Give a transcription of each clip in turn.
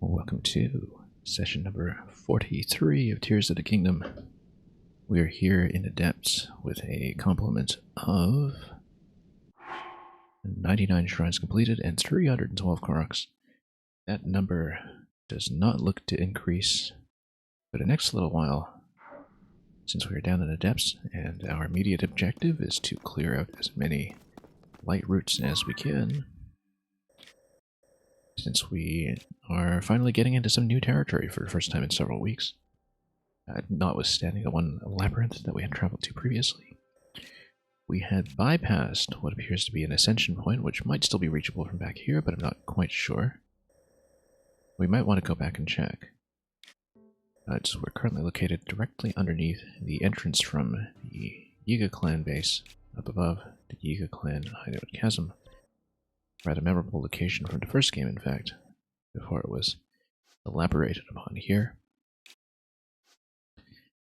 Welcome to session number 43 of Tears of the Kingdom. We are here in the depths with a complement of 99 shrines completed and 312 Koroks. That number does not look to increase for the next little while, since we are down in the depths, and our immediate objective is to clear out as many light roots as we can, since we are finally getting into some new territory for the first time in several weeks, notwithstanding the one labyrinth that we had traveled to previously. We had bypassed what appears to be an ascension point, which might still be reachable from back here, but I'm not quite sure. We might want to go back and check. We're currently located directly underneath the entrance from the Yiga clan base, up above the Yiga clan hideout chasm. Rather memorable location from the first game, in fact, before it was elaborated upon here.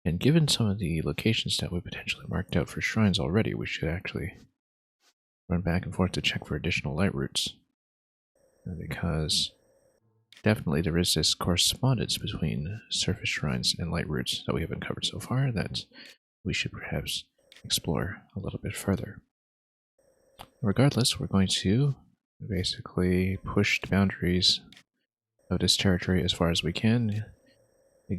And given some of the locations that we potentially marked out for shrines already, we should actually run back and forth to check for additional light roots. Because definitely there is this correspondence between surface shrines and light roots that we haven't covered so far that we should perhaps explore a little bit further. Regardless, we're going to basically push the boundaries of this territory as far as we can,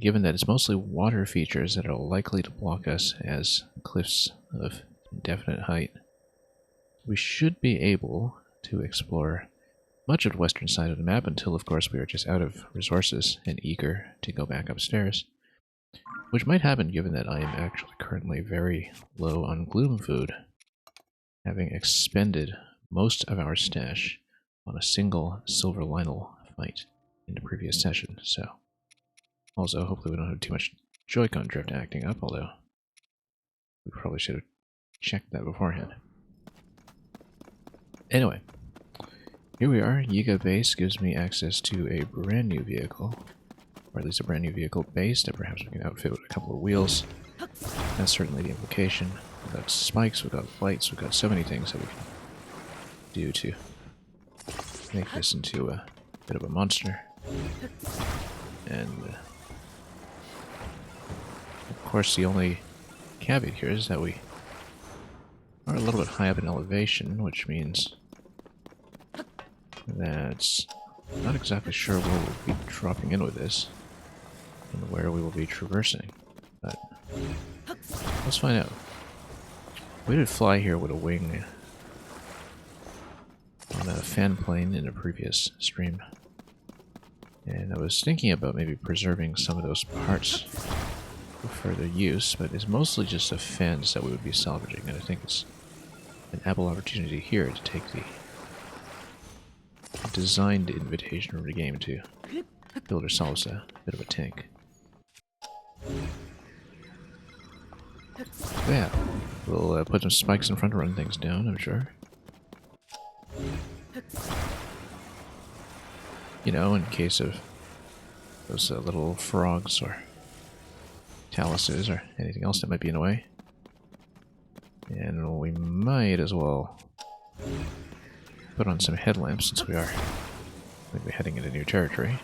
given that it's mostly water features that are likely to block us as cliffs of indefinite height. We should be able to explore much of the western side of the map until, of course, we are just out of resources and eager to go back upstairs. Which might happen given that I am actually currently very low on gloom food, having expended most of our stash on a single silver Lionel fight in the previous session, so also hopefully we don't have too much Joy-Con drift acting up, although we probably should have checked that beforehand. Anyway, here we are. Yiga base gives me access to a brand new vehicle, or at least a brand new vehicle base that perhaps we can outfit with a couple of wheels. That's certainly the implication. We've got spikes, we've got lights, we've got so many things that we can do to make this into a bit of a monster. And of course the only caveat here is that we are a little bit high up in elevation, which means that's not exactly sure where we'll be dropping in with this and where we will be traversing, but let's find out. We did fly here with a wing on a fan plane in a previous stream, and I was thinking about maybe preserving some of those parts for further use, but it's mostly just the fans that we would be salvaging, and I think it's an ample opportunity here to take the designed invitation of the game to build ourselves a bit of a tank. Yeah, we'll put some spikes in front to run things down, I'm sure. You know, in case of those little frogs or taluses or anything else that might be in the way. And we might as well put on some headlamps since we are going to be heading into new territory.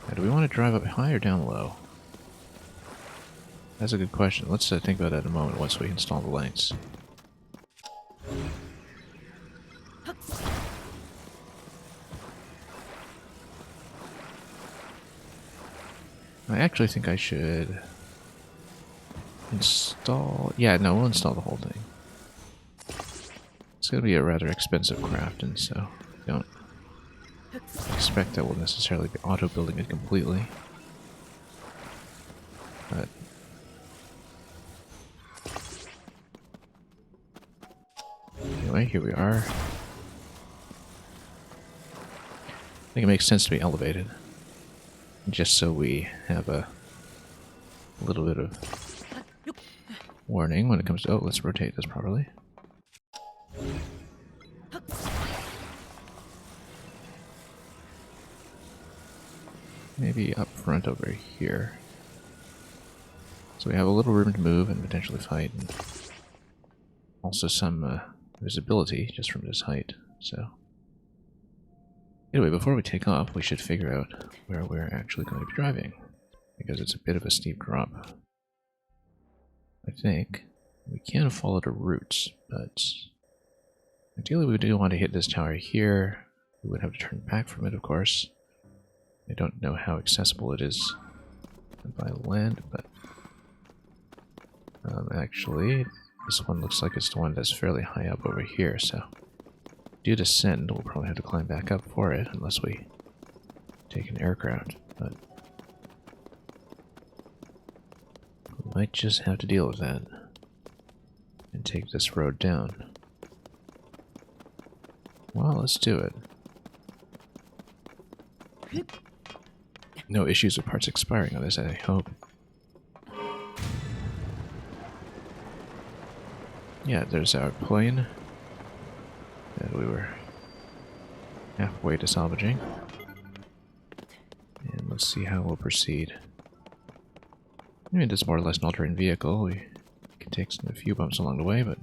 Now, do we want to drive up high or down low? That's a good question. Let's think about that in a moment once we install the lights. I actually think I should install... Yeah, no, we'll install the whole thing. It's going to be a rather expensive craft, and so don't expect that we'll necessarily be auto-building it completely. But anyway, here we are. I think it makes sense to be elevated, just so we have a little bit of warning when it comes to... Oh, let's rotate this properly. Maybe up front over here. So we have a little room to move and potentially fight, and also some visibility just from this height, so Anyway, before we take off, we should figure out where we're actually going to be driving, because it's a bit of a steep drop. I think we can follow the routes, but ideally we do want to hit this tower here. We would have to turn back from it, of course. I don't know how accessible it is by land, but actually, this one looks like it's the one that's fairly high up over here, so due to descend, we'll probably have to climb back up for it, unless we take an aircraft, but we might just have to deal with that and take this road down. Well, let's do it. No issues with parts expiring on this, I hope. Yeah, there's our plane that we were halfway to salvaging. And let's see how we'll proceed. I mean, it's more or less an all-terrain vehicle. We can take a few bumps along the way, but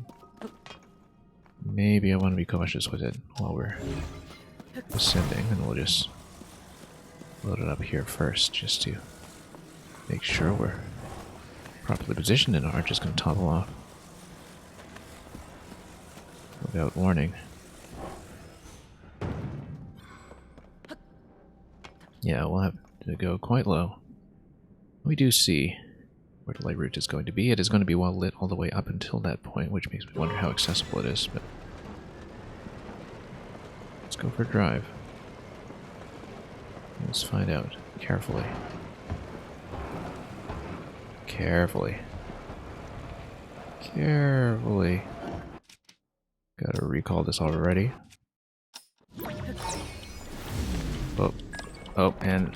maybe I want to be cautious with it while we're descending, and we'll just load it up here first, just to make sure we're properly positioned and aren't just going to topple off without warning. Yeah, we'll have to go quite low. We do see where the light route is going to be. It is going to be well lit all the way up until that point, which makes me wonder how accessible it is, but let's go for a drive. Let's find out carefully. Carefully. Carefully. Gotta recall this already. Oh. Oh, and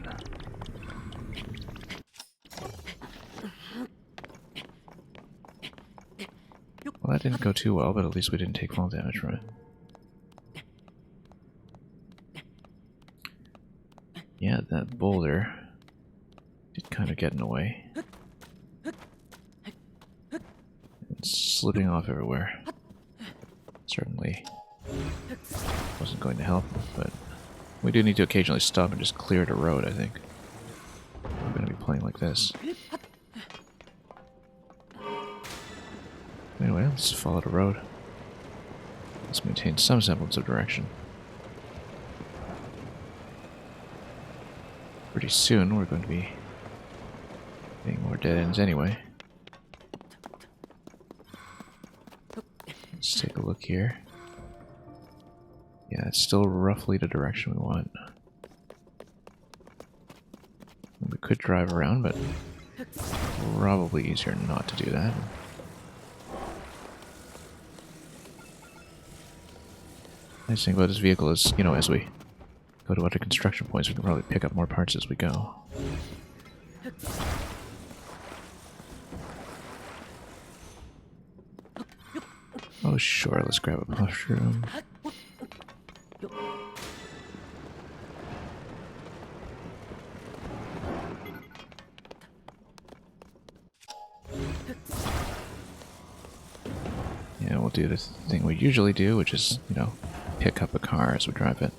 well, that didn't go too well, but at least we didn't take fall damage from it. Yeah, that boulder did kind of get in the way. It's slipping off everywhere. Certainly wasn't going to help, but we do need to occasionally stop and just clear the road, I think. I'm going to be playing like this. Anyway, let's follow the road. Let's maintain some semblance of direction. Pretty soon we're going to be getting more dead ends anyway. Let's take a look here. Yeah, it's still roughly the direction we want. We could drive around, but probably easier not to do that. Nice thing about this vehicle is, you know, as we go to other construction points, we can probably pick up more parts as we go. Oh sure, let's grab a mushroom. Yeah, we'll do the thing we usually do, which is, you know, pick up a car as we drive it.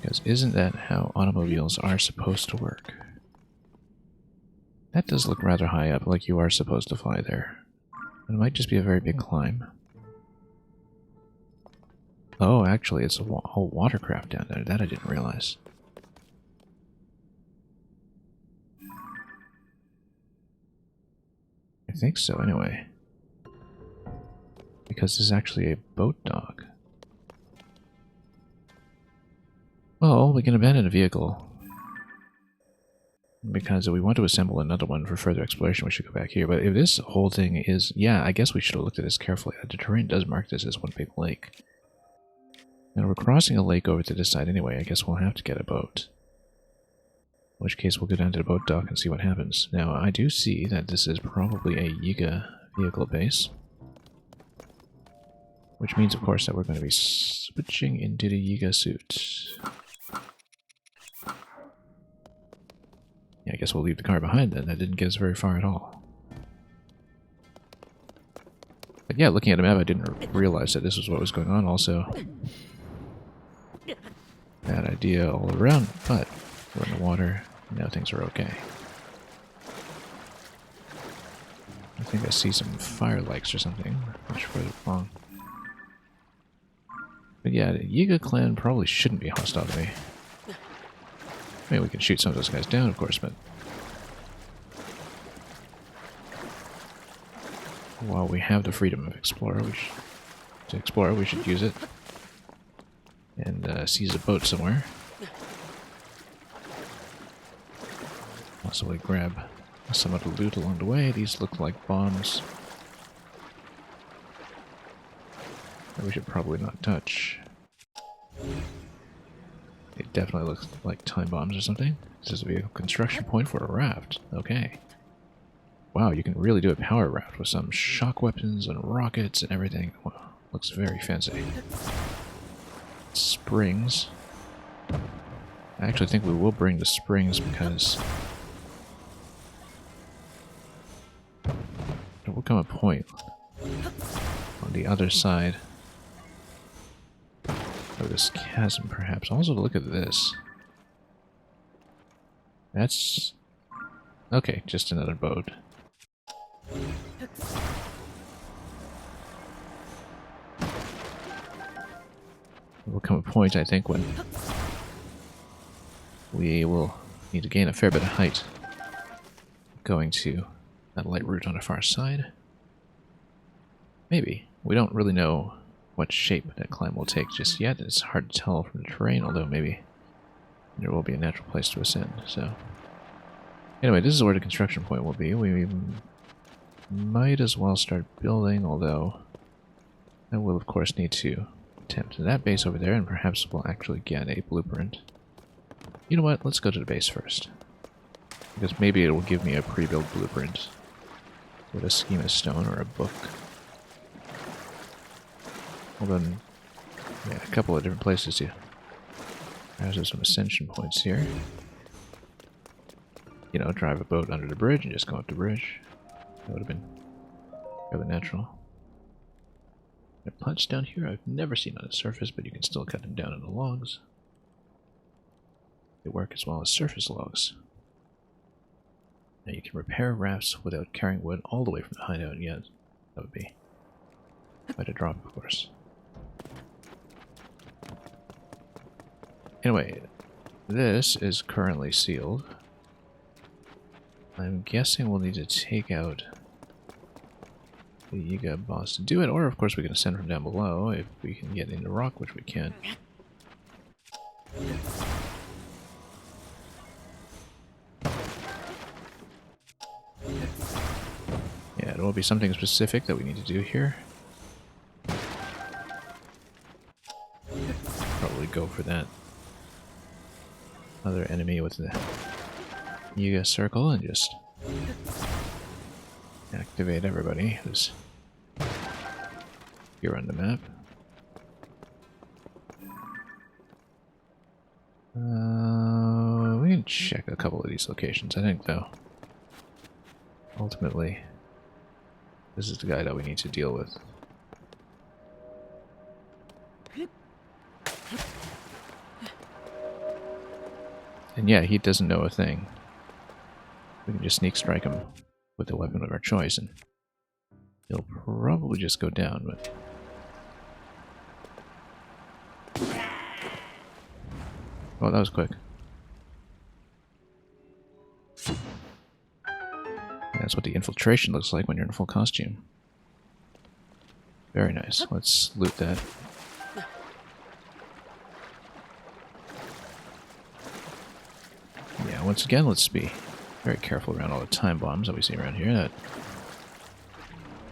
Because isn't that how automobiles are supposed to work? That does look rather high up, like you are supposed to fly there. It might just be a very big climb. Oh, actually, it's a whole watercraft down there. That I didn't realize. I think so, anyway. Because this is actually a boat dock. Oh, we can abandon a vehicle. Because if we want to assemble another one for further exploration, we should go back here. But if this whole thing is... Yeah, I guess we should have looked at this carefully. The terrain does mark this as one big lake. And we're crossing a lake over to this side anyway. I guess we'll have to get a boat. In which case we'll go down to the boat dock and see what happens. Now, I do see that this is probably a Yiga vehicle base. Which means, of course, that we're going to be switching into the Yiga suit. Yeah, I guess we'll leave the car behind then. That didn't get us very far at all. But yeah, looking at the map, I didn't realize that this was what was going on also. Bad idea all around, but we're in the water. Now things are okay. I think I see some fire lights or something much further along. But yeah, the Yiga clan probably shouldn't be hostile to me. I mean, we can shoot some of those guys down, of course, but while we have the freedom of explore, we should use it. And seize a boat somewhere. Possibly grab some of the loot along the way. These look like bombs that we should probably not touch. They definitely look like time bombs or something. This is a vehicle construction point for a raft. Okay. Wow, you can really do a power raft with some shock weapons and rockets and everything. Wow, looks very fancy. Springs. I actually think we will bring the springs because there will come a point on the other side of this chasm, perhaps. Also, look at this. That's okay. Just another boat. There will come a point, I think, when we will need to gain a fair bit of height going to that light route on the far side. Maybe. We don't really know what shape that climb will take just yet. It's hard to tell from the terrain, although maybe there will be a natural place to ascend. So, anyway, this is where the construction point will be. We might as well start building, although I will, of course, need to attempt that base over there, and perhaps we'll actually get a blueprint. You know what? Let's go to the base first. Because maybe it will give me a pre-built blueprint with a schema stone or a book. Well then, yeah, a couple of different places here. There's some ascension points here. You know, drive a boat under the bridge and just go up the bridge. That would have been fairly natural. There are plants down here I've never seen on the surface, but you can still cut them down in the logs. They work as well as surface logs. Now you can repair rafts without carrying wood all the way from the hideout yet. That would be quite a drop, of course. Anyway, this is currently sealed. I'm guessing we'll need to take out the Yiga boss to do it, or of course we can ascend from down below if we can get into rock, which we can. Yeah, there will be something specific that we need to do here. Probably go for that other enemy with the Yiga circle and just activate everybody who's here on the map. We can check a couple of these locations, I think, though. Ultimately, this is the guy that we need to deal with. And yeah, he doesn't know a thing. We can just sneak strike him with the weapon of our choice, and he'll probably just go down, but... Oh, that was quick. That's what the infiltration looks like when you're in full costume. Very nice. Let's loot that. Yeah, once again, let's be very careful around all the time bombs that we see around here. That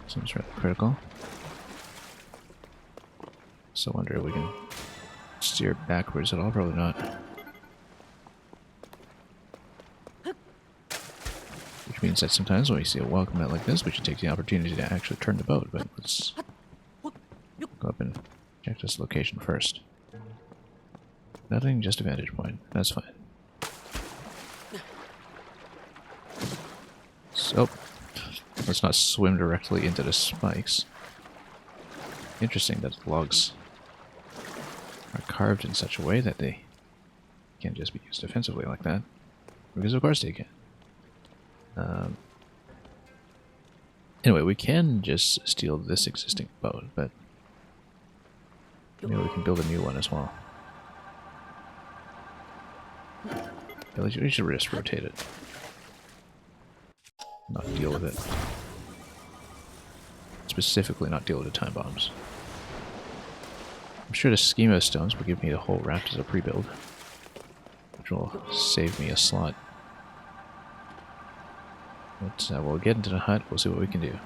seems rather critical. So I wonder if we can steer backwards at all. Probably not. Which means that sometimes when we see a welcome mat like this, we should take the opportunity to actually turn the boat. But let's go up and check this location first. Nothing, just a vantage point. That's fine. So, let's not swim directly into the spikes. Interesting that the logs are carved in such a way that they can't just be used defensively like that. Because of course they can. Anyway, we can just steal this existing boat, but maybe we can build a new one as well. At least we should just rotate it. Not deal with it. Specifically not deal with the time bombs. I'm sure the schema stones will give me the whole raft as a pre-build, which will save me a slot. But we'll get into the hut, we'll see what we can do.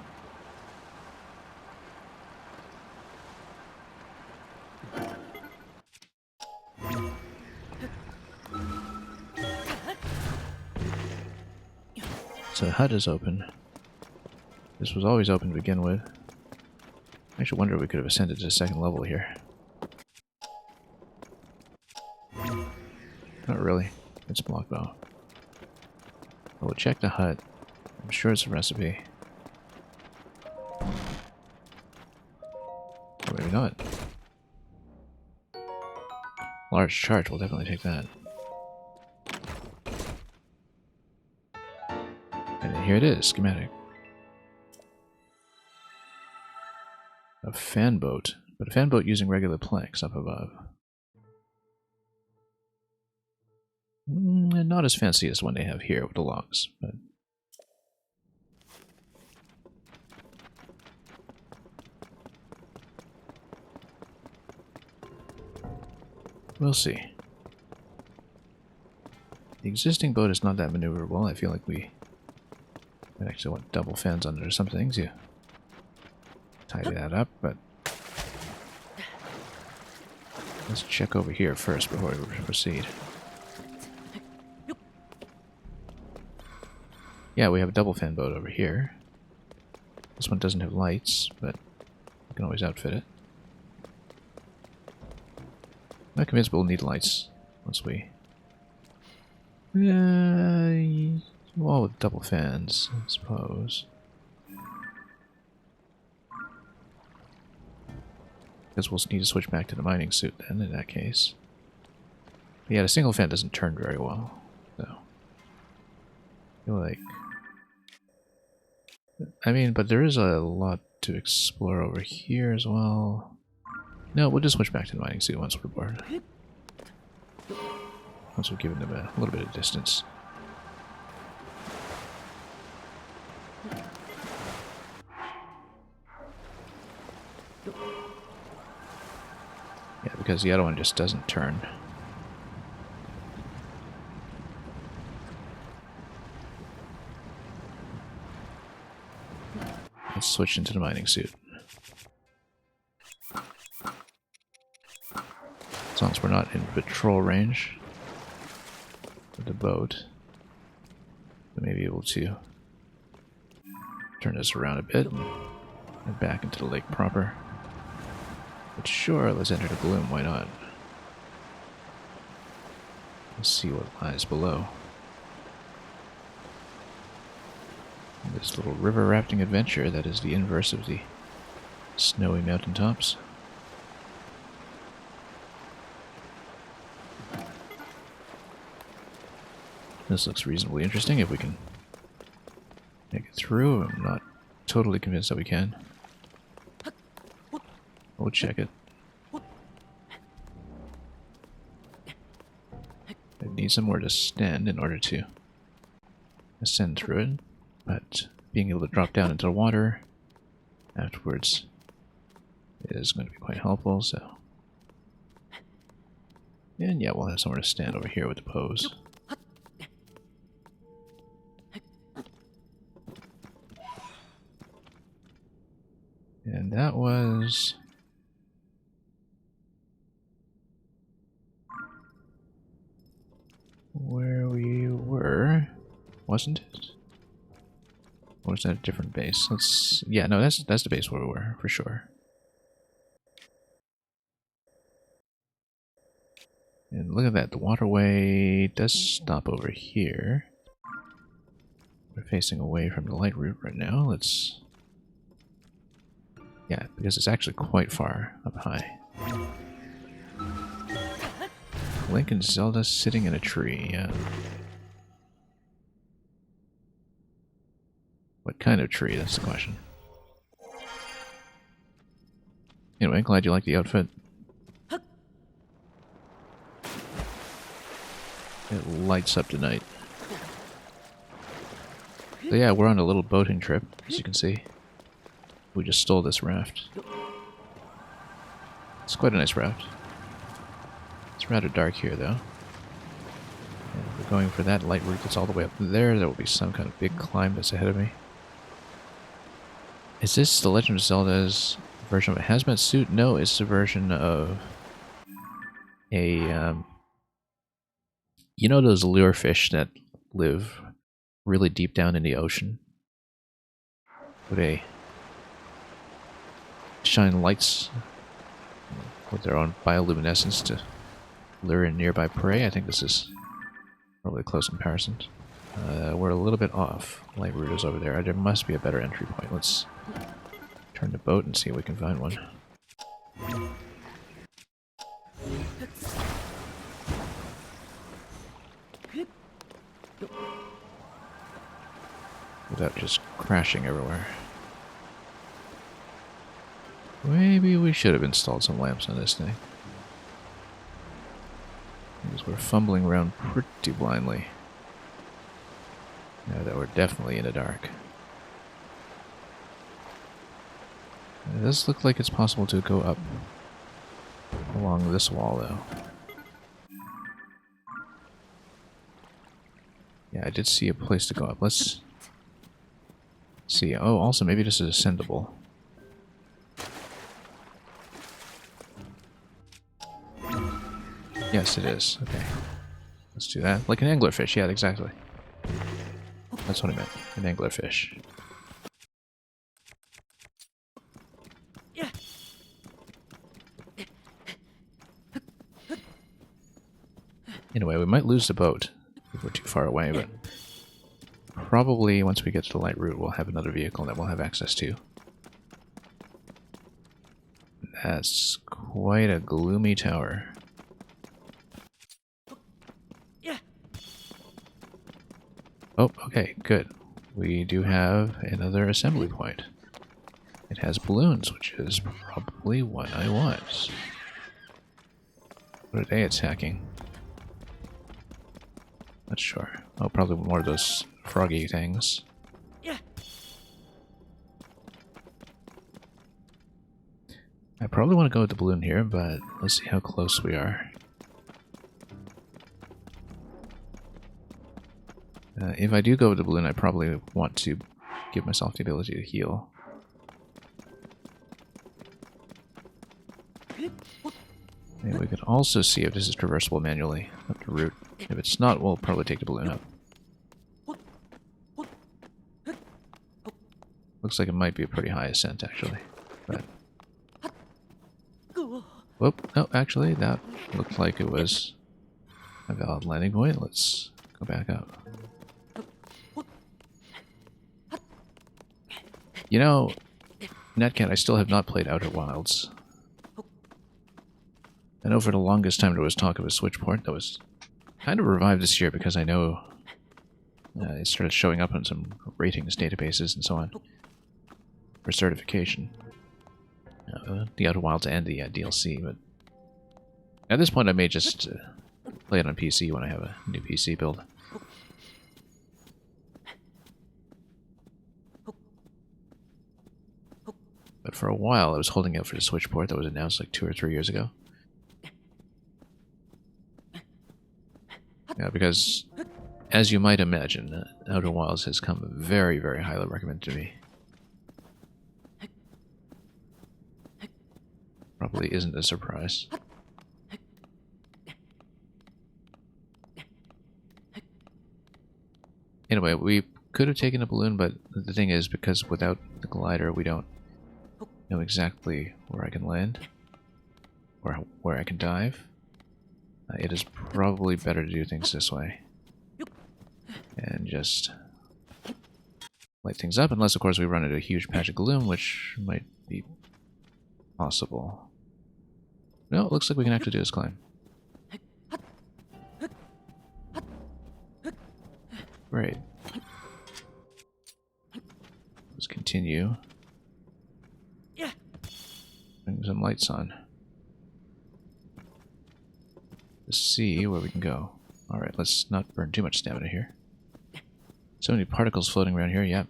So the hut is open. This was always open to begin with. I actually wonder if we could have ascended to the second level here. Not really. It's blocked though. We'll check the hut. I'm sure it's a recipe. Or maybe not. Large charge, we'll definitely take that. And here it is, schematic. A fan boat, but a fan boat using regular planks up above. And not as fancy as the one they have here with the logs, but we'll see. The existing boat is not that maneuverable. I feel like we might actually want double fans under some things. You tidy that up, but let's check over here first before we proceed. Yeah, we have a double fan boat over here. This one doesn't have lights, but we can always outfit it. I'm not convinced we'll need lights once we... well, with double fans, I suppose. Because we'll need to switch back to the mining suit then, in that case. But yeah, the single fan doesn't turn very well, so... I feel like... I mean, but there is a lot to explore over here as well. No, we'll just switch back to the mining suit once we're bored. Once we've given them a little bit of distance. Yeah, because the other one just doesn't turn. Let's switch into the mining suit. As long as we're not in patrol range with the boat, we may be able to turn this around a bit and head back into the lake proper. But sure, let's enter the gloom, why not? Let's see what lies below. This little river rafting adventure that is the inverse of the snowy mountaintops. This looks reasonably interesting if we can make it through. I'm not totally convinced that we can. We'll check it. I need somewhere to stand in order to ascend through it, but being able to drop down into the water afterwards is going to be quite helpful, so... And yeah, we'll have somewhere to stand over here with the pose. And that was... where we were, wasn't it? Or was that a different base? Let's... yeah, no, that's the base where we were, for sure. And look at that, the waterway does stop over here. We're facing away from the light route right now. Let's... yeah, because it's actually quite far up high. Link and Zelda sitting in a tree, yeah. What kind of tree? That's the question. Anyway, glad you like the outfit. It lights up tonight. So yeah, we're on a little boating trip, as you can see. We just stole this raft. It's quite a nice raft. It's rather dark here, though. And we're going for that light route that's all the way up there. There will be some kind of big climb that's ahead of me. Is this The Legend of Zelda's version of a hazmat suit? No, it's a version of a, you know those lure fish that live really deep down in the ocean? Where they shine lights with their own bioluminescence to lure in nearby prey. I think this is probably a close comparison. We're a little bit off. Light route is over there. There must be a better entry point. Let's turn the boat and see if we can find one. Without just crashing everywhere. Maybe we should have installed some lamps on this thing. Because we're fumbling around pretty blindly. Now that we're definitely in the dark. It does look like it's possible to go up along this wall, though. Yeah, I did see a place to go up. Let's see. Oh, also, maybe this is ascendable. Yes, it is. Okay. Let's do that. Like an anglerfish. Yeah, exactly. That's what I meant. An anglerfish. Anyway, we might lose the boat if we're too far away, but probably once we get to the light route, we'll have another vehicle that we'll have access to. That's quite a gloomy tower. Oh, okay, good. We do have another assembly point. It has balloons, which is probably what I want. What are they attacking? Not sure. Oh, probably more of those froggy things. I probably want to go with the balloon here, but let's see how close we are. If I do go with the balloon, I probably want to give myself the ability to heal. And we could also see if this is traversable manually up the route. If it's not, we'll probably take the balloon up. Looks like it might be a pretty high ascent, actually. But whoop, no, actually, that looked like it was a valid landing point. Let's go back up. You know, Netcat, I still have not played Outer Wilds. I know for the longest time there was talk of a Switch port that was kind of revived this year because I know it started showing up on some ratings databases and so on for certification. The Outer Wilds and the DLC, but at this point I may just play it on PC when I have a new PC build. But for a while I was holding out for the Switch port that was announced like 2 or 3 years ago. Yeah, because, as you might imagine, Outer Wilds has come very, very highly recommended to me. Probably isn't a surprise. Anyway, we could have taken a balloon, but the thing is, because without the glider, we don't know exactly where I can land, or where I can dive. It is probably better to do things this way. And just light things up, unless of course we run into a huge patch of gloom, which might be possible. No, it looks like we can actually do this climb. Great. Let's continue. Bring some lights on. Let's see where we can go. Alright, let's not burn too much stamina here. So many particles floating around here, yep.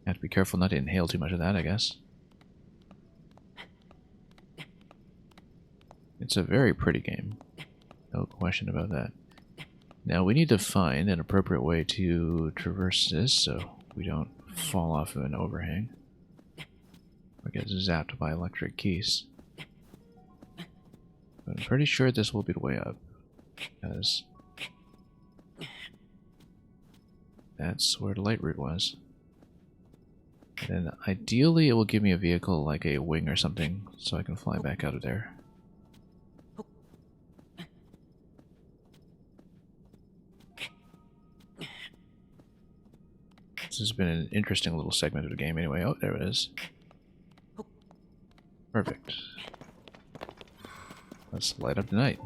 Have to be careful not to inhale too much of that, I guess. It's a very pretty game. No question about that. Now we need to find an appropriate way to traverse this so we don't fall off of an overhang or get zapped by electric keys. But I'm pretty sure this will be the way up, because that's where the light route was. And then ideally it will give me a vehicle like a wing or something so I can fly back out of there. This has been an interesting little segment of the game anyway. Oh, there it is. Perfect. Let's light up the night.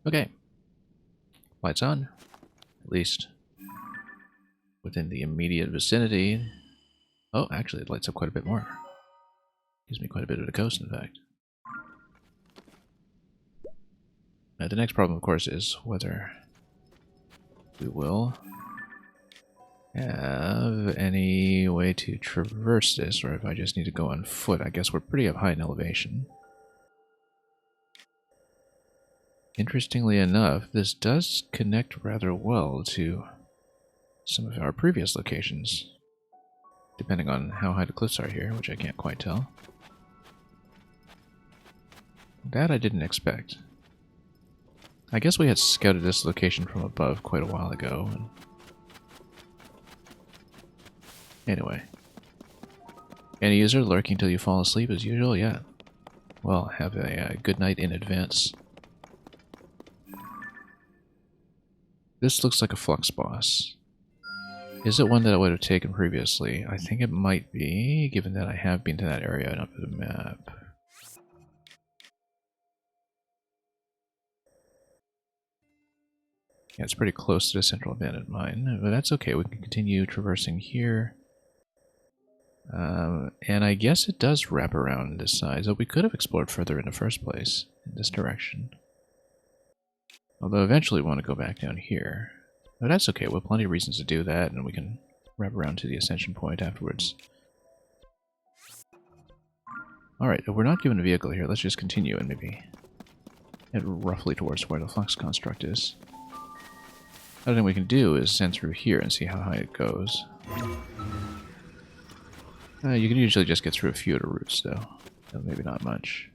Okay. Lights on. At least within the immediate vicinity. Oh, actually it lights up quite a bit more. Gives me quite a bit of the coast, in fact. Now, the next problem, of course, is whether we will have any way to traverse this, or if I just need to go on foot. I guess we're pretty up high in elevation. Interestingly enough, this does connect rather well to some of our previous locations, depending on how high the cliffs are here, which I can't quite tell. That I didn't expect. I guess we had scouted this location from above quite a while ago. Anyway. Any user lurking till you fall asleep as usual? Yeah. Well, have a good night in advance. This looks like a flux boss. Is it one that I would have taken previously? I think it might be, given that I have been to that area and up to the map. Yeah, it's pretty close to the central abandoned mine, but that's okay. We can continue traversing here. And I guess it does wrap around this side, so we could have explored further in the first place, in this direction. Although eventually we want to go back down here. But that's okay, we have plenty of reasons to do that, and we can wrap around to the ascension point afterwards. Alright, if we're not given a vehicle here, let's just continue and maybe head roughly towards where the flux construct is. The other thing we can do is send through here and see how high it goes. You can usually just get through a few of the routes, though. So maybe not much.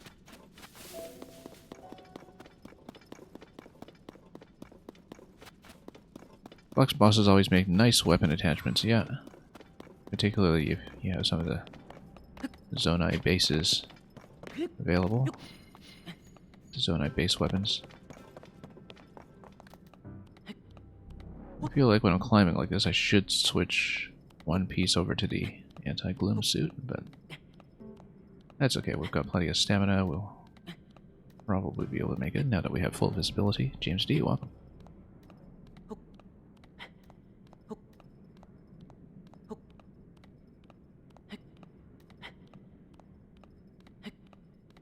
Flux bosses always make nice weapon attachments, yeah. Particularly if you have some of the Zonai bases available. The Zonai base weapons. I feel like when I'm climbing like this, I should switch one piece over to the anti-gloom suit, but that's okay. We've got plenty of stamina. We'll probably be able to make it now that we have full visibility. James D, welcome.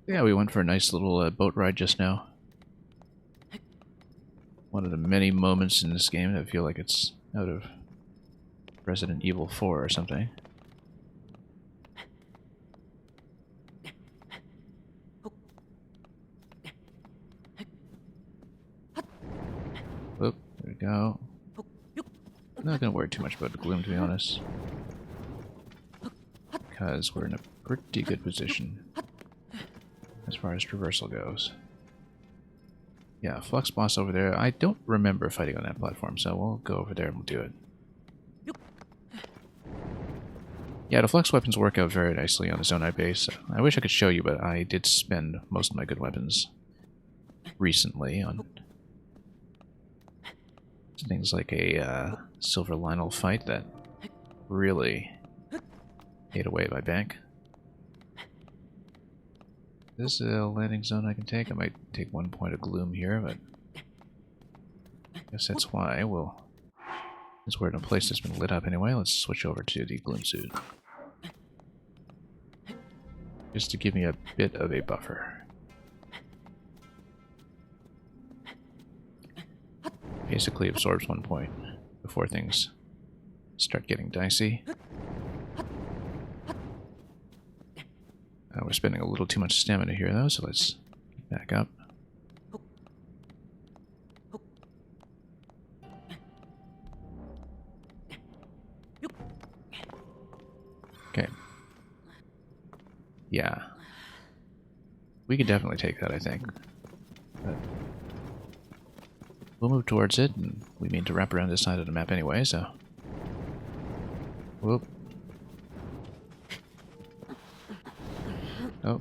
Yeah, we went for a nice little boat ride just now. One of the many moments in this game that I feel like it's out of Resident Evil 4 or something. Oop, there we go. I'm not going to worry too much about the gloom, to be honest. Because we're in a pretty good position. as far as traversal goes. Yeah, Flux boss over there. I don't remember fighting on that platform, so we'll go over there and we'll do it. Yeah, the Flux weapons work out very nicely on the Zonai base. I wish I could show you, but I did spend most of my good weapons recently on things like a Silver Lionel fight that really ate away at my bank. This is a landing zone I can take. I might take 1 point of gloom here, but I guess that's why since we're in a place that's been lit up anyway, let's switch over to the gloom suit. Just to give me a bit of a buffer. Basically absorbs 1 point before things start getting dicey. We're spending a little too much stamina here though, so let's back up. Okay. Yeah. We could definitely take that, I think. But we'll move towards it, and we mean to wrap around this side of the map anyway, so... Whoop. Oh.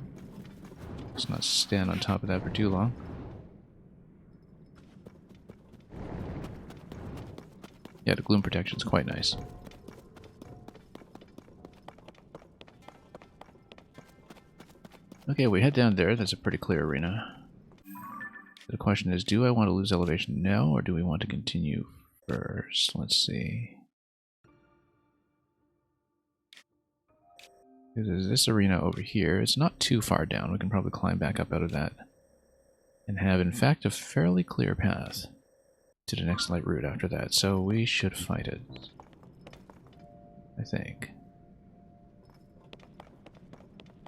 Let's not stand on top of that for too long. Yeah, the gloom protection's quite nice. Okay, we head down there. That's a pretty clear arena. The question is, do I want to lose elevation now, or do we want to continue first? Let's see. There's this arena over here. It's not too far down. We can probably climb back up out of that. And have, in fact, a fairly clear path to the next light route after that. So we should fight it. I think.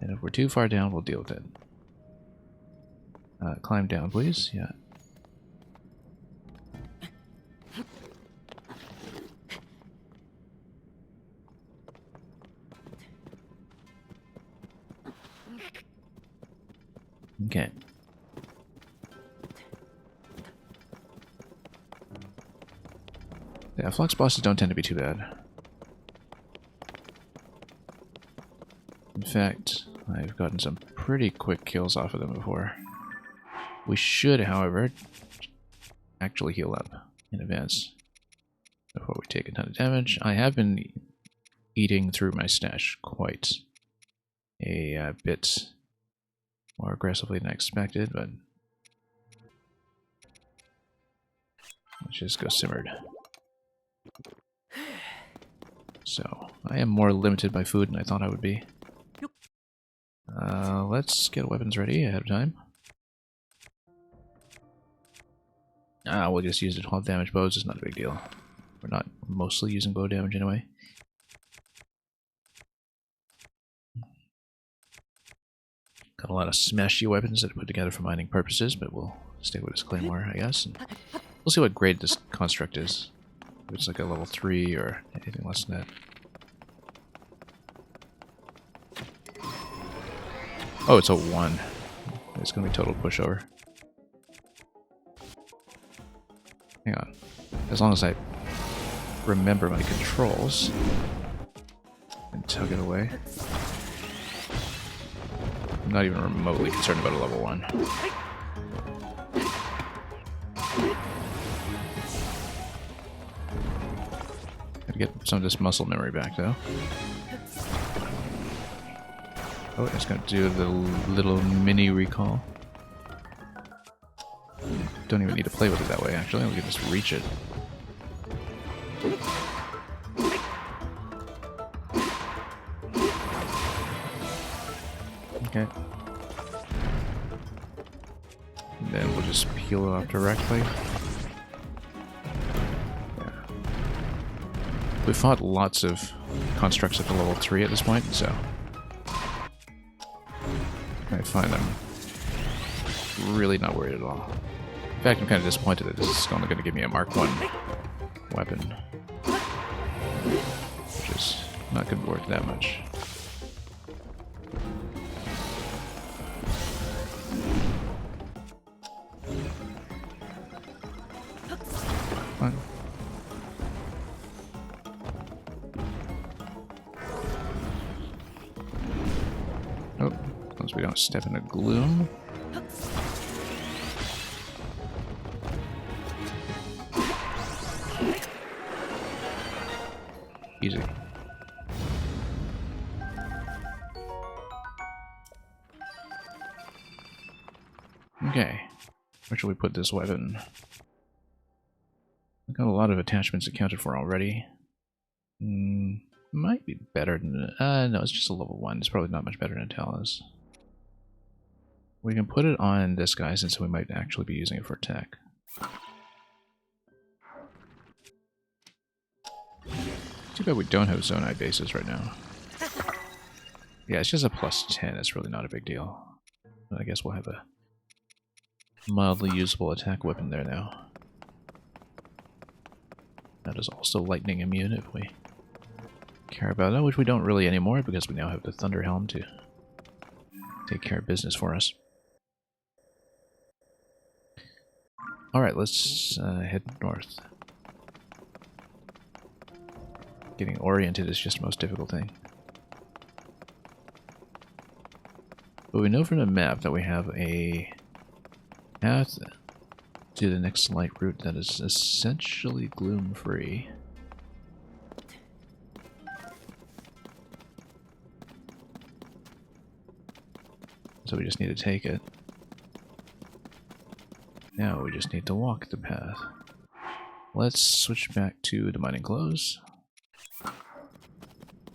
And if we're too far down, we'll deal with it. Climb down, please. Yeah. Okay. Yeah, flux bosses don't tend to be too bad. In fact, I've gotten some pretty quick kills off of them before. We should, however, actually heal up in advance before we take a ton of damage. I have been eating through my stash quite a bit more aggressively than I expected, but let's just go simmered. So, I am more limited by food than I thought I would be. Let's get weapons ready ahead of time. We'll just use the 12 damage bows, it's not a big deal. We're not mostly using bow damage anyway. Got a lot of smashy weapons that are put together for mining purposes, but we'll stay with this claymore, I guess. And we'll see what grade this construct is. If it's like a level 3 or anything less than that. Oh, it's a 1. It's gonna be total pushover. Hang on. As long as I remember my controls and tug it away. I'm not even remotely concerned about a level 1. Gotta get some of this muscle memory back though. Oh, it's gonna do the little mini recall. Don't even need to play with it that way, actually. We can just reach it. Okay. And then we'll just peel it off directly. Yeah. We fought lots of constructs at the level 3 at this point, so I find I'm really not worried at all. In fact, I'm kind of disappointed that this is only going to give me a Mark 1 weapon, which is not going to work that much. Oh, as long as we don't step into gloom. Easy. Okay. Where should we put this weapon? I've got a lot of attachments accounted for already. Might be better than... no, it's just a level 1. It's probably not much better than Talus. We can put it on this guy since we might actually be using it for attack. Too bad we don't have Zonai bases right now. Yeah, it's just a plus 10. It's really not a big deal. But I guess we'll have a mildly usable attack weapon there now. That is also lightning immune if we care about that, which we don't really anymore because we now have the Thunder Helm to take care of business for us. Alright, let's head north. Getting oriented is just the most difficult thing. But we know from the map that we have a path to the next light route that is essentially gloom-free. So we just need to take it. Now we just need to walk the path. Let's switch back to the mining clothes.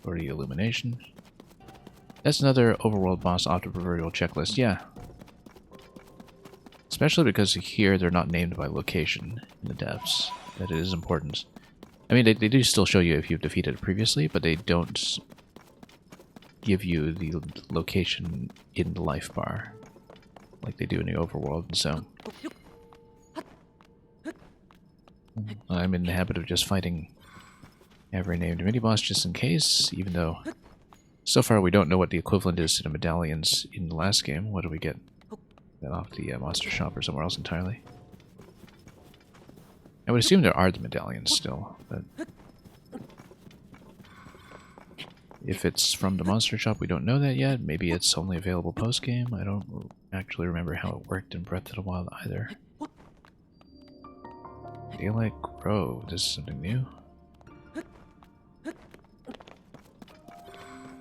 Or the illumination. That's another overworld boss off the proverbial checklist, yeah. Especially because here they're not named by location in the depths. That is important. I mean, they do still show you if you've defeated it previously, but they don't give you the location in the life bar like they do in the overworld, so I'm in the habit of just fighting every named mini-boss just in case, even though so far we don't know what the equivalent is to the medallions in the last game. What do we get? That off the monster shop or somewhere else entirely? I would assume there are the medallions still, but if it's from the monster shop, we don't know that yet. Maybe it's only available post-game. I don't actually remember how it worked in Breath of the Wild either. Daylight Grove. This is something new.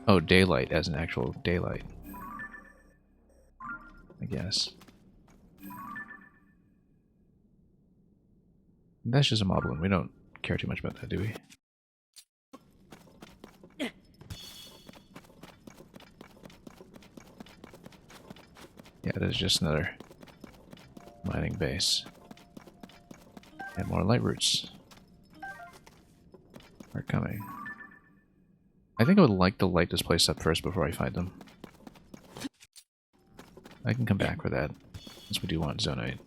Oh, daylight as an actual daylight. I guess. That's just a moblin. We don't care too much about that, do we? Yeah, it is just another mining base. And more light roots are coming. I think I would like to light this place up first before I fight them. I can come back for that, since we do want Zonite.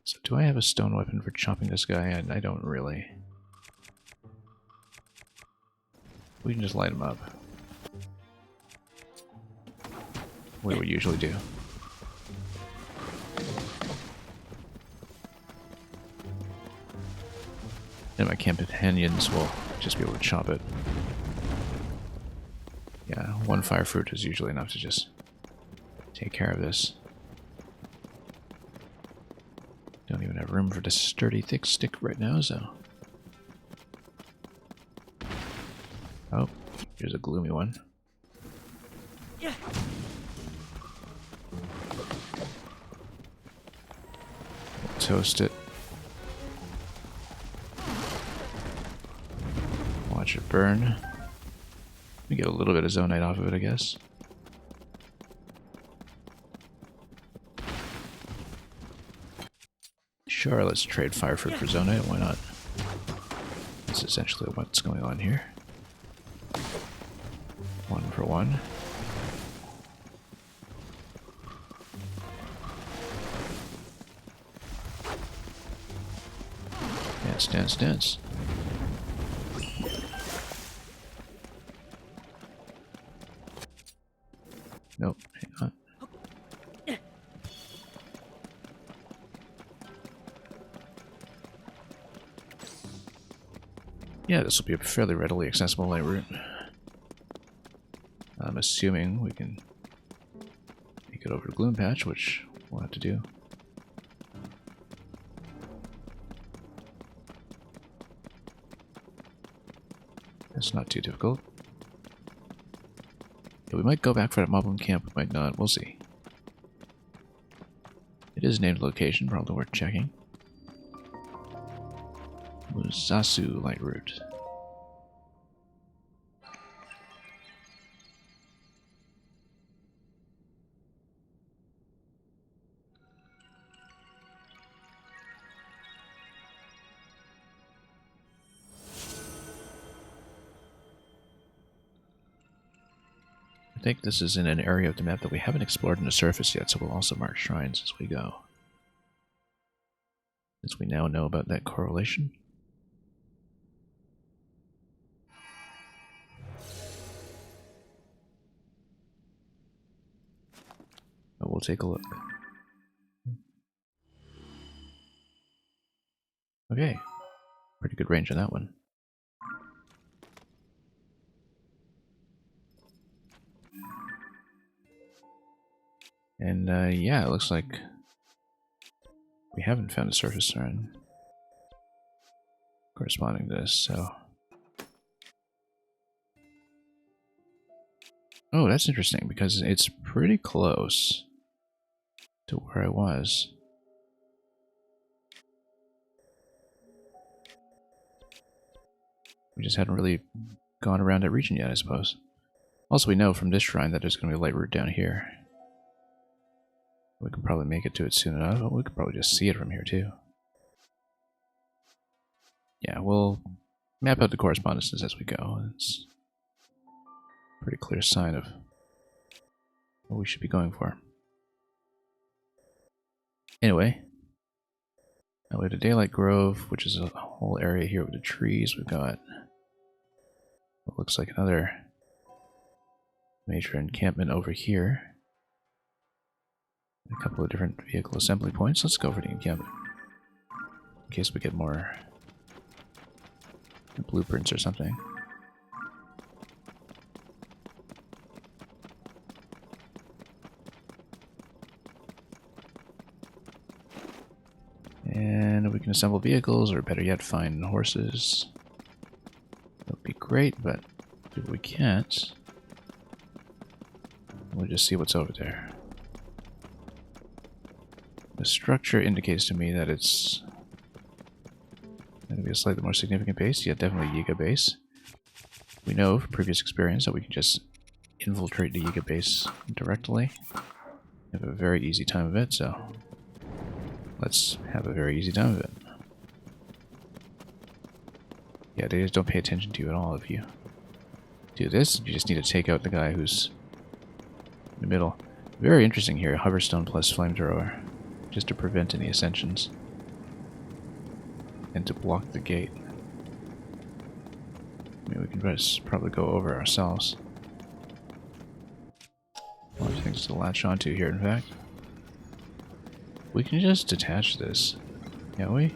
So do I have a stone weapon for chopping this guy? I don't really. We can just light him up. What we usually do. And my companions will just be able to chop it. Yeah, one fire fruit is usually enough to just take care of this. Don't even have room for this sturdy, thick stick right now, so... Oh, here's a gloomy one. Yeah. We'll toast it. Watch it burn. We get a little bit of zonite off of it, I guess. Sure, let's trade fire fruit for zonite, why not? That's essentially what's going on here. 1 for 1. Dance, dance, dance. Nope, hang on. Yeah, this will be a fairly readily accessible light route. I'm assuming we can make it over to Gloom Patch, which we'll have to do. That's not too difficult. Yeah, we might go back for that Moblin camp, we might not, we'll see. It is named location, probably worth checking. Musasu Light Route. I think this is in an area of the map that we haven't explored on the surface yet, so we'll also mark shrines as we go. Since we now know about that correlation. But we'll take a look. Okay. Pretty good range on that one. And yeah, it looks like we haven't found a surface shrine corresponding to this, so... Oh, that's interesting, because it's pretty close to where I was. We just hadn't really gone around that region yet, I suppose. Also, we know from this shrine that there's going to be a light route down here. We can probably make it to it soon enough, but we could probably just see it from here, too. Yeah, we'll map out the correspondences as we go. It's a pretty clear sign of what we should be going for. Anyway, now we have the Daylight Grove, which is a whole area here with the trees. We've got what looks like another major encampment over here. A couple of different vehicle assembly points. Let's go for the encampment. In case we get more blueprints or something. And we can assemble vehicles, or better yet, find horses. That would be great, but if we can't, we'll just see what's over there. The structure indicates to me that it's going to be a slightly more significant base. Yeah, definitely Yiga base. We know from previous experience that we can just infiltrate the Yiga base directly. Have a very easy time of it, so let's have a very easy time of it. Yeah, they just don't pay attention to you at all. If you do this, you just need to take out the guy who's in the middle. Very interesting here, Hoverstone plus Flamethrower. Just to prevent any ascensions. And to block the gate. I mean, we can just probably go over ourselves. A lot of things to latch onto here, in fact. We can just detach this, can't we?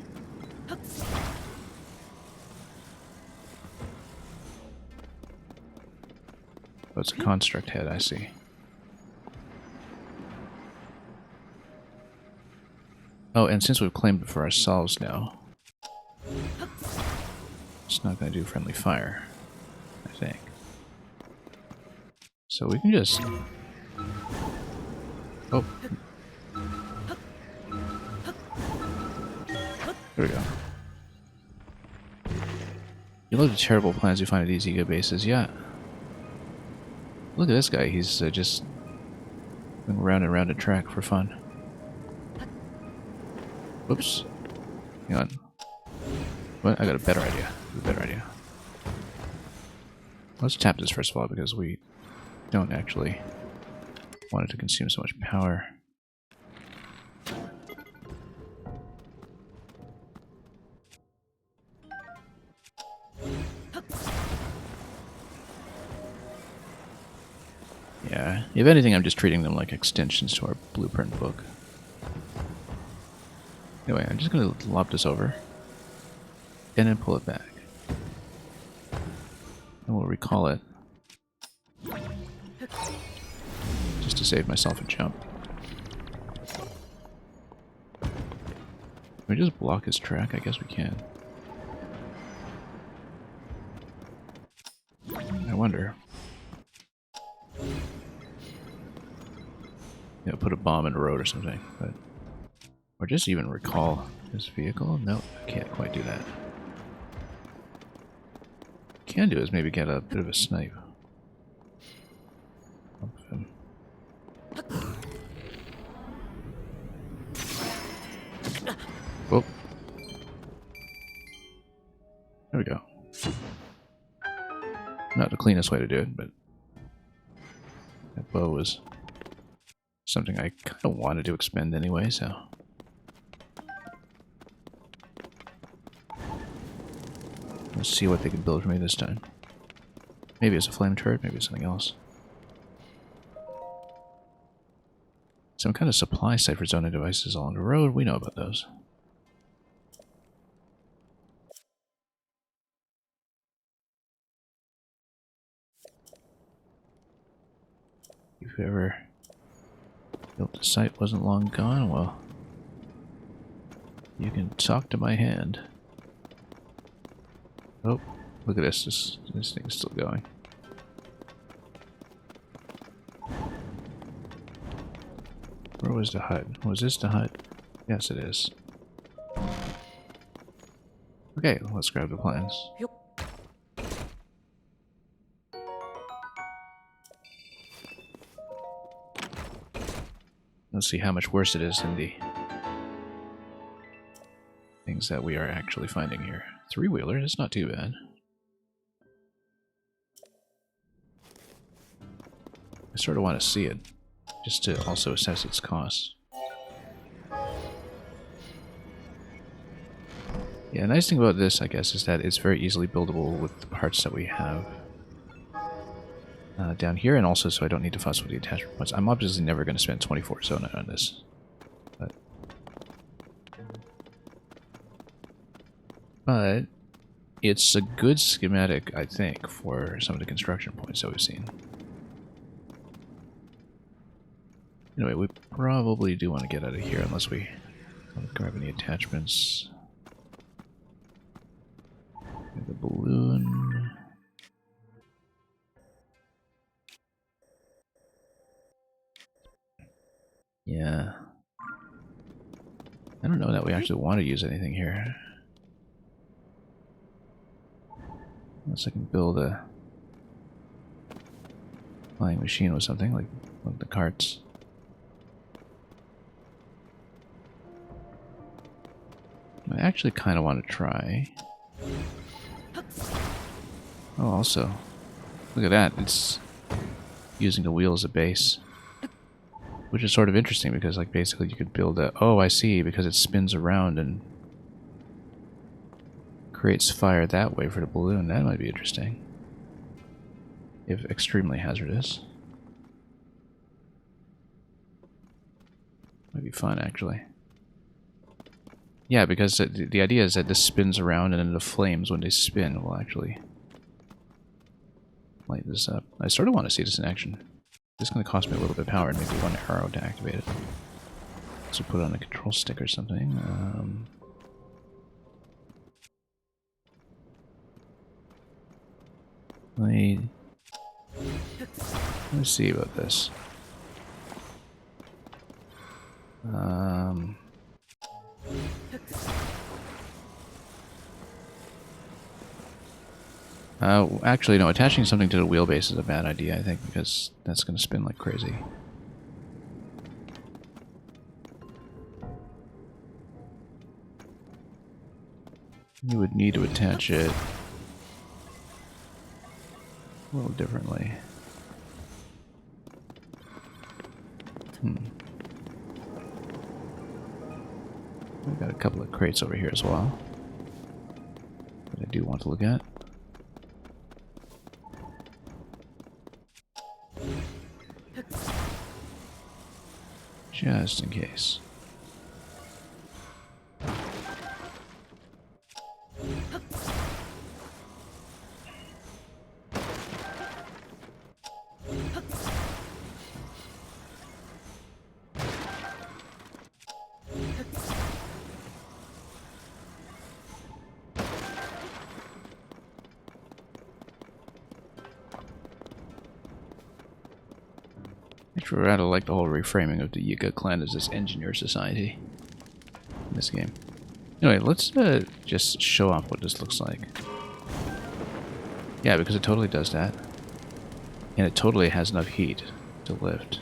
Oh, it's a construct head, I see. Oh, and since we've claimed it for ourselves now, it's not going to do friendly fire, I think. So we can just... Oh. There we go. You look at the terrible plans you find at these ego bases, yeah. Look at this guy, he's just going round and round a track for fun. Whoops. Hang on. What? I got a better idea. Let's tap this first of all, because we don't actually want it to consume so much power. Yeah, if anything, I'm just treating them like extensions to our blueprint book. Anyway, I'm just going to lob this over, and then pull it back. And we'll recall it. Just to save myself a jump. Can we just block his track? I guess we can. I wonder. Yeah, put a bomb in the road or something, but... Or just even recall his vehicle? No, I can't quite do that. What I can do is maybe get a bit of a snipe. Of him. Oh. There we go. Not the cleanest way to do it, but that bow was something I kind of wanted to expend anyway, so... Let's see what they can build for me this time. Maybe it's a flame turret, maybe it's something else. Some kind of supply site for zoning devices along the road, we know about those. If you ever built the site wasn't long gone, well, you can talk to my hand. Oh, look at this. This thing's still going. Where was the hut? Was this the hut? Yes, it is. Okay, let's grab the plans. Let's see how much worse it is than the things that we are actually finding here. Three-wheeler, it's not too bad. I sort of want to see it, just to also assess its cost. Yeah, the nice thing about this, I guess, is that it's very easily buildable with the parts that we have down here, and also so I don't need to fuss with the attachment points. I'm obviously never going to spend 24 zona on this. But it's a good schematic, I think, for some of the construction points that we've seen. Anyway, we probably do want to get out of here unless we want to grab any attachments. The balloon. Yeah. I don't know that we actually want to use anything here. Unless I can build a flying machine with something, like the carts. I actually kind of want to try. Oh, also, look at that. It's using the wheel as a base. Which is sort of interesting because, like, basically you could build a... Oh, I see, because it spins around and creates fire that way for the balloon. That might be interesting. If extremely hazardous. Might be fun, actually. Yeah, because the idea is that this spins around and then the flames, when they spin, will actually light this up. I sort of want to see this in action. This is going to cost me a little bit of power and maybe one arrow to activate it. So put it on a control stick or something. Let's see about this. Actually, no, attaching something to the wheelbase is a bad idea, I think, because that's going to spin like crazy. You would need to attach it a little differently. We've got a couple of crates over here as well that I do want to look at. Just in case. Actually, rather like the whole reframing of the Yiga clan as this engineer society in this game. Anyway, let's just show off what this looks like. Yeah, because it totally does that. And it totally has enough heat to lift.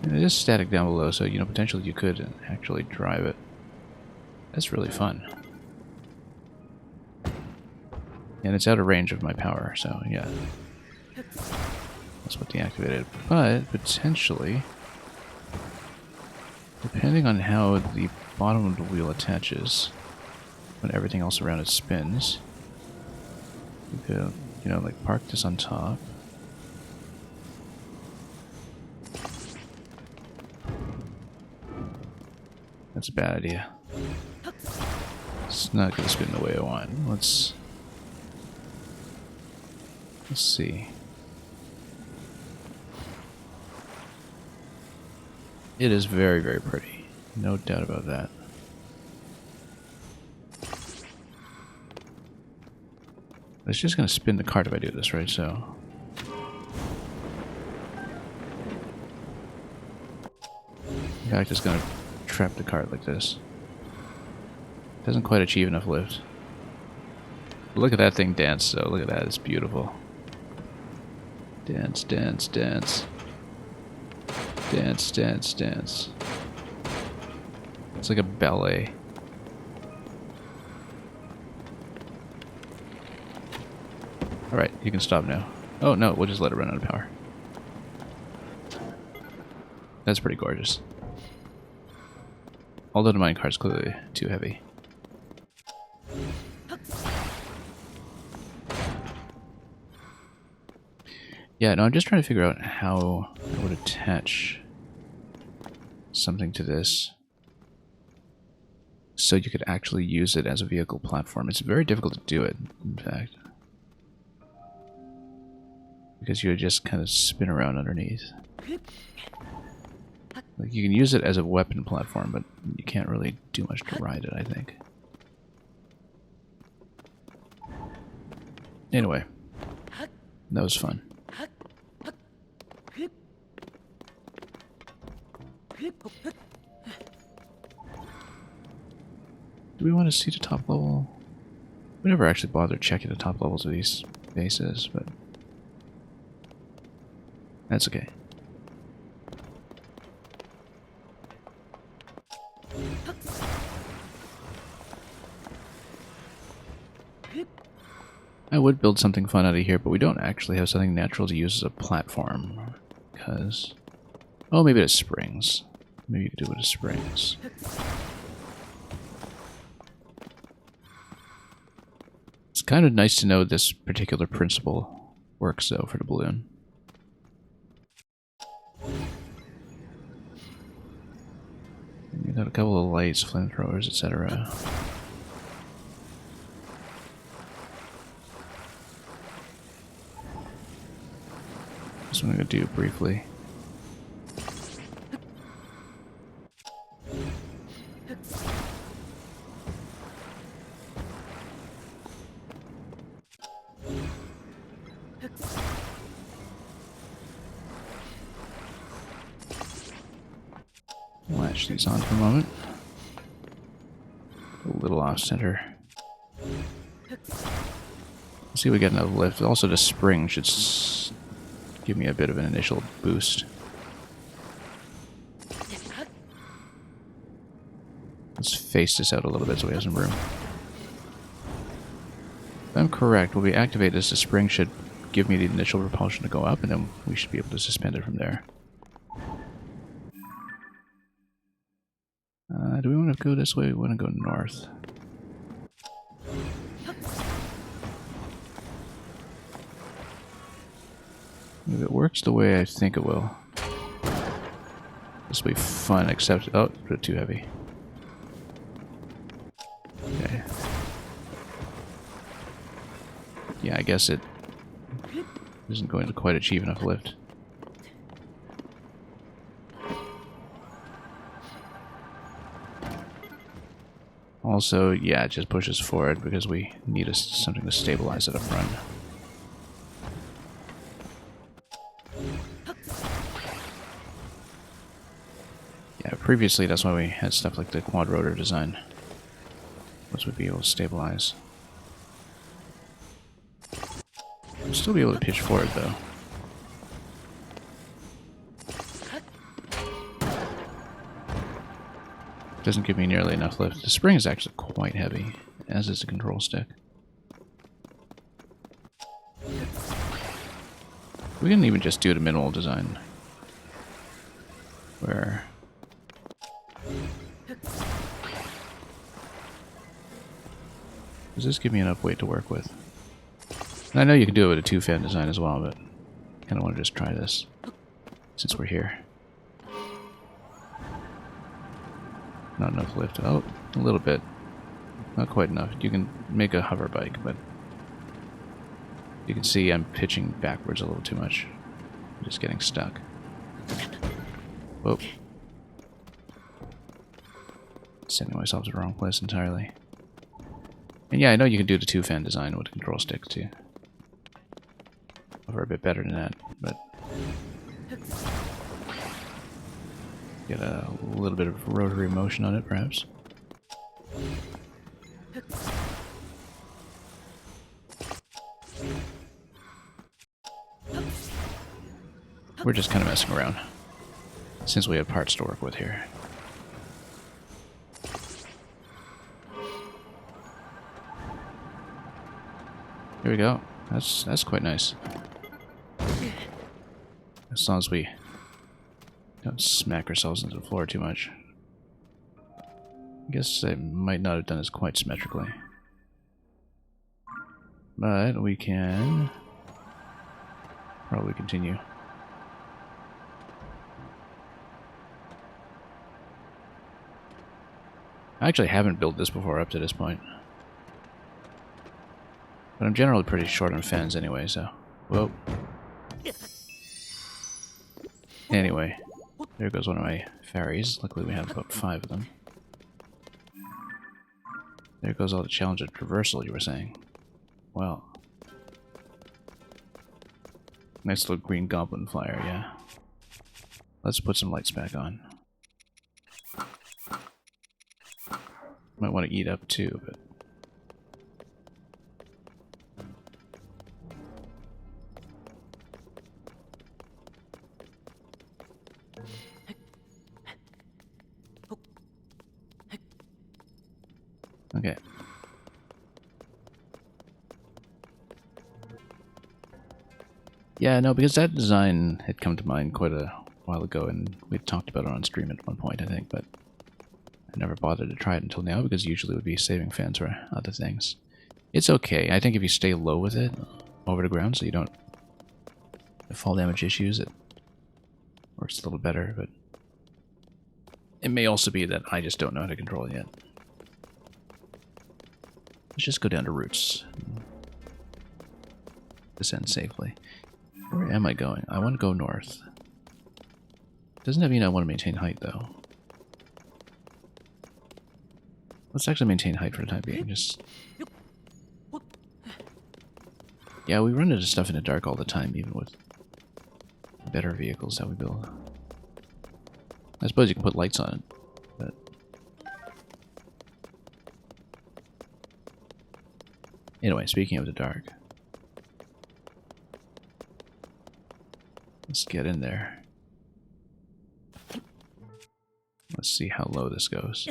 And it is static down below, so, you know, potentially you could actually drive it. That's really fun. And it's out of range of my power, so yeah. That's what deactivated. But, potentially, depending on how the bottom of the wheel attaches, when everything else around it spins, you could, you know, like park this on top. That's a bad idea. It's not going to spin the way I want. Let's see. It is very, very pretty. No doubt about that. It's just going to spin the cart if I do this, right? So... in fact, it's going to trap the cart like this. Doesn't quite achieve enough lift. But look at that thing dance, though. Look at that. It's beautiful. Dance, dance, dance. Dance, dance, dance. It's like a ballet. Alright, you can stop now. Oh no, we'll just let it run out of power. That's pretty gorgeous. Although the minecart's clearly too heavy. Yeah, no, I'm just trying to figure out how I would attach something to this so you could actually use it as a vehicle platform. It's very difficult to do it, in fact. Because you would just kind of spin around underneath. Like, you can use it as a weapon platform, but you can't really do much to ride it, I think. Anyway, that was fun. Do we want to see the top level? We never actually bothered checking the top levels of these bases, but that's okay. I would build something fun out of here, but we don't actually have something natural to use as a platform. Because... oh, maybe it's springs. Maybe you could do it with springs. It's kind of nice to know this particular principle works, though, for the balloon. You got a couple of lights, flamethrowers, etc. That's what I'm going to do briefly. Latch these on for a moment. A little off center. Let's see if we get enough lift. Also, the spring should give me a bit of an initial boost. Let's face this out a little bit so we have some room. If I'm correct, when we activate this, the spring should give me the initial propulsion to go up, and then we should be able to suspend it from there. Do we want to go this way? We want to go north. If it works the way I think it will, this will be fun, except... oh, it's a bit too heavy. Okay. Yeah, I guess it isn't going to quite achieve enough lift. Also, yeah, it just pushes forward because we need something to stabilize it up front. Previously, that's why we had stuff like the quad rotor design. Which would be able to stabilize. We'll still be able to pitch forward, though. Doesn't give me nearly enough lift. The spring is actually quite heavy, as is the control stick. We can even just do the minimal design. Where... Does this give me enough weight to work with? And I know you can do it with a two-fan design as well, but I kind of want to just try this, since we're here. Not enough lift. Oh, a little bit. Not quite enough. You can make a hover bike, but you can see I'm pitching backwards a little too much. I'm just getting stuck. Whoa. Sending myself to the wrong place entirely. And yeah, I know you can do the two-fan design with the control stick too. Hover a bit better than that, but get a little bit of rotary motion on it, perhaps. We're just kind of messing around, since we have parts to work with here. Here we go. That's quite nice. As long as we don't smack ourselves into the floor too much. I guess I might not have done this quite symmetrically. But we can probably continue. I actually haven't built this before up to this point. But I'm generally pretty short on fans anyway, so... Whoa. Anyway, there goes one of my ferries. Luckily we have about 5 of them. There goes all the challenge of traversal you were saying. Well. Nice little green goblin flyer, yeah. Let's put some lights back on. Might want to eat up too, but... Okay. Yeah, no, because that design had come to mind quite a while ago, and we talked about it on stream at one point, I think, but I never bothered to try it until now, because usually it would be saving fans for other things. It's okay. I think if you stay low with it, over the ground, so you don't have fall damage issues, it works a little better, but it may also be that I just don't know how to control it yet. Let's just go down to roots. Descend safely. Where am I going? I want to go north. Doesn't that mean I want to maintain height, though? Let's actually maintain height for the time being. Just... Yeah, we run into stuff in the dark all the time, even with better vehicles that we build. I suppose you can put lights on it, but... Anyway, speaking of the dark, let's get in there. Let's see how low this goes.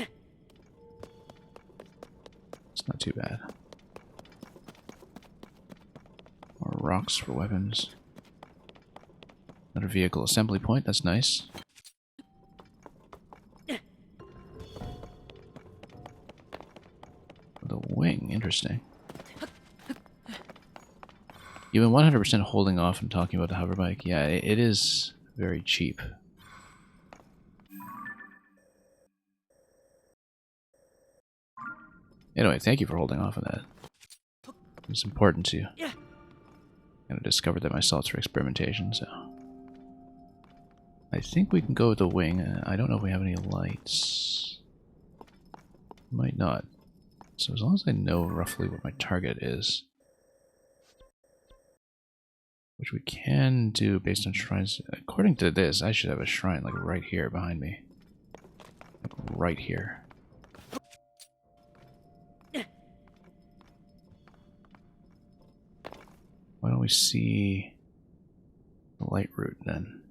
It's not too bad. More rocks for weapons. Another vehicle assembly point, that's nice. The wing, interesting. You've been 100% holding off and talking about the hover bike. Yeah, it is very cheap. Anyway, thank you for holding off on that. It's important to kind of discover that myself for experimentation, so... I think we can go with the wing. I don't know if we have any lights. Might not. So as long as I know roughly what my target is... Which we can do based on shrines. According to this, I should have a shrine like right here behind me. Like right here. Why don't we see the light route then?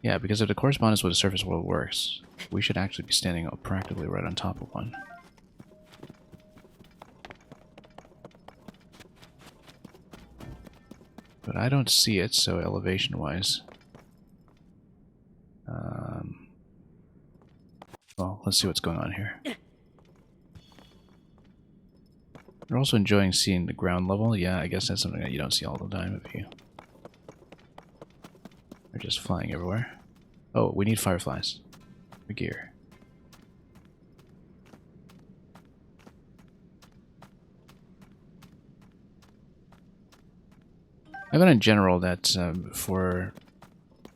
Yeah, because if the correspondence with the surface world works, we should actually be standing up practically right on top of one. But I don't see it, so elevation-wise... well, let's see what's going on here. You're also enjoying seeing the ground level? Yeah, I guess that's something that you don't see all the time if you are just flying everywhere. Oh, we need fireflies for gear. I found in general that for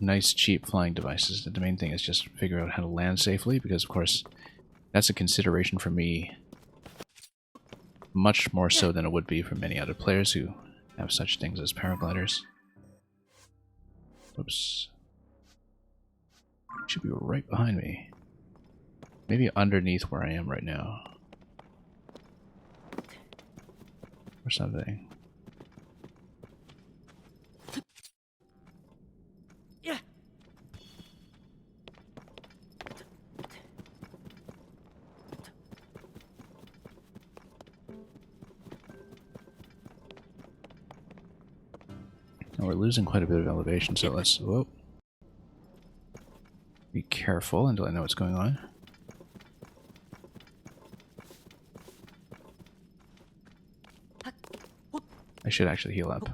nice, cheap flying devices, that the main thing is just figure out how to land safely, because of course that's a consideration for me much more so than it would be for many other players who have such things as paragliders. Whoops. Should be right behind me. Maybe underneath where I am right now. Or something. Now we're losing quite a bit of elevation, so let's... whoa. Be careful until I know what's going on. I should actually heal up.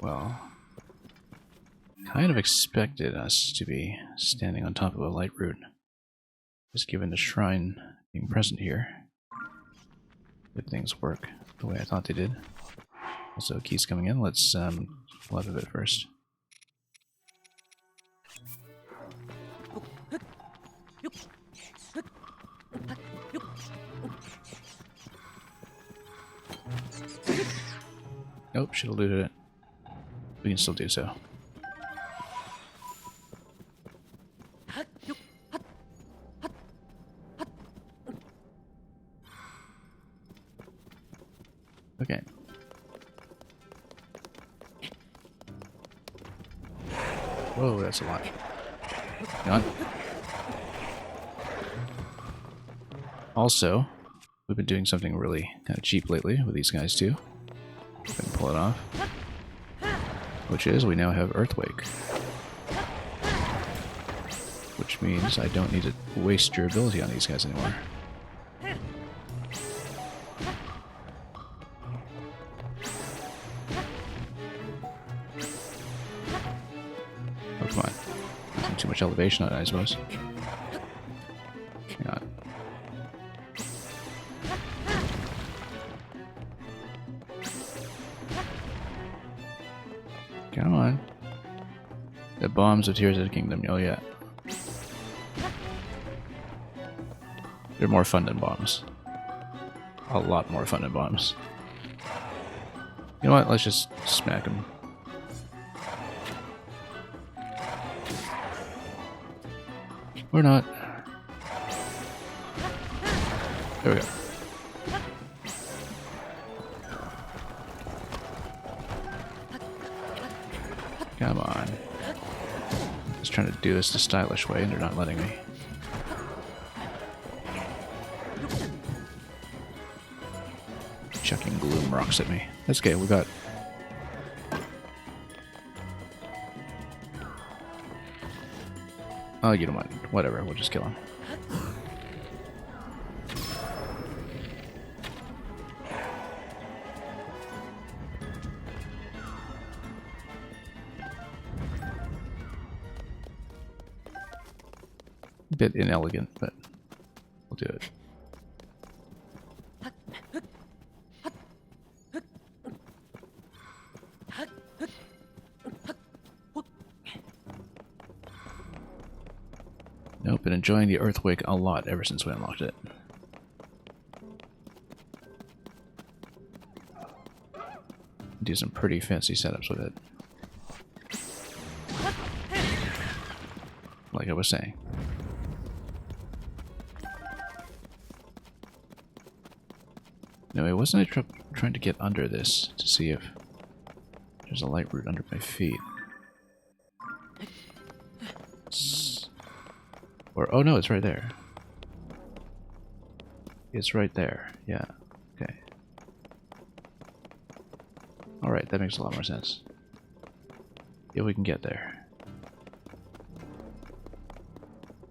Well, kind of expected us to be standing on top of a light route. Just given the shrine being present here. If things work the way I thought they did. Also, keys coming in. Let's flood a bit first. Nope, should have looted it. We can still do so. Okay. Whoa, that's a lot. Hang on. Also, we've been doing something really kind of cheap lately with these guys too. Go ahead and pull it off. Which is, we now have Earthquake. Which means I don't need to waste durability on these guys anymore. Oh, come on. Not too much elevation on it, I suppose. Hang on. Come on. The bombs of Tears of the Kingdom. Oh, yeah. They're more fun than bombs. A lot more fun than bombs. You know what? Let's just smack them. Or not. There we go. Come on. Just trying to do this the stylish way and they're not letting me. Chucking gloom rocks at me. That's okay, we got... oh, you don't mind. Whatever, we'll just kill him. A bit inelegant, but we'll do it. Nope, been enjoying the Earthquake a lot ever since we unlocked it. Do some pretty fancy setups with it. Like I was saying. No, it wasn't trying to get under this to see if there's a light route under my feet. Or, oh no, it's right there. It's right there. Yeah. Okay. Alright, that makes a lot more sense. Yeah, we can get there.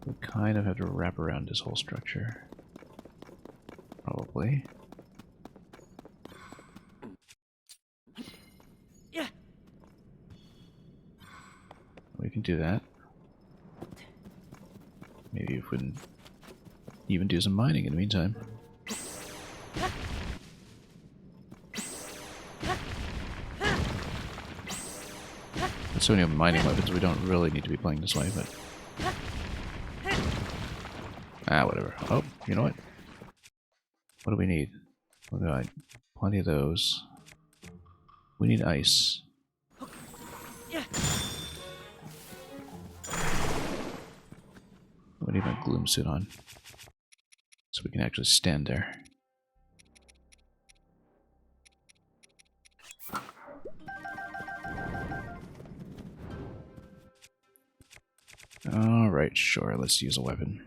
We kind of have to wrap around this whole structure. Probably. Yeah. We can do that. Maybe if we can even do some mining in the meantime. With so many mining weapons, we don't really need to be playing this way, but... Ah, whatever. Oh, you know what? What do we need? We got plenty of those. We need ice. We need my gloom suit on. So we can actually stand there. Alright, sure, let's use a weapon.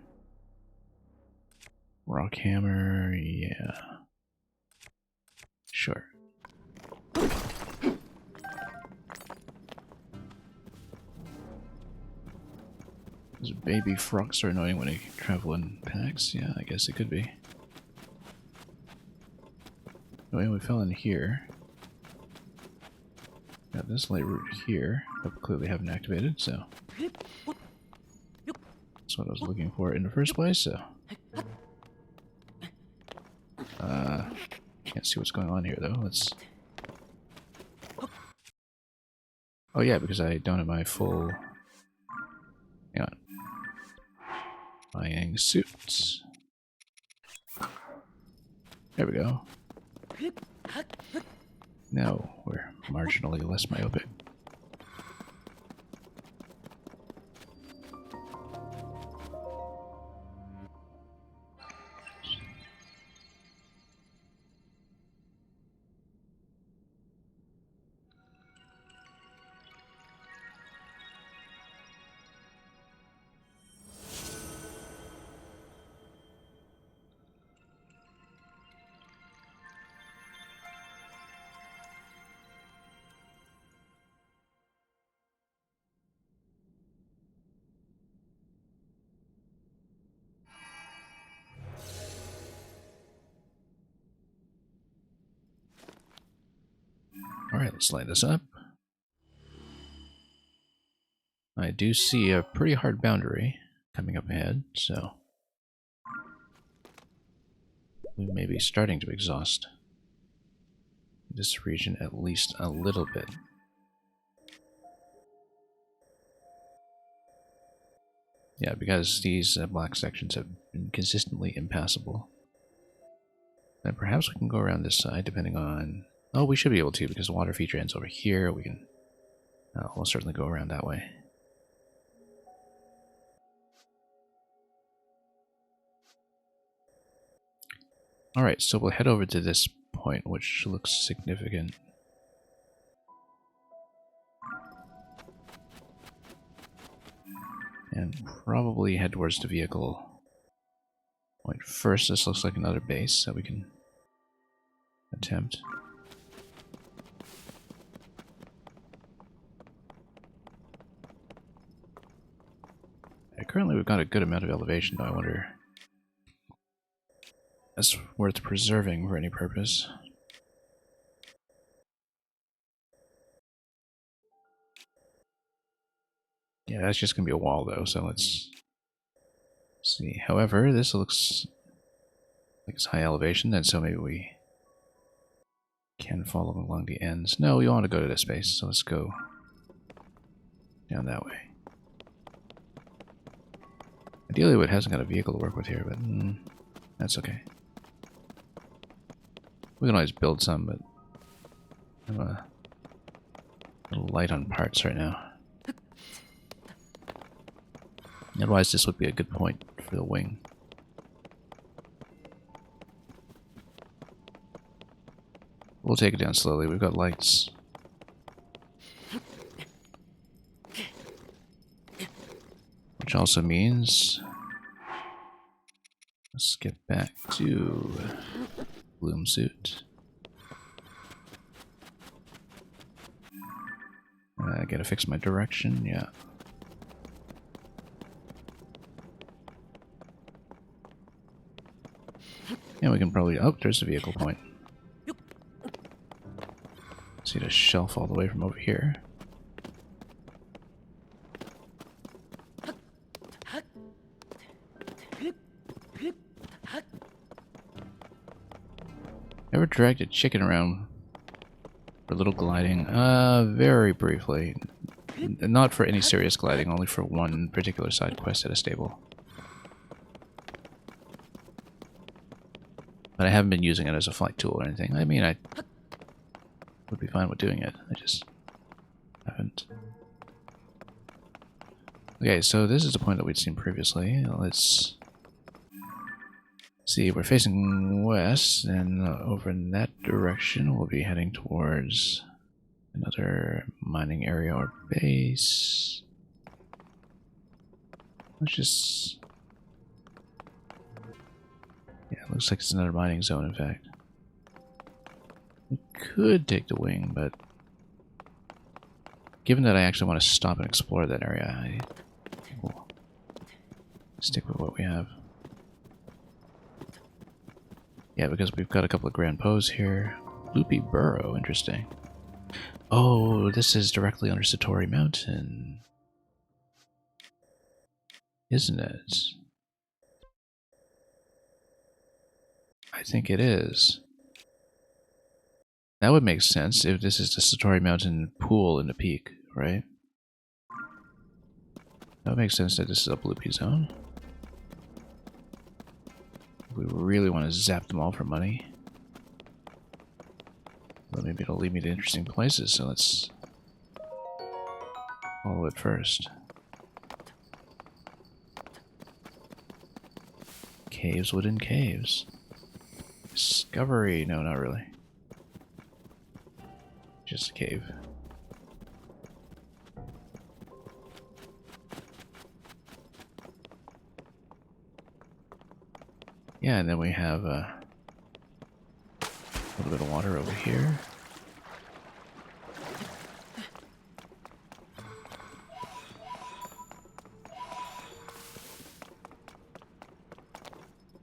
Rock hammer, yeah. Sure. Those baby frogs are annoying when they travel in packs. Yeah, I guess it could be. Anyway, we fell in here. Got this light route here that we clearly haven't activated, so... That's what I was looking for in the first place, so... Can't see what's going on here, though. Let's... Oh yeah, because I don't have my full... Hang on. Buying suits. There we go. Now we're marginally less myopic. Alright, let's light this up. I do see a pretty hard boundary coming up ahead, so... we may be starting to exhaust this region at least a little bit. Yeah, because these black sections have been consistently impassable. Then perhaps we can go around this side, depending on... Oh, we should be able to, because the water feature ends over here. We can almost certainly go around that way. Alright, so we'll head over to this point, which looks significant. And probably head towards the vehicle point first. This looks like another base that we can attempt. Currently we've got a good amount of elevation, though. I wonder if that's worth preserving for any purpose. Yeah, that's just going to be a wall, though, so let's see. However, this looks like it's high elevation, and so maybe we can follow along the ends. No, we want to go to this space, so let's go down that way. Ideally, it hasn't got a vehicle to work with here, but that's okay. We can always build some, but I'm A little light on parts right now. Otherwise, this would be a good point for the wing. We'll take it down slowly. We've got lights. Which also means... let's get back to Bloom suit. I gotta fix my direction, yeah. Yeah, we can probably... oh, there's the vehicle point. See the shelf all the way from over here. Ever dragged a chicken around for a little gliding? Very briefly. Not for any serious gliding, only for one particular side quest at a stable. But I haven't been using it as a flight tool or anything. I mean, I would be fine with doing it. I just haven't. Okay, so this is the point that we'd seen previously. Let's see, we're facing west, and over in that direction we'll be heading towards another mining area or base. Let's just... yeah, it looks like it's another mining zone, in fact. We could take the wing, but given that I actually want to stop and explore that area, I think we'll stick with what we have. Yeah, because we've got a couple of Grand Pos here. Loopy Burrow, interesting. Oh, this is directly under Satori Mountain. Isn't it? I think it is. That would make sense if this is the Satori Mountain pool in the peak, right? That would make sense that this is a Loopy zone. We really want to zap them all for money. Well, maybe it'll lead me to interesting places, so let's follow it first. Caves within caves. Discovery. No, not really. Just a cave. Yeah, and then we have a little bit of water over here.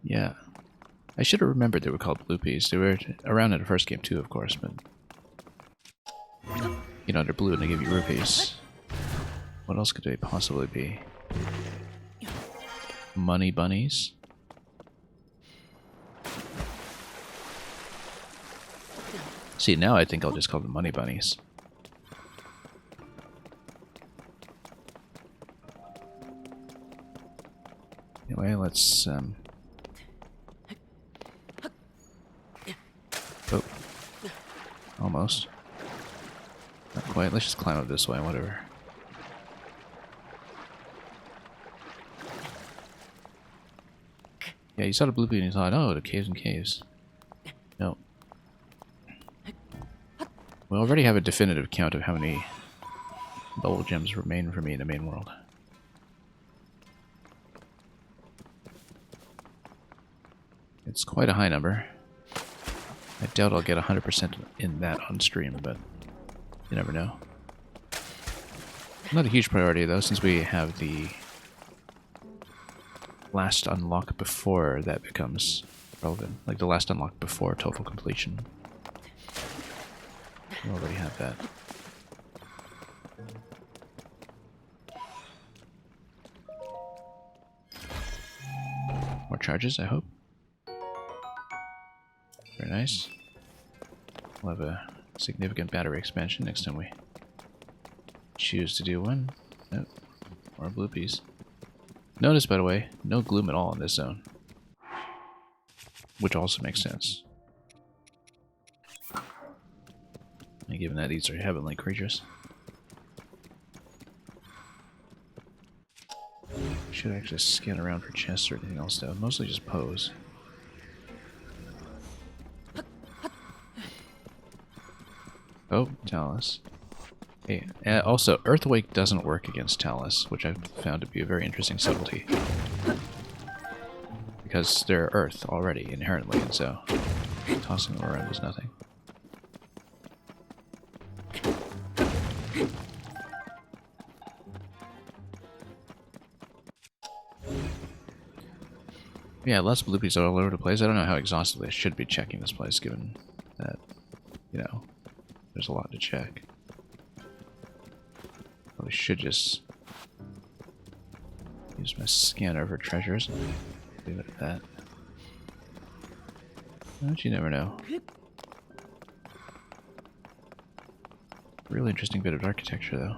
Yeah. I should have remembered they were called Bloopies. They were around in the first game too, of course, but... you know, they're blue and they give you rupees. What else could they possibly be? Money bunnies? See, now I think I'll just call them money bunnies. Anyway, let's, oh. Almost. Not quite. Let's just climb up this way, whatever. Yeah, you saw the Bloopy and you thought, oh, the caves and caves. No. We already have a definitive count of how many bubble gems remain for me in the main world. It's quite a high number. I doubt I'll get 100% in that on stream, but you never know. Not a huge priority though, since we have the last unlock before that becomes relevant. Like the last unlock before total completion. We already have that. More charges, I hope. Very nice. We'll have a significant battery expansion next time we choose to do one. Nope. More bloopies. Notice, by the way, no gloom at all in this zone. Which also makes sense. And given that these are heavenly creatures. should actually scan around for chests or anything else, though. Mostly just pose. Oh, Talus. Hey, also, Earthquake doesn't work against Talus, which I've found to be a very interesting subtlety. Because they're Earth already, inherently, and so tossing them around does nothing. Yeah, lots of bloopies all over the place. I don't know how exhaustively I should be checking this place, given that, you know, there's a lot to check. Probably should just use my scanner for treasures and leave it at that. But you never know. Really interesting bit of architecture, though.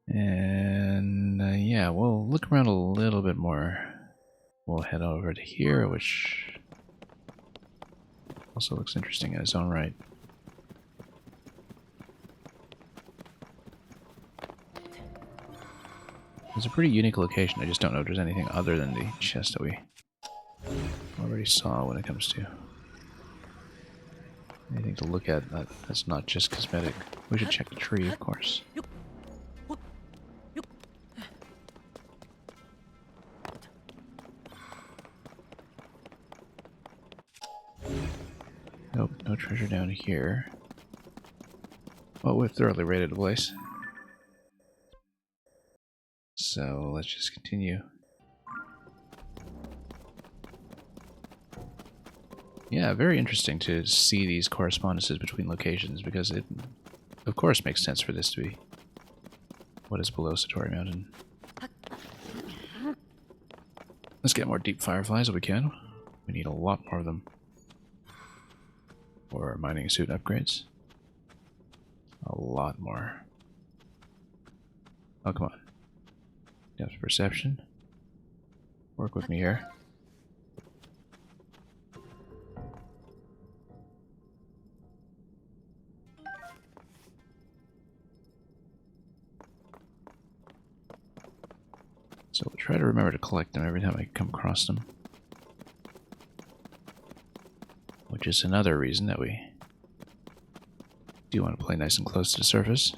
And yeah, we'll look around a little bit more. We'll head over to here, which also looks interesting in its own right. It's a pretty unique location. I just don't know if there's anything other than the chest that we already saw when it comes to anything to look at that's not just cosmetic. We should check the tree, of course. Nope, no treasure down here. Well, we've thoroughly raided the place. So let's just continue. Yeah, very interesting to see these correspondences between locations, because it, of course, makes sense for this to be what is below Satori Mountain. Let's get more deep fireflies if we can. We need a lot more of them for our mining suit upgrades. A lot more. Oh, come on. Depth perception. Work with me here. So we'll try to remember to collect them every time I come across them. Which is another reason that we do want to play nice and close to the surface.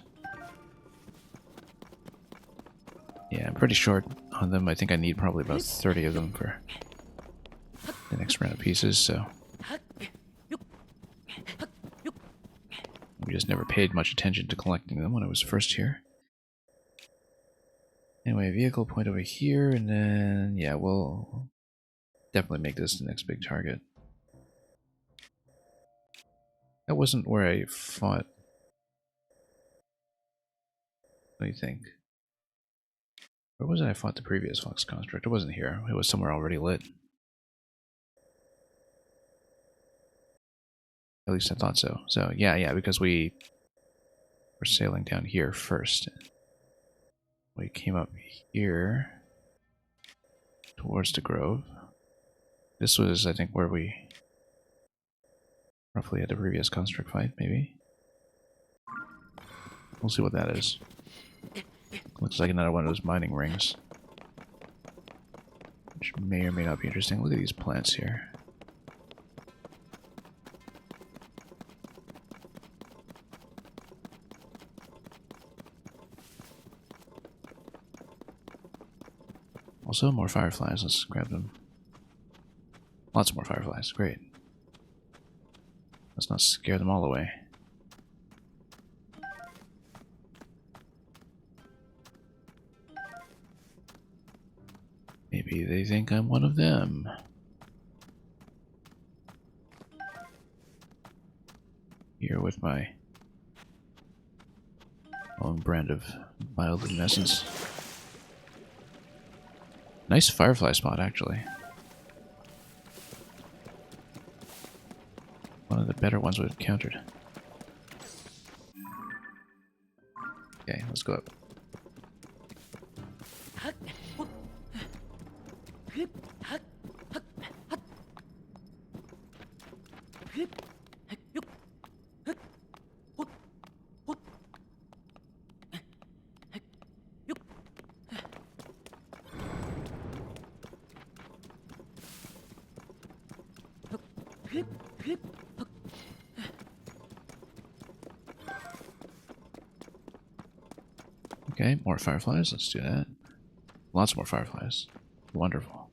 Yeah, I'm pretty short on them. I think I need probably about 30 of them for the next round of pieces, so we just never paid much attention to collecting them when I was first here. Anyway, vehicle point over here, and then, yeah, we'll definitely make this the next big target. That wasn't where I fought. What do you think? Where was it I fought the previous Fox Construct? It wasn't here. It was somewhere already lit. At least I thought so. So, yeah, because we were sailing down here first. We came up here towards the grove. This was, I think, where we roughly had the previous construct fight, maybe. We'll see what that is. Looks like another one of those mining rings, which may or may not be interesting. Look at these plants here. Also, more fireflies. Let's grab them. Lots more fireflies. Great. Let's not scare them all away. Maybe they think I'm one of them. Here with my own brand of mild luminescence. Nice firefly spot, actually. One of the better ones we've encountered. Okay, let's go up. Okay, more fireflies. Let's do that. Lots more fireflies. Wonderful.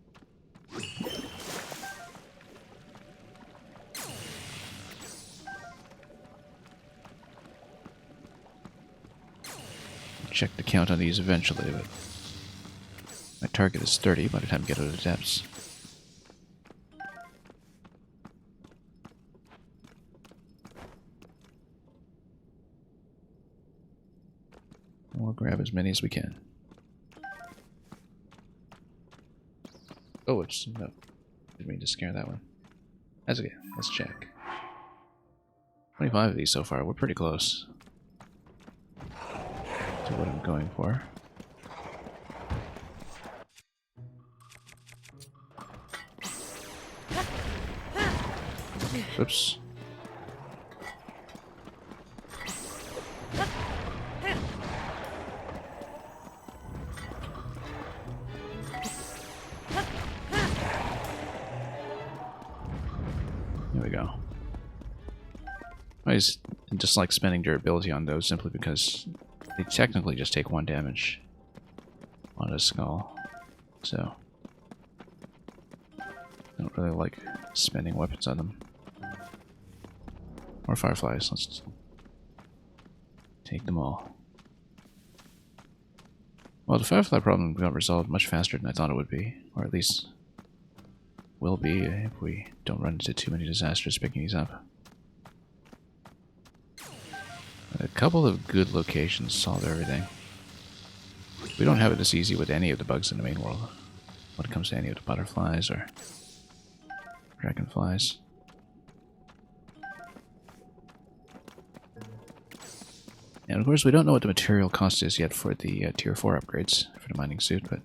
Check the count on these eventually, but my target is 30 by the time I get out of the depths. We'll grab as many as we can. Oh, it's no. Didn't mean to scare that one. That's okay. Let's check. 25 of these so far. We're pretty close to what I'm going for. Oops. There we go. I just like spending durability on those simply because they technically just take 1 damage on a skull. So, I don't really like spending weapons on them. More fireflies. Let's take them all. Well, the firefly problem got resolved much faster than I thought it would be. Or at least will be if we don't run into too many disasters picking these up. A couple of good locations solve everything. We don't have it this easy with any of the bugs in the main world. When it comes to any of the butterflies or dragonflies. And of course we don't know what the material cost is yet for the tier 4 upgrades for the mining suit, but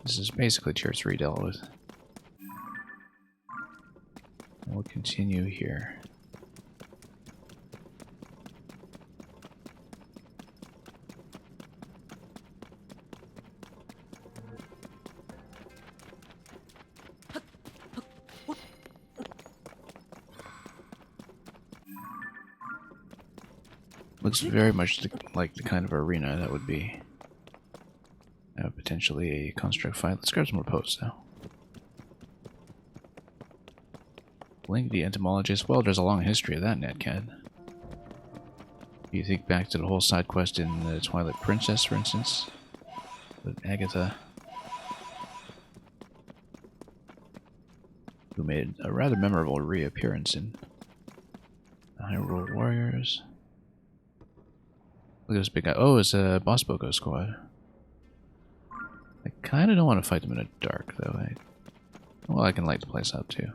this is basically tier 3 dealt with. And we'll continue here. Looks very much like the kind of arena that would be potentially a construct fight. Let's grab some more posts though. Link the entomologist. Well, there's a long history of that, Netcat. You think back to the whole side quest in the Twilight Princess, for instance, with Agatha, who made a rather memorable reappearance in the Hyrule Warriors. Look at this big guy. Oh, it's a Boss Boko squad. I kind of don't want to fight them in the dark, though. Well, I can light the place up, too.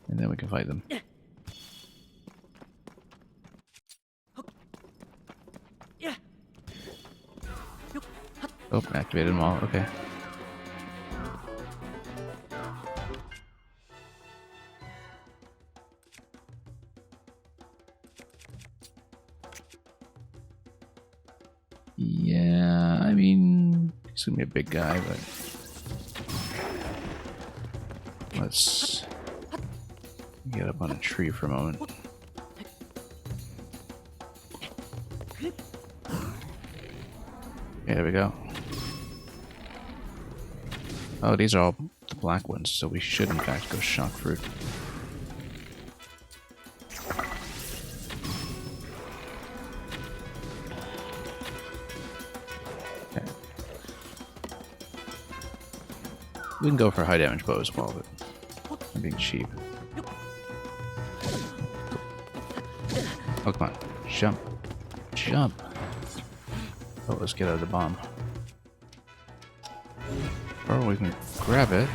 And then we can fight them. Oh, activated them all. Okay. Yeah, I mean, he's gonna be a big guy, but let's get up on a tree for a moment. Okay, there we go. Oh, these are all the black ones, so we should in fact go shock fruit. We can go for high damage bow as well, but I'm being cheap. Oh, come on. Jump. Jump. Oh, let's get out of the bomb. Or we can grab it.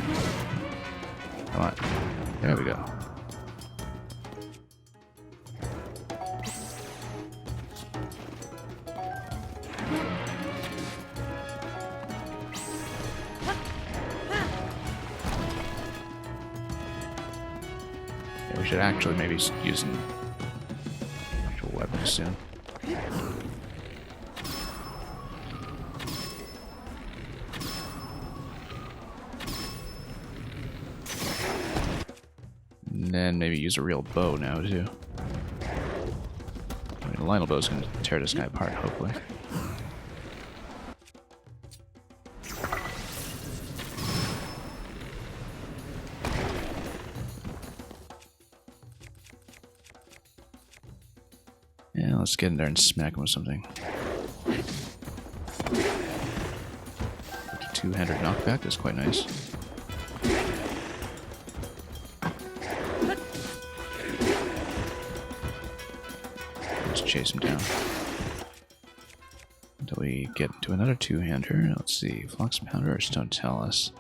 Come on. There we go. We should actually maybe use an actual weapon soon. and maybe use a real bow now, too. I mean, a Lionel bow's gonna tear this guy apart, hopefully. Yeah, let's get in there and smack him with something. Two-handed knockback, that's quite nice. Let's chase him down. Until we get to another two-hander. Let's see, Flux Powder or Stone tell us.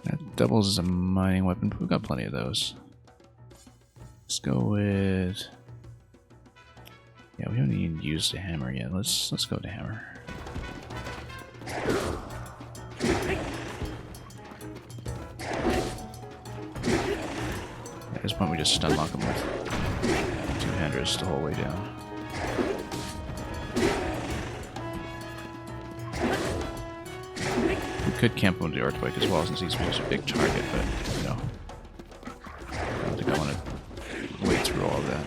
That doubles as a mining weapon, but we've got plenty of those. Let's go with... Yeah, we haven't even used the hammer yet. Let's go with the hammer. At this point we just stun lock him with two-handers the whole way down. We could camp him with the Earthquake as well since he's a big target, but, you know, I don't think I want to wade through all of that.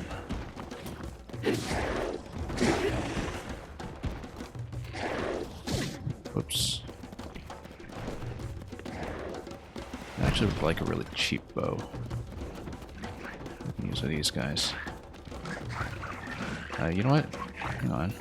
Whoops. I actually would like a really cheap bow. We can use these guys. You know what? Hang on.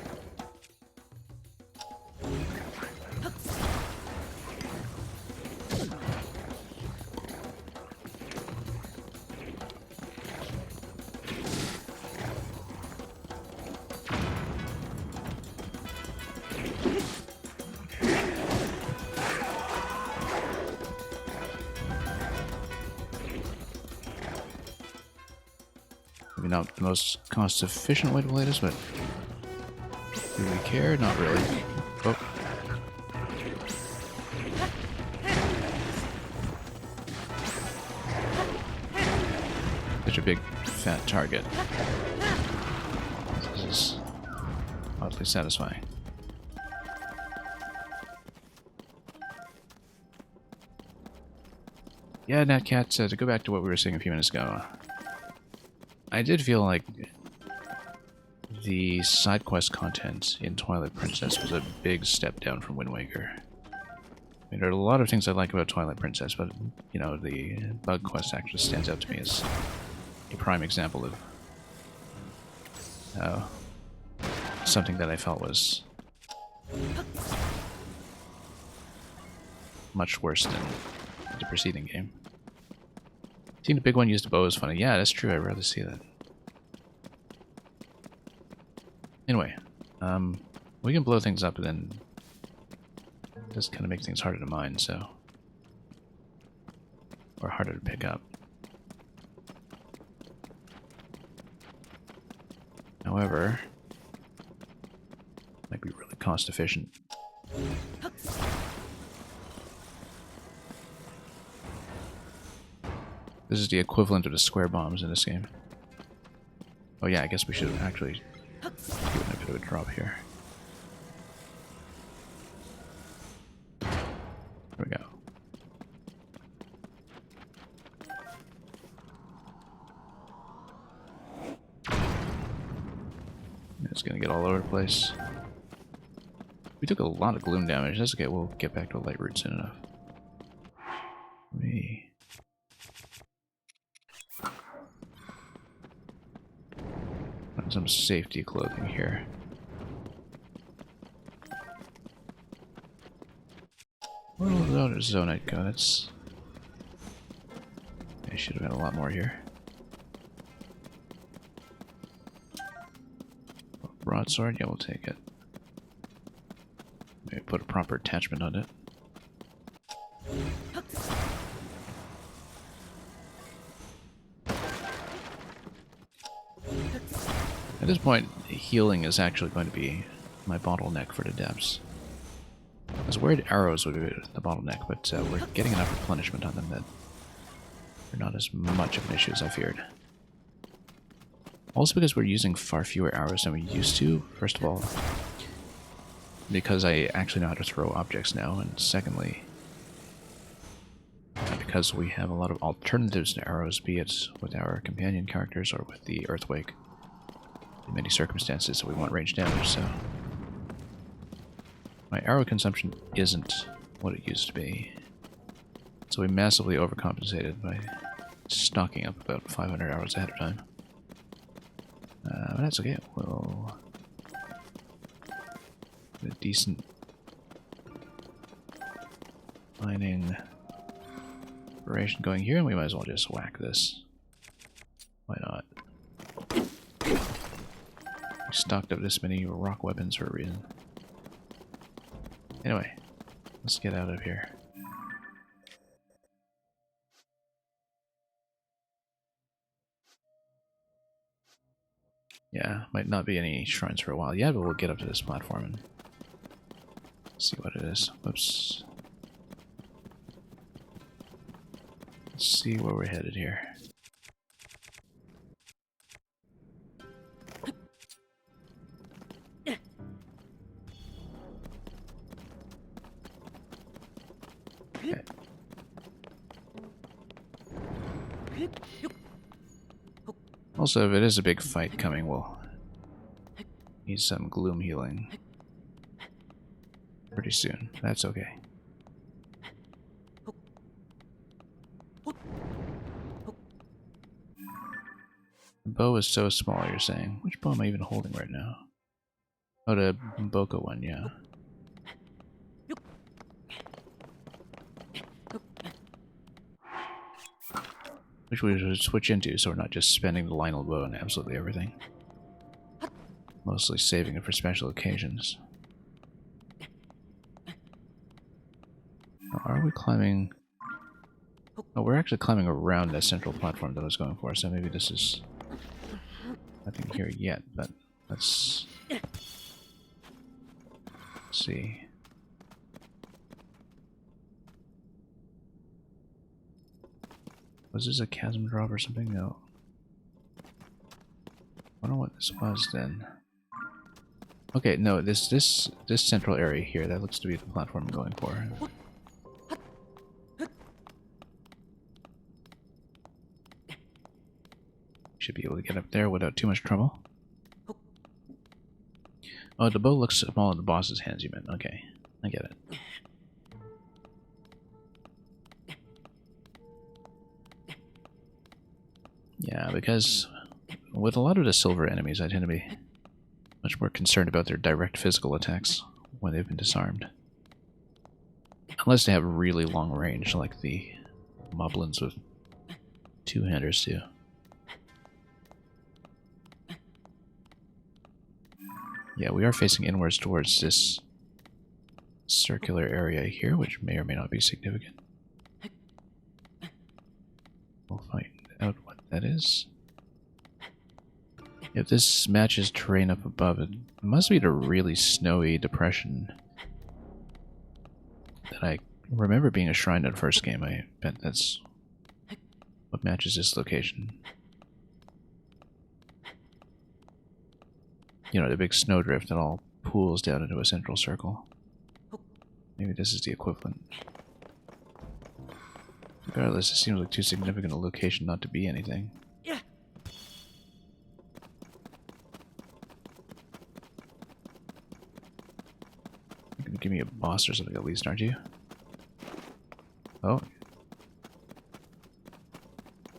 Maybe not the most cost-efficient way to play this, but do we care? Not really. Oh. Such a big, fat target. This is oddly satisfying. Yeah, Natcat, to go back to what we were saying a few minutes ago, I did feel like the side quest content in Twilight Princess was a big step down from Wind Waker. I mean, there are a lot of things I like about Twilight Princess, but, you know, the bug quest actually stands out to me as a prime example of something that I felt was much worse than the preceding game. Seeing the big one use the bow is funny. Yeah, that's true. I'd rather see that. Anyway, we can blow things up, and then it does kind of make things harder to mine, so... Or harder to pick up. However, might be really cost efficient. This is the equivalent of the square bombs in this game. Oh yeah, I guess we should have actually given a bit of a drop here. There we go. It's gonna get all over the place. We took a lot of gloom damage. That's okay, we'll get back to a light root soon enough. Some safety clothing here. Where will the other Zonite go? That's... I should have had a lot more here. Broadsword? Yeah, we'll take it. Maybe put a proper attachment on it. At this point, healing is actually going to be my bottleneck for the depths. I was worried arrows would be the bottleneck, but we're getting enough replenishment on them that they're not as much of an issue as I feared. Also because we're using far fewer arrows than we used to, first of all, because I actually know how to throw objects now, and secondly, because we have a lot of alternatives to arrows, be it with our companion characters or with the Earthquake. In many circumstances, we want range damage, so my arrow consumption isn't what it used to be. So we massively overcompensated by stocking up about 500 arrows ahead of time. But that's okay. We'll get a decent mining operation going here, and we might as well just whack this. Why not? We stocked up this many rock weapons for a reason. Anyway, let's get out of here. Yeah, might not be any shrines for a while yet, but we'll get up to this platform and see what it is. Whoops. Let's see where we're headed here. Okay. Also, if it is a big fight coming, we'll need some gloom healing pretty soon. That's okay. The bow is so small, you're saying. Which bow am I even holding right now? Oh, the Boko one, yeah. Which we should switch into, so we're not just spending the Lionel bow on absolutely everything. Mostly saving it for special occasions. Now, are we climbing... Oh, we're actually climbing around that central platform that I was going for, so maybe this is nothing here yet, but let's see. Was this a chasm drop or something? No. I wonder what this was then. Okay, no, this central area here, that looks to be the platform I'm going for. Should be able to get up there without too much trouble. Oh, the bow looks small in the boss's hands, you meant. Okay, I get it. Yeah, because with a lot of the silver enemies, I tend to be much more concerned about their direct physical attacks when they've been disarmed. Unless they have really long range, like the moblins with two-handers do. Yeah, we are facing inwards towards this circular area here, which may or may not be significant. We'll find out what that is. If this matches terrain up above, it must be the really snowy depression that I remember being a shrine in the first game. I bet that's what matches this location. You know, the big snowdrift that all pools down into a central circle. Maybe this is the equivalent. Regardless, it seems like too significant a location not to be anything. Yeah. You're gonna give me a boss or something at least, aren't you? Oh.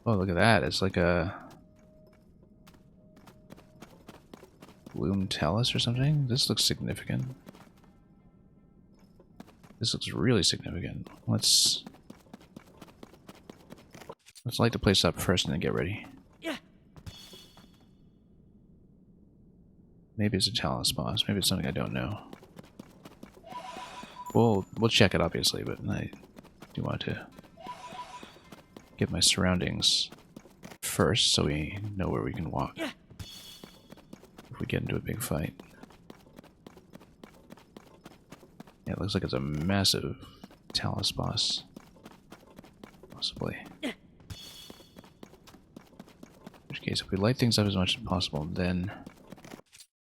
Oh, look at that. It's like a Bloom Talus or something? This looks significant. This looks really significant. Let's light the place up first and then get ready. Yeah. Maybe it's a Talus boss. Maybe it's something I don't know. We'll check it obviously, but I do want to get my surroundings first so we know where we can walk. Yeah. If we get into a big fight. Yeah, it looks like it's a massive Talus boss. Possibly. Yeah. In which case, if we light things up as much as possible, then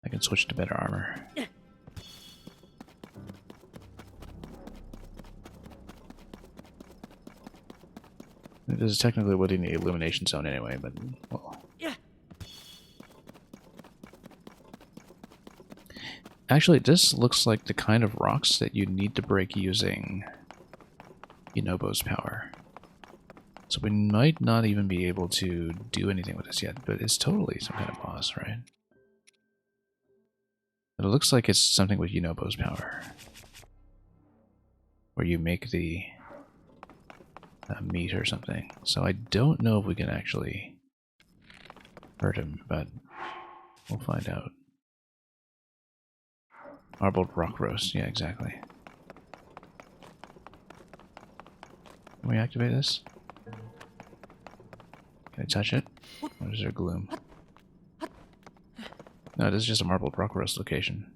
I can switch to better armor. Yeah. this is technically within the illumination zone anyway, but well. Actually, this looks like the kind of rocks that you need to break using Yunobo's power. So we might not even be able to do anything with this yet, but it's totally some kind of boss, right? But it looks like it's something with Yunobo's power. Where you make the meat or something. So I don't know if we can actually hurt him, but we'll find out. Marbled rock roast, yeah, exactly. Can we activate this? Can I touch it? Or is there gloom? No, this is just a marbled rock roast location.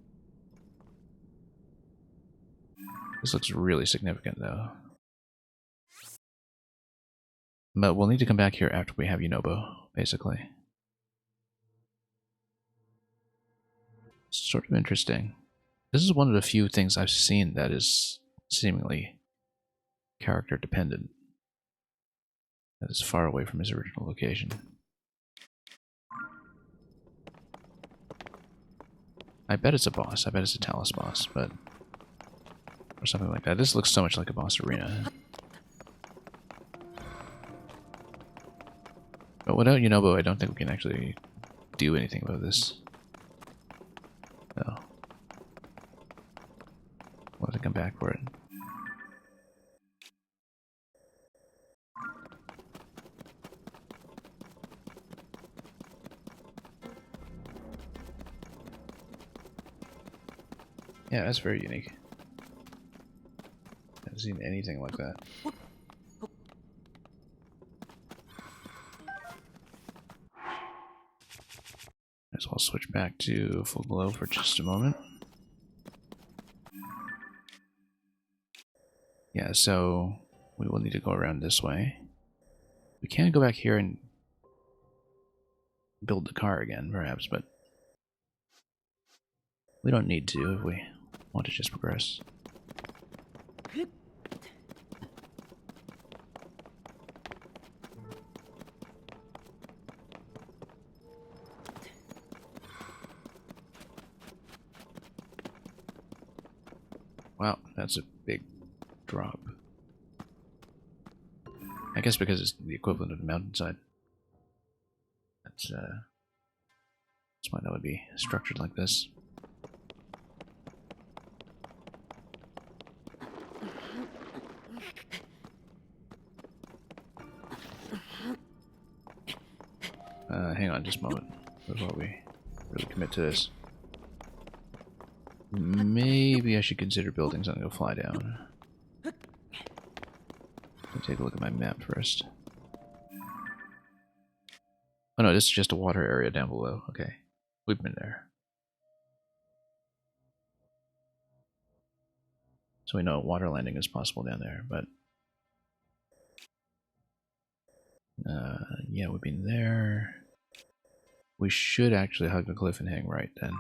This looks really significant, though. But we'll need to come back here after we have Yunobo, basically. Sort of interesting. This is one of the few things I've seen that is seemingly character dependent. That is far away from his original location. I bet it's a boss. I bet it's a Talus boss, but... or something like that. This looks so much like a boss arena. But without Yunobo, I don't think we can actually do anything about this. No. We'll have to come back for it. Yeah, that's very unique. I haven't seen anything like that. Might as well switch back to full glow for just a moment. Yeah, so we will need to go around this way. We can go back here and build the car again, perhaps, but we don't need to if we want to just progress. Wow, that's a big drop. I guess because it's the equivalent of the mountainside. That's why that would be structured like this. Hang on just a moment before we really commit to this. Maybe I should consider building something to fly down. Let me take a look at my map first. Oh no, this is just a water area down below. Okay, we've been there. So we know water landing is possible down there, but... yeah, we've been there. We should actually hug the cliff and hang right then.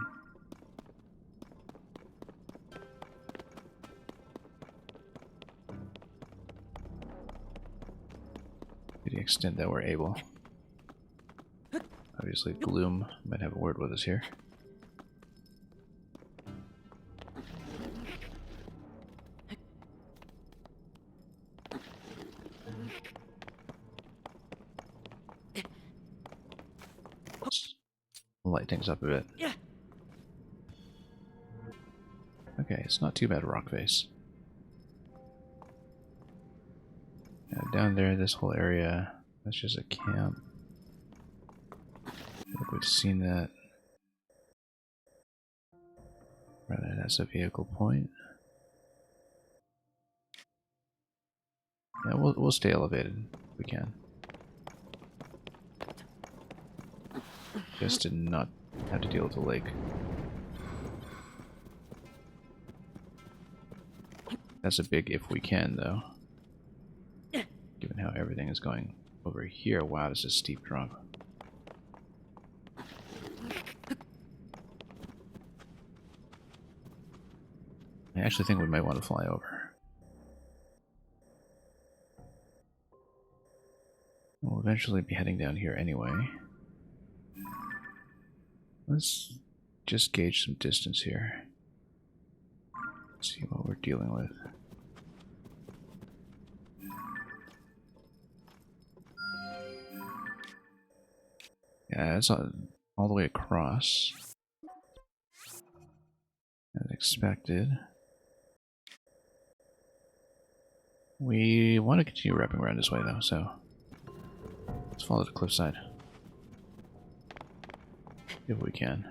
To the extent that we're able. Obviously, Gloom might have a word with us here. Let's light things up a bit. Okay, it's not too bad, rock face. Now, down there, this whole area, that's just a camp. I think we've seen that. Rather, that's a vehicle point. Yeah, we'll stay elevated if we can. Just to not have to deal with the lake. That's a big if we can, though. Given how everything is going over here. Wow, this is a steep drop. I actually think we might want to fly over. eventually be heading down here anyway. Let's just gauge some distance here. See what we're dealing with. Yeah, it's all the way across. As expected. We want to continue wrapping around this way though, so let's follow the cliffside. If we can.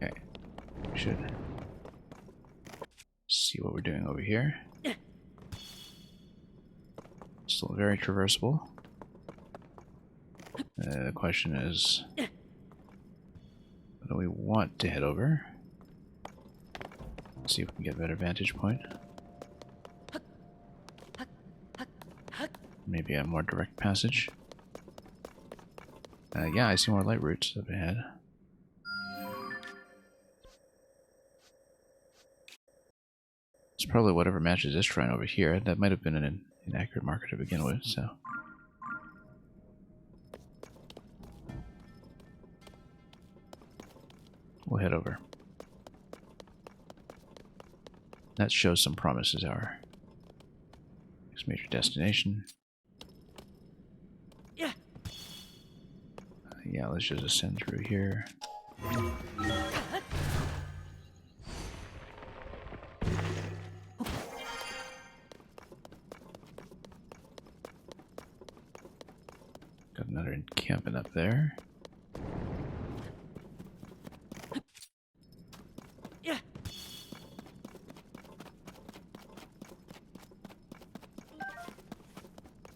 Okay. We should see what we're doing over here. Still very traversable. The question is, what do we want to head over? Let's see if we can get a better vantage point. Maybe a more direct passage. Yeah, I see more light routes up ahead. It's probably whatever matches this shrine over here. That might have been an inaccurate marker to begin with, so. We'll head over. That shows some promise as our next major destination. Yeah, let's just ascend through here. Got another encampment up there.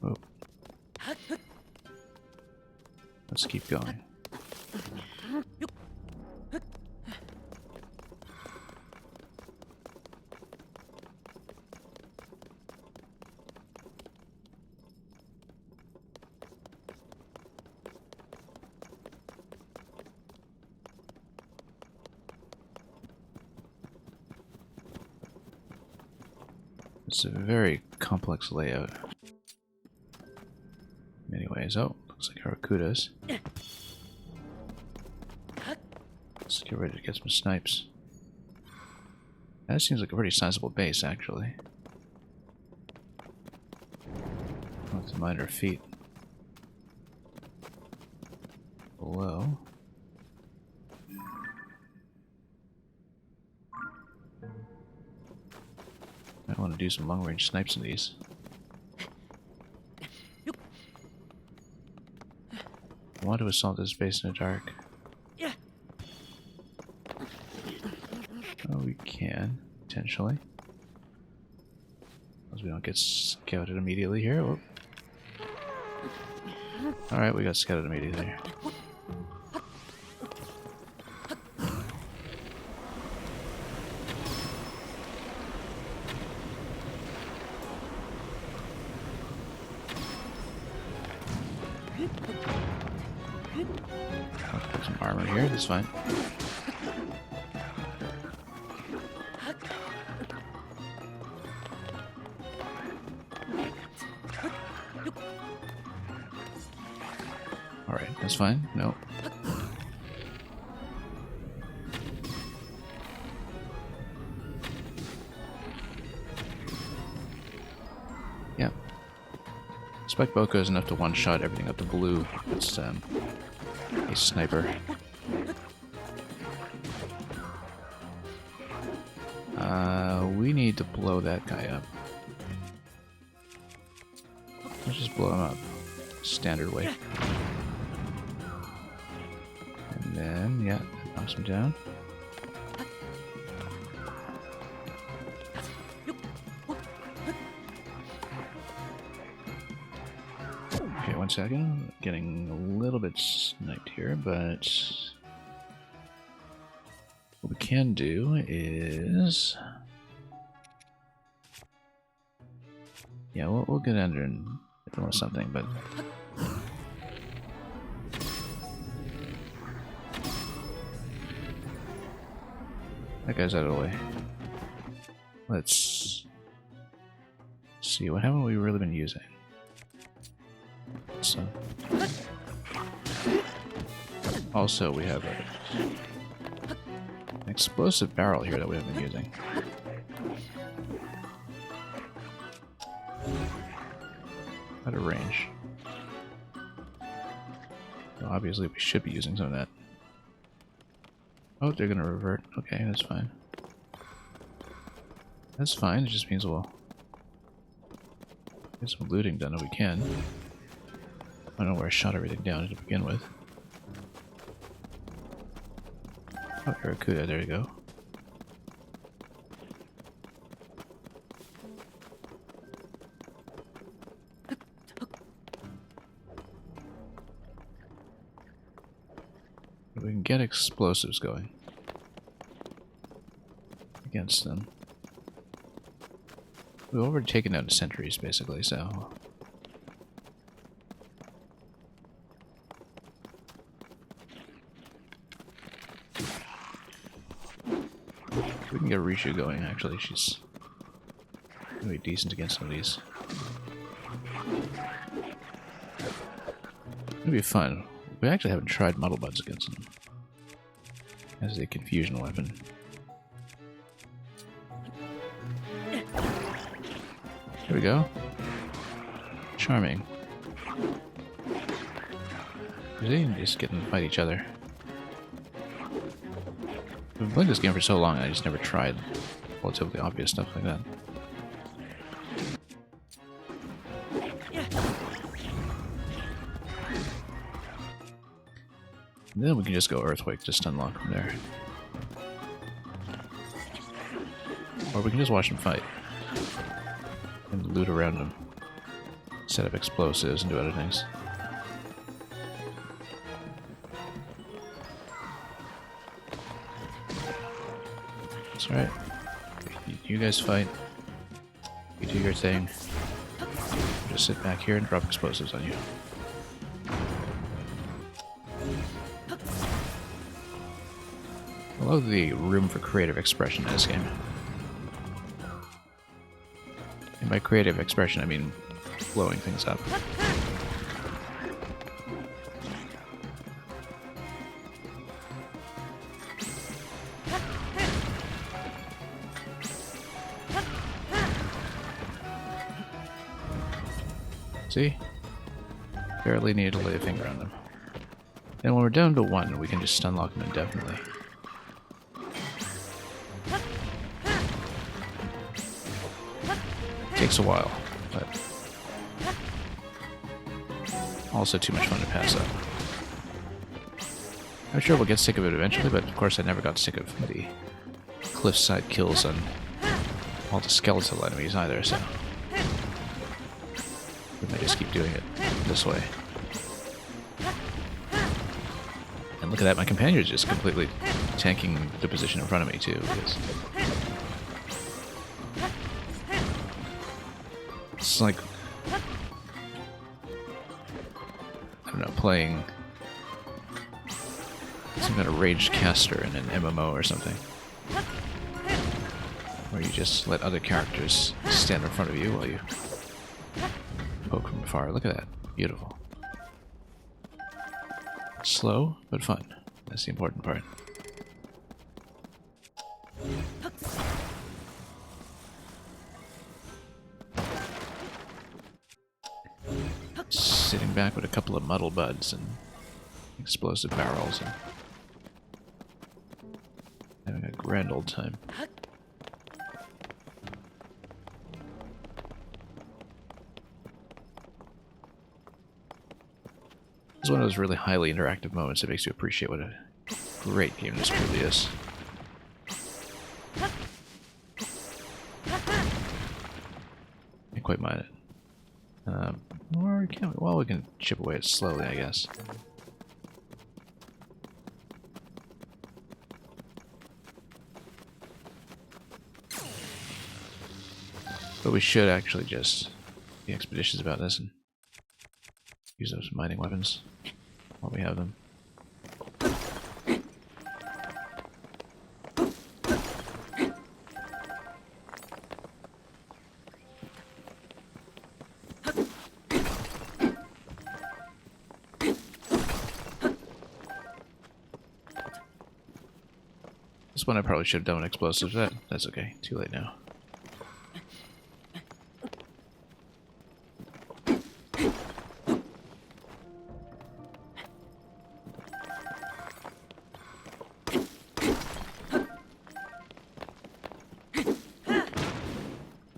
Oh. Let's keep going. It's a very complex layout. In many ways. Oh, looks like Harakudas. Let's get ready to get some snipes. That seems like a pretty sizable base, actually. With a minor feet below. I want to do some long-range snipes in these. I want to assault this base in the dark. Oh, we can, potentially. As we don't get scouted immediately here. Oh. Alright, we got scouted immediately here. I'll put some armor here, that's fine. Alright, that's fine. No. Yeah. Spike Boko is enough to one-shot everything up to blue. It's a sniper. We need to blow that guy up. Let's just blow him up. Standard way. And then, yeah, that knocks him down. Okay, 1 second. Getting a little bit sniped here, but what we can do is Yeah, we'll get under and hit them with something, but... That guy's out of the way. Let's see, what haven't we really been using? So, also, we have an explosive barrel here that we haven't been using. Out of range. So obviously, we should be using some of that. Oh, they're gonna revert. Okay, that's fine. That's fine, it just means we'll get some looting done if we can. I don't know where I shot everything down to begin with. Oh, Barracuda, there you go. We can get explosives going against them. We've already taken down the sentries, basically, so... We can get Rishu going, actually. She's gonna be decent against some of these. It'll be fun. We actually haven't tried Muddle Buds against them as a confusion weapon. There we go. Charming. They can just get them to fight each other. I've been playing this game for so long, I just never tried relatively obvious stuff like that. And then we can just go Earthquake to stun lock from there. Or we can just watch them fight. And loot around them. Set up explosives and do other things. That's right. You guys fight. You do your thing. Just sit back here and drop explosives on you. I love the room for creative expression in this game. And by creative expression, I mean blowing things up. See? Barely needed to lay a finger on them. And when we're down to one, we can just stun lock them indefinitely. Takes a while, but also too much fun to pass up. I'm sure we'll get sick of it eventually, but of course I never got sick of the cliffside kills on all the skeletal enemies either, so we might just keep doing it this way. And look at that, my companion is just completely tanking the position in front of me too. Because it's like, I don't know, playing some kind of raged caster in an MMO or something. Where you just let other characters stand in front of you while you poke from afar. Look at that. Beautiful. Slow, but fun. That's the important part. Sitting back with a couple of muddle buds and explosive barrels and having a grand old time. It's one of those really highly interactive moments that makes you appreciate what a great game this really is. Can't quite mind it. Or can we? Well, we can chip away at it slowly, I guess. But we should actually just Be expeditious about this and use those mining weapons while we have them. This one I probably should have done with explosives, but that's okay. Too late now.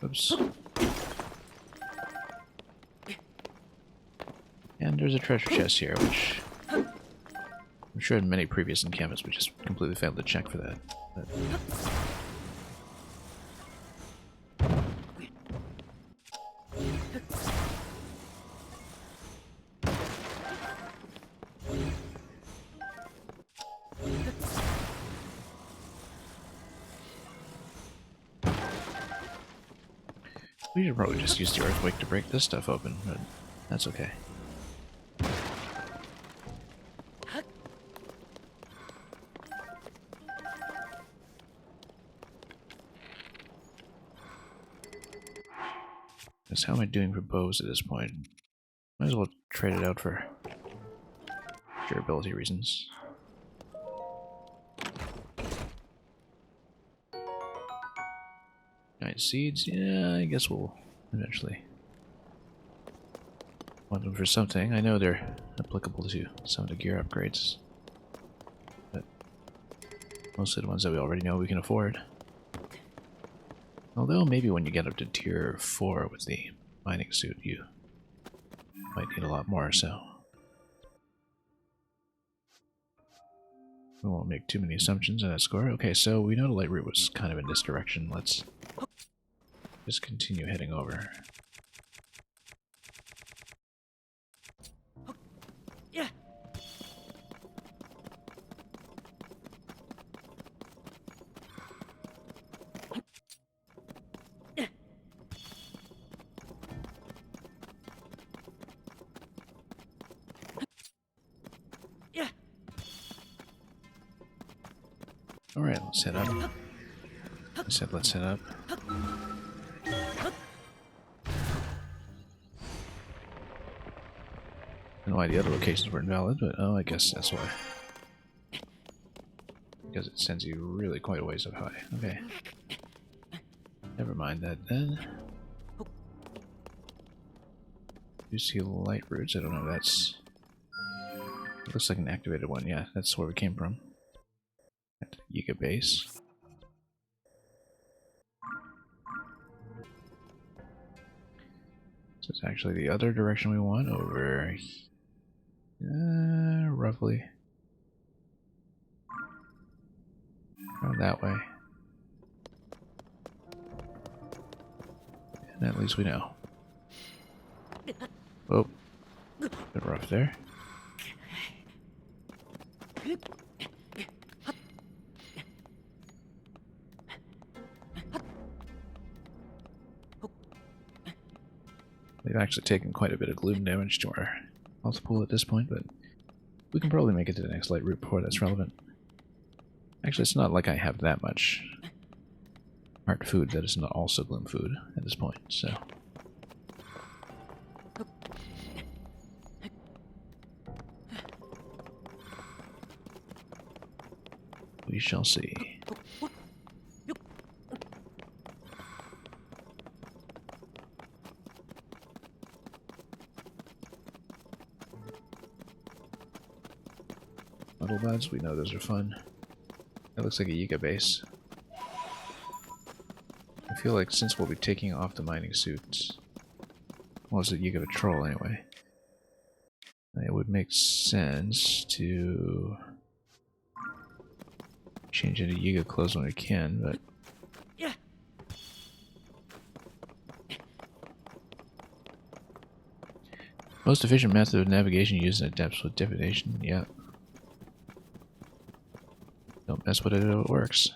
Oops. And there's a treasure chest here, which I'm sure in many previous encampments we just completely failed to check for that. But we should probably just use the earthquake to break this stuff open, but that's okay. Because how am I doing for bows at this point? Might as well trade it out for durability reasons. Giant seeds, yeah, I guess we'll eventually want them for something. I know they're applicable to some of the gear upgrades, but mostly the ones that we already know we can afford. Although maybe when you get up to tier 4 with the mining suit, you might need a lot more, so we won't make too many assumptions on that score. Okay, so we know the light route was kind of in this direction. Let's just continue heading over. Yeah. Yeah. Alright, let's head up. I said let's head up. I don't know why the other locations were invalid, but oh, I guess that's why. Because it sends you really quite a ways up high. Okay. Never mind that then. You see light routes? I don't know, that's... It looks like an activated one, yeah, that's where we came from. At Yiga base. So it's actually the other direction we want, over... roughly. Around that way. And at least we know. Oh, bit rough there. We've actually taken quite a bit of gloom damage to our health pool at this point, but we can probably make it to the next light route before that's relevant. Actually, it's not like I have that much heart food that is not also gloom food at this point, so... we shall see. Muddle buds, we know those are fun. That looks like a Yiga base. I feel like since we'll be taking off the mining suits, well, it's a Yiga patrol anyway, it would make sense to change into Yiga clothes when we can, but Yeah. most efficient method of navigation used in depths with divination, yeah. Don't mess with it if it works.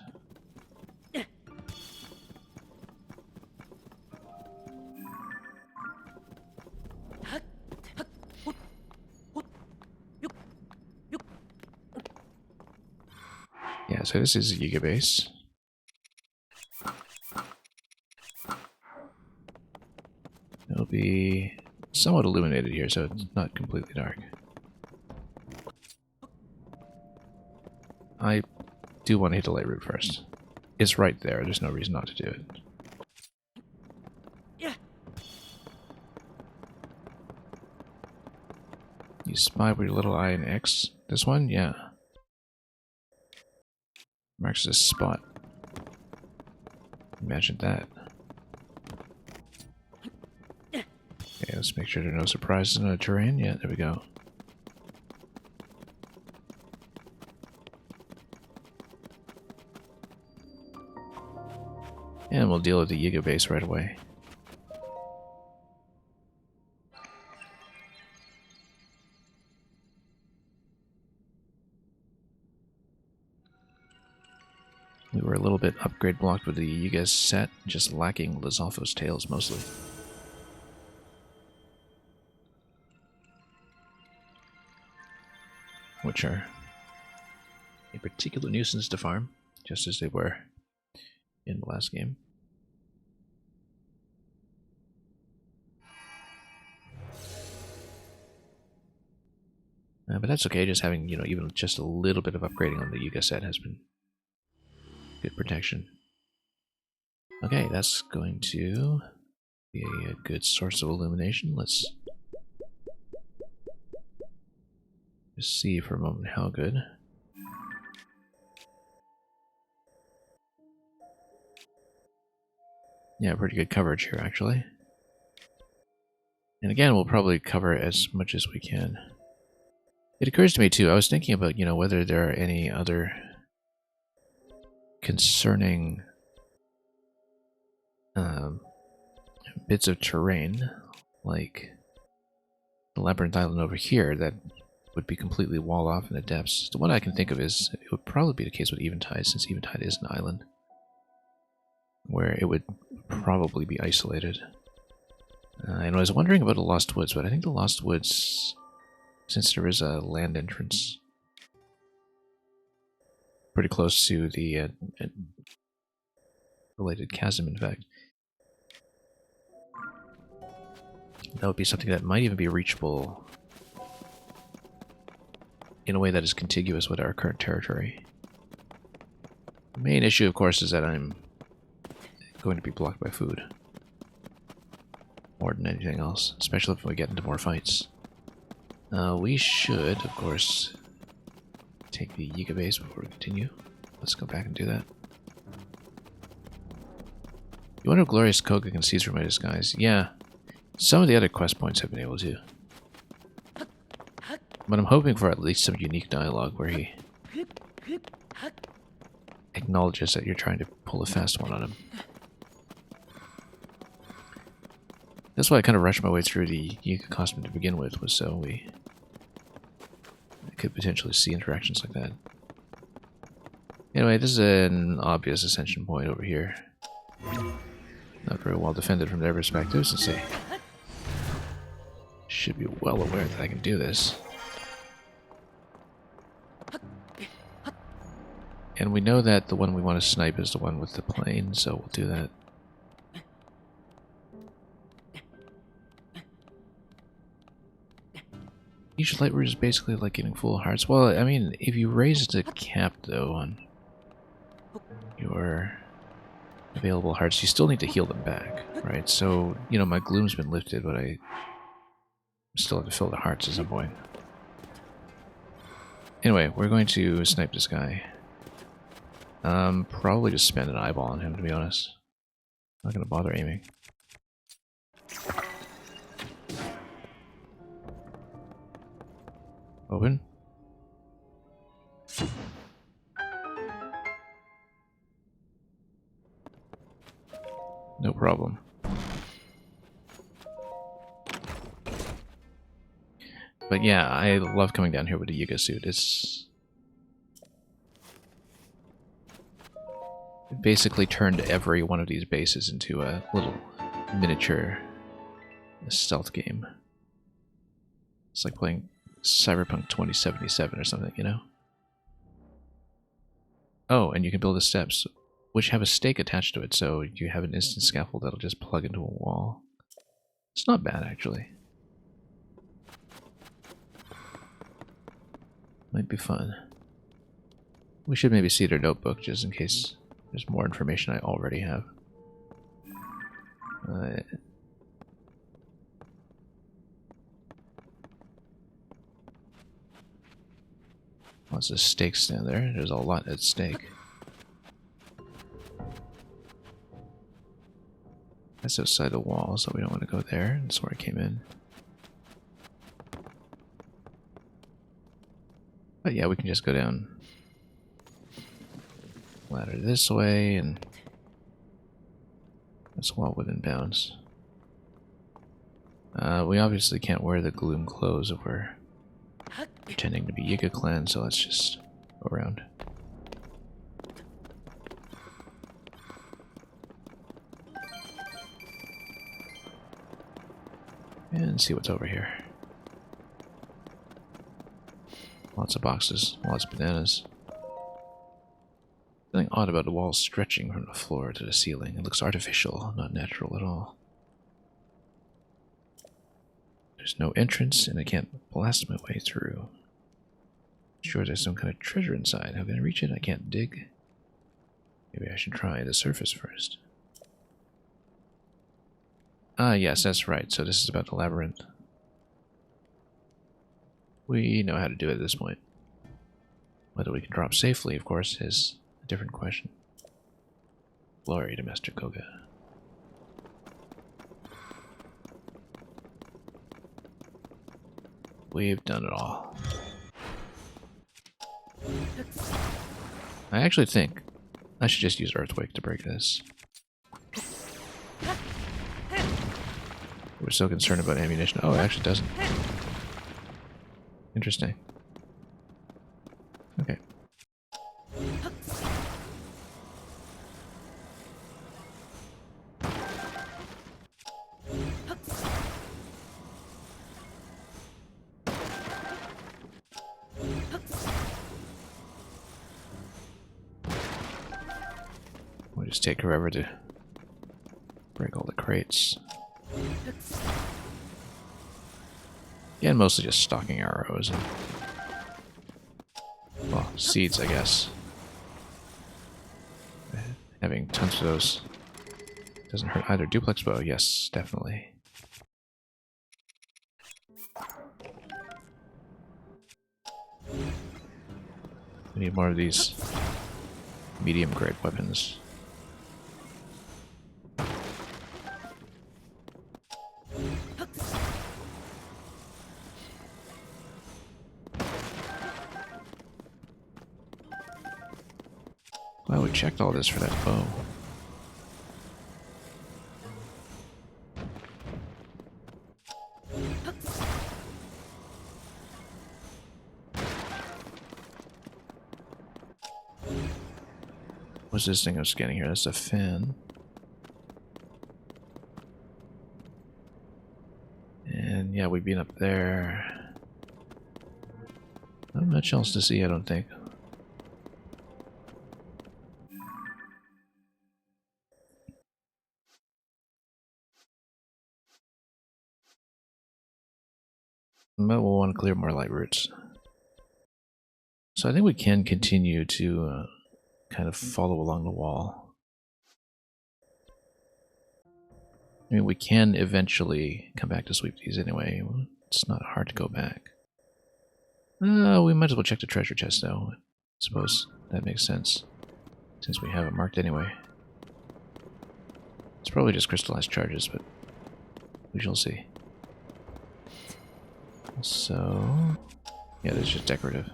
Yeah, so this is a Giga base. It'll be somewhat illuminated here, so it's not completely dark. I do want to hit the light route first. It's right there, there's no reason not to do it. You spy with your little eye and X. This one? Yeah. Marks this spot. Imagine that. Okay, let's make sure there are no surprises in the terrain. Yeah, there we go. And we'll deal with the Yiga base right away. We were a little bit upgrade blocked with the Yiga set, just lacking Lizalfo's tails mostly. Which are a particular nuisance to farm, just as they were in the last game. But that's okay, just having, even just a little bit of upgrading on the Yuga set has been good protection. Okay, that's going to be a good source of illumination. Let's just see for a moment how good. Yeah, pretty good coverage here, actually. And again, we'll probably cover as much as we can. It occurs to me, too, I was thinking about, whether there are any other concerning bits of terrain, like the Labyrinth Island over here, that would be completely walled off in the depths. The one I can think of is, it would probably be the case with Eventide, since Eventide is an island, where it would probably be isolated. And I was wondering about the Lost Woods, but I think the Lost Woods, since there is a land entrance pretty close to the related chasm, in fact, that would be something that might even be reachable in a way that is contiguous with our current territory. The main issue, of course, is that I'm going to be blocked by food more than anything else, especially if we get into more fights. We should, of course, take the Yiga base before we continue. Let's go back and do that. You wonder if Glorious Koga can see through my disguise? Yeah, some of the other quest points have been able to. But I'm hoping for at least some unique dialogue where he acknowledges that you're trying to pull a fast one on him. That's why I kind of rushed my way through the Yiga costume to begin with, was so we could potentially see interactions like that. Anyway, this is an obvious ascension point over here. Not very well defended from their perspective, since they should be well aware that I can do this. And we know that the one we want to snipe is the one with the plane, so we'll do that. Each light route is basically like getting full hearts. Well, I mean, if you raise the cap, though, on your available hearts, you still need to heal them back, right? So, my gloom's been lifted, but I still have to fill the hearts at some point. Anyway, we're going to snipe this guy. Probably just spend an eyeball on him, to be honest. Not gonna bother aiming. Open. No problem. But yeah, I love coming down here with the Yiga suit. It basically turned every one of these bases into a little miniature stealth game. It's like playing Cyberpunk 2077 or something, Oh, and you can build the steps, which have a stake attached to it, so you have an instant scaffold that'll just plug into a wall. It's not bad, actually. Might be fun. We should maybe see their notebook, just in case there's more information I already have. Lots of stakes down there. There's a lot at stake. That's outside the wall, so we don't want to go there. That's where I came in. But yeah, we can just go down ladder this way, and that's well within bounds. We obviously can't wear the gloom clothes if we're pretending to be Yiga clan, so let's just go around. And see what's over here. Lots of boxes, lots of bananas. Something odd about the walls stretching from the floor to the ceiling. It looks artificial, not natural at all. There's no entrance, and I can't blast my way through. Sure, there's some kind of treasure inside. How can I reach it? I can't dig. Maybe I should try the surface first. Ah, yes, that's right. So this is about the labyrinth. We know how to do it at this point. Whether we can drop safely, of course, is a different question. Glory to Master Koga. We've done it all. I actually think I should just use Earthquake to break this. We're so concerned about ammunition. Oh, it actually doesn't. Interesting. Okay. We'll just take forever to break all the crates. Yeah, and mostly just stocking arrows and, well, seeds, I guess. Having tons of those doesn't hurt either. Duplex bow, yes, definitely. We need more of these medium-grade weapons. Well, we checked all this for that bow. What's this thing I'm scanning here? That's a fan. And yeah, we've been up there. Not much else to see, I don't think. But we'll want to clear more light routes. So I think we can continue to kind of follow along the wall. I mean, we can eventually come back to sweep these anyway. It's not hard to go back. We might as well check the treasure chest, though. I suppose that makes sense, since we have it marked anyway. It's probably just crystallized charges, but we shall see. So, yeah, this is just decorative.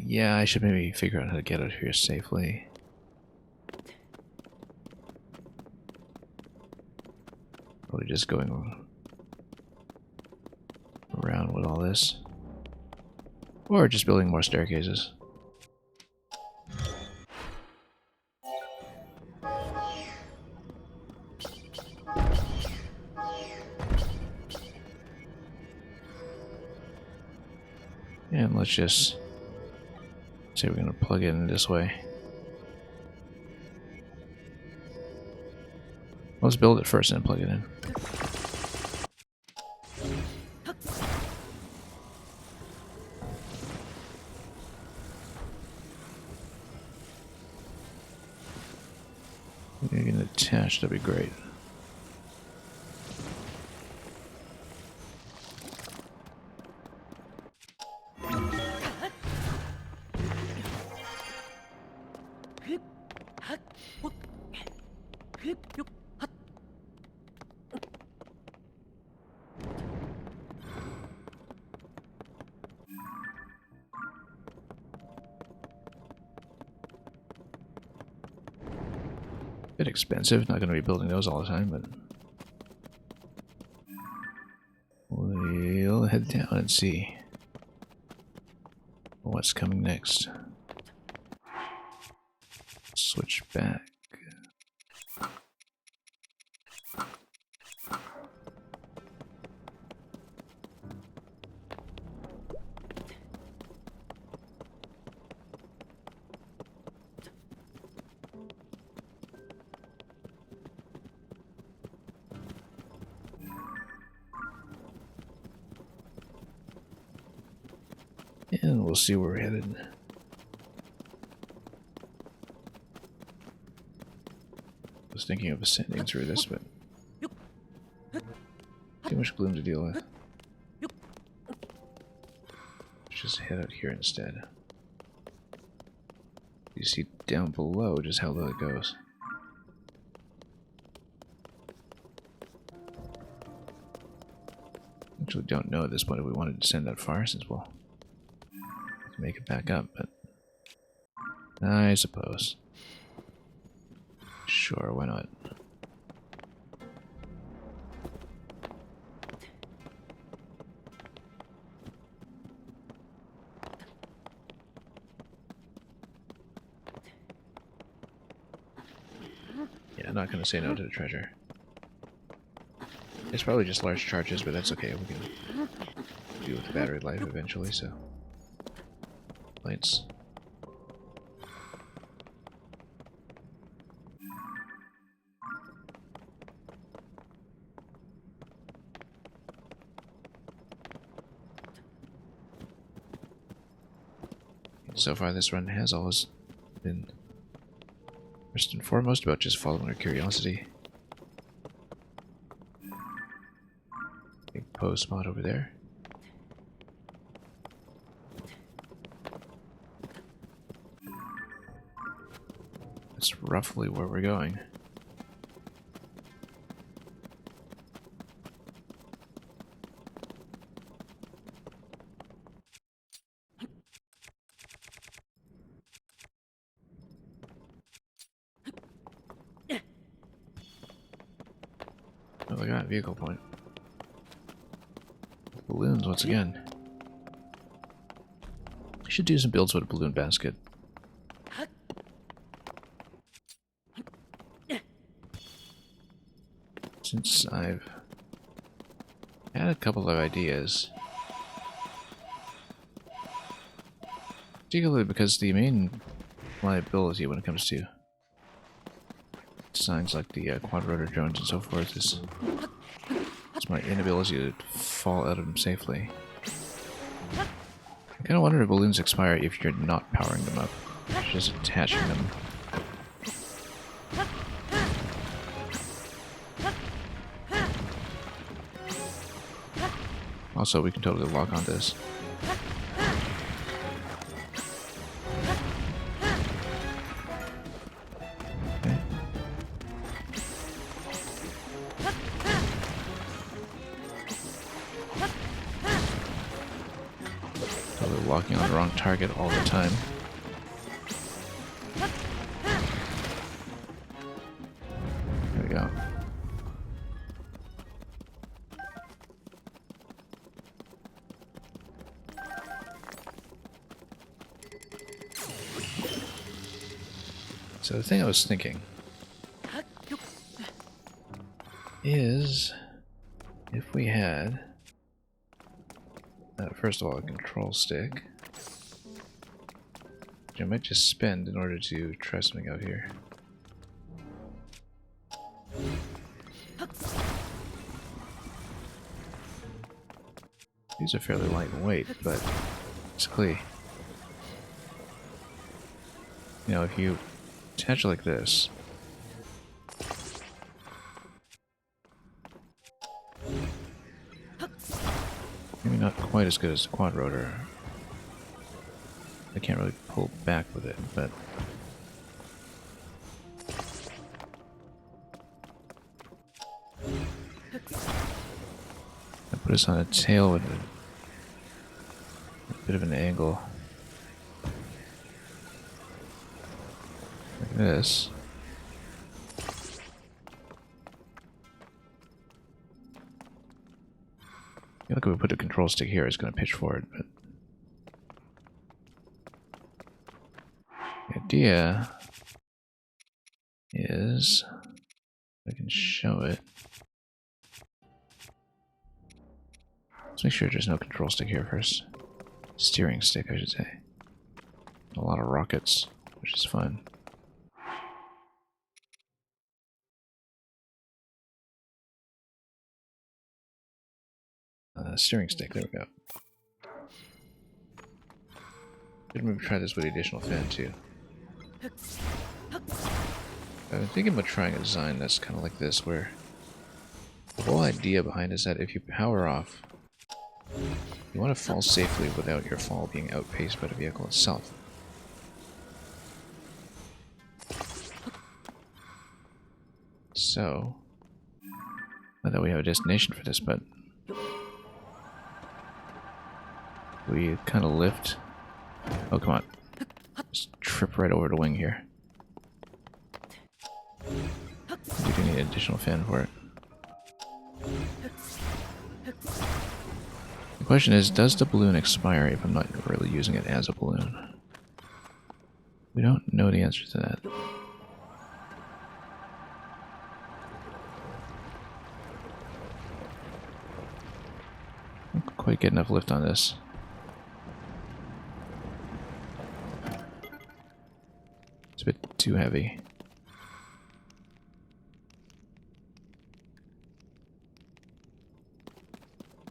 Yeah, I should maybe figure out how to get out of here safely. Probably just going around with all this. Or just building more staircases. Let's just say we're going to plug it in this way. Let's build it first and then plug it in. If you can attach, that'd be great. Bit expensive, not going to be building those all the time, but we'll head down and see what's coming next. Switch back. And we'll see where we're headed. I was thinking of ascending through this, but too much gloom to deal with. Let's just head out here instead. You see down below just how low it goes. Actually don't know at this point if we wanted to descend that far, since we'll make it back up, but I suppose. Sure, why not? Yeah, I'm not going to say no to the treasure. It's probably just large charges, but that's okay. We can deal with the battery life eventually, so. Lights. So far this run has always been first and foremost about just following our curiosity. Big pose spot over there. That's roughly where we're going. Oh, look at that vehicle point. Balloons once again. I should do some builds with a balloon basket. Since I've had a couple of ideas. Particularly because the main liability when it comes to designs like the quad rotor drones and so forth is my inability to fall out of them safely. I kind of wonder if balloons expire if you're not powering them up, just attaching them. Also, we can totally lock on this. Okay. Totally locking on the wrong target all the time. There we go. So the thing I was thinking is if we had, first of all, a control stick. I might just spend in order to try something out here. These are fairly lightweight, but basically, you know, if you attach it like this, maybe not quite as good as the quad rotor. I can't really pull back with it, but I put us on a tail with a bit of an angle. Like this. I feel like if we put a control stick here, it's going to pitch forward, but the idea is, if I can show it. Let's make sure there's no control stick here first. Steering stick, I should say. A lot of rockets, which is fun. Steering stick, there we go. Should maybe try this with the additional fan too. I've been thinking about trying a design that's kind of like this, where the whole idea behind it is that if you power off, you want to fall safely without your fall being outpaced by the vehicle itself. So, not that we have a destination for this, but we kind of lift. Oh, come on. Just trip right over the wing here. We do need an additional fan for it. The question is, does the balloon expire if I'm not really using it as a balloon? We don't know the answer to that. I don't quite get enough lift on this. It's a bit too heavy.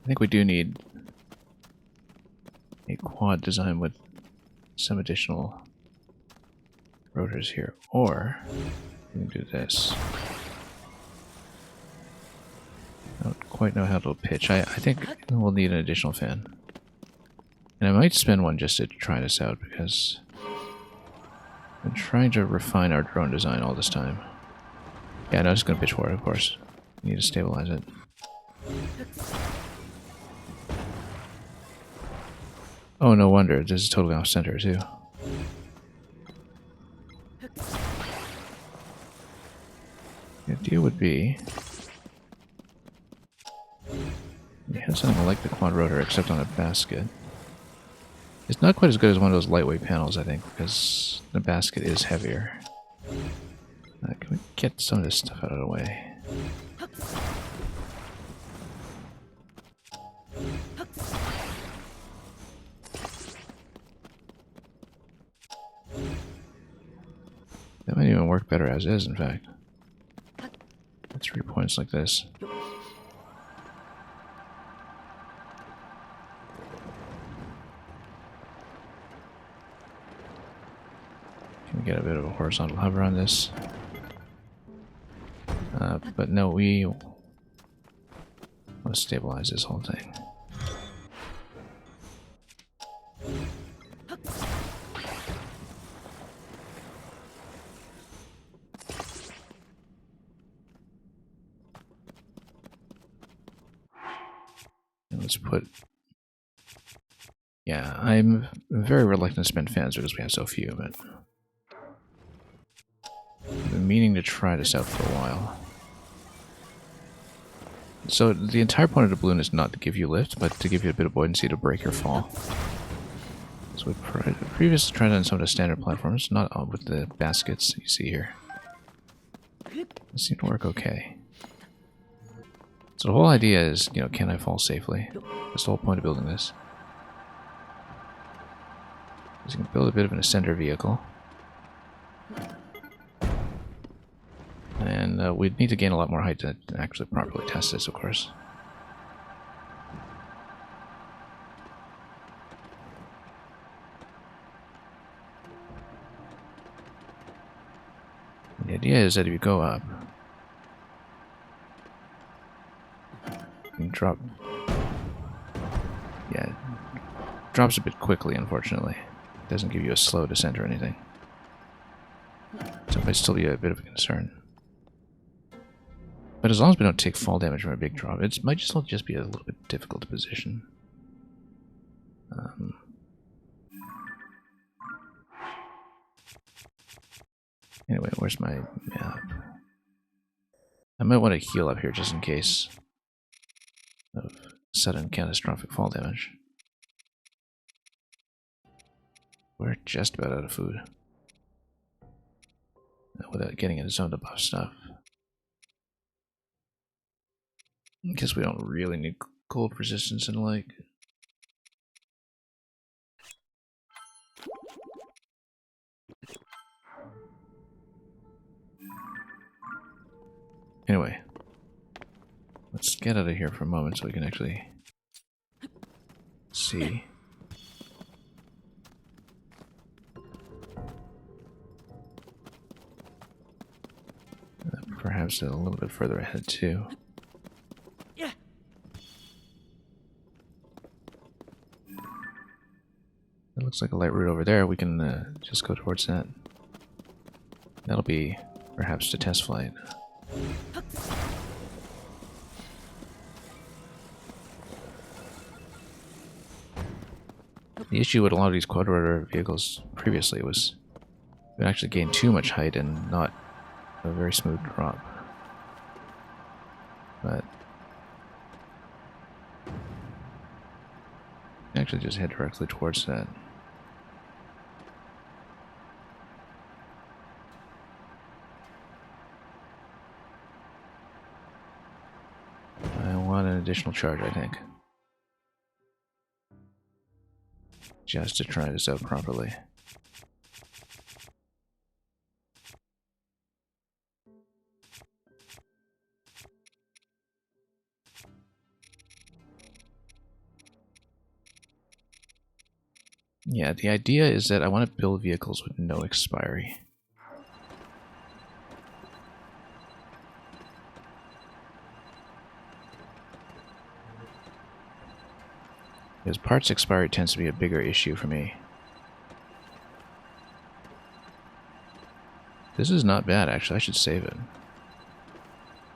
I think we do need a quad design with some additional rotors here, or we can do this. I don't quite know how to pitch. I think we'll need an additional fan. And I might spend one just to try this out, because I've been trying to refine our drone design all this time. Yeah, no, it's going to pitch forward, of course. We need to stabilize it. Oh, no wonder. This is totally off center, too. The idea would be, we have something like the quad rotor, except on a basket. It's not quite as good as one of those lightweight panels, I think, because the basket is heavier. Can we get some of this stuff out of the way? That might even work better as is, in fact. 3 points like this. Can we get a bit of a horizontal hover on this? But no, we want to stabilize this whole thing. Let's put... Yeah, I'm very reluctant to spend fans because we have so few, but I've been meaning to try this out for a while. So the entire point of the balloon is not to give you lift, but to give you a bit of buoyancy to break your fall. So we previously tried on some of the standard platforms, not all with the baskets you see here. It seemed to work okay. So the whole idea is, you know, can I fall safely? That's the whole point of building this. is you can build a bit of an ascender vehicle. And we'd need to gain a lot more height to actually properly test this, of course. The idea is that if you go up, you can drop. Yeah, it drops a bit quickly, unfortunately. It doesn't give you a slow descent or anything. So it might still be a bit of a concern. But as long as we don't take fall damage from a big drop, it might just be a little bit difficult to position. Anyway, where's my map? I might want to heal up here just in case of sudden catastrophic fall damage. We're just about out of food. Without getting into zone to buff stuff. Because we don't really need cold resistance and like. Anyway, let's get out of here for a moment so we can actually see. Perhaps a little bit further ahead too. Yeah. It looks like a light route over there. We can just go towards that. That'll be perhaps the test flight. The issue with a lot of these quadrotor vehicles previously was we would actually gain too much height and not a very smooth drop. But actually just head directly towards that. I want an additional charge, I think. Just to try this out properly. Yeah, the idea is that I want to build vehicles with no expiry. Because parts expiry tends to be a bigger issue for me. This is not bad, actually. I should save it.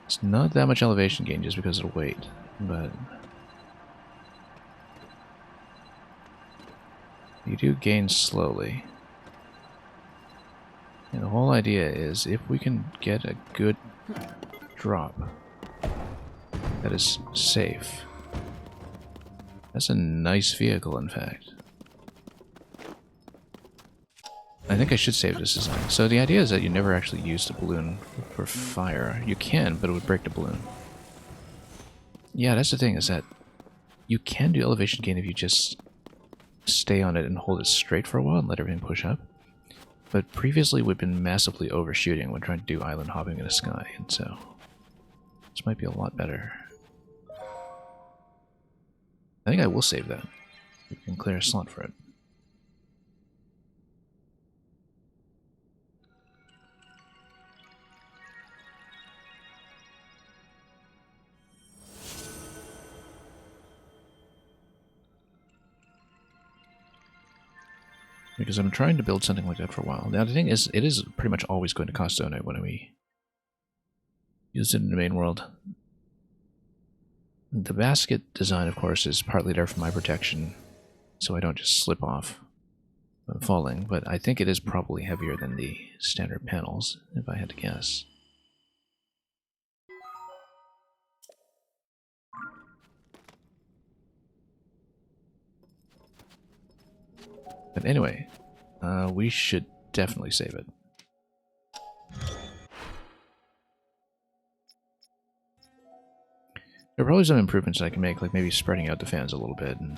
It's not that much elevation gain just because of the weight, but you do gain slowly. And the whole idea is if we can get a good drop that is safe. That's a nice vehicle, in fact. I think I should save this design. So the idea is that you never actually use the balloon for fire. You can, but it would break the balloon. Yeah, that's the thing, is that you can do elevation gain if you just stay on it and hold it straight for a while and let everything push up. But previously we've been massively overshooting when trying to do island hopping in the sky, and so this might be a lot better. I think I will save that. We can clear a slot for it. Because I'm trying to build something like that for a while. Now the thing is, it is pretty much always going to cost donate when we use it in the main world. The basket design, of course, is partly there for my protection, so I don't just slip off when falling, but I think it is probably heavier than the standard panels, if I had to guess. But anyway, we should definitely save it. There are probably some improvements I can make, like maybe spreading out the fans a little bit. And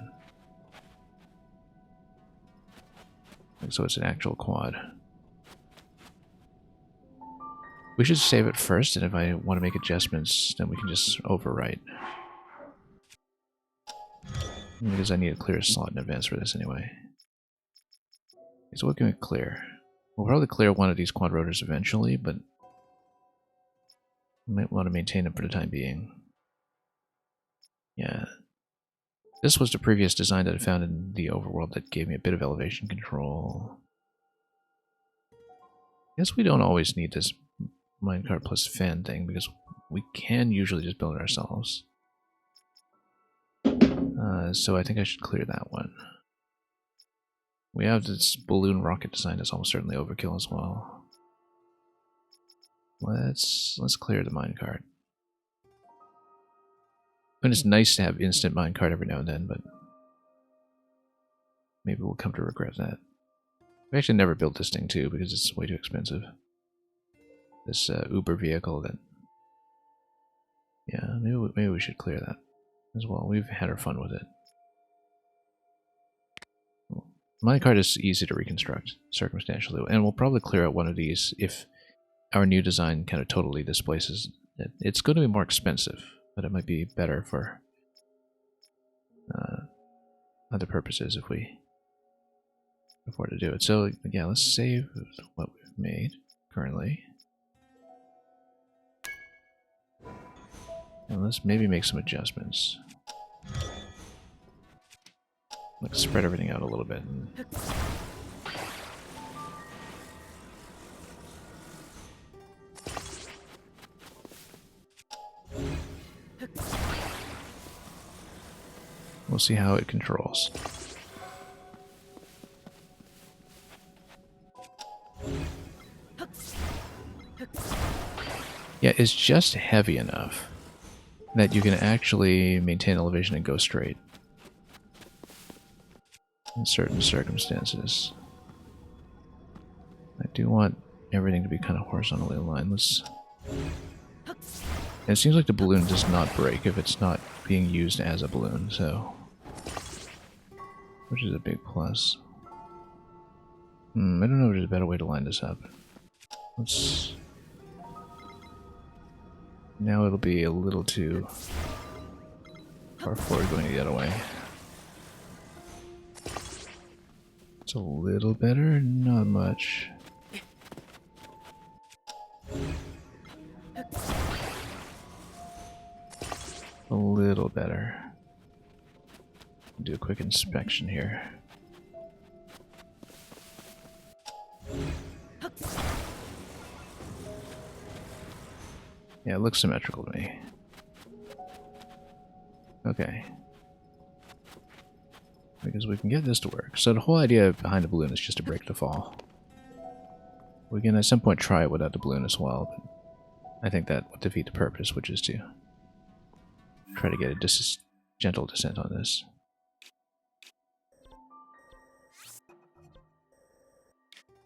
so it's an actual quad. We should save it first, and if I want to make adjustments, then we can just overwrite. Because I need to clear a slot in advance for this anyway. Okay, so what can we clear? We'll probably clear one of these quad rotors eventually, but we might want to maintain them for the time being. Yeah. This was the previous design that I found in the overworld that gave me a bit of elevation control. Guess we don't always need this minecart plus fan thing, because we can usually just build it ourselves. So I think I should clear that one. We have this balloon rocket design that's almost certainly overkill as well. Let's clear the minecart. And it's nice to have instant minecart every now and then, but maybe we'll come to regret that. We actually never built this thing too because it's way too expensive. This Uber vehicle that... Yeah, maybe we should clear that as well. We've had our fun with it. Minecart is easy to reconstruct circumstantially, and we'll probably clear out one of these if our new design kind of totally displaces it. It's going to be more expensive, but it might be better for other purposes if we afford to do it. So yeah, let's save what we've made currently. And let's maybe make some adjustments. Let's spread everything out a little bit. We'll see how it controls. Yeah, it's just heavy enough that you can actually maintain elevation and go straight in certain circumstances. I do want everything to be kind of horizontally aligned. And it seems like the balloon does not break if it's not being used as a balloon, so... Which is a big plus. I don't know if there's a better way to line this up. Let's... Now it'll be a little too far forward going the other way. It's a little better, not much. A little better. Do a quick inspection here. Yeah, it looks symmetrical to me. Okay. Because we can get this to work. So the whole idea behind the balloon is just to break the fall. We can at some point try it without the balloon as well, but I think that would defeat the purpose, which is to try to get a gentle descent on this.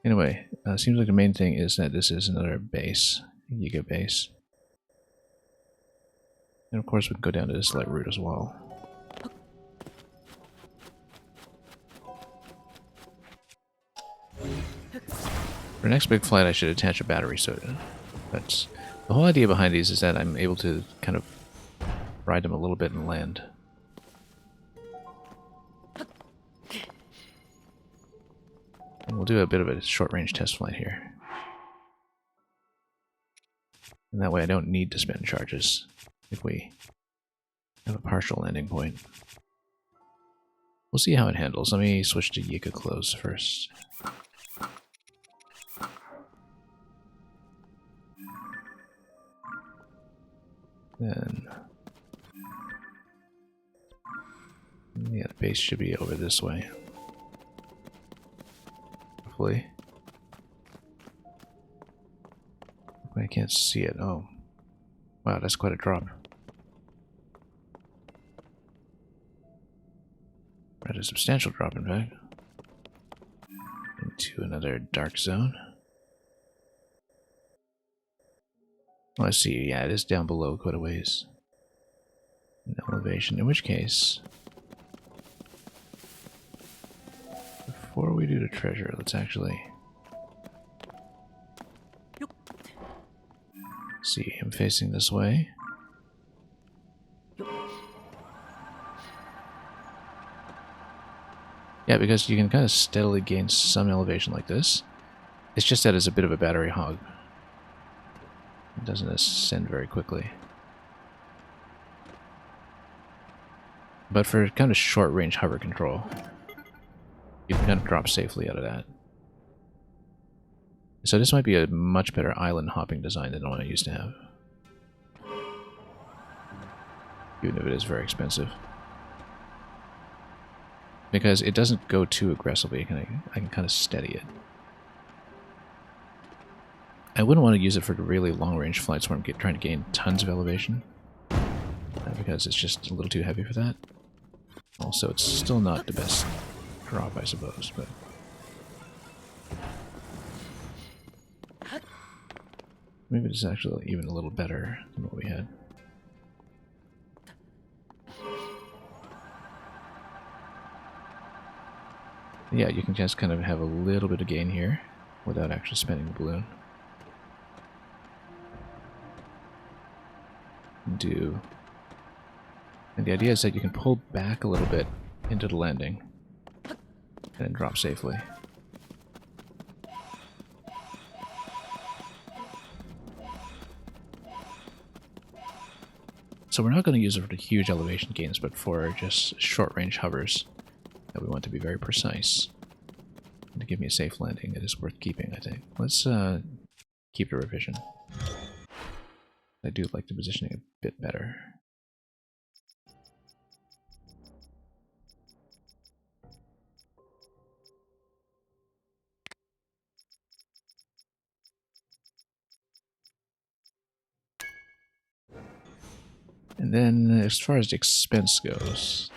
Anyway, seems like the main thing is that this is another base, Giga base. And of course we can go down to this light route as well. For the next big flight I should attach a battery, so that's the whole idea behind these is that I'm able to kind of ride them a little bit and land. And we'll do a bit of a short-range test flight here. And that way I don't need to spend charges if we have a partial landing point. We'll see how it handles. Let me switch to Yika close first. Then... yeah, the base should be over this way. Hopefully. I can't see it. Oh. Wow, that's quite a drop. Quite a substantial drop, in fact. Into another dark zone. Oh, I see. Yeah, it is down below quite a ways. In elevation. In which case... before we do of treasure. Let's actually see him facing this way. Yeah, because you can kind of steadily gain some elevation like this. It's just that it's a bit of a battery hog. It doesn't ascend very quickly. But for kind of short-range hover control, you can kind of drop safely out of that. So this might be a much better island hopping design than the one I used to have. Even if it is very expensive. Because it doesn't go too aggressively, I can kind of steady it. I wouldn't want to use it for really long-range flights where I'm trying to gain tons of elevation. Because it's just a little too heavy for that. Also, it's still not the best drop, I suppose, but... maybe it's actually even a little better than what we had. Yeah, you can just kind of have a little bit of gain here without actually spending the balloon. And the idea is that you can pull back a little bit into the landing and then drop safely. So we're not going to use it for the huge elevation gains, but for just short-range hovers that we want to be very precise. And to give me a safe landing, it is worth keeping, I think. Let's keep the revision. I do like the positioning a bit better. And then, as far as the expense goes,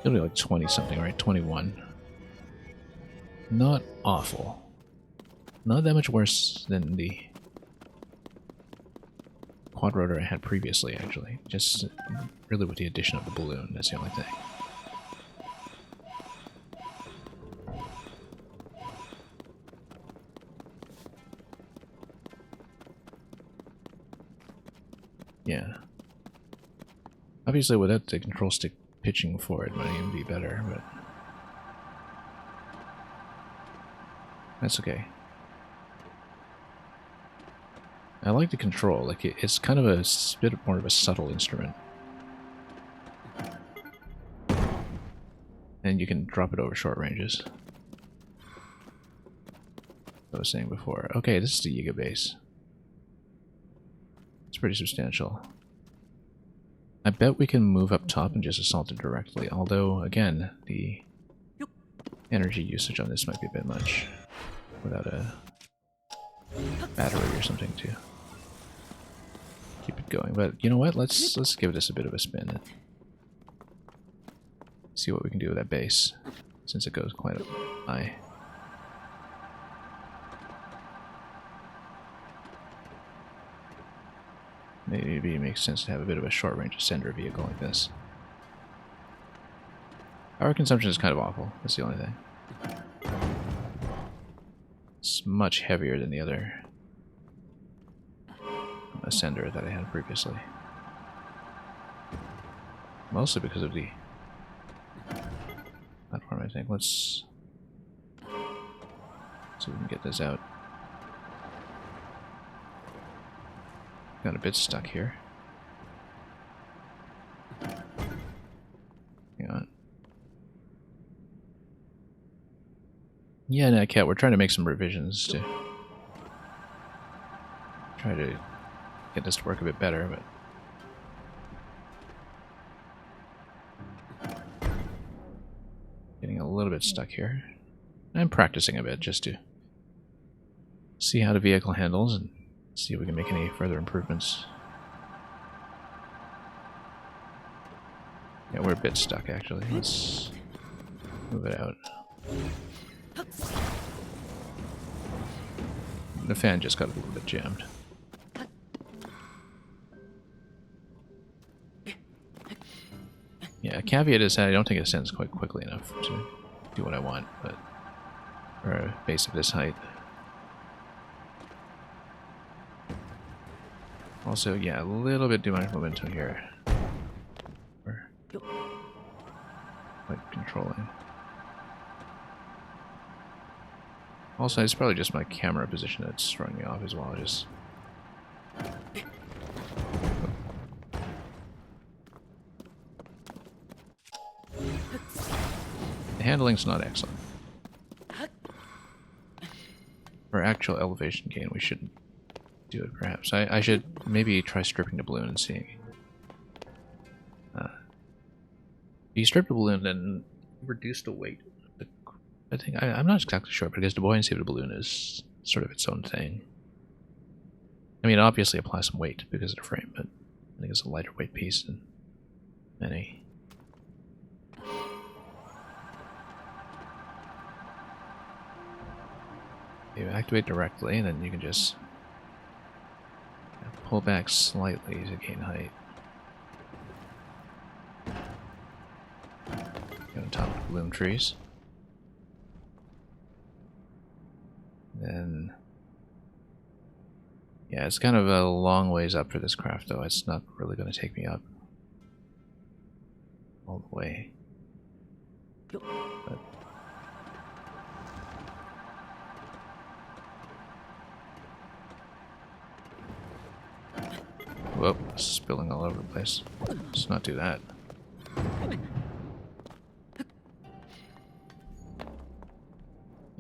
it'll be like 20 something, right? 21. Not awful. Not that much worse than the quad rotor I had previously, actually. Just really with the addition of the balloon, that's the only thing. Yeah. Obviously, without the control stick pitching forward, it might even be better, but that's okay. I like the control. Like it's kind of a bit more of a subtle instrument, and you can drop it over short ranges. I was saying before. Okay, this is the Yiga base. It's pretty substantial. I bet we can move up top and just assault it directly, although, again, the energy usage on this might be a bit much without a battery or something to keep it going. But you know what? Let's give this a bit of a spin and see what we can do with that base, since it goes quite high. Maybe it makes sense to have a bit of a short-range ascender vehicle like this. Power consumption is kind of awful. That's the only thing. It's much heavier than the other ascender that I had previously. Mostly because of the platform, I think. Let's see if we can get this out. Got a bit stuck here. Hang on. Yeah, no, Cat, we're trying to make some revisions to try to get this to work a bit better, but getting a little bit stuck here. I'm practicing a bit just to see how the vehicle handles and see if we can make any further improvements. Yeah, we're a bit stuck actually. Let's move it out. The fan just got a little bit jammed. Yeah, caveat is that I don't think it ascends quite quickly enough to do what I want, but for a base of this height. Also, yeah, a little bit too much momentum here. We're quite controlling. Also, it's probably just my camera position that's throwing me off as well. Just the handling's not excellent. For actual elevation gain, we should do it perhaps. I should maybe try stripping the balloon and seeing. If you strip the balloon, then reduce the weight. I think I'm not exactly sure because the buoyancy of the balloon is sort of its own thing. I mean, it obviously applies some weight because of the frame, but I think it's a lighter weight piece than many. You activate directly, and then you can just pull back slightly to gain height. Get on top of the bloom trees. Then, yeah, it's kind of a long ways up for this craft, though. It's not really going to take me up all the way. But whoop, spilling all over the place. Let's not do that.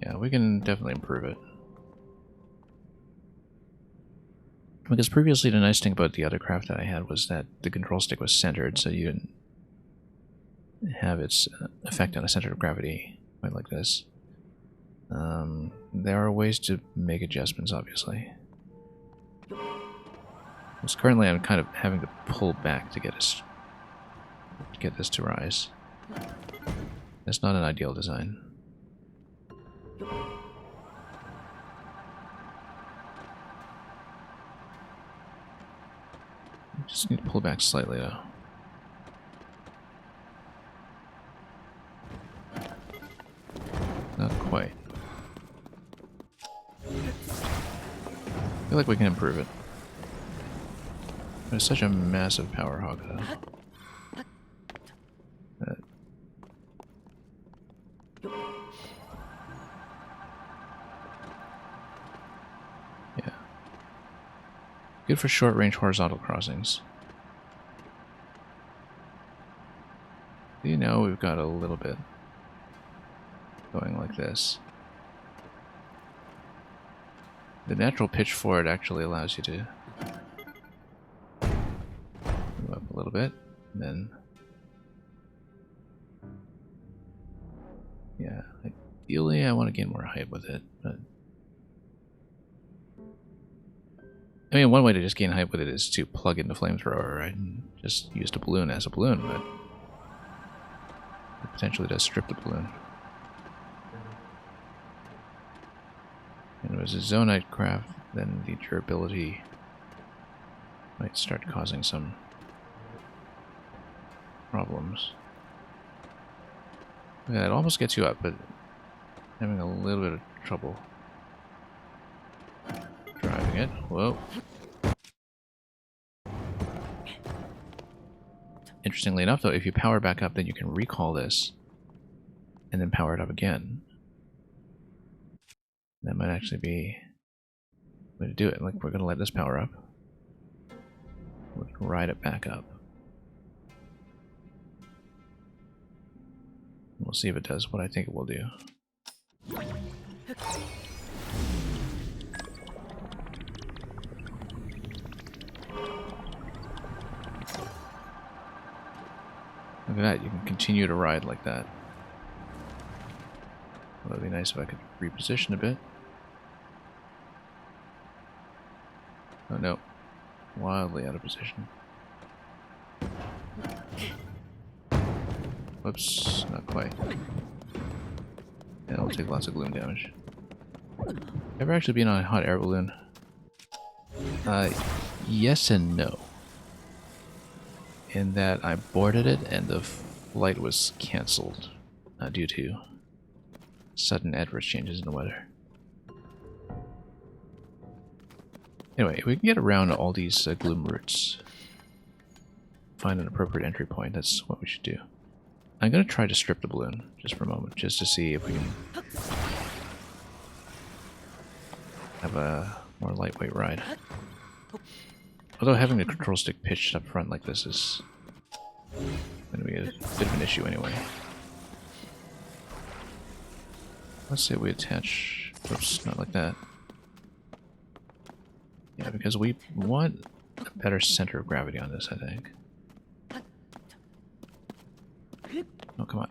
Yeah, we can definitely improve it. Because previously the nice thing about the other craft that I had was that the control stick was centered, so you didn't have its effect on the center of gravity quite like this. There are ways to make adjustments, obviously. Because currently I'm kind of having to pull back to get this to rise. It's not an ideal design. Just need to pull back slightly though. Not quite. I feel like we can improve it. But it's such a massive power hog though. Yeah. Good for short-range horizontal crossings. You know, we've got a little bit going like this. The natural pitch for it actually allows you to move up a little bit, and then yeah, ideally I want to gain more height with it, but I mean, one way to just gain height with it is to plug in the flamethrower, right, and just use the balloon as a balloon, but it potentially does strip the balloon. And if it was a zonite craft, then the durability might start causing some problems. Yeah, it almost gets you up, but having a little bit of trouble driving it. Whoa. Interestingly enough, though, if you power back up, then you can recall this and then power it up again. That might actually be the way to do it. Like, we're going to let this power up. We're going to ride it back up. We'll see if it does what I think it will do. Look at that, you can continue to ride like that. Well, that'd be nice if I could reposition a bit. Oh no, wildly out of position. Whoops, not quite. Yeah, it'll take lots of gloom damage. Ever actually been on a hot air balloon? Yes and no. In that I boarded it and the flight was cancelled due to sudden adverse changes in the weather. Anyway, if we can get around all these gloom routes, find an appropriate entry point, that's what we should do. I'm going to try to strip the balloon, just for a moment, just to see if we can have a more lightweight ride. Although having the control stick pitched up front like this is going to be a bit of an issue anyway. Let's say we attach... Oops, not like that. Yeah, because we want a better center of gravity on this, I think. Oh, come on.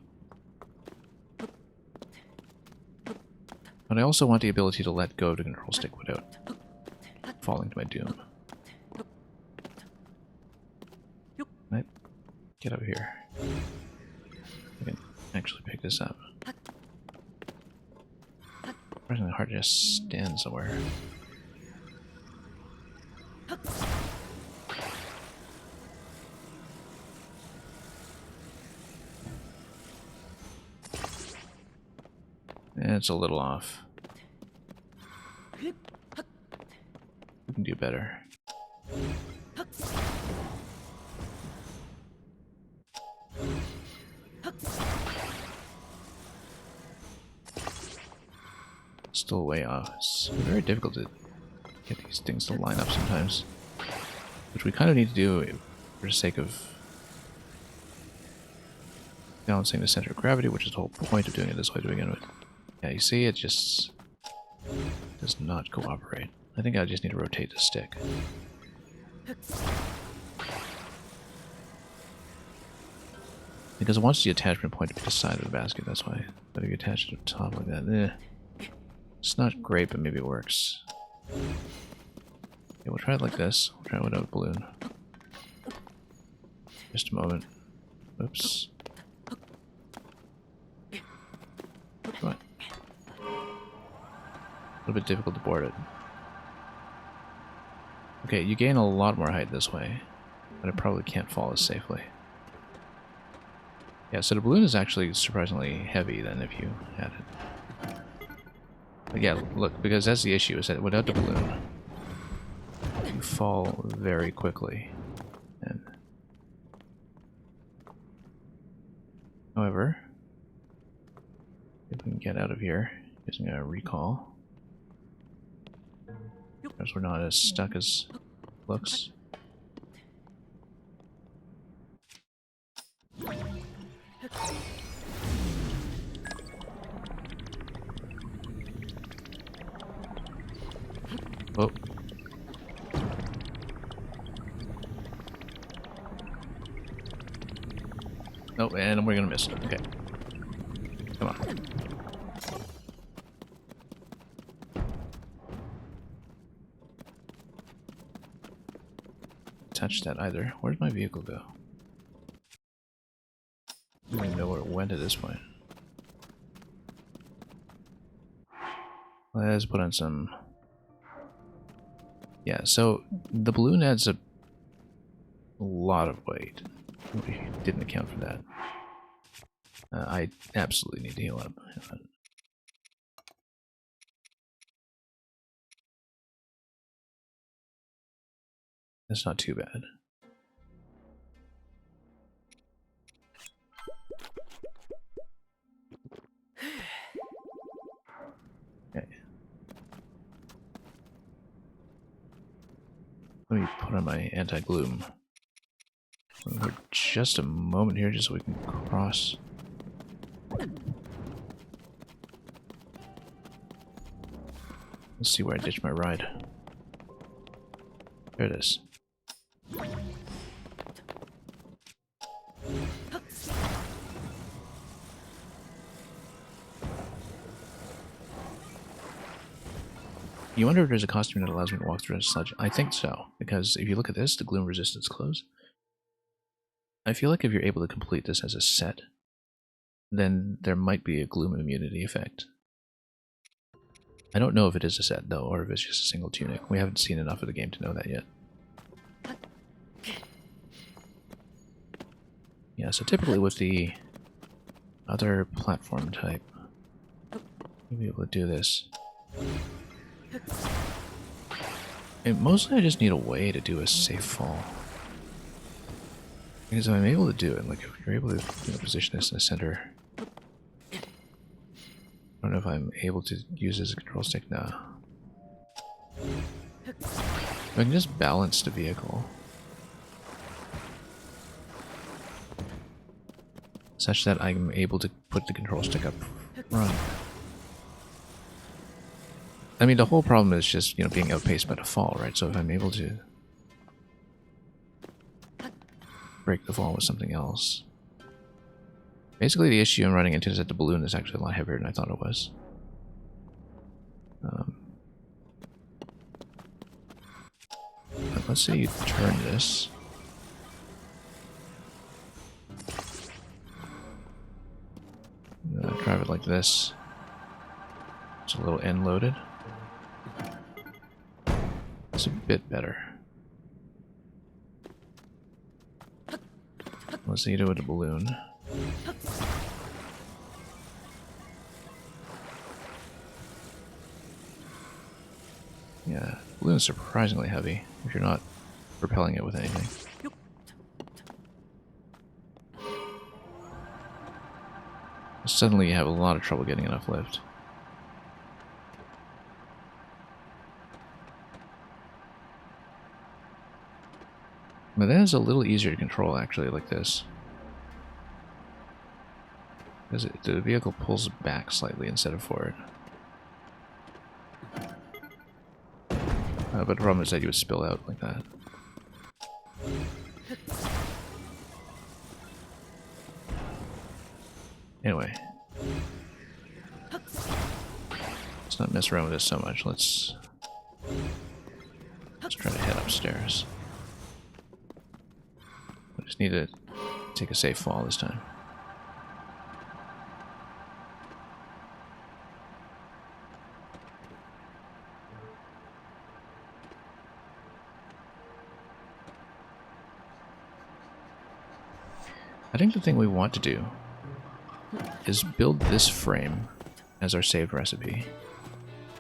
But I also want the ability to let go of the control stick without falling to my doom. Right? Get over here. I can actually pick this up. It's really hard to just stand somewhere. It's a little off. We can do better. Still way off. It's very difficult to get these things to line up sometimes. Which we kind of need to do for the sake of balancing the center of gravity, which is the whole point of doing it this way to begin with. Yeah, you see, it just does not cooperate. I think I just need to rotate the stick. Because it wants the attachment point to be the side of the basket, that's why. But if you attach it to the top like that, it's not great, but maybe it works. Okay, we'll try it like this. We'll try it without a balloon. Just a moment. Oops. Come on. A little bit difficult to board it. Okay, you gain a lot more height this way, but it probably can't fall as safely. Yeah, so the balloon is actually surprisingly heavy than if you had it. But yeah, look, because that's the issue, is that without the balloon, you fall very quickly. And however, if we can get out of here using a recall, because we're not as stuck as looks. Oh. Oh, and we're gonna miss it. Okay. Come on. Touch that either. Where did my vehicle go? I don't even know where it went at this point. Let's put on some... Yeah, so the balloon adds a lot of weight. We didn't account for that. I absolutely need to heal up. That's not too bad. Okay. Let me put on my anti-gloom. For just a moment here, just so we can cross. Let's see where I ditched my ride. There it is. You wonder if there's a costume that allows me to walk through a sludge. I think so, because if you look at this, the gloom resistance close. I feel like if you're able to complete this as a set, then there might be a gloom immunity effect. I don't know if it is a set, though, or if it's just a single tunic. We haven't seen enough of the game to know that yet. Yeah, so typically with the other platform type, You'll be able to do this. And mostly I just need a way to do a safe fall. Because if I'm able to do it, like if you're able to position this in the center, I don't know if I'm able to use this as a control stick now. I can just balance the vehicle such that I'm able to put the control stick up front. I mean, the whole problem is just, being outpaced by the fall, right? So if I'm able to break the fall with something else. Basically, the issue I'm running into is that the balloon is actually a lot heavier than I thought it was. Let's say you turn this. Drive it like this. It's a little end loaded. It's a bit better. Let's see you do it with a balloon. Yeah, the balloon is surprisingly heavy if you're not propelling it with anything. Suddenly you have a lot of trouble getting enough lift. But that is a little easier to control, actually, like this. Because the vehicle pulls back slightly instead of forward. But the problem is that you would spill out like that. Anyway. Let's not mess around with this so much. Let's try to head upstairs. I just need to take a safe fall this time. I think the thing we want to do is build this frame as our saved recipe,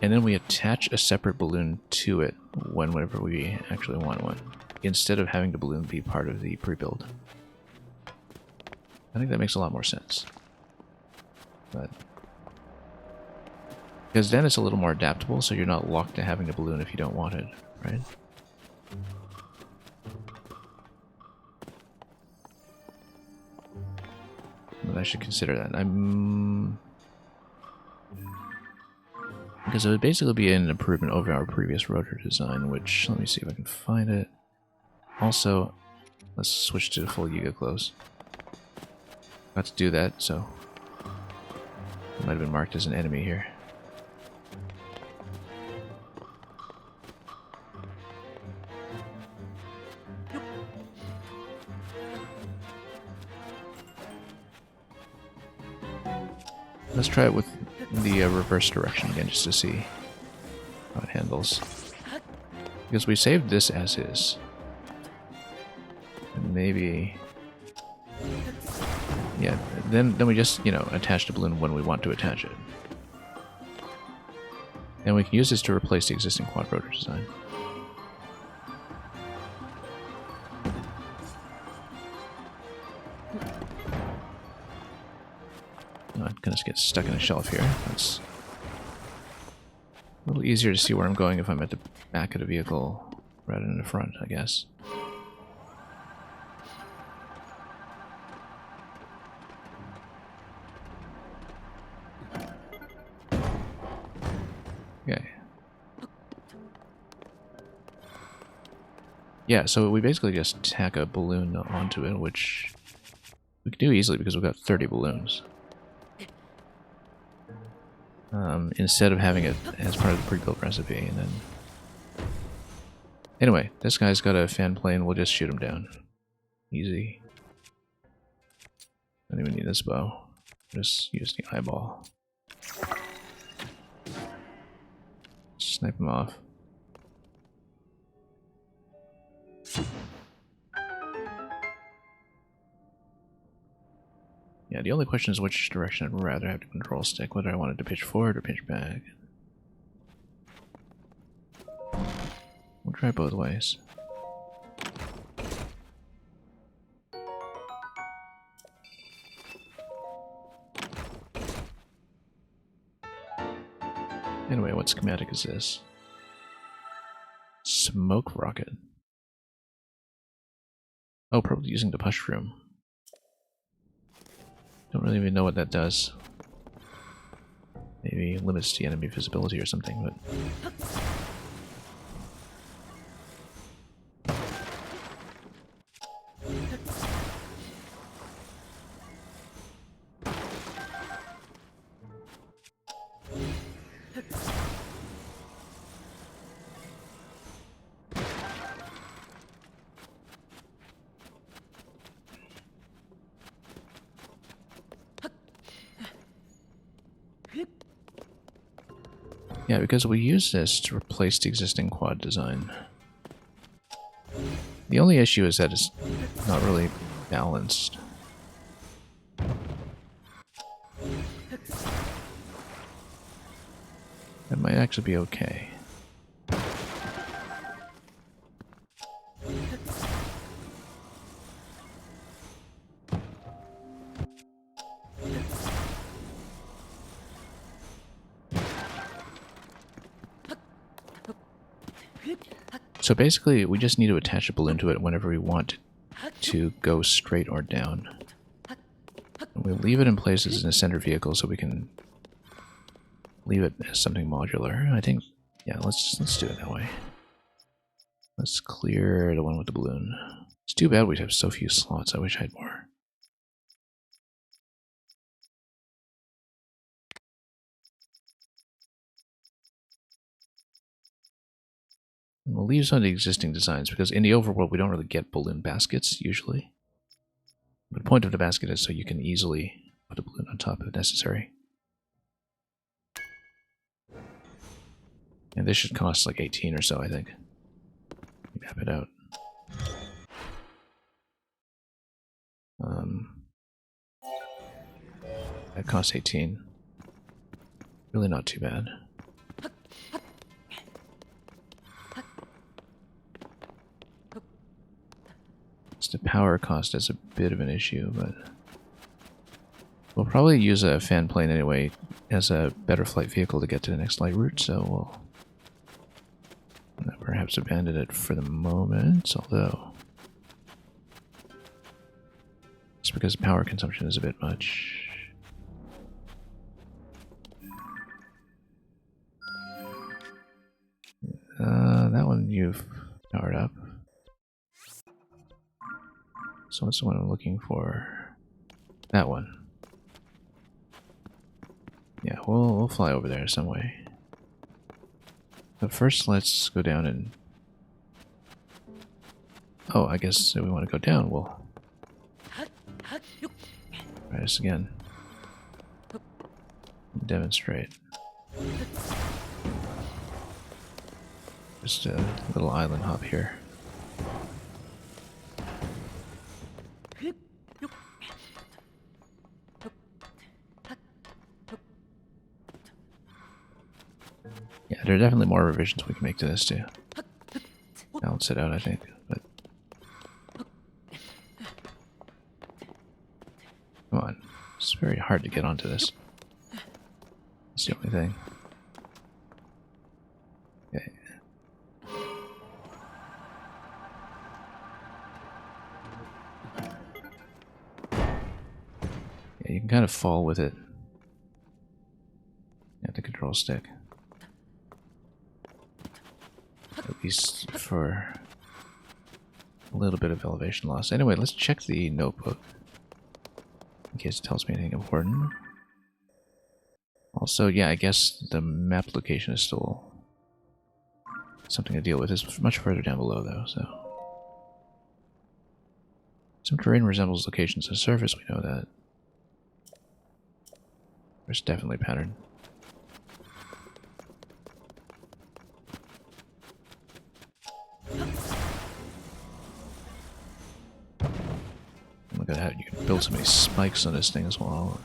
and then we attach a separate balloon to it whenever we actually want one, instead of having the balloon be part of the pre-build. I think that makes a lot more sense. But because then it's a little more adaptable, so you're not locked to having the balloon if you don't want it, right? But I should consider that. Because it would basically be an improvement over our previous rotor design, which, let me see if I can find it. Also, let's switch to the full Yuga close. Got to do that, so it might have been marked as an enemy here. Let's try it with the reverse direction again, just to see how it handles. Because we saved this as is. And maybe... yeah, then we just, attach the balloon when we want to attach it. And we can use this to replace the existing quad rotor design. I'm gonna get stuck in a shelf here. That's a little easier to see where I'm going if I'm at the back of the vehicle rather than the front, I guess. Okay. Yeah, so we basically just tack a balloon onto it, which we can do easily because we've got 30 balloons. Instead of having it as part of the pre-built recipe, and then... Anyway, this guy's got a fan plane, we'll just shoot him down. Easy. Don't even need this bow. Just use the eyeball. Snipe him off. Yeah, the only question is which direction I'd rather have the control stick, whether I wanted to pitch forward or pitch back. We'll try both ways. Anyway, what schematic is this? Smoke rocket. Oh, probably using the push room. Don't really even know what that does. Maybe limits the enemy visibility or something, but... Yeah, because we use this to replace the existing quad design. The only issue is that it's not really balanced. That might actually be okay. So basically, we just need to attach a balloon to it whenever we want to go straight or down. And we leave it in place as a center vehicle so we can leave it as something modular. I think, yeah, let's do it that way. Let's clear the one with the balloon. It's too bad we have so few slots. I wish I had more. And we'll leave some of the existing designs because in the overworld we don't really get balloon baskets usually. The point of the basket is so you can easily put a balloon on top if necessary. And this should cost like 18 or so, I think. Map it out. That costs 18. Really not too bad. The power cost is a bit of an issue, but we'll probably use a fan plane anyway as a better flight vehicle to get to the next light route, so we'll perhaps abandon it for the moment, although it's because power consumption is a bit much. That one you've powered up. So what's the one I'm looking for? That one. Yeah, we'll fly over there some way. But first let's go down and... Oh, I guess if we want to go down, we'll... Try this again. Demonstrate. Just a little island hop here. Yeah, there are definitely more revisions we can make to this to balance it out, I think. But come on, it's very hard to get onto this. That's the only thing. Okay. Yeah, you can kind of fall with it at the control stick. At least for a little bit of elevation loss. Anyway, let's check the notebook in case it tells me anything important. Also, yeah, I guess the map location is still something to deal with. It's much further down below, though, so... Some terrain resembles locations on the surface, we know that. There's definitely pattern. Look at that, you can build so many spikes on this thing as well.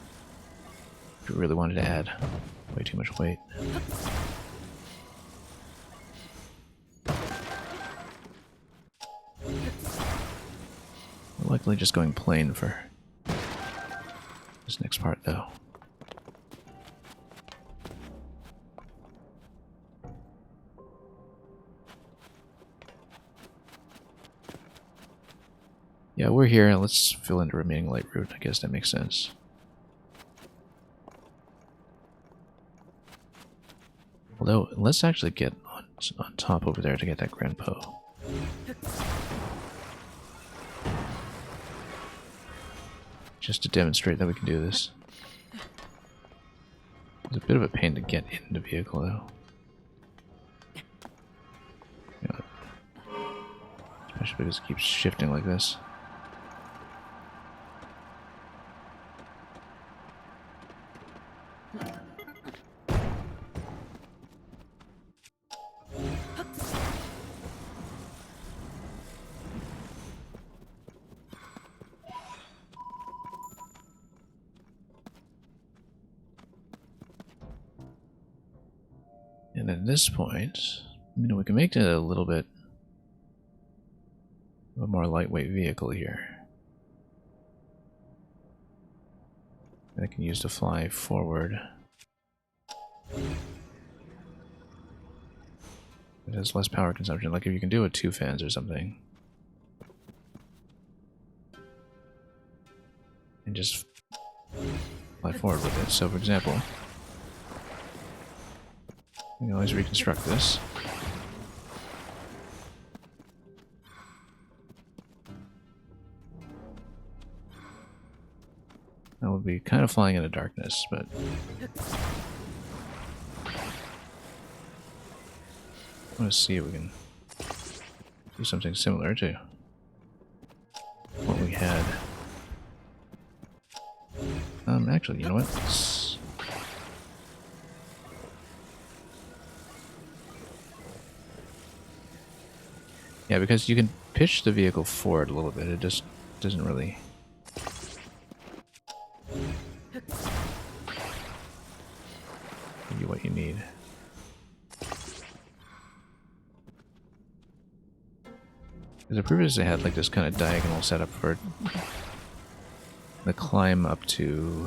If you really wanted to add way too much weight. We're likely just going plain for this next part, though. Yeah, we're here. Let's fill in the remaining light route. I guess that makes sense. Although, let's actually get on top over there to get that Grand Po. Just to demonstrate that we can do this. It's a bit of a pain to get in the vehicle, though. Especially because it keeps shifting like this. And at this point, we can make it a little bit of a more lightweight vehicle here. That I can use to fly forward. It has less power consumption, like if you can do it 2 fans or something. And just fly forward with it. So for example, we can always reconstruct this. That would be kind of flying in the darkness, but I want to see if we can do something similar to what we had. Actually, you know what? Yeah, because you can pitch the vehicle forward a little bit. It just doesn't really give you what you need. Because I previously had like this kind of diagonal setup for the climb up to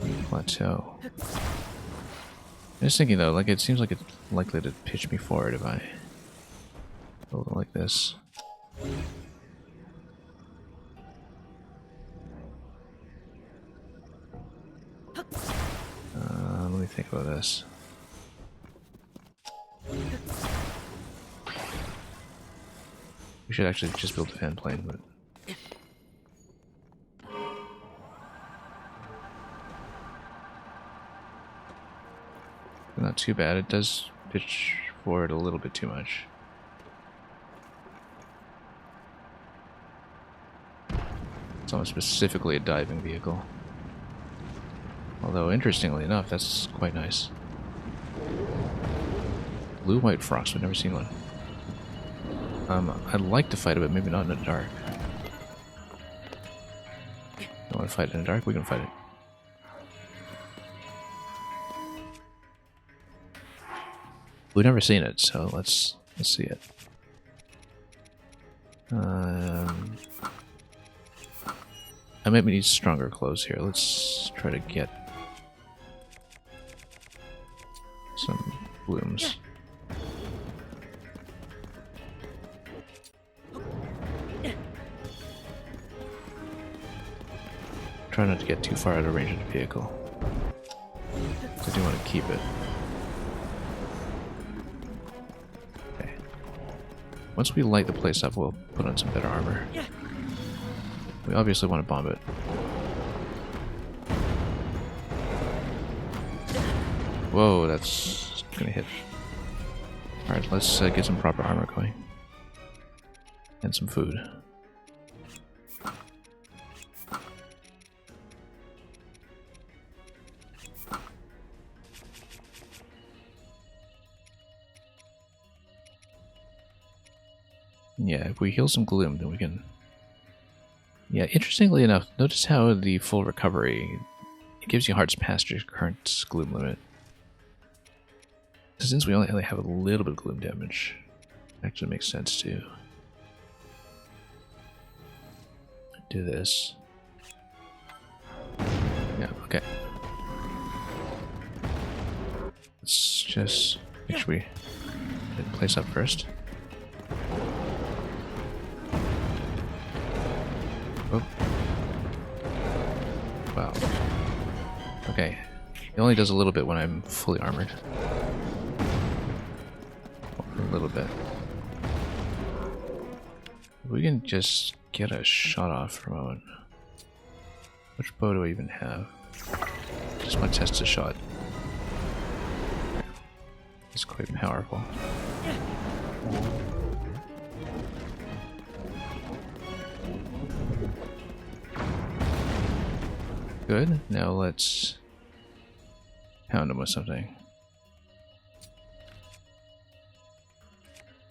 the plateau. I'm just thinking though, like it seems like it's likely to pitch me forward if I build it like this. Let me think about this. We should actually just build a fan plane, but not too bad. It does pitch forward a little bit too much. It's almost specifically a diving vehicle. Although, interestingly enough, that's quite nice. Blue-white frost, I've never seen one. I'd like to fight it, but maybe not in the dark. You want to fight it in the dark? We can fight it. We've never seen it, so let's see it. I might need stronger clothes here. Let's try to get some blooms. Try not to get too far out of range of the vehicle. I do want to keep it. Okay. Once we light the place up, we'll put on some better armor. We obviously want to bomb it. Whoa, that's gonna hit. Alright, let's get some proper armor going. And some food. Yeah, if we heal some gloom, then we can Yeah, interestingly enough, notice how the full recovery, it gives you heart's passage current gloom limit. So since we only have a little bit of gloom damage, it actually makes sense to do this. Yeah, okay. Let's just make sure we get the place up first. Oh. Wow. Okay. It only does a little bit when I'm fully armored. A little bit. We can just get a shot off for a moment. Which bow do I even have? Just want to test a shot. It's quite powerful. Good. Now let's pound him with something.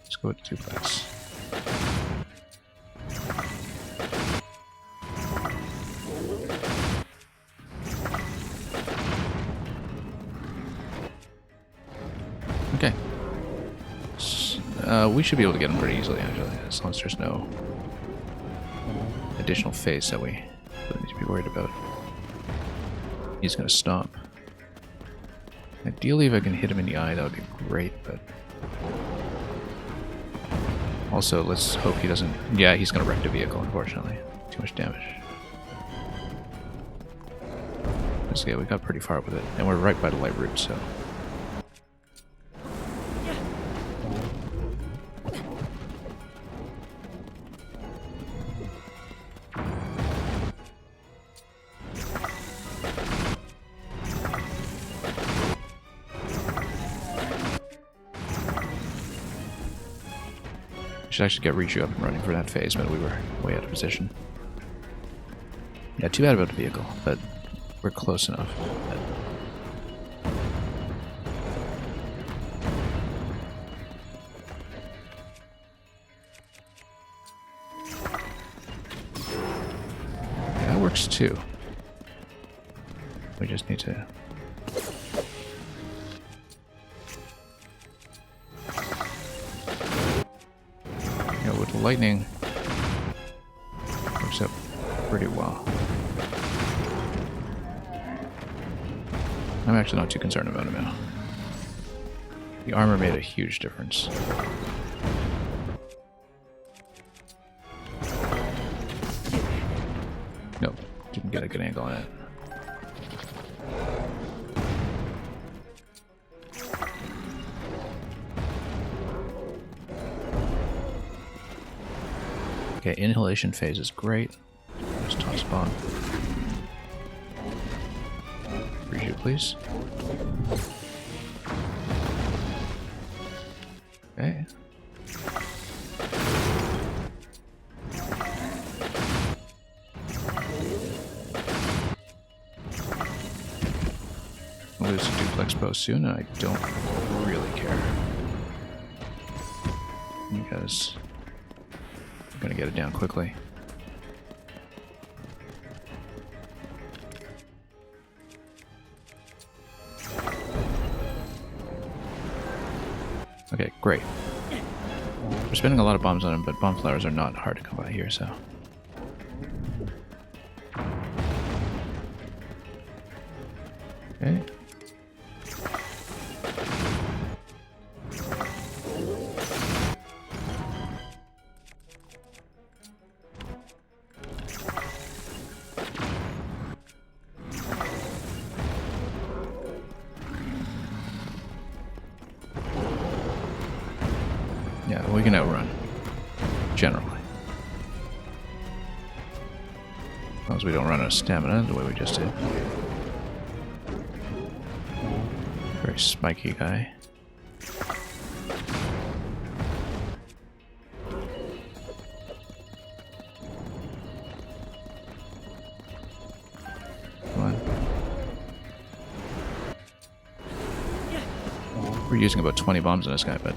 Let's go with the duplex. Okay. We should be able to get him pretty easily, actually, as long as there's no additional phase that we need to be worried about. He's going to stomp. Ideally, if I can hit him in the eye, that would be great, but... Also, let's hope he doesn't... Yeah, he's going to wreck the vehicle, unfortunately. Too much damage. So yeah, we got pretty far with it, and we're right by the light route, so... Should actually get Richu up and running for that phase, but we were way out of position. Yeah, too bad about the vehicle, but we're close enough. Yeah, that works too. We just need to... with the lightning, works out pretty well. I'm actually not too concerned about him now. The armor made a huge difference. Nope, didn't get a good angle on it. Okay, inhalation phase is great. Just toss bomb. Reshoot, please. Okay. I'll lose a duplex bow soon, and I don't really care. Because I'm gonna get it down quickly. Okay, great. We're spending a lot of bombs on him, but bomb flowers are not hard to come by here, so... Okay. Yeah, we can outrun. Generally. As long as we don't run out of stamina the way we just did. Very spiky guy. Come on. We're using about 20 bombs on this guy, but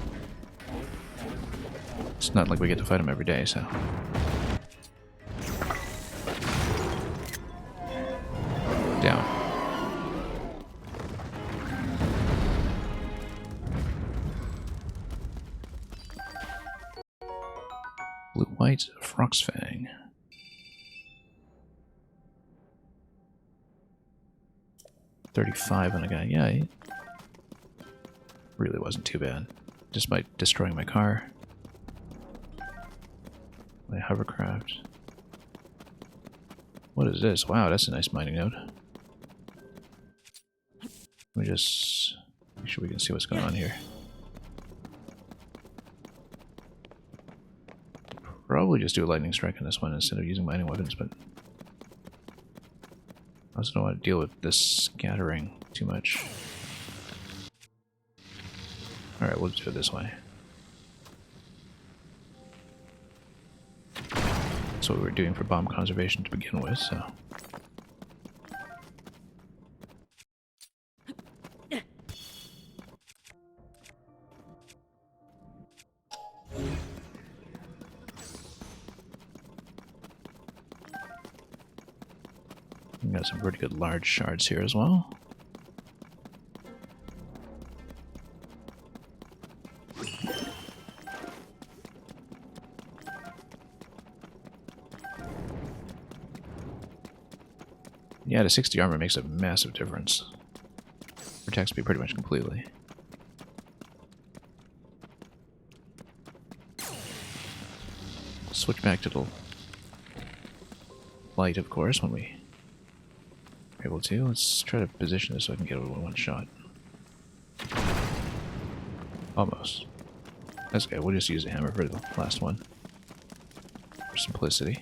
it's not like we get to fight him every day, so... Blue-white Frox Fang. $35 on a guy. Yeah, he really wasn't too bad. Despite destroying my car. My hovercraft. What is this? Wow, that's a nice mining node. Let me just make sure we can see what's going on here. Probably just do a lightning strike on this one instead of using mining weapons, but I also don't want to deal with this scattering too much. Alright, we'll just do it this way. That's what we were doing for bomb conservation to begin with, so... We got some pretty good large shards here as well. Yeah, the 60 armor makes a massive difference. Protects me pretty much completely. Switch back to the light, of course, when we are able to. Let's try to position this so I can get it with one shot. Almost. That's okay, we'll just use a hammer for the last one. For simplicity.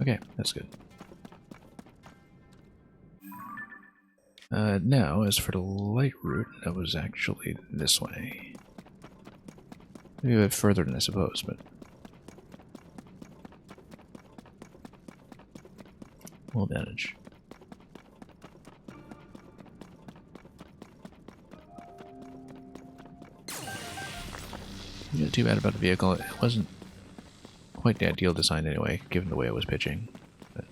Okay, that's good. Now, as for the light route, that was actually this way. Maybe a bit further than I suppose, but... we'll manage. Not too bad about the vehicle. It wasn't quite the ideal design anyway, given the way I was pitching. But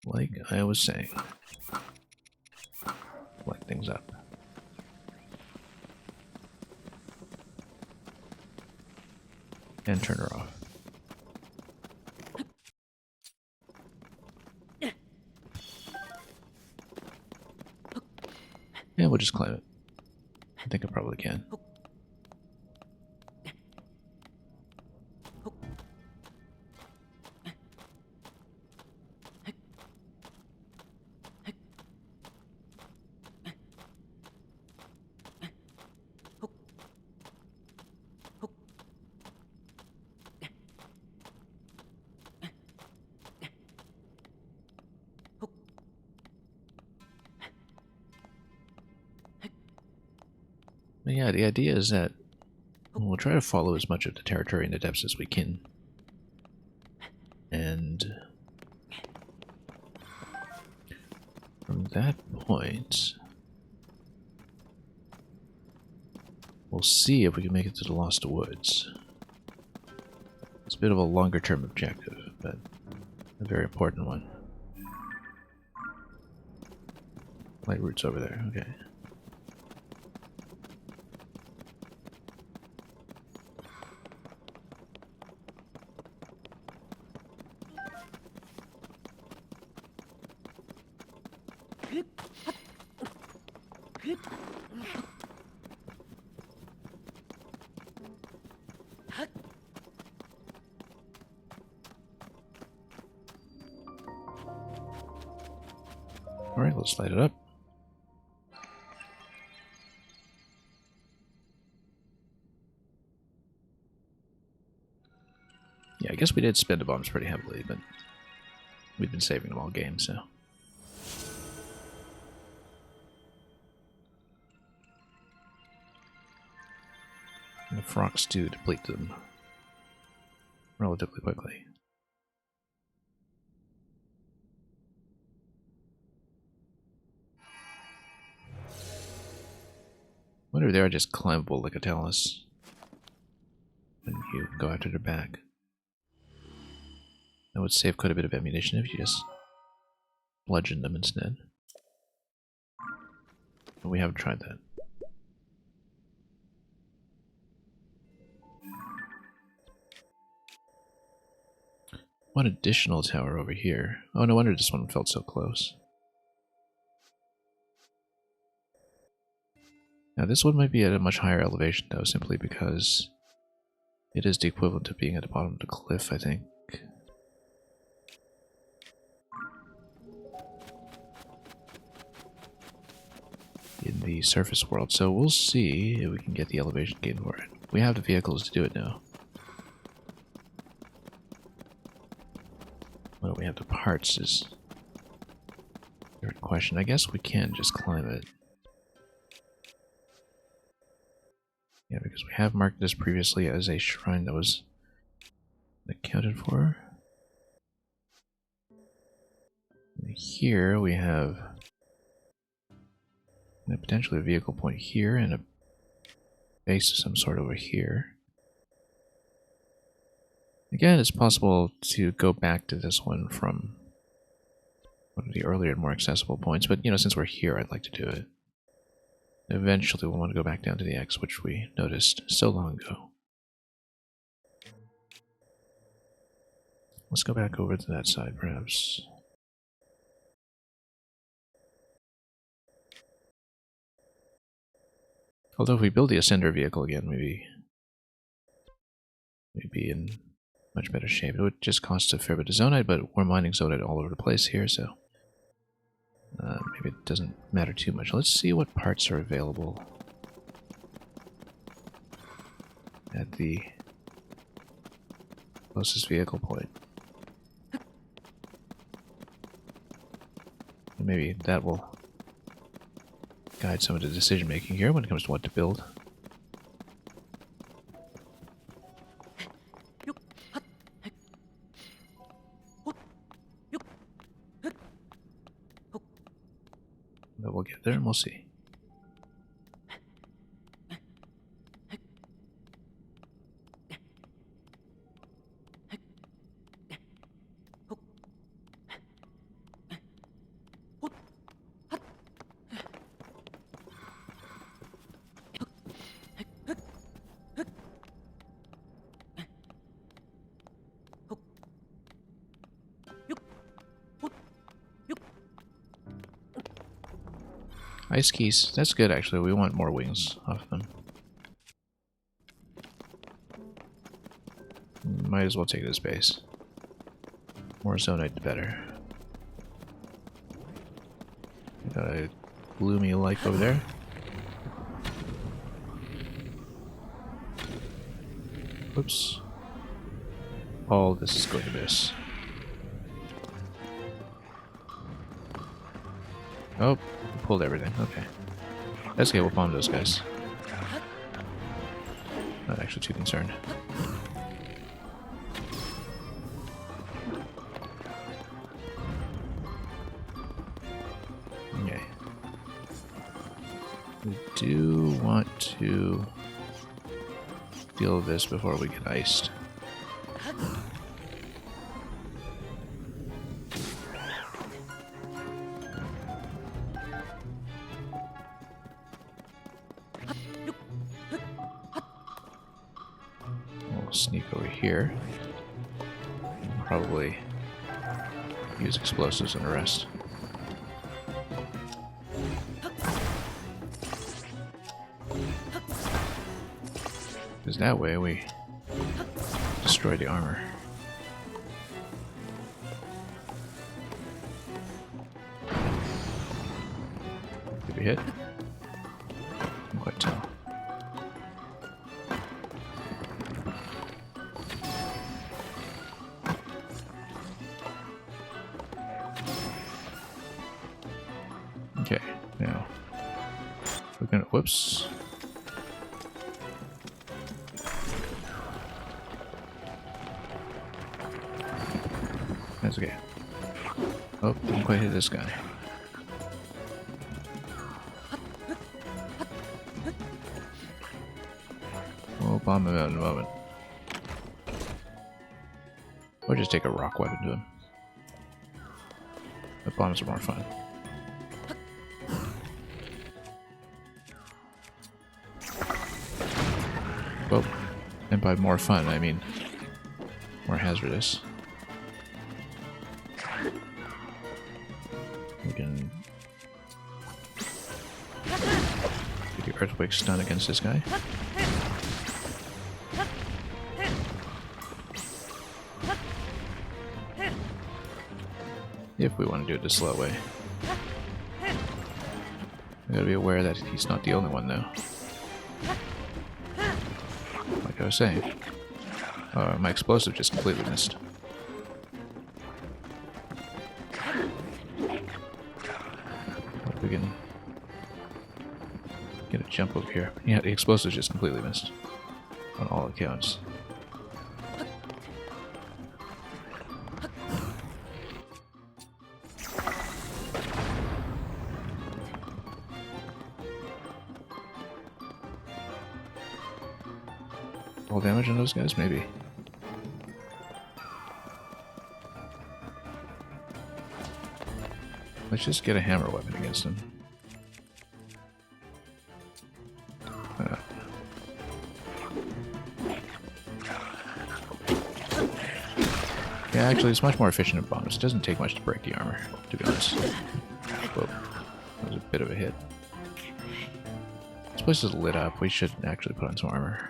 like I was saying, light things up. And turn her off. Yeah, we'll just climb it. I think I probably can. But yeah, the idea is that we'll try to follow as much of the territory in the depths as we can. And from that point, we'll see if we can make it to the Lost Woods. It's a bit of a longer term objective, but a very important one. Light route's over there, okay. Alright, let's light it up. Yeah, I guess we did spend the bombs pretty heavily, but we've been saving them all game, so. And the frogs do deplete them relatively quickly. wonder if they are just climbable like a talus. And you go after their back. That would save quite a bit of ammunition if you just bludgeon them instead. But we haven't tried that. One additional tower over here. Oh, no wonder this one felt so close. Now this one might be at a much higher elevation though, simply because it is the equivalent of being at the bottom of the cliff, I think. In the surface world, so we'll see if we can get the elevation gain for it. We have the vehicles to do it now. Well, we have the parts is a different question. I guess we can just climb it. Yeah, because we have marked this previously as a shrine that was accounted for. And here we have potentially a vehicle point here and a base of some sort over here. Again, it's possible to go back to this one from one of the earlier and more accessible points, but you know, since we're here, I'd like to do it. Eventually we'll want to go back down to the X, which we noticed so long ago. Let's go back over to that side, perhaps. Although if we build the Ascender vehicle again, maybe we'd be in much better shape. It would just cost a fair bit of zonite, but we're mining zonite all over the place here, so maybe it doesn't matter too much. Let's see what parts are available at the closest vehicle point. And maybe that will guide some of the decision making here when it comes to what to build. But we'll get there and we'll see. Ice keys, that's good actually, we want more wings off them. Might as well take this base. More zonite the better. Got a gloomy light over there. Whoops. All this is going to miss. Oh, pulled everything. Okay. That's okay, we'll bomb those guys. Not actually too concerned. Okay. We do want to deal with this before we get iced. Sneak over here. Probably use explosives and the rest. Because that way we destroy the armor. Did we hit? Can't quite tell. Okay, now we're gonna, whoops. That's okay. Oh, didn't quite hit this guy. bomb him out in a moment. Or just take a rock weapon to him. The bombs are more fun. Well, and by more fun, I mean more hazardous. We can do the earthquake stun against this guy. If we want to do it the slow way. We gotta be aware that he's not the only one though. Like I was saying. My explosive just completely missed. Hope we can get a jump over here. Yeah, the explosive just completely missed. On all accounts. All damage on those guys? Maybe. Let's just get a hammer weapon against them. Yeah, actually, it's much more efficient at bombs. It doesn't take much to break the armor, to be honest. Whoa, that was a bit of a hit. This place is lit up. We should actually put on some armor.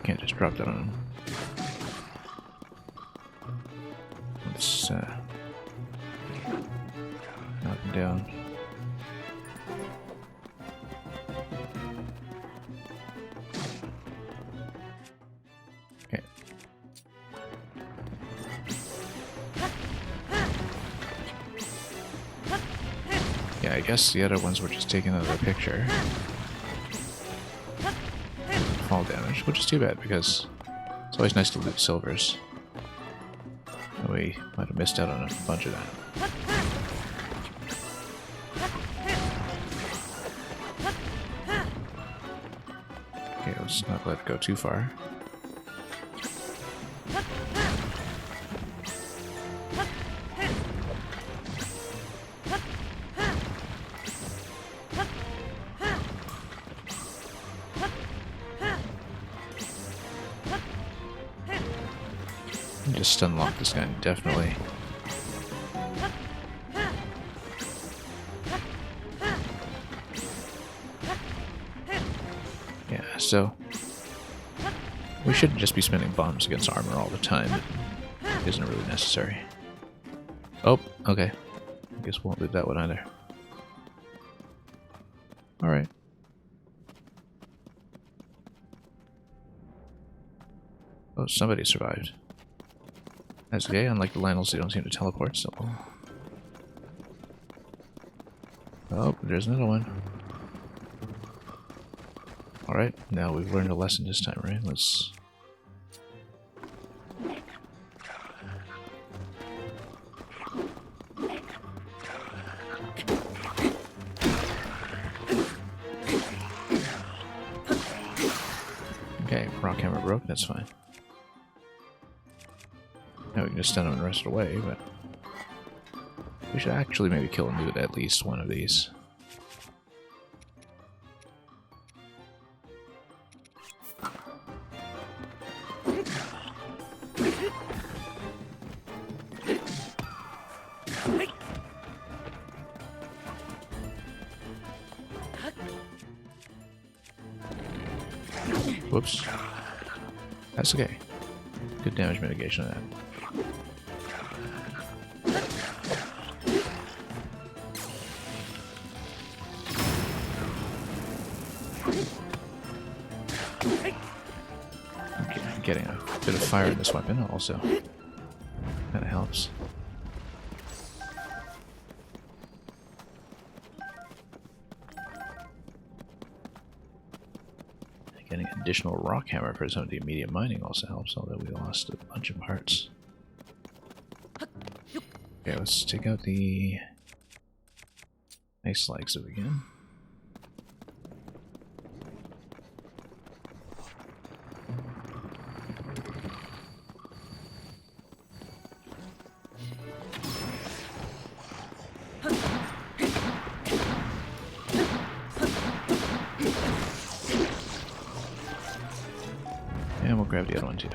Can't just drop that on him. Let's knock him down. Okay. Yeah, I guess the other ones were just taking another picture. Fall damage, which is too bad because it's always nice to loot silvers. We might have missed out on a bunch of that. Okay, let's not let it go too far. Just unlock this guy indefinitely. Yeah, so we shouldn't just be spending bombs against armor all the time. It isn't really necessary. Oh, okay. I guess we won't leave that one either. Alright. Oh, somebody survived. That's okay, unlike the Lionels, they don't seem to teleport, so... Oh, there's another one. Alright, now we've learned a lesson this time, right? Let's... Okay, rock hammer broke, that's fine. Now we can just send them the rest of the way, but we should actually maybe kill him with at least one of these. Whoops. That's okay. Good damage mitigation of that. Getting a bit of fire in this weapon also kind of helps. additional rock hammer for some of the immediate mining also helps, although we lost a bunch of parts. Okay, let's take out the ice legs again. And we'll grab the other one too.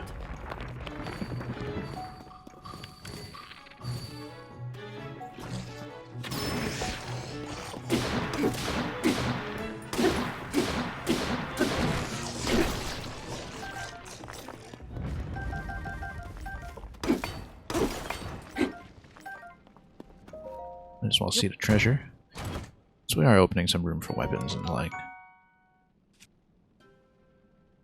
Might as well see the treasure. So we are opening some room for weapons and the like.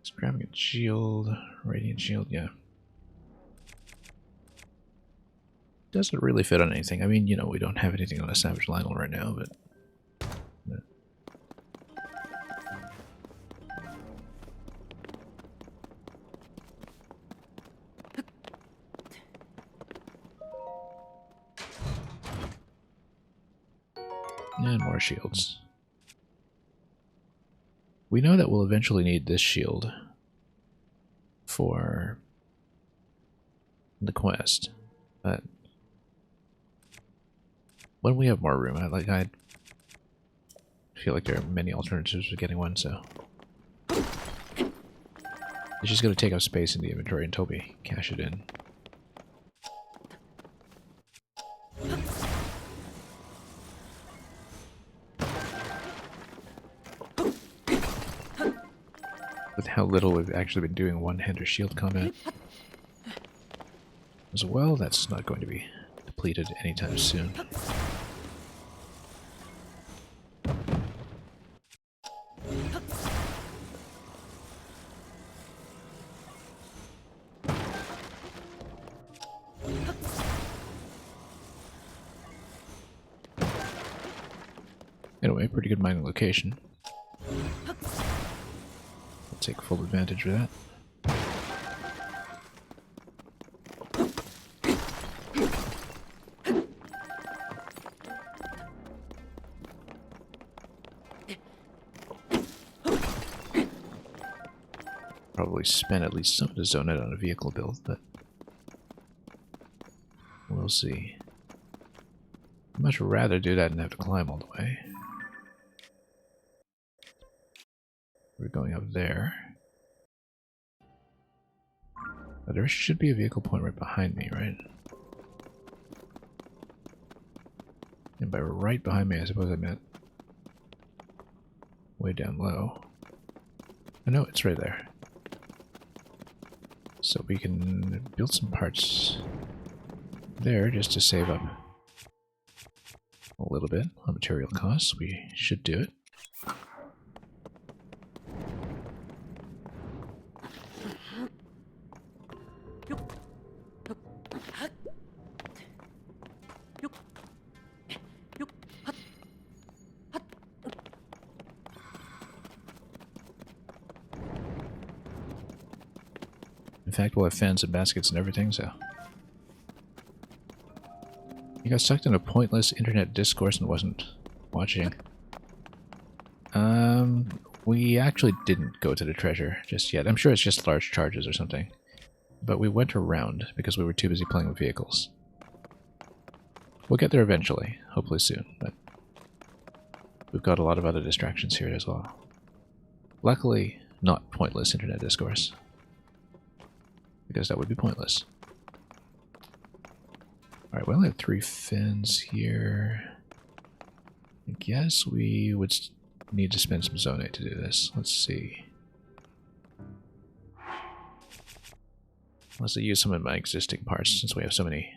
Just grabbing a shield, radiant shield, yeah. Doesn't really fit on anything. I mean, you know, we don't have anything on a Savage Lionel right now, but... And more shields. We know that we'll eventually need this shield for the quest, but when we have more room, I feel like there are many alternatives for getting one, so it's just going to take up space in the inventory until we cash it in. With how little we've actually been doing one-hander shield combat as well, that's not going to be depleted anytime soon. Anyway, pretty good mining location. Take full advantage of that. Probably spend at least some of the zonite on a vehicle build, but we'll see. I'd much rather do that than have to climb all the way. We're going up there. Oh, there should be a vehicle point right behind me, right? And by right behind me, I suppose I meant way down low. I know it's right there. So we can build some parts there just to save up a little bit on material costs. We should do it. In fact, we'll have fans and baskets and everything, so... You got sucked in a pointless internet discourse and wasn't watching. We actually didn't go to the treasure just yet. I'm sure it's just large charges or something. But we went around because we were too busy playing with vehicles. We'll get there eventually, hopefully soon, but... We've got a lot of other distractions here as well. Luckily, not pointless internet discourse. Because that would be pointless. Alright, we only have 3 fins here. I guess we would need to spend some zonite to do this. Let's see. Unless I use some of my existing parts since we have so many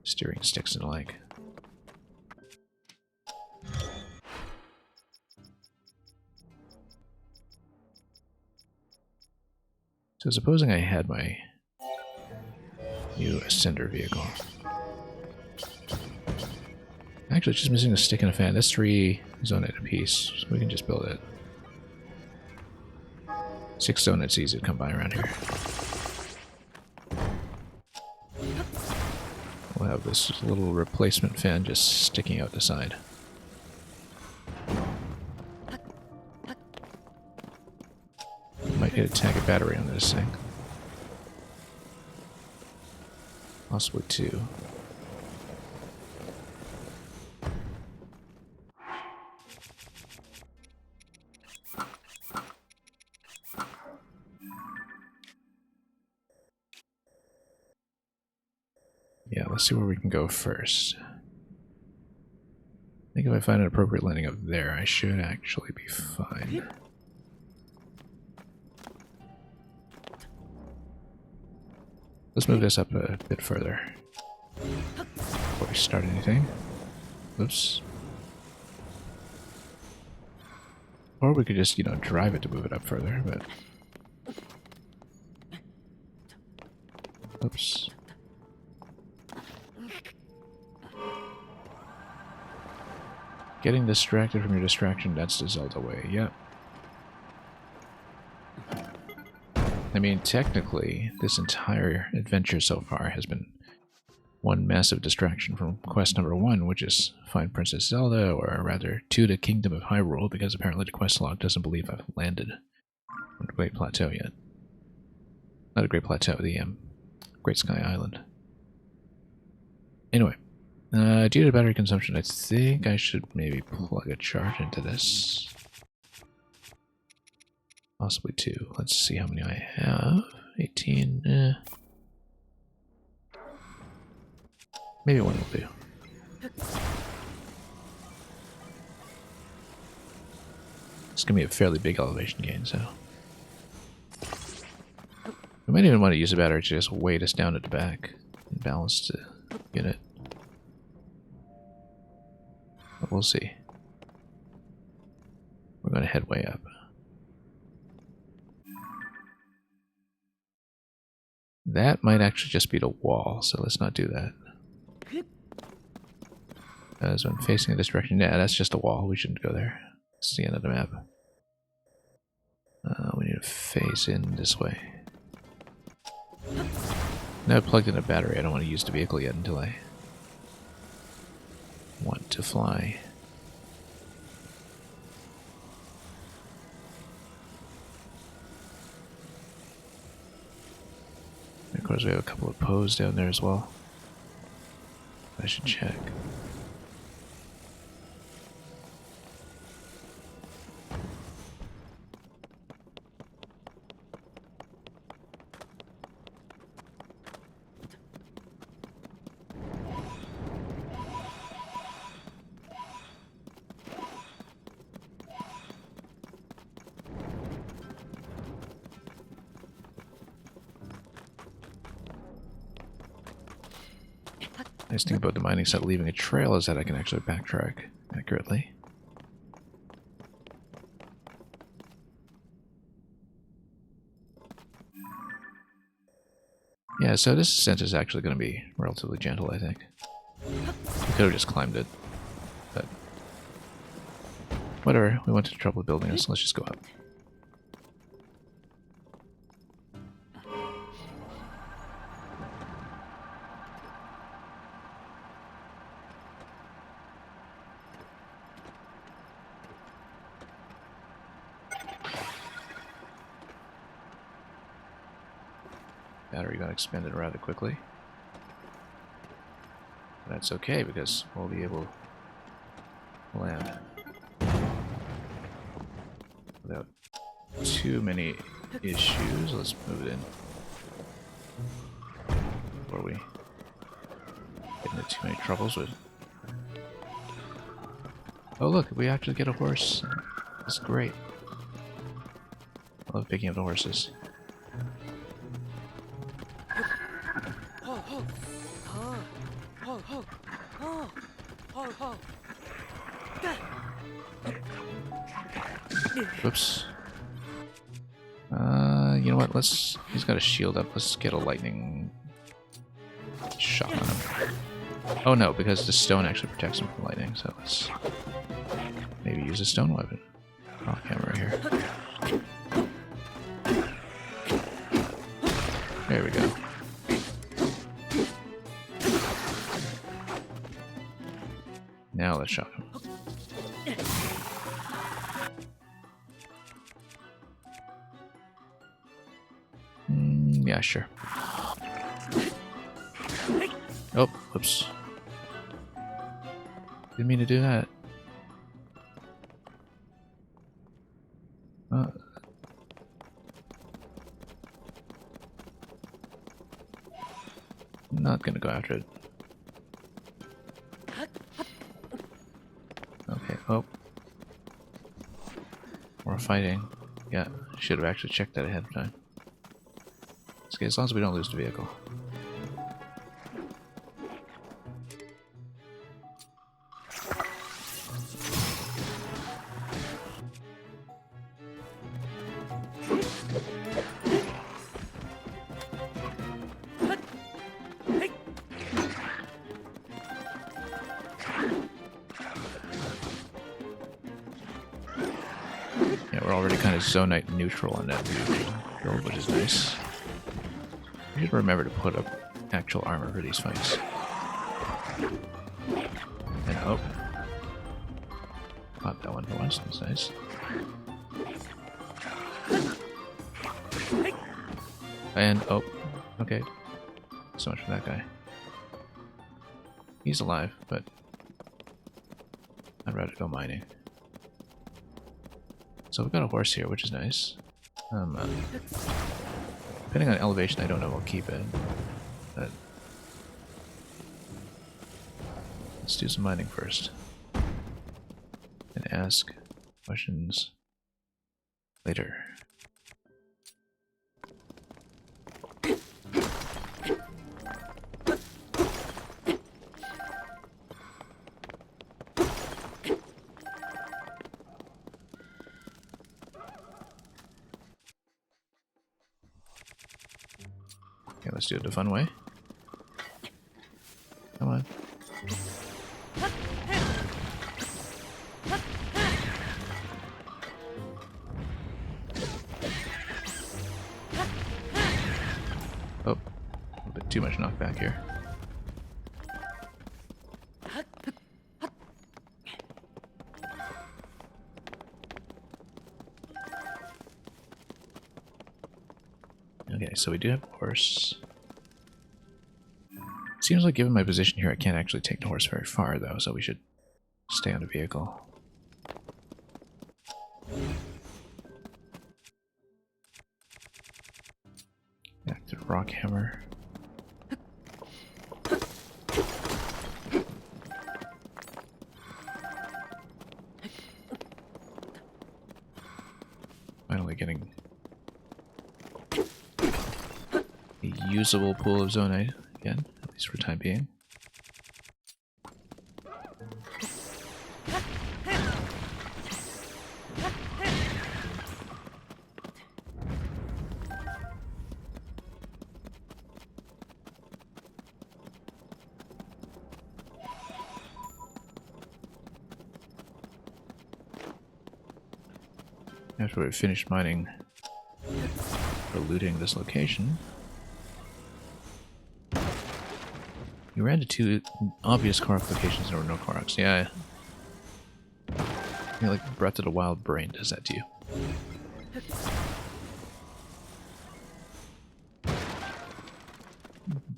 steering sticks and the like. So supposing I had my new ascender vehicle. Actually, it's just missing a stick and a fan. That's 3 zonite apiece, so we can just build it. 6 stone, it's easy to come by around here. We'll have this little replacement fan just sticking out the side. Might get a tag of battery on this thing. Possibly 2. Yeah, let's see where we can go first. I think if I find an appropriate landing up there, I should actually be fine. Let's move this up a bit further before we start anything. Oops. Or we could just, drive it to move it up further, but... Oops. Getting distracted from your distraction, that's the Zelda way, yep. I mean, technically, this entire adventure so far has been one massive distraction from quest number 1, which is find Princess Zelda, or rather, to the Kingdom of Hyrule, because apparently the quest log doesn't believe I've landed on the Great Plateau yet. Not a Great Plateau, the Great Sky Island. Anyway, due to battery consumption, I think I should maybe plug a charge into this. Possibly 2. Let's see how many I have. 18. Maybe 1 will do. It's gonna be a fairly big elevation gain, so we might even want to use a battery to just weight us down at the back and balance to get it. But we'll see. We're gonna head way up. That might actually just be the wall, so let's not do that. As I'm facing in this direction, yeah, that's just a wall. We shouldn't go there. It's the end of the map. We need to face in this way. Now I've plugged in a battery. I don't want to use the vehicle yet until I want to fly. And of course, we have a couple of Poes down there as well. I should check. Nice thing about the mining set leaving a trail is that I can actually backtrack accurately. Yeah, so this ascent is actually going to be relatively gentle, I think. We could have just climbed it, but whatever. We went to the trouble of building this. Let's just go up. Battery got expended rather quickly. That's okay because we'll be able to land without too many issues. Let's move it in before we get into too many troubles with. Oh look, we actually get a horse. That's great. I love picking up the horses. Oops. You know what? He's got a shield up. Let's get a lightning shot on him. Oh no, because the stone actually protects him from lightning, so let's maybe use a stone weapon. Oh, camera right here. There we go. Now let's shot him. Yeah, sure. Oh, whoops. Didn't mean to do that. I'm not gonna go after it. Okay, oh. We're fighting. Yeah, should have actually checked that ahead of time. It's okay, as long as we don't lose the vehicle. Yeah, we're already kind of zonite neutral on that build, which is nice. We should remember to put up actual armor for these fights. And oh. Caught that one for once, that's nice. And oh, okay. So much for that guy. He's alive, but I'd rather go mining. So we've got a horse here, which is nice. Depending on elevation, I don't know if I'll keep it. But let's do some mining first. And ask questions later. Okay, let's do it the fun way. Come on. Oh, a little bit too much knockback here. Okay, so we do have a horse. Seems like given my position here, I can't actually take the horse very far though, so we should stay on the vehicle. Back to the rock hammer. Finally getting a usable pool of zonite again, at least for the time being. After we finished mining or looting this location, you ran to two obvious Korok locations. There were no Koroks. Yeah. You're like Breath of the Wild brain does that to you.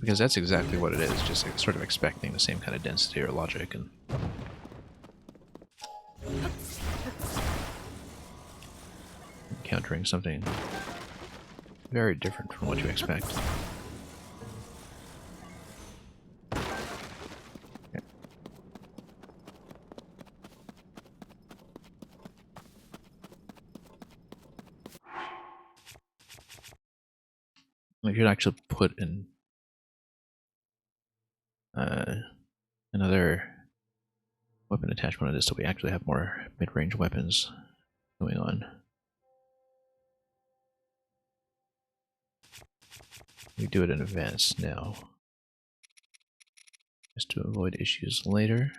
Because that's exactly what it is, just like, sort of expecting the same kind of density or logic and encountering something very different from what you expect. Okay. I could actually put in another weapon attachment on this so we actually have more mid-range weapons going on. We do it in advance now, just to avoid issues later.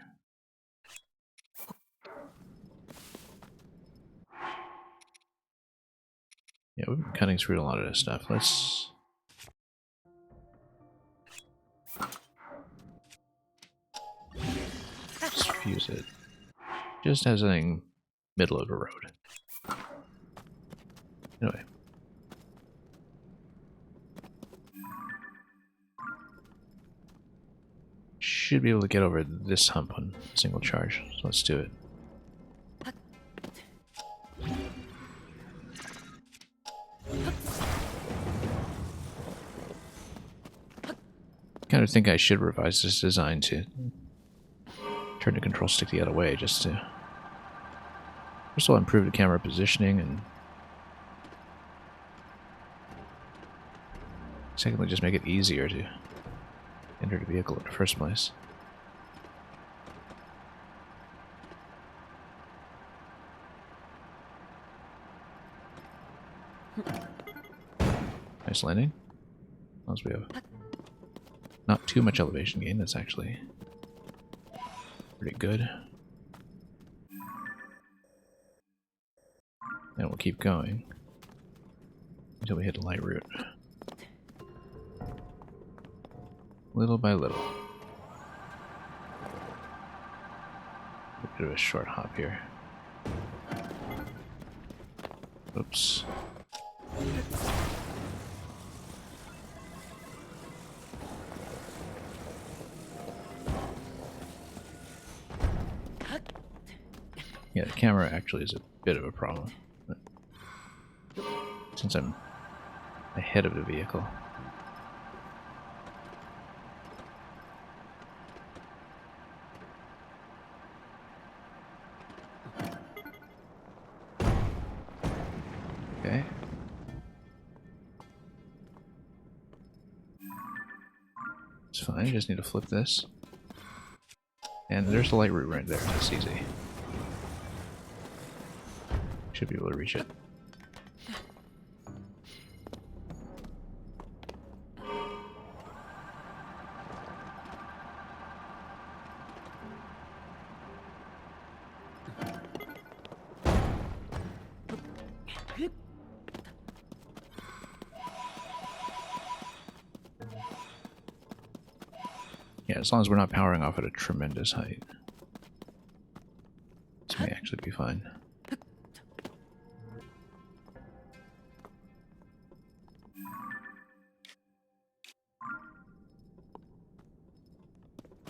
Yeah, we've been cutting through a lot of this stuff. Let's use it just as something middle of the road. Anyway. Should be able to get over this hump on a single charge, so let's do it. Kind of think I should revise this design to turn the control stick the other way, just to first of all improve the camera positioning, and secondly just make it easier to enter the vehicle in the first place. Nice landing. As long as we have not too much elevation gain, that's actually pretty good. And we'll keep going until we hit a light route. Little by little. A bit of a short hop here. Oops. Yeah, the camera actually is a bit of a problem, but since I'm ahead of the vehicle. Okay. It's fine, I just need to flip this. And there's the light route right there, that's easy. Should be able to reach it. Yeah, as long as we're not powering off at a tremendous height. This may actually be fine.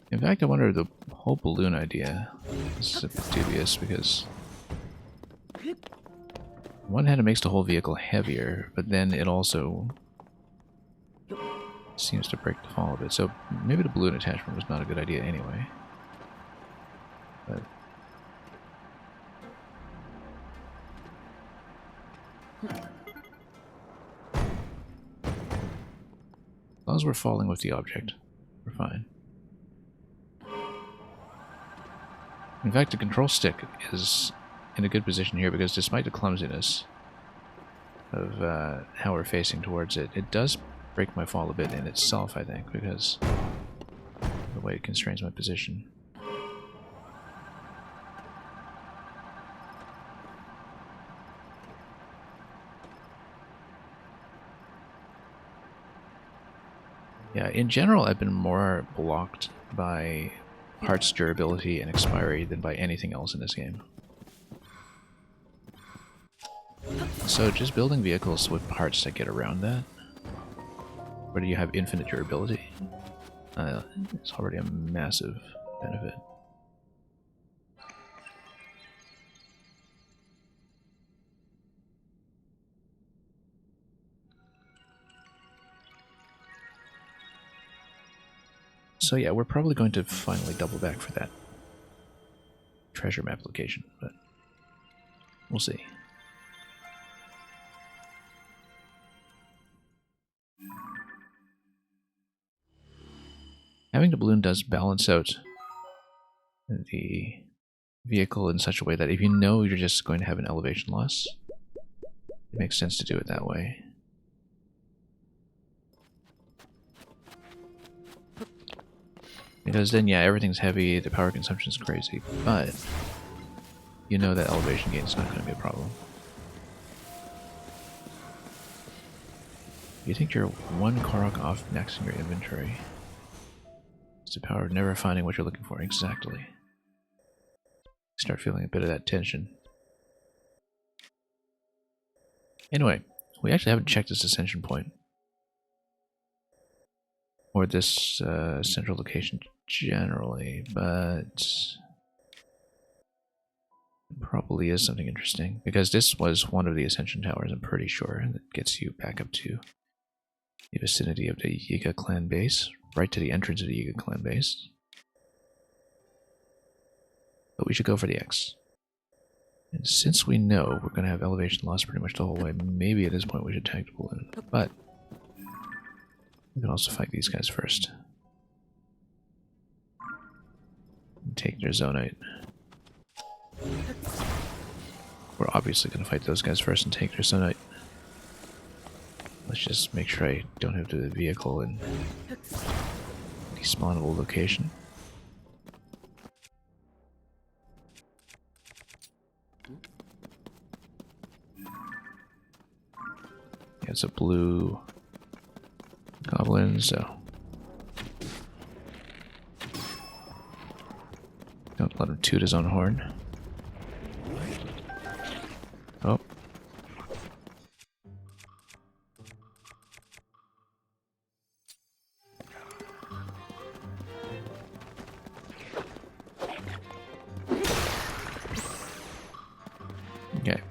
In fact, I wonder, the whole balloon idea is a bit dubious because on one hand it makes the whole vehicle heavier, but then it also seems to break the fall a bit. So maybe the balloon attachment was not a good idea anyway. But as long as we're falling with the object, we're fine. In fact, the control stick is in a good position here because despite the clumsiness of how we're facing towards it, it does break my fall a bit in itself, I think, because of the way it constrains my position. Yeah, in general, I've been more blocked by parts durability and expiry than by anything else in this game. So just building vehicles with parts that get around that, where you have infinite durability, it's already a massive benefit. So yeah, we're probably going to finally double back for that treasure map location, but we'll see. Having the balloon does balance out the vehicle in such a way that if you know you're just going to have an elevation loss, it makes sense to do it that way. Because then, yeah, everything's heavy, the power consumption is crazy, but you know that elevation gain is not going to be a problem. You think you're one Korok off maxing your inventory. It's the power of never finding what you're looking for. Exactly. Start feeling a bit of that tension. Anyway, we actually haven't checked this ascension point. Or this central location generally, but it probably is something interesting. Because this was one of the ascension towers, I'm pretty sure, that gets you back up to the vicinity of the Yiga clan base, right to the entrance of the Yiga clan base. But we should go for the X. And since we know we're going to have elevation loss pretty much the whole way, maybe at this point we should tag the balloon. But we can also fight these guys first. And take their zonite. We're obviously going to fight those guys first and take their zonite. Let's just make sure I don't have the vehicle in the spawnable location. Yeah, it's a blue goblin, so don't let him toot his own horn. Oh. Okay.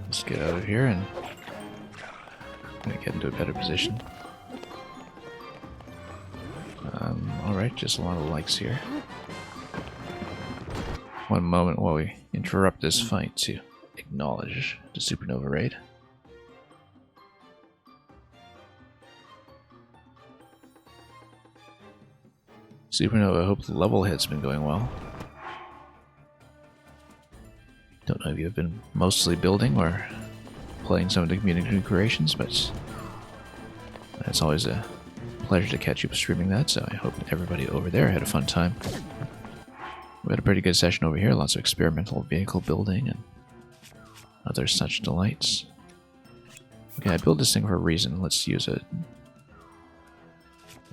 Let's get out of here and get into a better position. Alright, just along the likes here. One moment while we interrupt this fight to acknowledge the supernova raid. Supernova, I hope the level hit's been going well. Don't know if you've been mostly building or playing some of the community creations, but it's always a pleasure to catch you streaming that, so I hope everybody over there had a fun time. We had a pretty good session over here, lots of experimental vehicle building and other such delights. Okay, I built this thing for a reason, let's use it.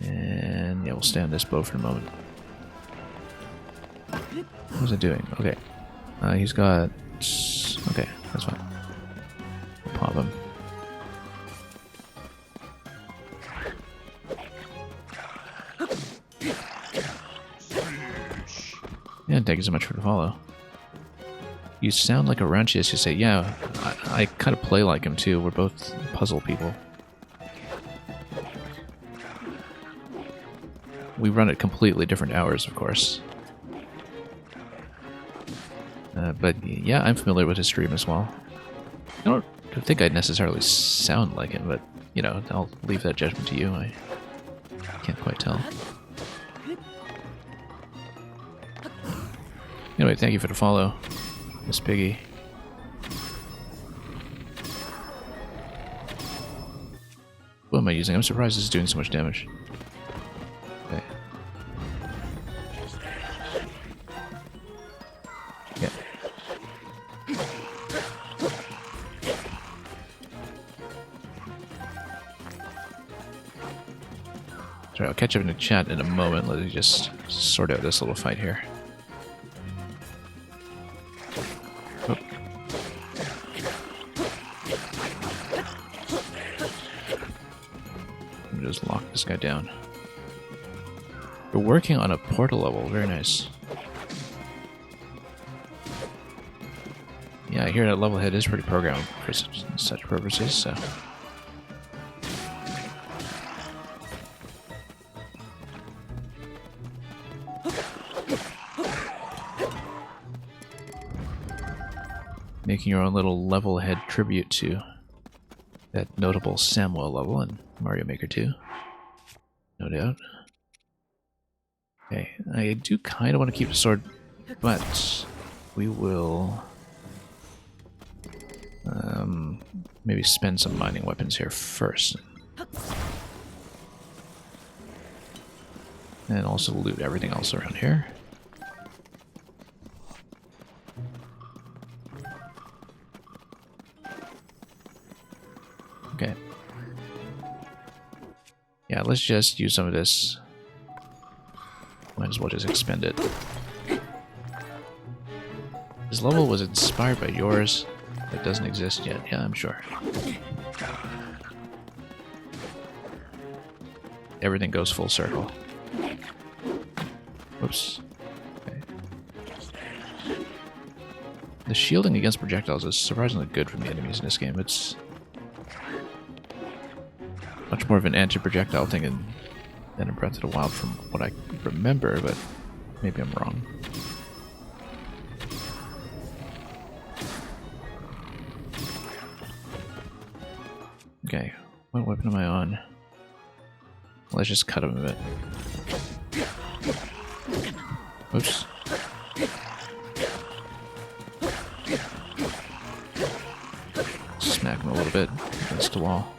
And yeah, we'll stay on this boat for a moment. What's it doing? Okay. He's got... Okay, that's fine. We'll pop him. Yeah, thank you so much for the follow. You sound like a Ranchius. You say, yeah, I kind of play like him too. We're both puzzle people. We run at completely different hours, of course. But yeah, I'm familiar with his stream as well. I don't think I'd necessarily sound like him, but, you know, I'll leave that judgment to you. I can't quite tell. Anyway, thank you for the follow, Miss Piggy. What am I using? I'm surprised this is doing so much damage. Okay. Yeah. Sorry, I'll catch up in the chat in a moment. Let me just sort out this little fight here. Just lock this guy down. We're working on a portal level. Very nice. Yeah, I hear that level head is pretty programmed for such purposes, so... Making your own little level head tribute to that notable Samuel level in Mario Maker 2. No doubt. Okay, I do kind of want to keep the sword, but we will maybe spend some mining weapons here first. And also loot everything else around here. Okay. Yeah, let's just use some of this. My might as well just expend it. His level was inspired by yours. That doesn't exist yet. Yeah, I'm sure. Everything goes full circle. Whoops. Okay. The shielding against projectiles is surprisingly good from the enemies in this game. It's much more of an anti-projectile thing than in Breath of the Wild from what I remember, but maybe I'm wrong. Okay, what weapon am I on? Let's just cut him a bit. Oops. Smack him a little bit against the wall.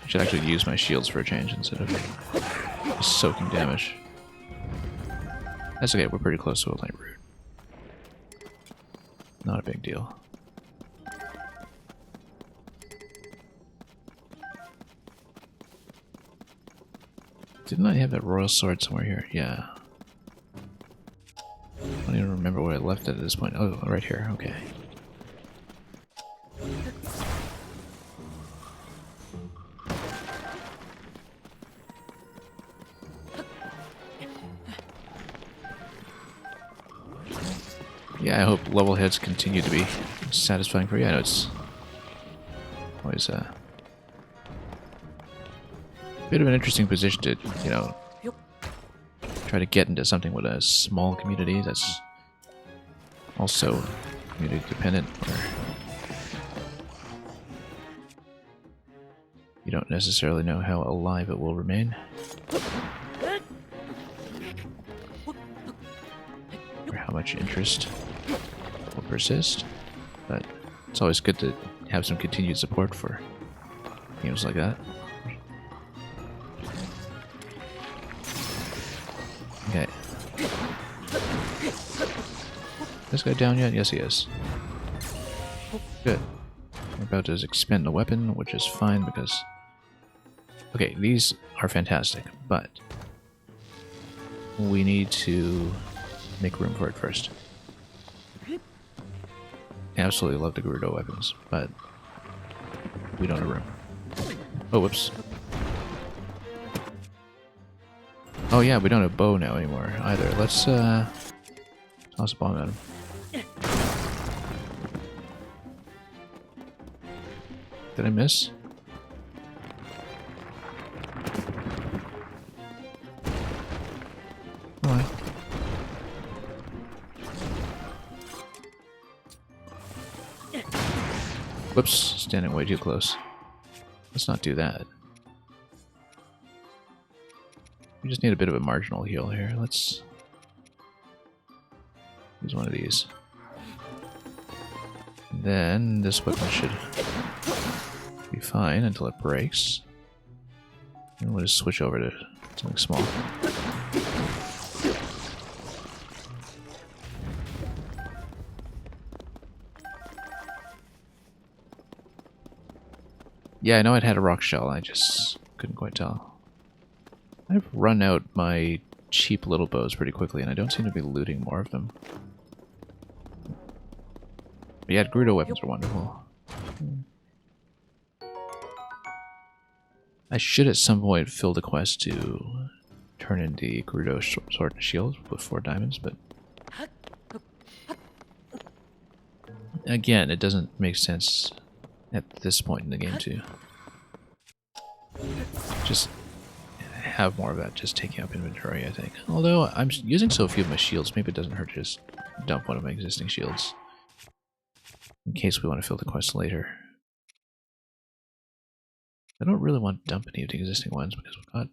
I should actually use my shields for a change instead of just soaking damage. That's okay, we're pretty close to a light root. Not a big deal. Didn't I have that royal sword somewhere here? Yeah. I don't even remember where I left it at this point. Oh, right here. Okay. Yeah, I hope level heads continue to be satisfying for you. I know it's always a bit of an interesting position to, you know, try to get into something with a small community that's also community dependent, where you don't necessarily know how alive it will remain, or how much interest will persist. But it's always good to have some continued support for games like that. Okay. This guy down yet? Yes, he is. Good. We're about to expend a weapon, which is fine because... Okay, these are fantastic, but we need to make room for it first. I absolutely love the Gerudo weapons, but we don't have room. Oh, whoops. Oh yeah, we don't have bow now anymore either. Let's toss a bomb at him. Did I miss? Alright. Whoops, standing way too close. Let's not do that. We just need a bit of a marginal heal here. Let's use one of these. And then this weapon should be fine until it breaks. And we'll just switch over to something small. Yeah, I know it had a rock shell, I just couldn't quite tell. I've run out my cheap little bows pretty quickly, and I don't seem to be looting more of them. But yeah, Gerudo weapons are wonderful. I should at some point fill the quest to turn in the Gerudo sword and shield with 4 diamonds, but... Again, it doesn't make sense at this point in the game to just have more of that just taking up inventory, I think. Although I'm using so few of my shields, maybe it doesn't hurt to just dump one of my existing shields in case we want to fill the quest later. I don't really want to dump any of the existing ones because we've got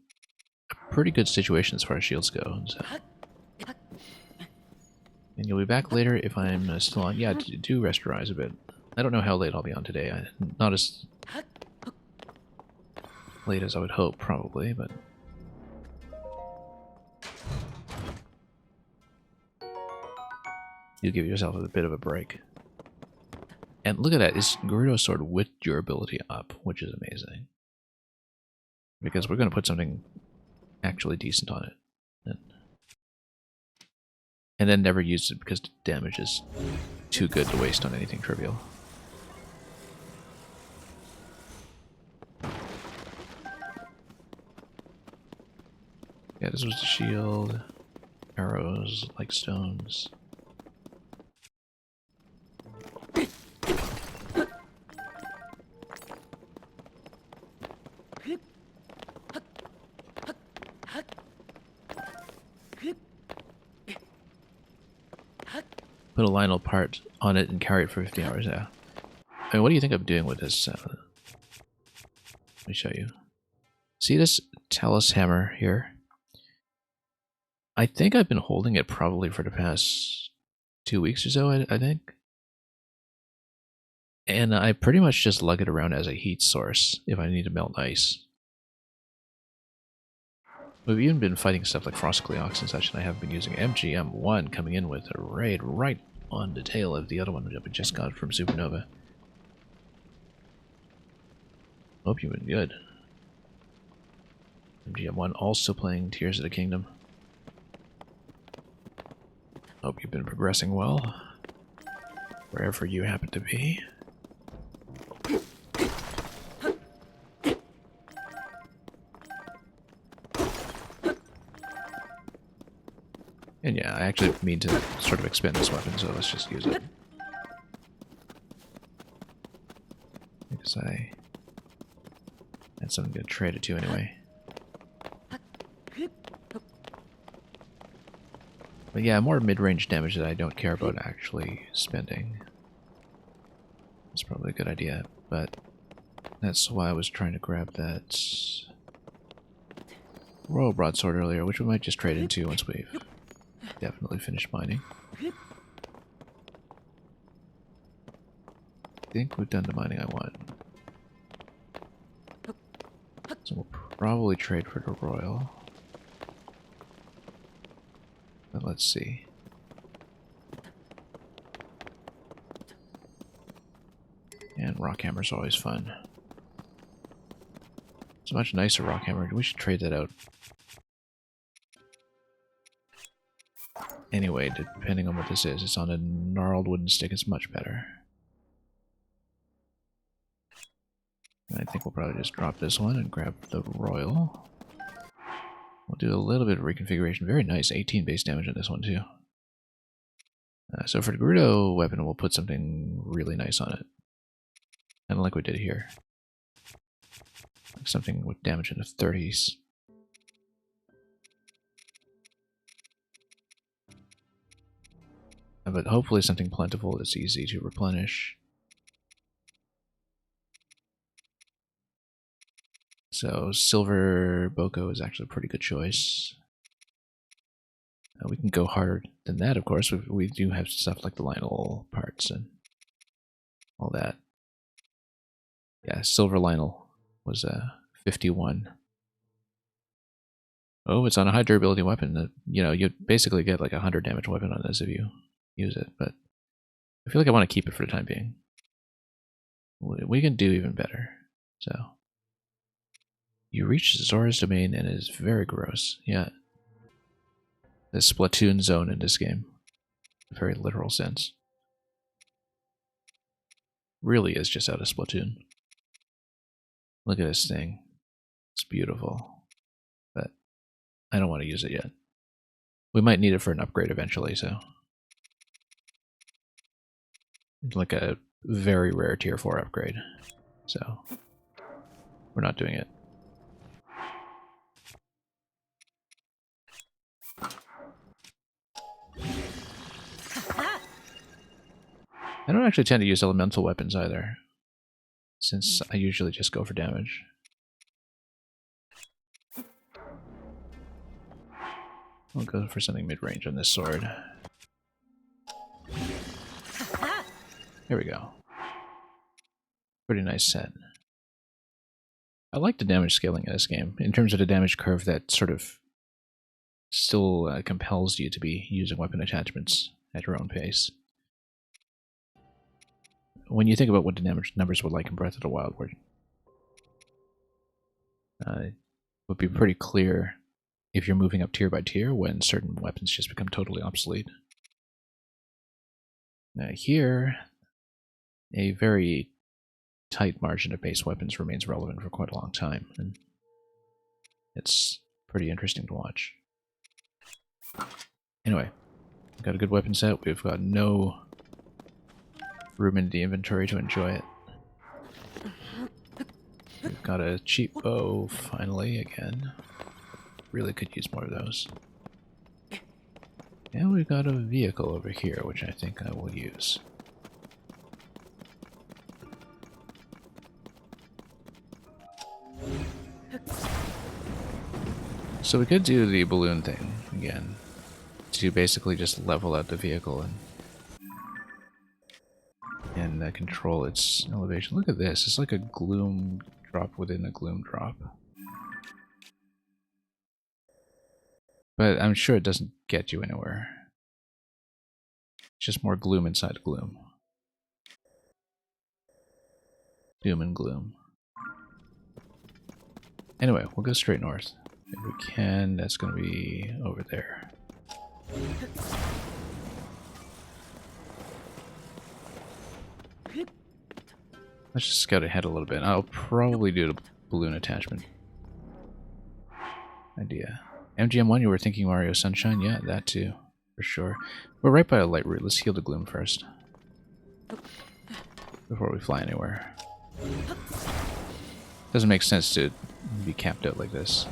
a pretty good situation as far as shields go. So. And you'll be back later if I'm still on. Yeah, do rest your eyes a bit. I don't know how late I'll be on today. Not as late as I would hope, probably, but... You give yourself a bit of a break. And look at that, it's Gerudo sword with durability up, which is amazing. Because we're going to put something actually decent on it. And then never use it because the damage is too good to waste on anything trivial. Yeah, this was the shield. Arrows, like stones. Put a Lionel part on it and carry it for 50 hours, yeah. I mean, what do you think I'm doing with this? Let me show you. See this Talus hammer here? I think I've been holding it probably for the past 2 weeks or so, I think. And I pretty much just lug it around as a heat source if I need to melt ice. We've even been fighting stuff like Frostcleox and such, and I have been using MGM1 coming in with a raid right on the tail of the other one that we just got from Supernova. Hope you've been good. MGM1 also playing Tears of the Kingdom. Hope you've been progressing well, wherever you happen to be. And yeah, I actually mean to sort of expend this weapon, so let's just use it. Because I had something to trade it to anyway. But yeah, more mid-range damage that I don't care about actually spending. It's probably a good idea, but that's why I was trying to grab that Royal Broadsword earlier, which we might just trade into once we've definitely finished mining. I think we've done the mining I want. So we'll probably trade for the Royal. But let's see. And Rockhammer's always fun. It's a much nicer Rockhammer. We should trade that out. Anyway, depending on what this is, it's on a gnarled wooden stick, it's much better. And I think we'll probably just drop this one and grab the Royal. We'll do a little bit of reconfiguration. Very nice, 18 base damage on this one too. So for the Gerudo weapon, we'll put something really nice on it. Kind of like we did here. Like something with damage in the 30s. But hopefully something plentiful that's easy to replenish. So Silver Boko is actually a pretty good choice. We can go harder than that, of course. We do have stuff like the Lionel parts and all that. Yeah, Silver Lionel was 51. Oh, it's on a high durability weapon. You know, you basically get like a 100 damage weapon on this if you use it, but I feel like I want to keep it for the time being. We can do even better. So, you reach Zora's domain and it is very gross. Yeah. The Splatoon zone in this game. In a very literal sense. Really is just out of Splatoon. Look at this thing. It's beautiful. But I don't want to use it yet. We might need it for an upgrade eventually, so. Like a very rare tier 4 upgrade. So, we're not doing it. I don't actually tend to use elemental weapons either, since I usually just go for damage. I'll go for something mid-range on this sword. There we go. Pretty nice set. I like the damage scaling in this game, in terms of the damage curve that sort of still compels you to be using weapon attachments at your own pace. When you think about what the damage numbers were like in Breath of the Wild, where would be pretty clear if you're moving up tier by tier when certain weapons just become totally obsolete. Now here, a very tight margin of base weapons remains relevant for quite a long time, and it's pretty interesting to watch. Anyway, we've got a good weapon set. We've got no room in the inventory to enjoy it. We've got a cheap bow, finally, again. Really could use more of those. And we've got a vehicle over here, which I think I will use. So we could do the balloon thing again, to basically just level out the vehicle and control its elevation. Look at this, it's like a gloom drop within a gloom drop. But I'm sure it doesn't get you anywhere. It's just more gloom inside gloom. Doom and gloom. Anyway, we'll go straight north. If we can, that's going to be over there. Let's just scout ahead a little bit. I'll probably do the balloon attachment idea. MGM1, you were thinking Mario Sunshine? Yeah, that too, for sure. We're right by a light route. Let's heal the gloom first. Before we fly anywhere. Doesn't make sense to be capped out like this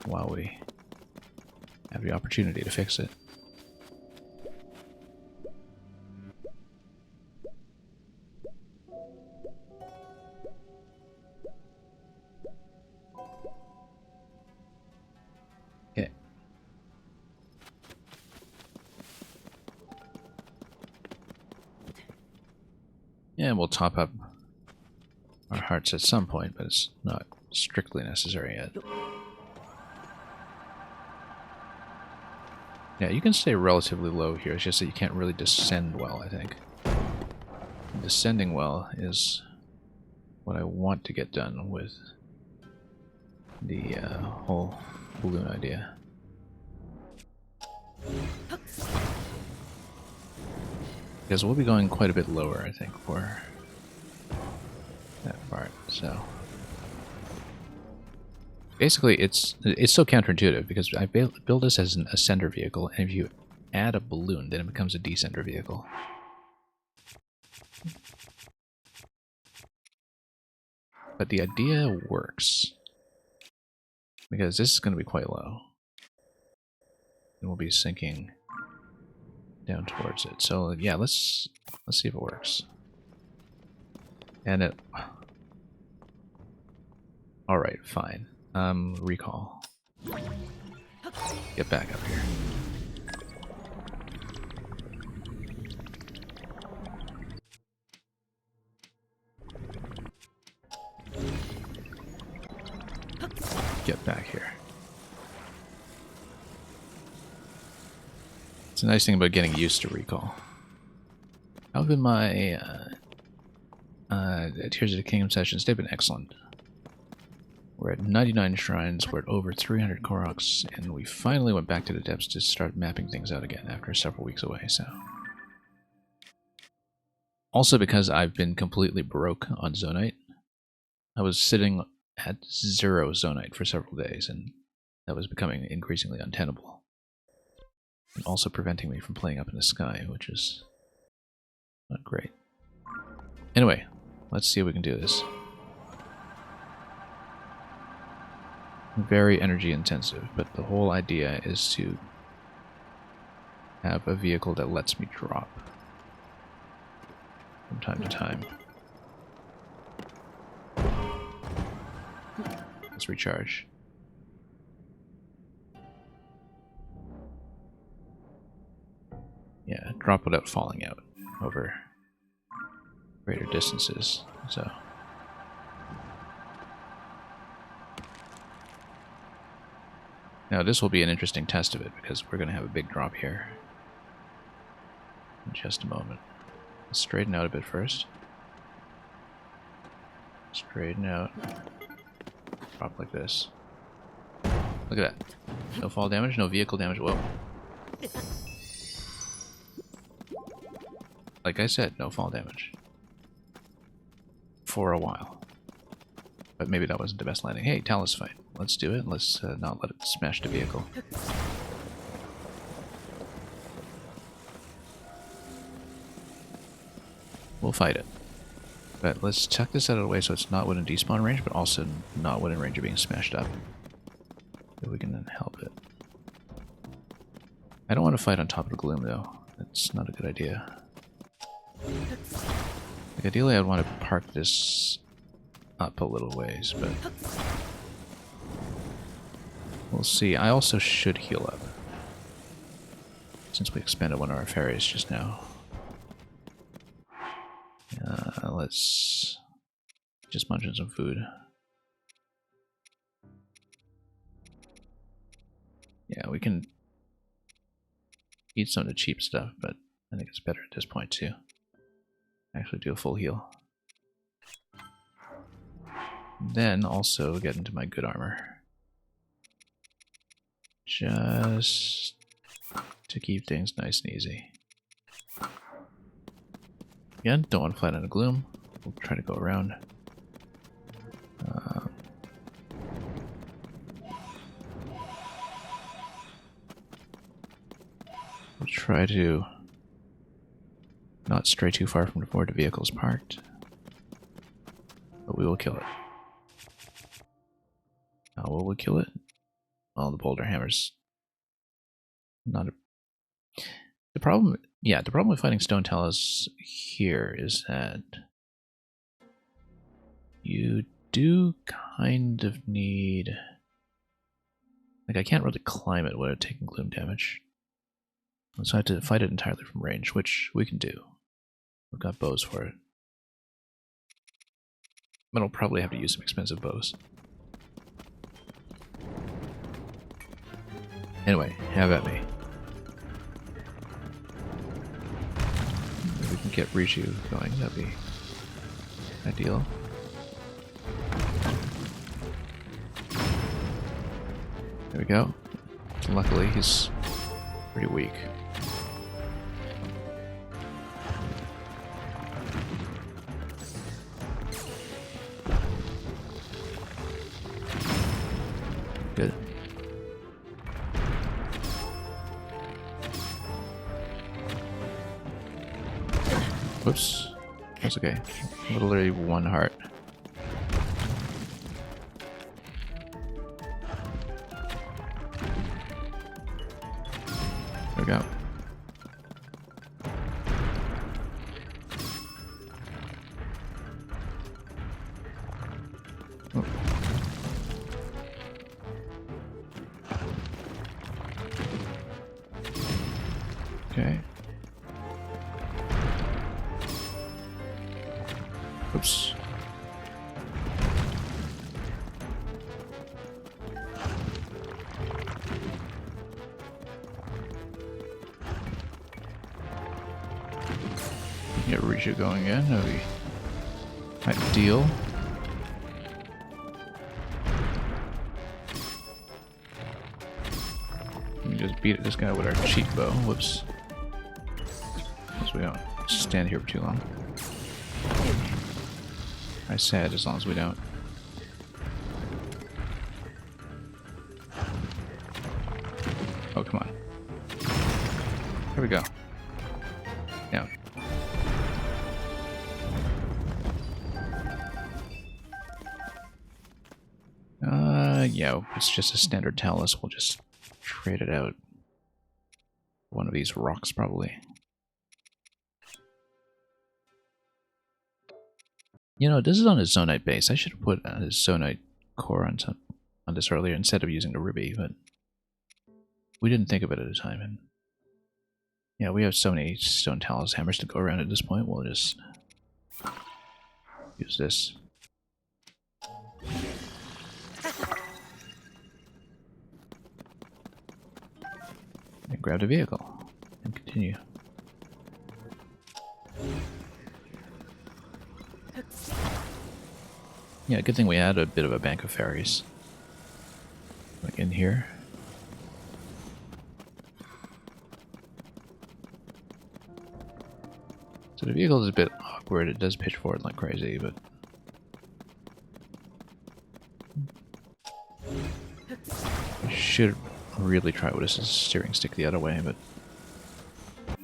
while we have the opportunity to fix it. Okay. Yeah, we'll top up our hearts at some point, but it's not strictly necessary yet. Yeah, you can stay relatively low here, it's just that you can't really descend well, I think. Descending well is what I want to get done with the whole balloon idea. Because we'll be going quite a bit lower, I think, for that part, so... Basically, it's so counterintuitive, because I build this as an ascender vehicle, and if you add a balloon, then it becomes a descender vehicle. But the idea works, because this is going to be quite low. And we'll be sinking down towards it. So yeah, let's see if it works. And it... Alright, fine. Recall. Get back up here. Get back here. It's a nice thing about getting used to recall. How have been my Tears of the Kingdom sessions? They've been excellent. We're at 99 shrines, we're at over 300 Koroks, and we finally went back to the depths to start mapping things out again after several weeks away, so... Also because I've been completely broke on Zonite. I was sitting at 0 Zonite for several days, and that was becoming increasingly untenable. And also preventing me from playing up in the sky, which is not great. Anyway, let's see if we can do this. Very energy intensive, but the whole idea is to have a vehicle that lets me drop from time to time. Let's recharge. Yeah, drop without falling out over greater distances, so... Now this will be an interesting test of it, because we're going to have a big drop here in just a moment. Let's straighten out a bit first. Straighten out. Drop like this. Look at that. No fall damage, no vehicle damage. Whoa. Like I said, no fall damage. For a while. But maybe that wasn't the best landing. Hey, Talus fight. Let's do it. Let's not let it smash the vehicle. We'll fight it. But let's tuck this out of the way so it's not within despawn range, but also not within range of being smashed up. If we can then help it. I don't want to fight on top of the gloom, though. That's not a good idea. Like, ideally, I'd want to park this up a little ways, but we'll see. I also should heal up, since we expended one of our ferries just now. Let's just munch on some food. Yeah, we can eat some of the cheap stuff, but I think it's better at this point too. Actually do a full heal. Then also get into my good armor. Just to keep things nice and easy. Again, don't want to fight on a gloom. We'll try to go around. We'll try to not stray too far from where the vehicle's parked. But we will kill it. How will we kill it? Well, the boulder hammer's not a... The problem with fighting stone talus here is that you do kind of need... Like, I can't really climb it without taking gloom damage. So I have to fight it entirely from range, which we can do. We've got bows for it. But I'll probably have to use some expensive bows. Anyway, have at me. If we can get Rishu going, that'd be ideal. There we go. Luckily, he's pretty weak. Good. Whoops. That's okay. Literally one heart. There we go. Oh. Okay. Oops. Get Rishu going again. That'd be ideal. We just beat this guy with our cheap bow. Whoops. Because we don't stand here for too long. I said as long as we don't. Oh, come on. Here we go. Yeah. Yeah, it's just a standard talus. We'll just trade it out. One of these rocks, probably. You know, this is on his zonite base. I should have put his zonite core on this earlier instead of using the ruby, but we didn't think of it at the time. And yeah, we have so many stone talus hammers to go around at this point. We'll just use this. And grab the vehicle and continue. Yeah, good thing we had a bit of a bank of ferries. Like in here. So the vehicle is a bit awkward. It does pitch forward like crazy, but... I should really try with a steering stick the other way, but... I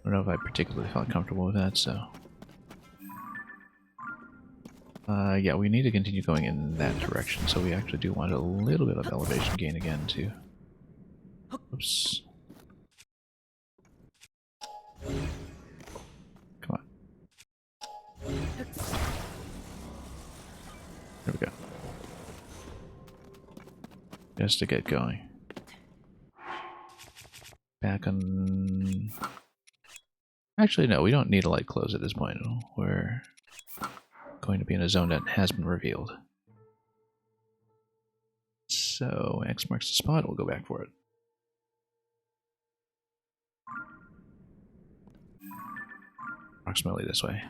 don't know if I particularly felt comfortable with that, so... yeah, we need to continue going in that direction, so we actually do want a little bit of elevation gain again, too. Oops. Come on. There we go. Just to get going. Back on... Actually, no, we don't need a light close at this point. We're going to be in a zone that has been revealed. So, X marks the spot, we'll go back for it. Approximately this way.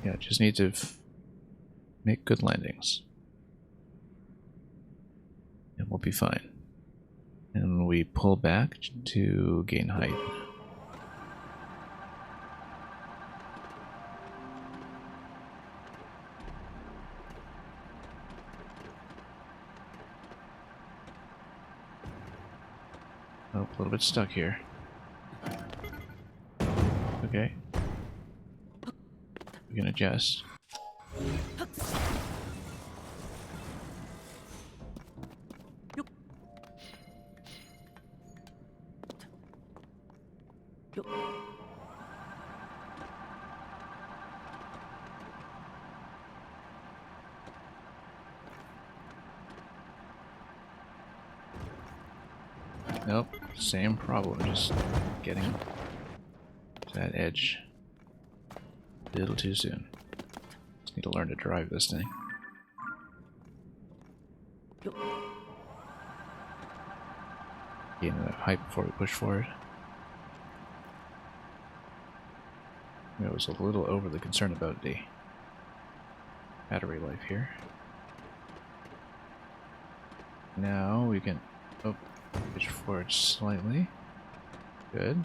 Yeah, just need to make good landings. And we'll be fine. And we pull back to gain height. Oh, a little bit stuck here. Okay. We can adjust. Nope, same problem, just getting to that edge a little too soon. Just need to learn to drive this thing. Gain enough height before we push forward. I was a little overly concerned about the battery life here. Now we can push forward slightly. Good.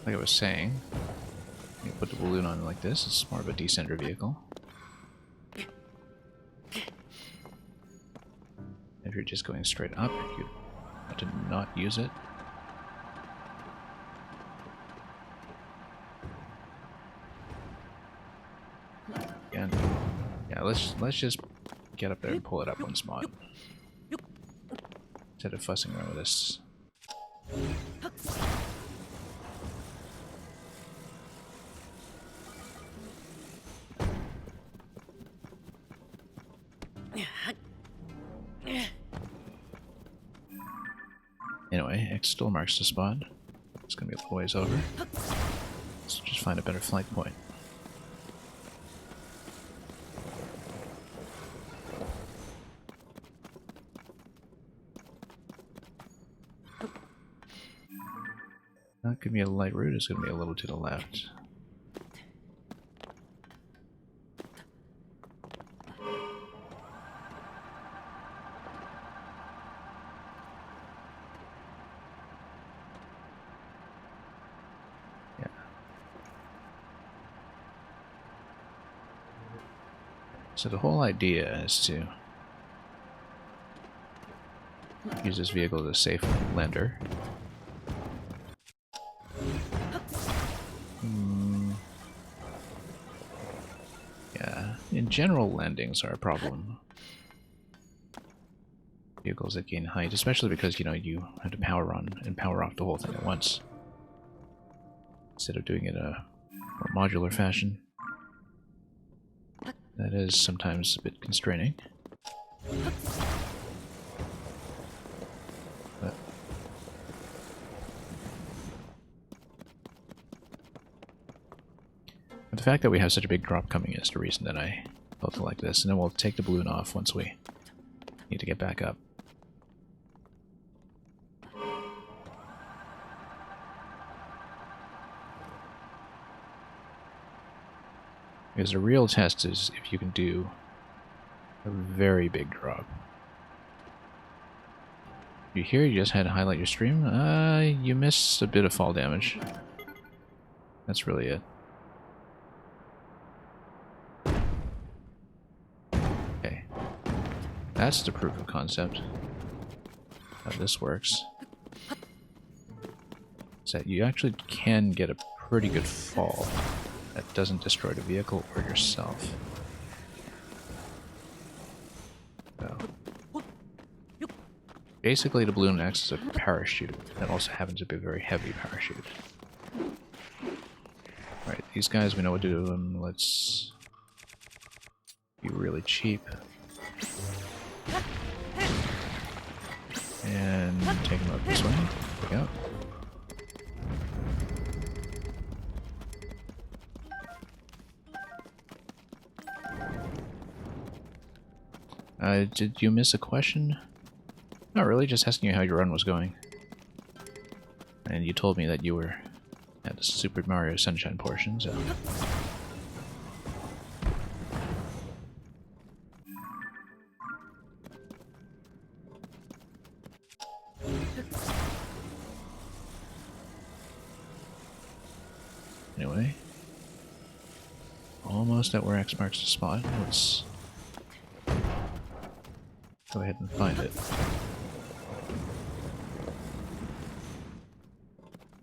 Like I was saying, you put the balloon on like this, it's more of a descender vehicle. If you're just going straight up, you want to not use it. Again, yeah, let's just get up there and pull it up one spot instead of fussing around with this. Anyway, X still marks the spot. It's gonna be a little ways over. Let's just find a better flight point. Not gonna be a light route, it's gonna be a little to the left. Yeah. So the whole idea is to use this vehicle as a safe lander. Yeah, in general, landings are a problem. Vehicles that gain height, especially because, you know, you have to power on and power off the whole thing at once, instead of doing it in a more modular fashion. That is sometimes a bit constraining. fact that we have such a big drop coming is the reason that I built it like this, and then we'll take the balloon off once we need to get back up. Because the real test is if you can do a very big drop. You hear you just had to highlight your stream? You miss a bit of fall damage. That's really it. Okay. That's the proof of concept. How this works. Is that you actually can get a pretty good fall that doesn't destroy the vehicle or yourself. So. Basically, the balloon acts as a parachute. That also happens to be a very heavy parachute. Right, these guys, we know what to do, and let's be really cheap. And take them out this way. There we go. Did you miss a question? Not really, just asking you how your run was going. And you told me that you were at the Super Mario Sunshine portion, so... Anyway. Almost at where X marks the spot. Let's go ahead and find it.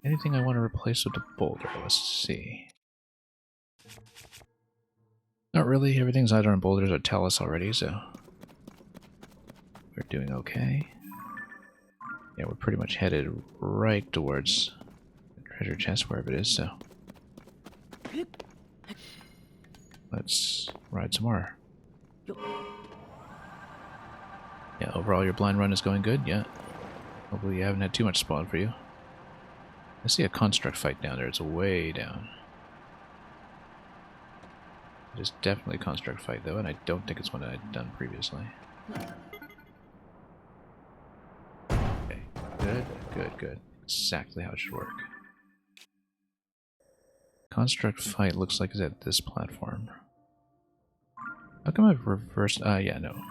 Anything I want to replace with the boulder? Let's see. Not really. Everything's either on boulders or talus already, so we're doing okay. Yeah, we're pretty much headed right towards the treasure chest, wherever it is, so let's ride some more. Yeah, overall your blind run is going good, yeah. Hopefully you haven't had too much spawn for you. I see a construct fight down there. It's way down. It is definitely a construct fight, though, and I don't think it's one that I'd done previously. Okay, good, good, good. Exactly how it should work. Construct fight looks like it's at this platform. How come I've reversed? Yeah, no.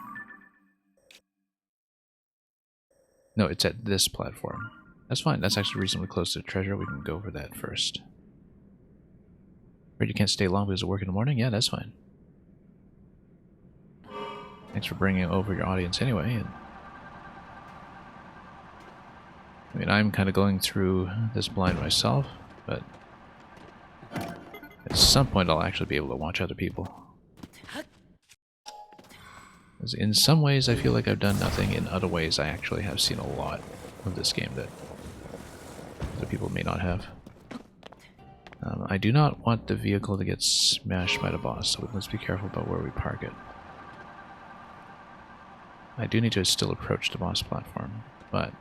No, it's at this platform. That's fine. That's actually reasonably close to the treasure. We can go for that first. Afraid you can't stay long because of work in the morning? Yeah, that's fine. Thanks for bringing over your audience anyway. And I mean, I'm kind of going through this blind myself, but at some point I'll actually be able to watch other people. Because in some ways I feel like I've done nothing, in other ways I actually have seen a lot of this game that other people may not have. I do not want the vehicle to get smashed by the boss, so let's be careful about where we park it. I do need to still approach the boss platform, but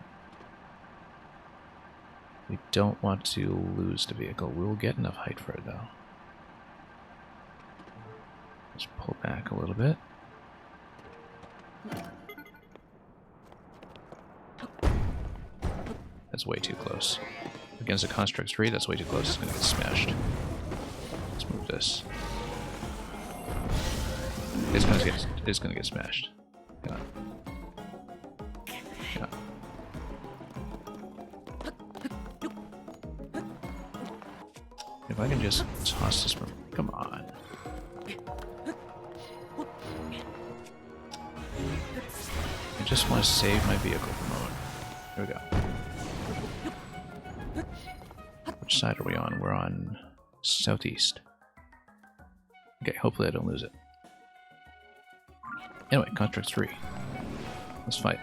we don't want to lose the vehicle. We'll get enough height for it, though. Let's pull back a little bit. That's way too close. Against a Construct 3, that's way too close. It's going to get smashed. Let's move this. It's going to get smashed. Hang on. Hang on. If I can just toss this from... Come on. I just want to save my vehicle for a moment. Here we go. Which side are we on? We're on southeast. Okay, hopefully I don't lose it. Anyway, Construct 3. Let's fight.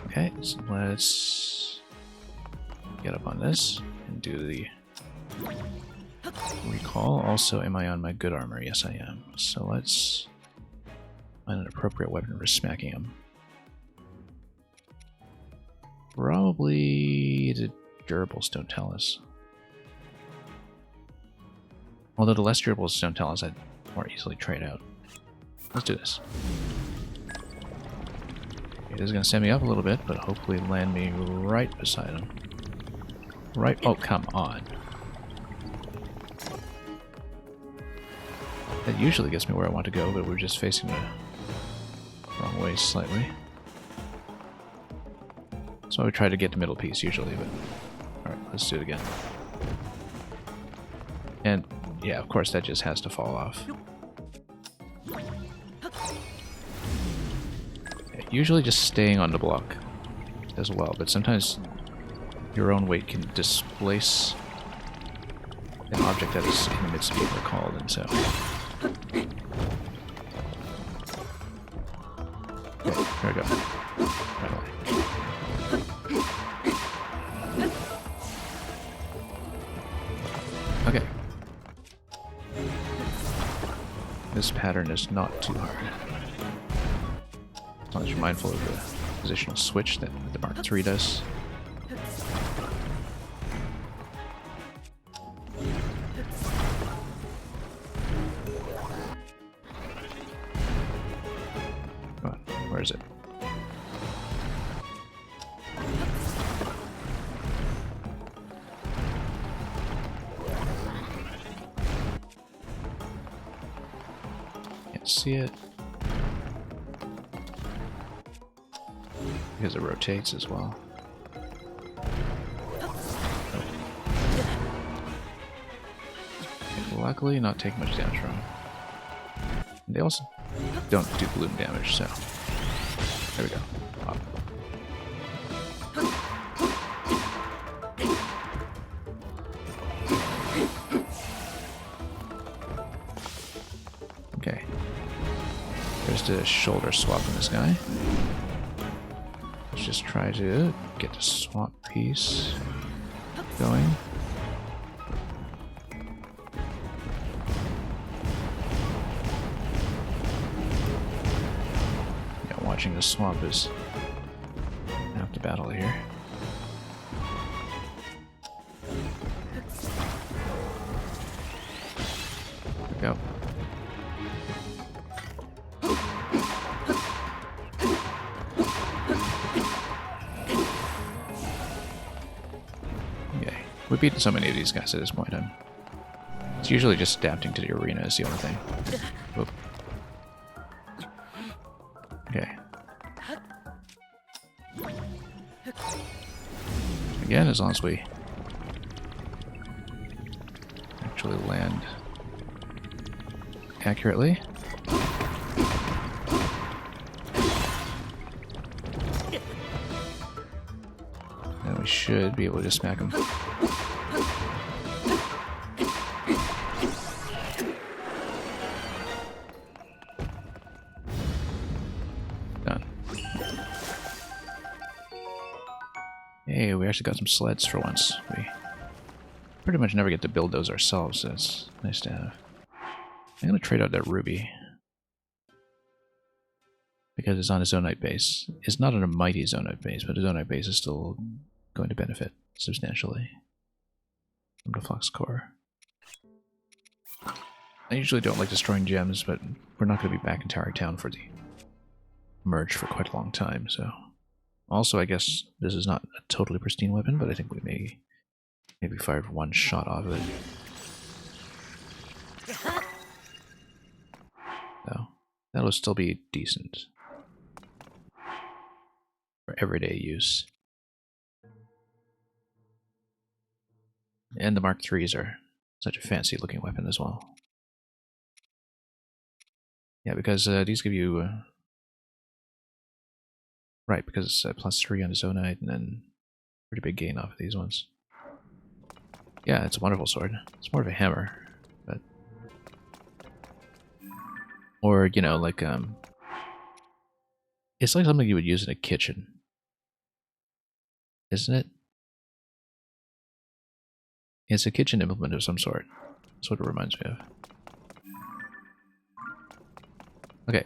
Okay, so let's get up on this and do the recall. Also, am I on my good armor? Yes, I am. So let's find an appropriate weapon for smacking him. Probably the durables don't tell us. Although the less durable stone talons I'd more easily trade out. Let's do this. Okay, this is going to send me up a little bit, but hopefully land me right beside him. Right? Oh, come on. That usually gets me where I want to go, but we're just facing the wrong way slightly. So I would try to get the middle piece usually, but... Alright, let's do it again. And, yeah, of course that just has to fall off. Yeah, usually just staying on the block as well, but sometimes your own weight can displace an object that is in the midst of being recalled, and so... Okay, there we go. Right away. Okay. This pattern is not too hard. As long as you're mindful of the positional switch that the Mark III does. Come on, where is it? Can't see it. Because it rotates as well. Oh. Okay, luckily, not taking much damage from them. And they also don't do bloom damage, so there we go. Pop. Okay. There's the shoulder swap on this guy. Let's just try to get the swap piece going. Yeah, watching the swap is half the battle here. There we go. We've beaten so many of these guys at this point. It's usually just adapting to the arena is the only thing. Oop. Okay. Again, as long as we actually land accurately. Then we should be able to smack him. Hey, we actually got some sleds for once. We pretty much never get to build those ourselves, so it's nice to have. I'm going to trade out that ruby. Because it's on a zonite base. It's not on a mighty zonite base, but a zonite base is still going to benefit substantially from the flux core. I usually don't like destroying gems, but we're not going to be back in Tower Town for the merge for quite a long time, so... Also, I guess this is not a totally pristine weapon, but I think we maybe fired one shot off of it. So, that'll still be decent for everyday use. And the Mark IIIs are such a fancy looking weapon as well. Yeah, because these give you... Right, because it's +3 on the zonite, and then pretty big gain off of these ones. Yeah, it's a wonderful sword. It's more of a hammer, but... Or, you know, like, it's like something you would use in a kitchen. Isn't it? It's a kitchen implement of some sort. That's what it reminds me of. Okay.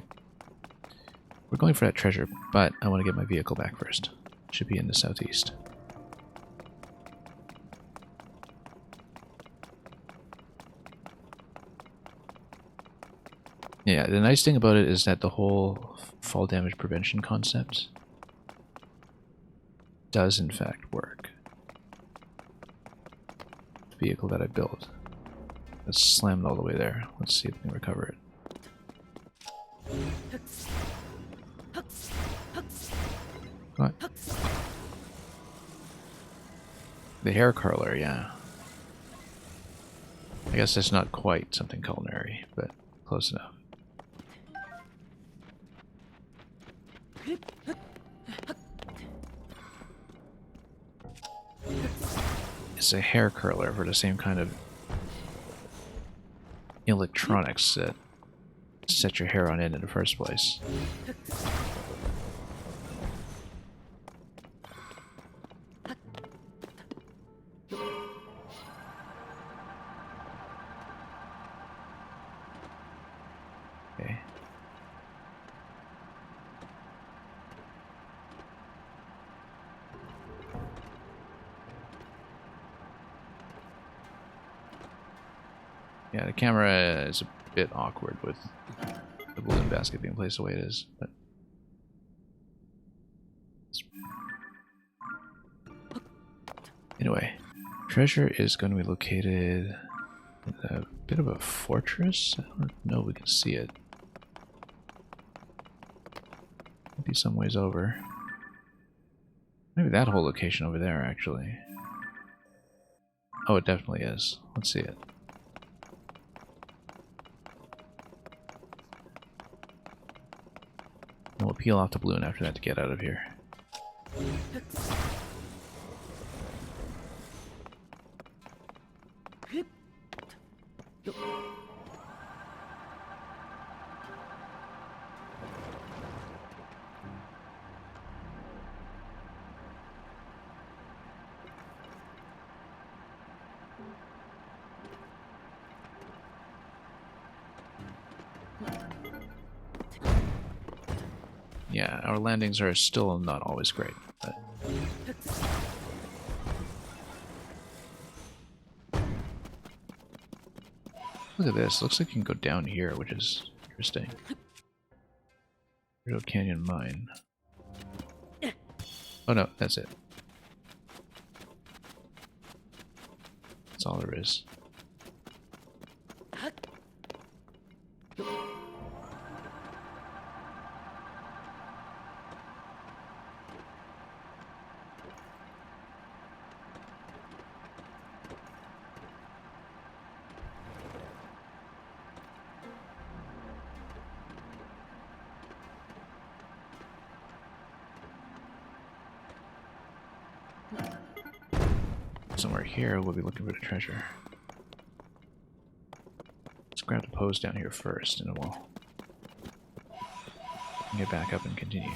We're going for that treasure, but I want to get my vehicle back first. It should be in the southeast. Yeah, the nice thing about it is that the whole fall damage prevention concept does in fact work. The vehicle that I built. Let's slam it all the way there. Let's see if we can recover it. What? The hair curler, yeah. I guess that's not quite something culinary, but close enough. It's a hair curler for the same kind of electronics that set your hair on end in the first place. Okay. Yeah, the camera is a bit awkward with the balloon basket being placed the way it is, but anyway, treasure is going to be located in a bit of a fortress. I don't know if we can see it. Maybe some ways over. Maybe that whole location over there, actually. Oh, it definitely is. Let's see it. And we'll peel off the balloon after that to get out of here. Yeah, our landings are still not always great, but... Look at this. Looks like you can go down here, which is interesting. Riddle Canyon Mine. Oh no, that's it. That's all there is. Somewhere here, we'll be looking for the treasure. Let's grab the pose down here first, and then we'll get back up and continue.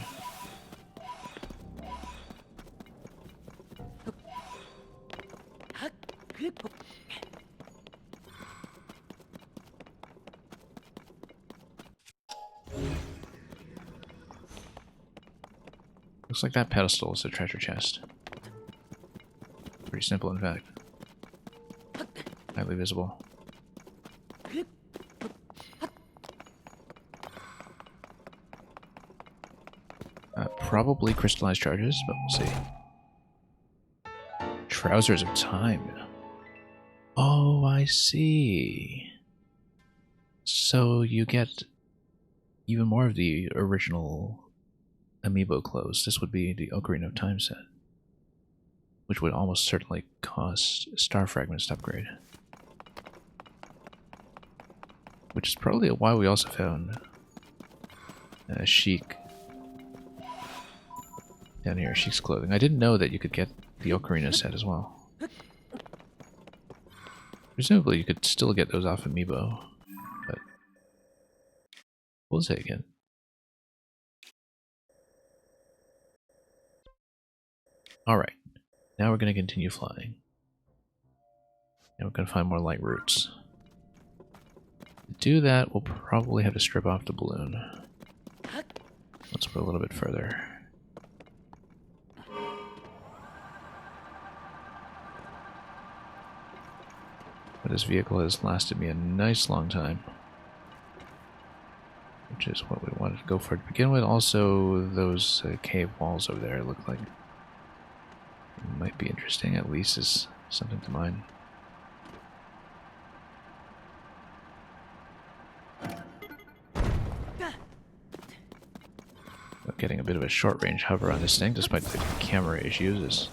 Looks like that pedestal is a treasure chest. Pretty simple, in fact. Highly visible. Probably crystallized charges, but we'll see. Trousers of Time. Oh, I see. So you get even more of the original amiibo clothes. This would be the Ocarina of Time set, which would almost certainly cost star fragments to upgrade. Which is probably why we also found Sheik down here, Sheik's clothing. I didn't know that you could get the Ocarina set as well. Presumably you could still get those off Amiibo, but we'll say again. Alright, now we're going to continue flying. And we're going to find more light routes. To do that, we'll probably have to strip off the balloon. Let's go a little bit further. But this vehicle has lasted me a nice long time. which is what we wanted to go for to begin with. Also, those cave walls over there look like might be interesting, at least is something to mine. I'm getting a bit of a short range hover on this thing, despite the camera issues. Is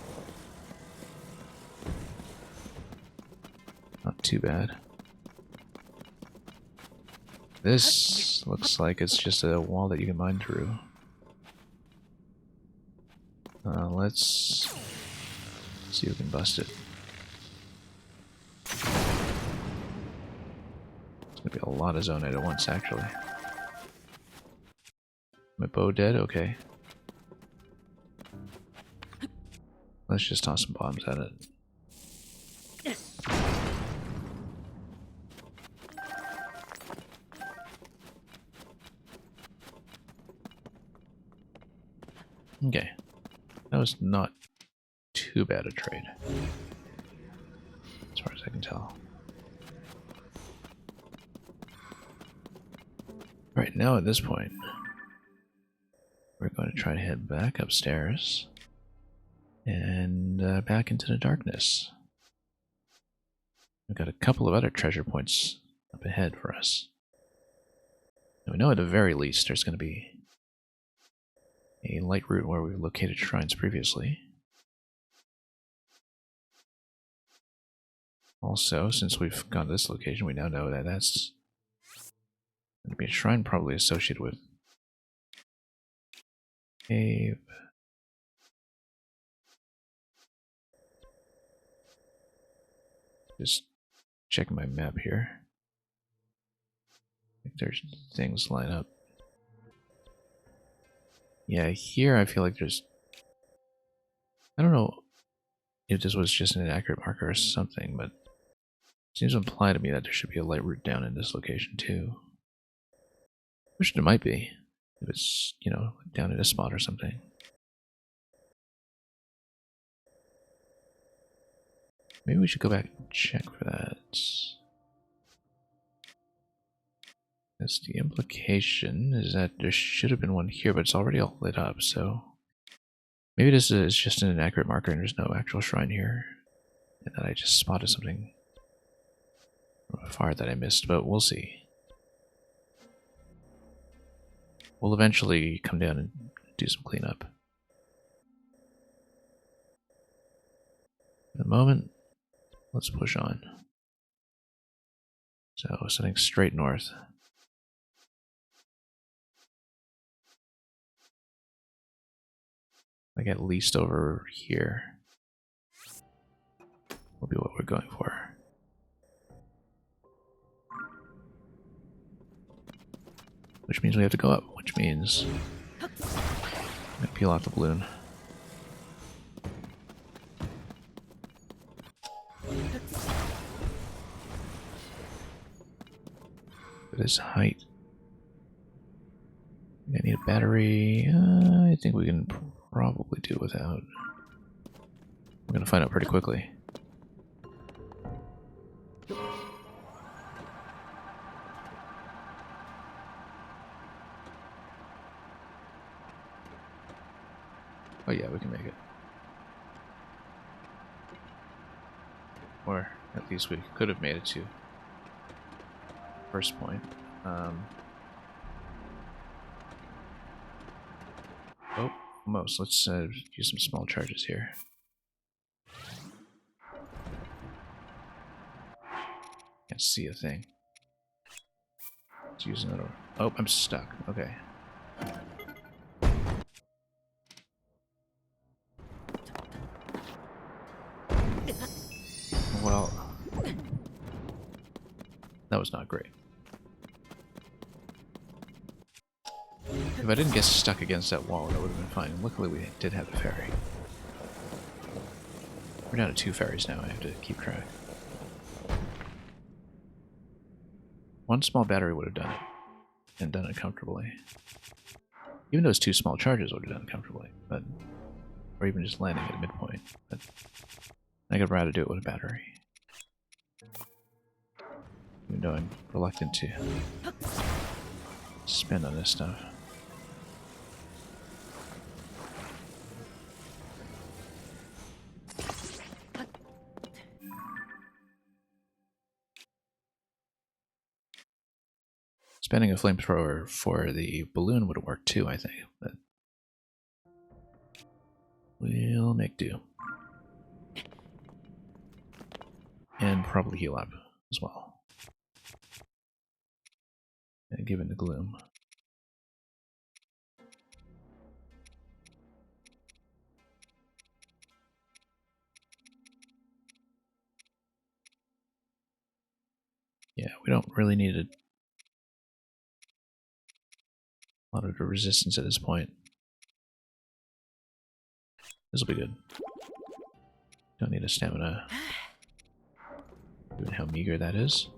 not too bad. This looks like it's just a wall that you can mine through. Let's see if we can bust it. It's gonna be a lot of zonite at once, actually. My bow dead? Okay. Let's just toss some bombs at it. Okay. That was not too bad a trade, as far as I can tell. Right now, at this point, we're going to try to head back upstairs and back into the darkness. We've got a couple of other treasure points up ahead for us. And we know at the very least there's going to be a light route where we've located shrines previously. Also, since we've gone to this location, we now know that that's going to be a shrine probably associated with cave. Just checking my map here. I think there's things line up. Yeah, here I feel like there's... I don't know if this was just an inaccurate marker or something, but it seems to imply to me that there should be a light route down in this location too. Which there might be, if it's, you know, down in a spot or something. Maybe we should go back and check for that. That's the implication, is that there should have been one here, but it's already all lit up, so... Maybe this is just an inaccurate marker and there's no actual shrine here. And that I just spotted something from afar that I missed, but we'll see. We'll eventually come down and do some cleanup. In the moment, let's push on. So, setting straight north. Like at least over here will be what we're going for. Which means we have to go up, which means I'm gonna peel off the balloon. At this height, I need a battery. I think we can probably do without. We're gonna find out pretty quickly. Oh yeah, we can make it. Or at least we could have made it to first point. Oh, almost. Let's use some small charges here. Can't see a thing. Let's use another. Oh, I'm stuck. Okay. Well, that was not great. If I didn't get stuck against that wall, that would have been fine. And luckily, we did have a ferry. We're down to 2 ferries now. I have to keep track. One small battery would have done it, and done it comfortably. Even those 2 small charges would have done it comfortably, but or even just landing at a midpoint. But I could rather do it with a battery. Even though I'm reluctant to spend on this stuff. Spending a flamethrower for the balloon would have worked too, I think, but we'll make do. And probably heal up as well. And given the gloom. Yeah, we don't really need a lot of the resistance at this point. This will be good. Don't need a stamina. Given how meager that is.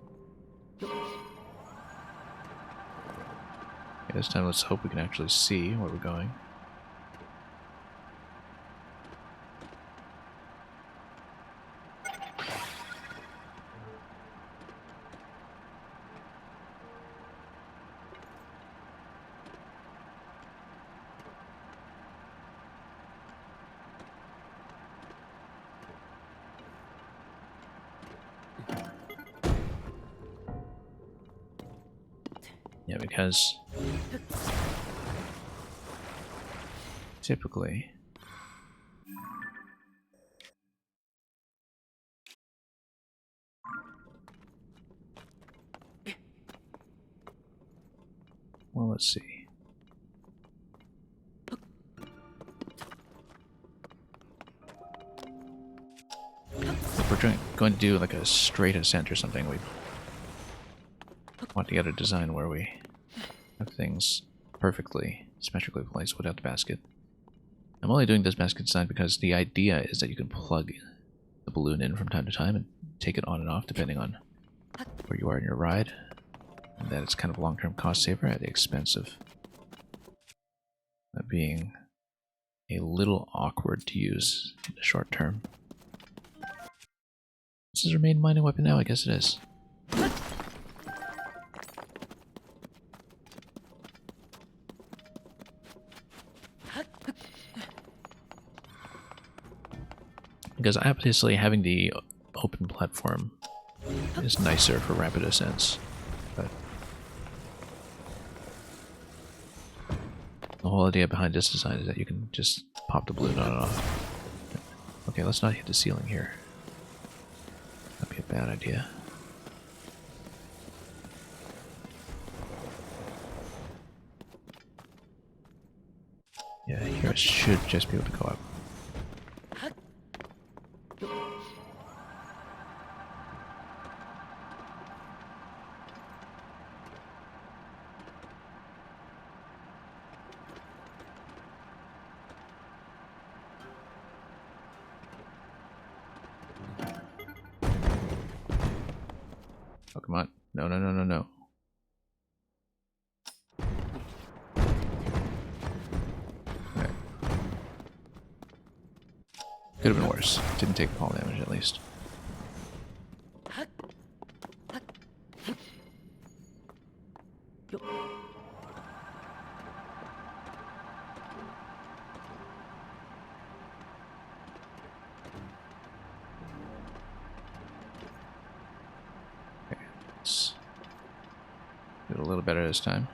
Okay, this time let's hope we can actually see where we're going. Yeah, because typically well, let's see. If we're going to do like a straight ascent or something, we want to get a design where we have things perfectly symmetrically placed without the basket. I'm only doing this basket design because the idea is that you can plug the balloon in from time to time and take it on and off depending on where you are in your ride. And that it's kind of a long-term cost saver at the expense of being a little awkward to use in the short term. This is our main mining weapon now? I guess it is. Because obviously having the open platform is nicer for rapid ascents, but the whole idea behind this design is that you can just pop the balloon on and off. Okay, let's not hit the ceiling here. That'd be a bad idea. Yeah, here I should just be able to go up. Oh, come on. No, no, no, no, no. Alright. Could have been worse. Didn't take fall damage at least. Do it a little better this time.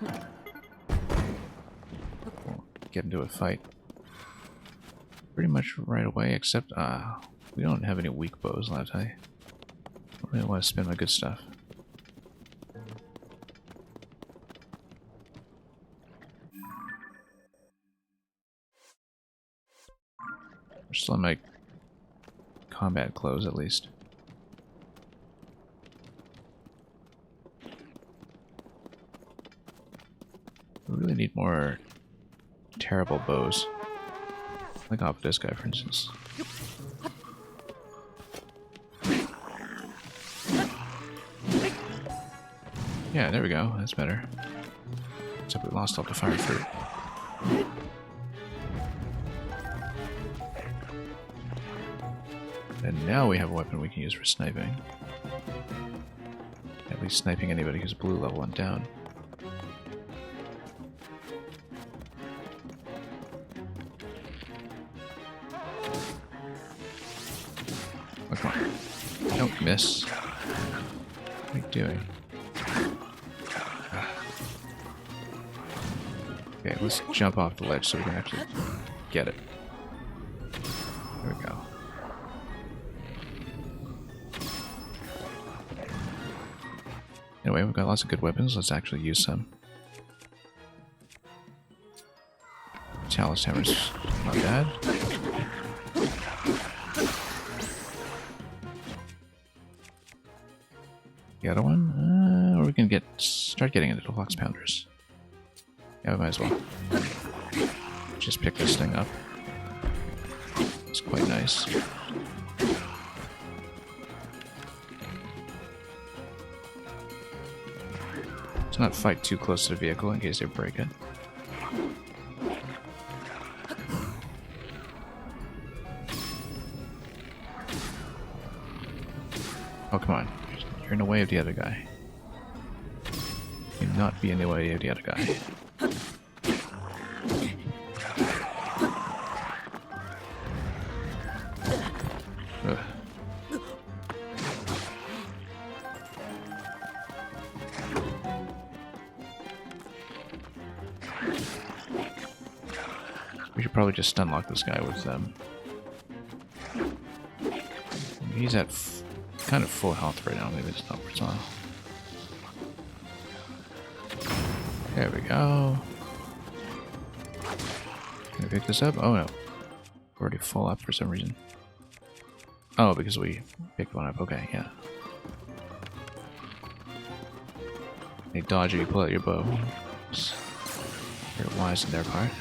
We'll get into a fight pretty much right away, except we don't have any weak bows left. I don't really want to spend my good stuff. We're still in my combat clothes at least. We really need more terrible bows. Like off this guy, for instance. Yeah, there we go. That's better. Except we lost all the fire fruit. And now we have a weapon we can use for sniping. At least sniping anybody who's blue level and down. Oh, come on. Don't miss. What are you doing? Okay, let's jump off the ledge so we can actually get it. There we go. Anyway, we've got lots of good weapons. Let's actually use some. Chalice hammer's not bad. The other one? Or we can start getting into the Fox Pounders. Yeah, we might as well. Just pick this thing up. It's quite nice. Let's not fight too close to the vehicle in case they break it. Oh, come on. You're in the way of the other guy. You not be in the way of the other guy. Ugh. We should probably just stunlock this guy with he's at kind of full health right now. Maybe it's not worthwhile. There we go. Can I pick this up? Oh no. We're already full up for some reason. Oh, because we picked one up. Okay, yeah. They dodge if you pull out your bow. It's very wise on their part.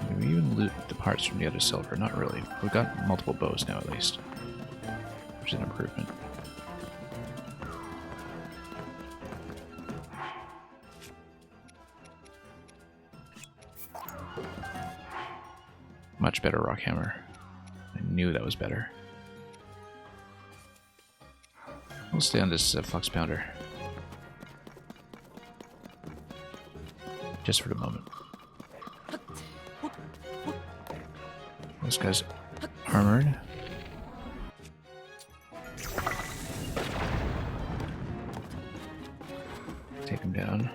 Did we even loot the parts from the other silver? Not really. We've got multiple bows now at least, which is an improvement. Much better rock hammer. I knew that was better. We'll stay on this Fox Pounder. Just for the moment. This guy's armored. Take him down.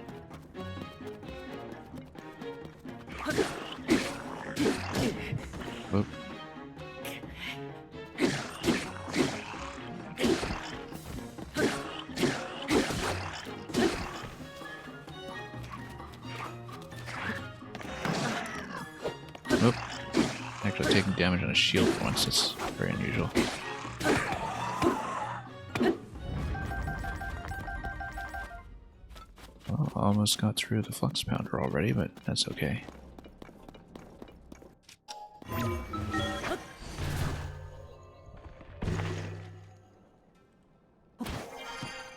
Whoop. Whoop. Actually taking damage on a shield for once, it's very unusual. Well, almost got through the Flux Pounder already, but that's okay.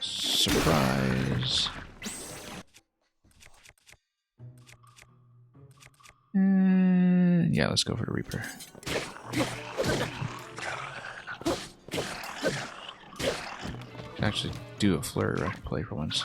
Surprise! Yeah, let's go for the Reaper. Actually do a flurry rush play for once.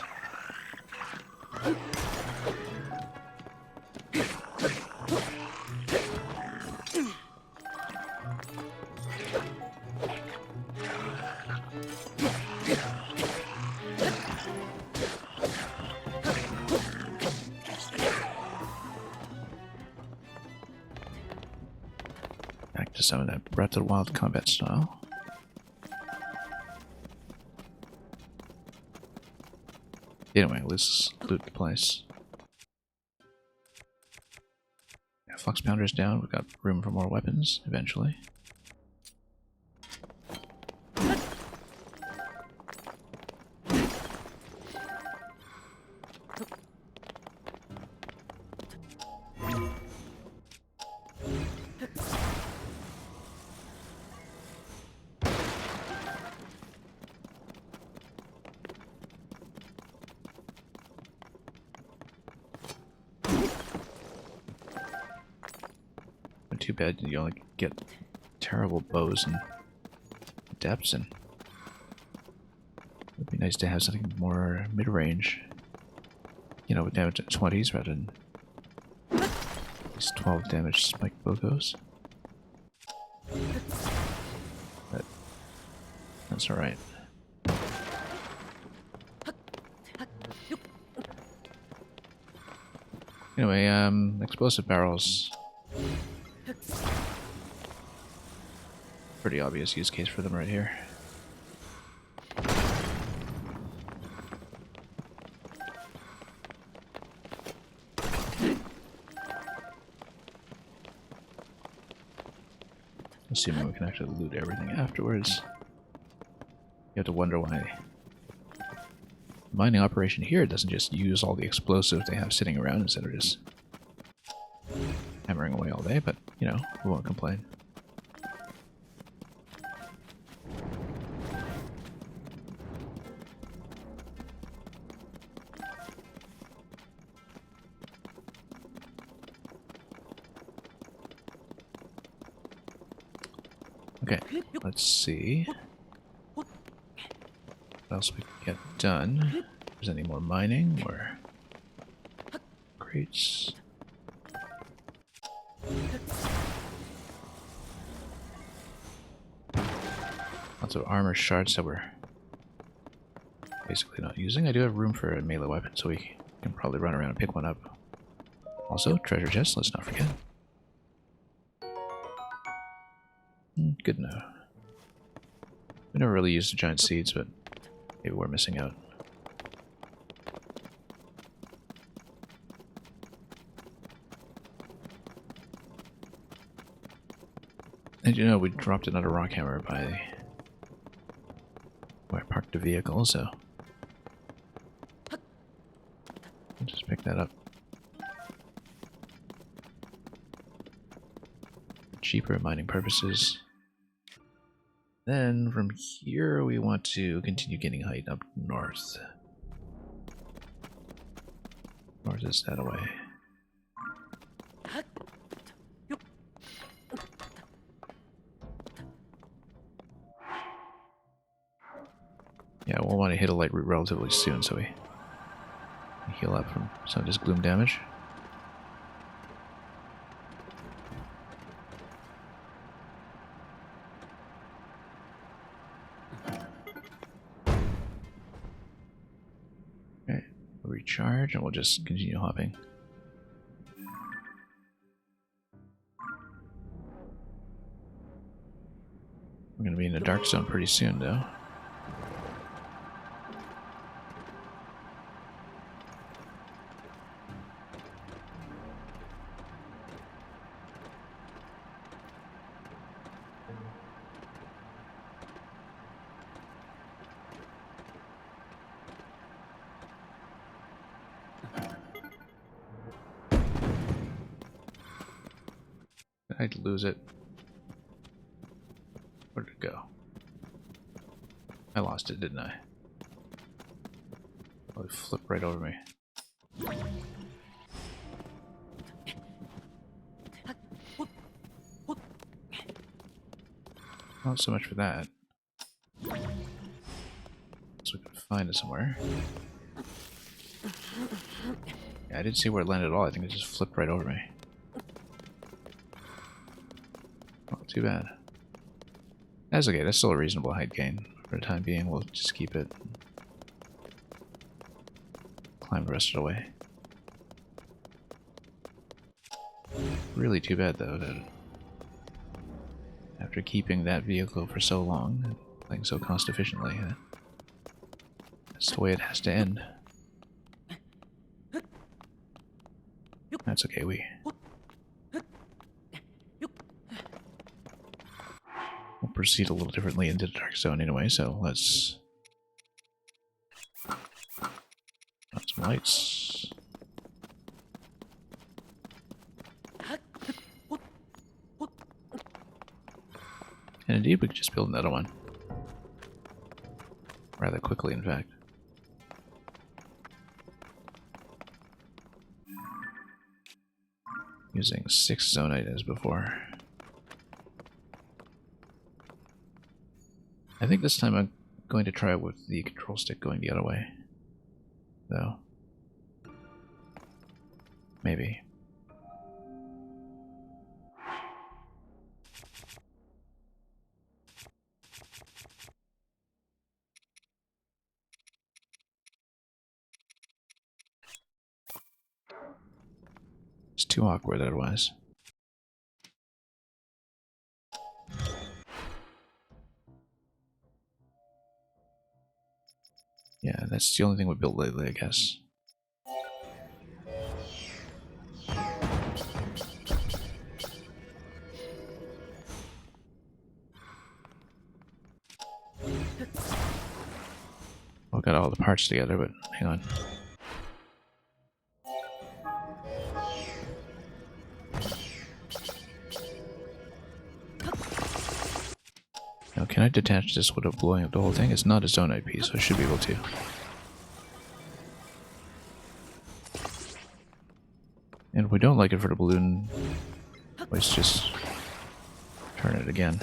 Back to some of that Breath of the Wild combat style. Anyway, let's loot the place. Yeah, Flux Pounder's down. We've got room for more weapons eventually. bad. You only get terrible bows and depths, and it'd be nice to have something more mid-range. You know, with damage at 20s rather than these 12 damage spike bogos. But that's alright. Anyway, explosive barrels. Pretty obvious use case for them right here. Assuming we can actually loot everything afterwards. You have to wonder why the mining operation here doesn't just use all the explosives they have sitting around instead of just hammering away all day, but, you know, we won't complain. Okay, let's see what else we can get done. If there's any more mining or crates. Lots of armor shards that we're basically not using. I do have room for a melee weapon, so we can probably run around and pick one up. Also, treasure chest, let's not forget. Good enough. We never really used the giant seeds, but maybe we're missing out. And you know, we dropped another rock hammer by where I parked the vehicle, so I'll just pick that up. For cheaper mining purposes. Then from here we want to continue getting height up north. North is that away. Yeah, we'll want to hit a light route relatively soon so we heal up from some of this gloom damage. Okay, we'll recharge and we'll just continue hopping. We're going to be in a dark zone pretty soon though. I'd lose it. Where did it go? I lost it, didn't I? Oh, it flipped right over me. Not so much for that. So we can find it somewhere. Yeah, I didn't see where it landed at all. I think it just flipped right over me. Not too bad. That's okay, that's still a reasonable height gain. For the time being, we'll just keep it. Climb the rest of the way. Really too bad though that after keeping that vehicle for so long and playing so cost efficiently, that's the way it has to end. That's okay, we'll proceed a little differently into the dark zone anyway, so let's put some lights. And indeed, we could just build another one. Rather quickly, in fact. Using 6 zonite as before. I think this time I'm going to try with the control stick going the other way. Though. Maybe. It's too awkward otherwise. Yeah, that's the only thing we built lately, I guess. Well, got all the parts together, but hang on. Now, can I detach this without blowing up the whole thing? It's not a zone IP, so I should be able to. And if we don't like it for the balloon, let's just turn it again.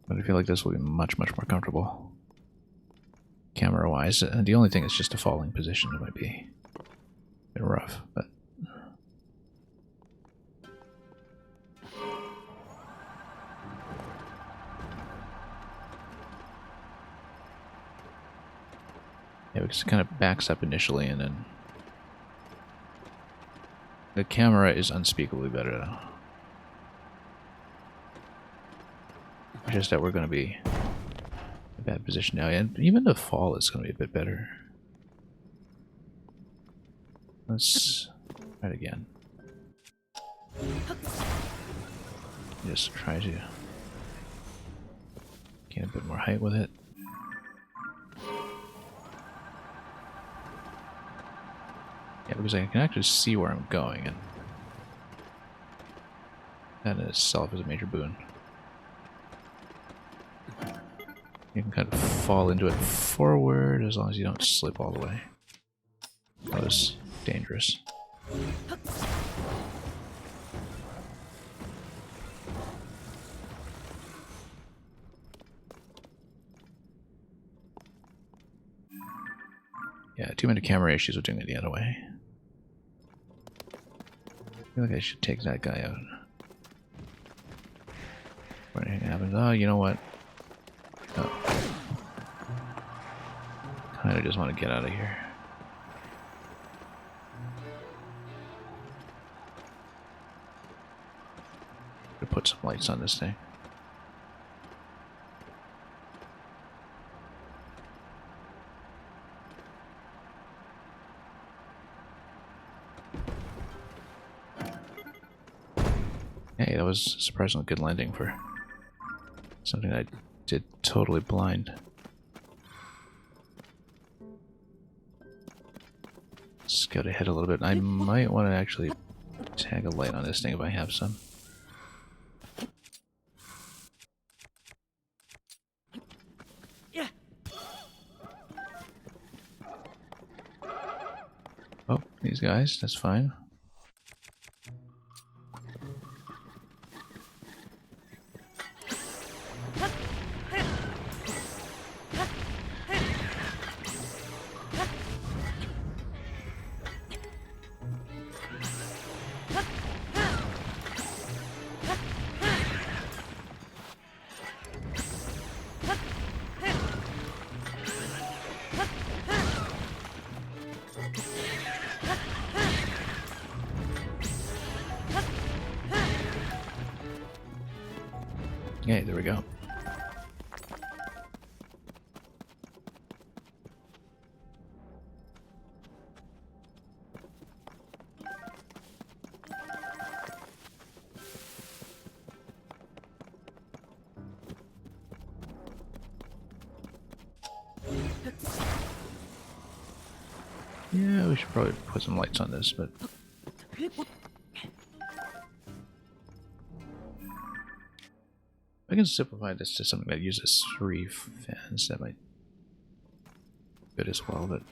But I feel like this will be much, much more comfortable. Camera-wise. The only thing is just a falling position. It might be a bit rough, but... yeah, because it kind of backs up initially, and then... the camera is unspeakably better, though. Just that we're going to be in a bad position now, and even the fall is going to be a bit better. Let's try it again. Just try to gain a bit more height with it. Yeah, because I can actually see where I'm going, and that in itself is a major boon. You can kind of fall into it forward as long as you don't slip all the way. That was dangerous. Yeah, too many camera issues with doing it the other way. I feel like I should take that guy out. Before anything happens. Oh, you know what? Oh. Kinda just want to get out of here. To put some lights on this thing. Hey, that was a surprisingly good landing for something I did totally blind. Scout ahead a little bit. I might want to actually tag a light on this thing if I have some. Oh, these guys, that's fine. Okay, there we go. Yeah, we should probably put some lights on this, but... I can simplify this to something that uses 3 fans. That might bit as well, but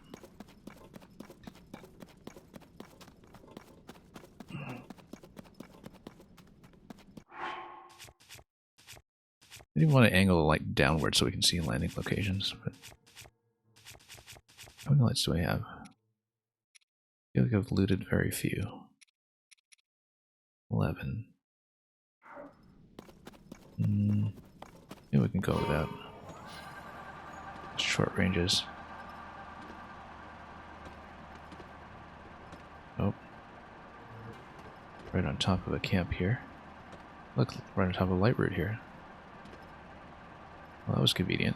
I didn't want to angle the light downward so we can see landing locations, but how many lights do I have? I feel like I've looted very few. 11. Yeah, we can go with that. Short ranges. Oh. Right on top of a camp here. Look, right on top of a light route here. Well, that was convenient.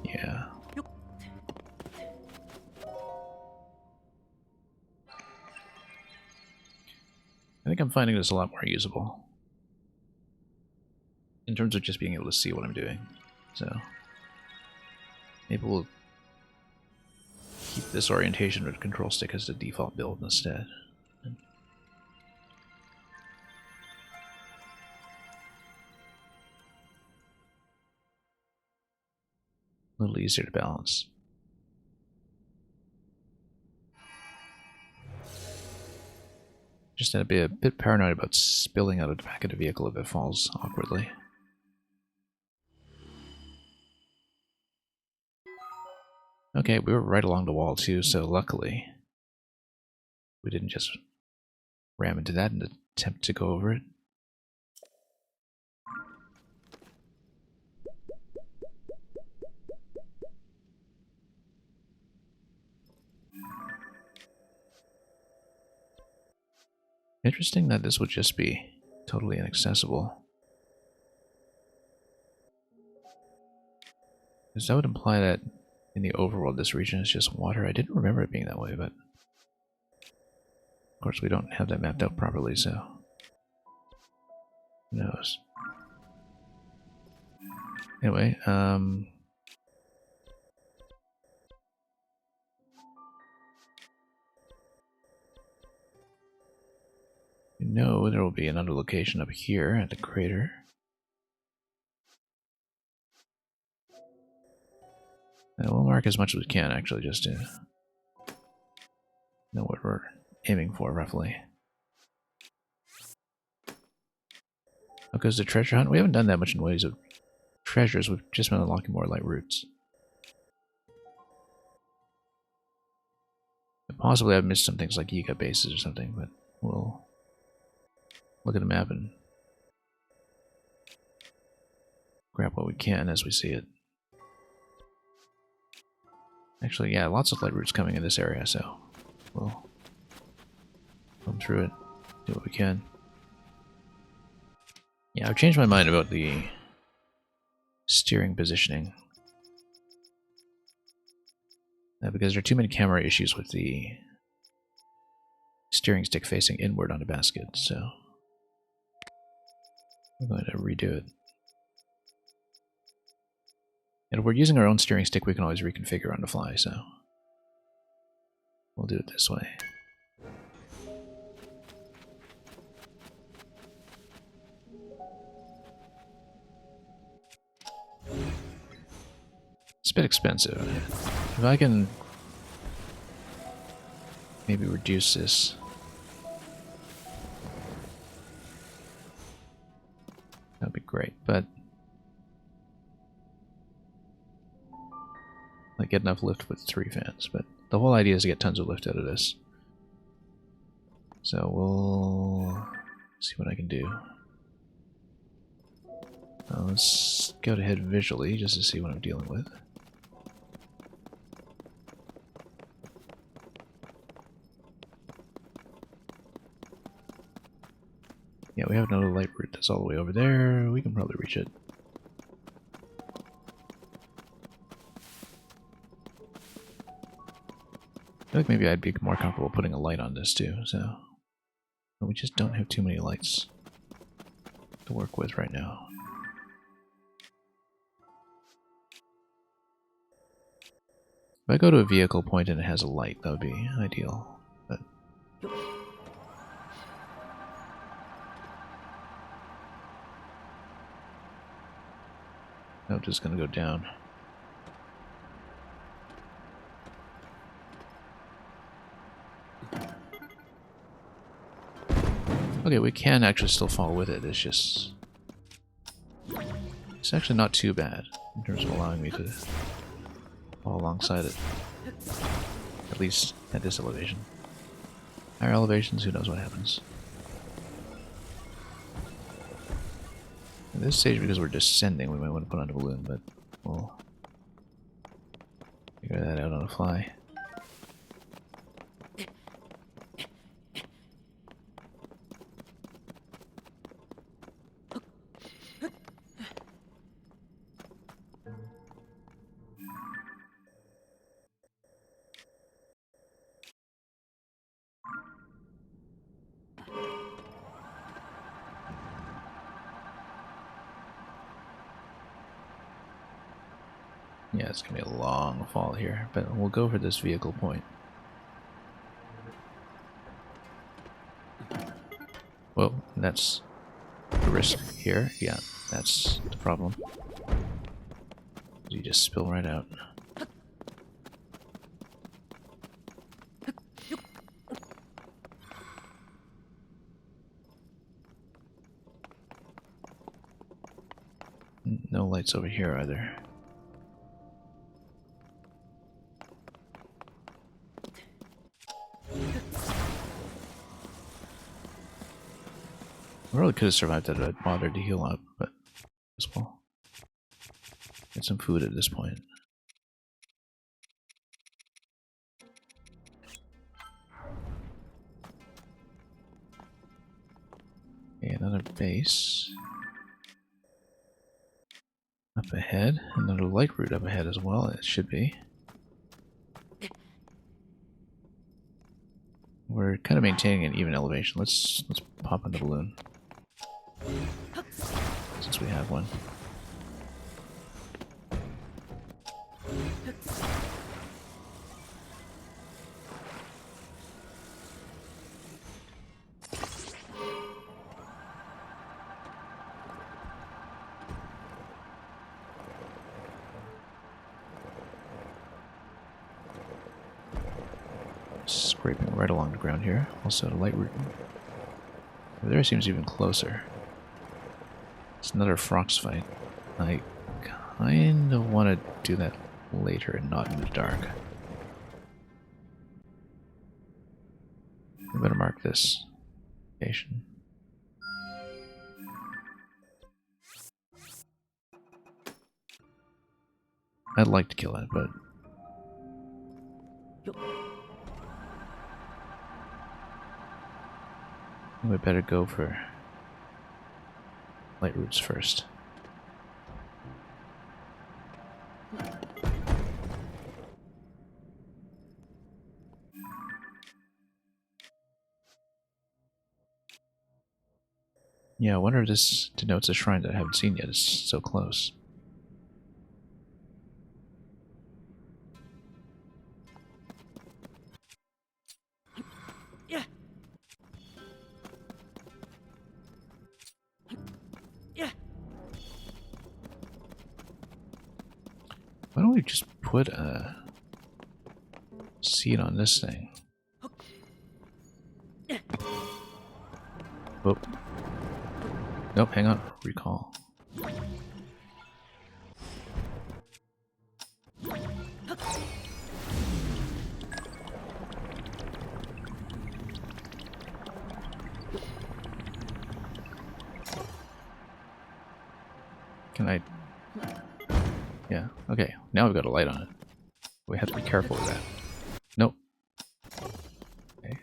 Yeah. I think I'm finding this a lot more usable. In terms of just being able to see what I'm doing. So, maybe we'll keep this orientation with control stick as the default build instead. A little easier to balance. Just to be a bit paranoid about spilling out of the back of the vehicle if it falls awkwardly. Okay, we were right along the wall too, so luckily we didn't just ram into that in an attempt to go over it. Interesting that this would just be totally inaccessible. Because that would imply that in the overworld this region is just water. I didn't remember it being that way, but of course we don't have that mapped out properly, so who knows. Anyway, you know there will be another location up here at the crater. And we'll mark as much as we can, actually, just to know what we're aiming for, roughly. Because the treasure hunt, we haven't done that much in ways of treasures, we've just been unlocking more light routes. And possibly I've missed some things like Yiga bases or something, but we'll look at the map and grab what we can as we see it. Actually, yeah, lots of light routes coming in this area, so we'll come through it, do what we can. Yeah, I've changed my mind about the steering positioning. Because there are too many camera issues with the steering stick facing inward on the basket, so I'm going to redo it. And if we're using our own steering stick, we can always reconfigure on the fly, so we'll do it this way. It's a bit expensive. If I can maybe reduce this. That'd be great, but like get enough lift with 3 fans, but the whole idea is to get tons of lift out of this. So we'll see what I can do. Let's go ahead visually just to see what I'm dealing with. Yeah, we have another light route that's all the way over there. We can probably reach it. I feel like maybe I'd be more comfortable putting a light on this too, so... But we just don't have too many lights to work with right now. If I go to a vehicle point and it has a light, that would be ideal. But No, just gonna go down. Okay, we can actually still fall with it. It's actually not too bad in terms of allowing me to fall alongside it. At least at this elevation. Higher elevations, who knows what happens. At this stage, because we're descending, we might want to put on a balloon, but we'll figure that out on the fly. Yeah, it's going to be a long fall here, but we'll go for this vehicle point. Whoa, that's the risk here. Yeah, that's the problem. You just spill right out. No lights over here either. I really could have survived that if I'd bothered to heal up, but as well. Get some food at this point. Okay, another base. Up ahead. Another light route up ahead as well, it should be. We're kind of maintaining an even elevation. Let's pop on the balloon. Since we have one. Scraping right along the ground here. Also a light route. There seems even closer. It's another Frox fight. I kind of want to do that later and not in the dark. I better mark this location. I'd like to kill it, but we better go for light routes first. Yeah, I wonder if this denotes a shrine that I haven't seen yet. It's so close. Yeah. Yeah. Why don't we just put a seed on this thing? Oh. Nope, hang on. Recall. Can I... Yeah, okay. Now we've got a light on it. We have to be careful with that. Nope. Okay.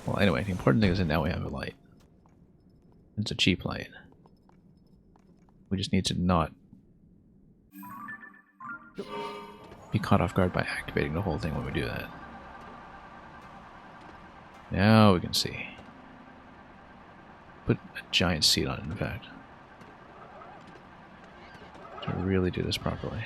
Well, anyway, the important thing is that now we have a light. It's a cheap light. We just need to not be caught off guard by activating the whole thing when we do that. Now we can see. Put a giant seat on it, in fact. To really do this properly.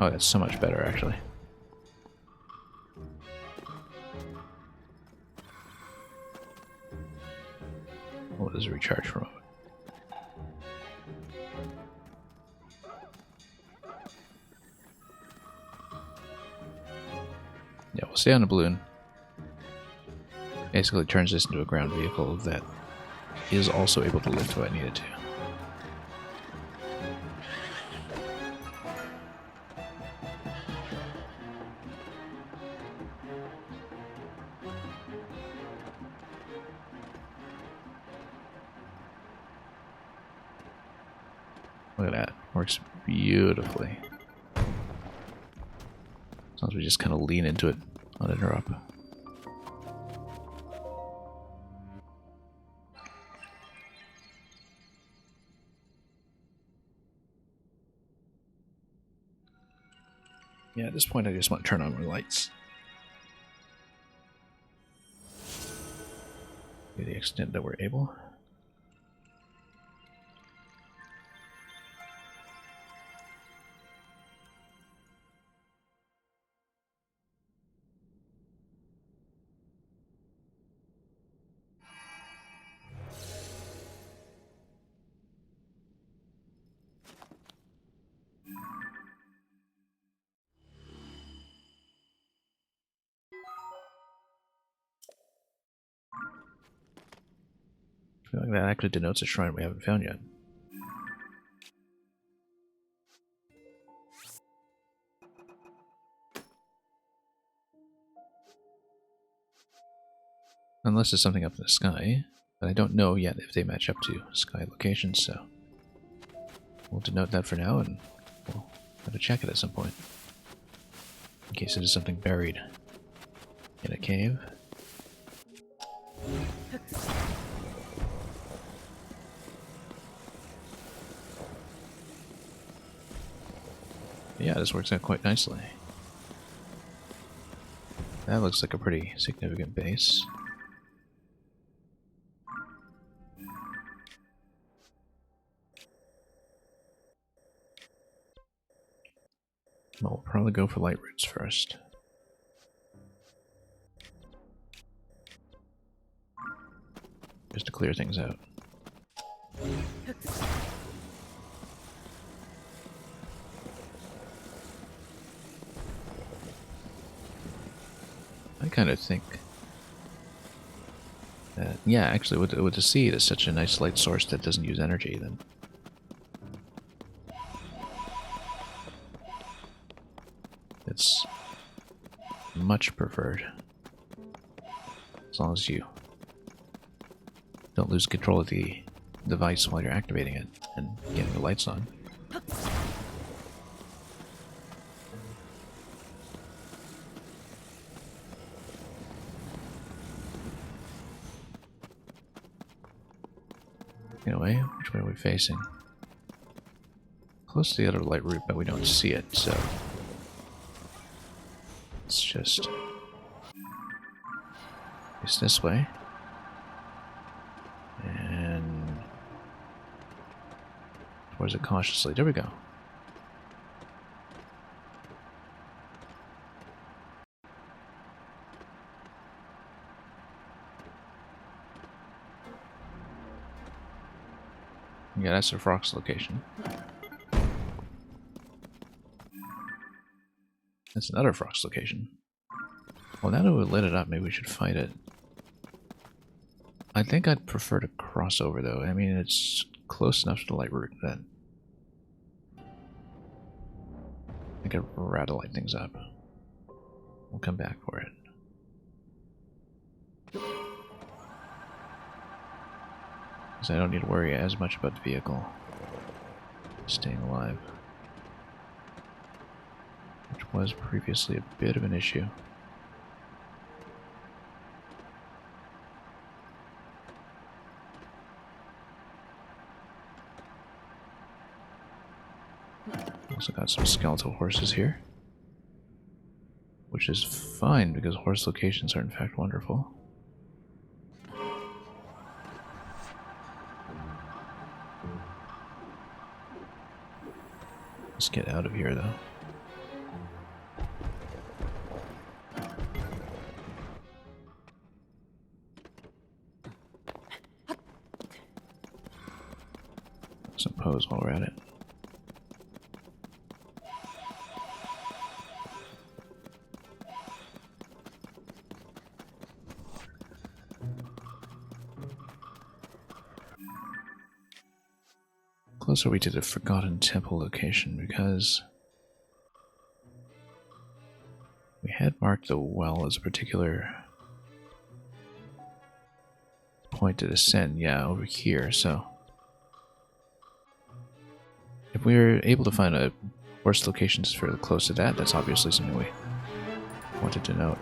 Oh, that's so much better, actually. We'll just recharge for a moment. Yeah, we'll stay on the balloon. Basically turns this into a ground vehicle that is also able to lift what I need it to. Look at that. Works beautifully. As long as we just kind of lean into it, let it her up. Yeah, at this point I just want to turn on my lights. To the extent that we're able. I feel like that actually denotes a shrine we haven't found yet. Unless there's something up in the sky, but I don't know yet if they match up to sky locations, so we'll denote that for now, and we'll have to check it at some point. In case it is something buried in a cave. Yeah, this works out quite nicely. That looks like a pretty significant base. Well, we'll probably go for light roots first. Just to clear things out. I kind of think that, yeah, actually with the seed is such a nice light source that doesn't use energy, then it's much preferred. As long as you don't lose control of the device while you're activating it and getting the lights on. Anyway, which way are we facing? Close to the other light route, but we don't see it, so it's just face this way. And towards it cautiously. There we go. Yeah, that's the Frox location. That's another Frox location. Well, now that we lit it up, maybe we should fight it. I think I'd prefer to cross over, though. I mean, it's close enough to the light route that I could rather light things up. We'll come back for it. Because I don't need to worry as much about the vehicle staying alive, which was previously a bit of an issue. Also got some skeletal horses here, which is fine because horse locations are in fact wonderful. Let's get out of here though. some pose while we're at it. Close are we to the Forgotten Temple location, because we had marked the well as a particular point to descend, yeah, over here, so if we were able to find a worse locations fairly close to that, that's obviously something we wanted to note.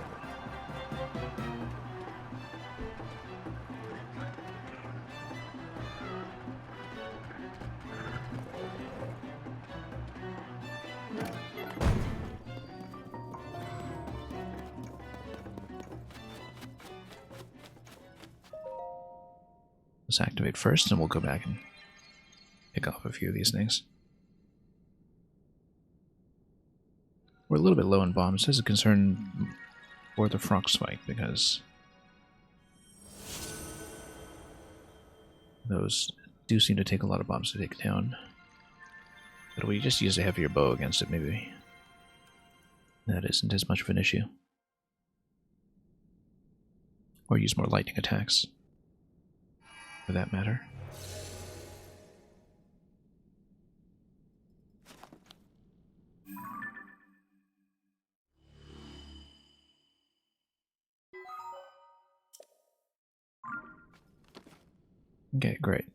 Let's activate first, and we'll go back and pick off a few of these things. We're a little bit low in bombs. This is a concern for the frog spike, because those do seem to take a lot of bombs to take down. But we just use a heavier bow against it, maybe that isn't as much of an issue. Or use more lightning attacks, for that matter. Okay, great.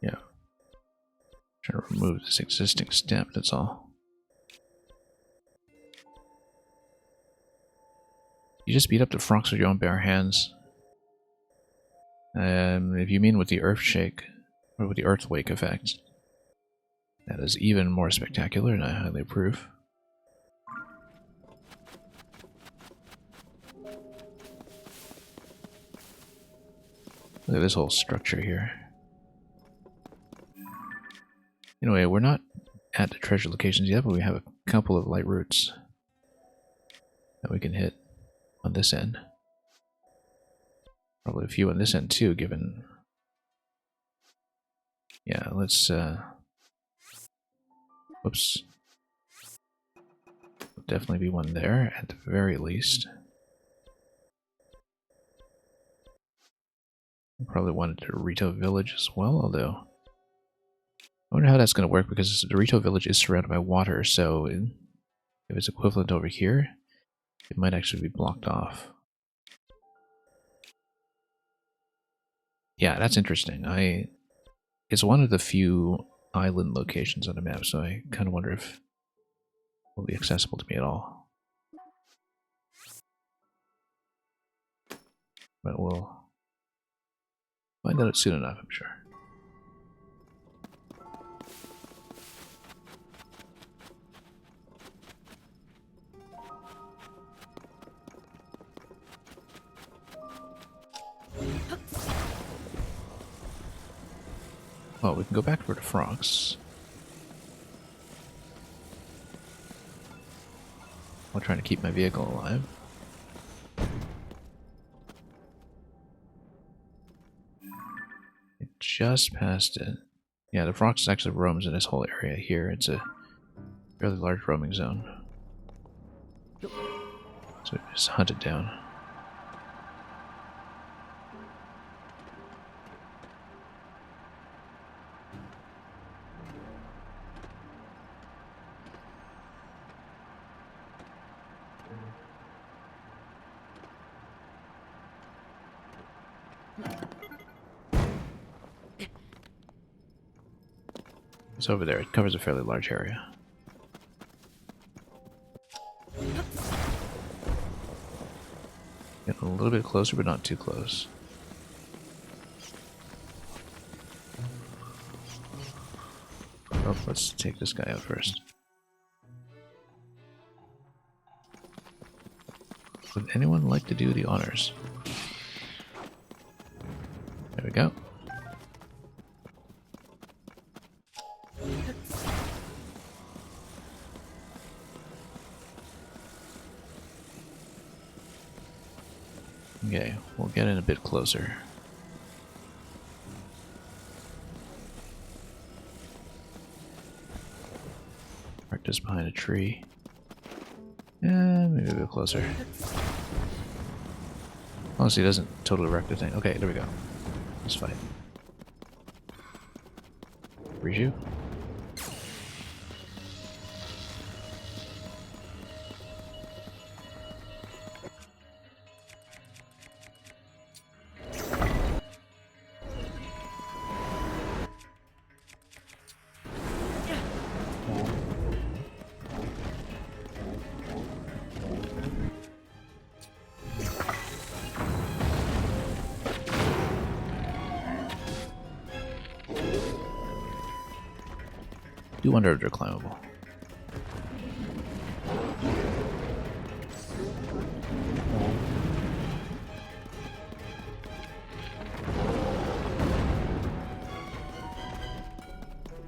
Yeah. Trying to remove this existing step, that's all. You just beat up the frogs with your own bare hands. If you mean with the earth shake, or with the earthquake effect, that is even more spectacular, and I highly approve. Look at this whole structure here. Anyway, we're not at the treasure locations yet, but we have a couple of light roots that we can hit on this end. Probably a few on this end too, given... Yeah, let's... Whoops. There'll definitely be one there, at the very least. Probably one at Dorito Village as well, although... I wonder how that's going to work, because the Dorito Village is surrounded by water, so if it's equivalent over here, it might actually be blocked off. Yeah, that's interesting. It's one of the few island locations on the map, so I kind of wonder if it will be accessible to me at all. But we'll find out soon enough, I'm sure. Well, we can go back for the frogs. While trying to keep my vehicle alive. It just passed it. Yeah, the frogs actually roams in this whole area here. It's a fairly large roaming zone. So we just hunt it down. It's over there. It covers a fairly large area. Getting a little bit closer, but not too close. Oh, let's take this guy out first. Would anyone like to do the honors? There we go. Okay, we'll get in a bit closer. Park just behind a tree. And maybe a bit closer. Honestly, it doesn't totally wreck the thing. Okay, there we go. Let's fight. Freeze you. Do wonder if they're climbable.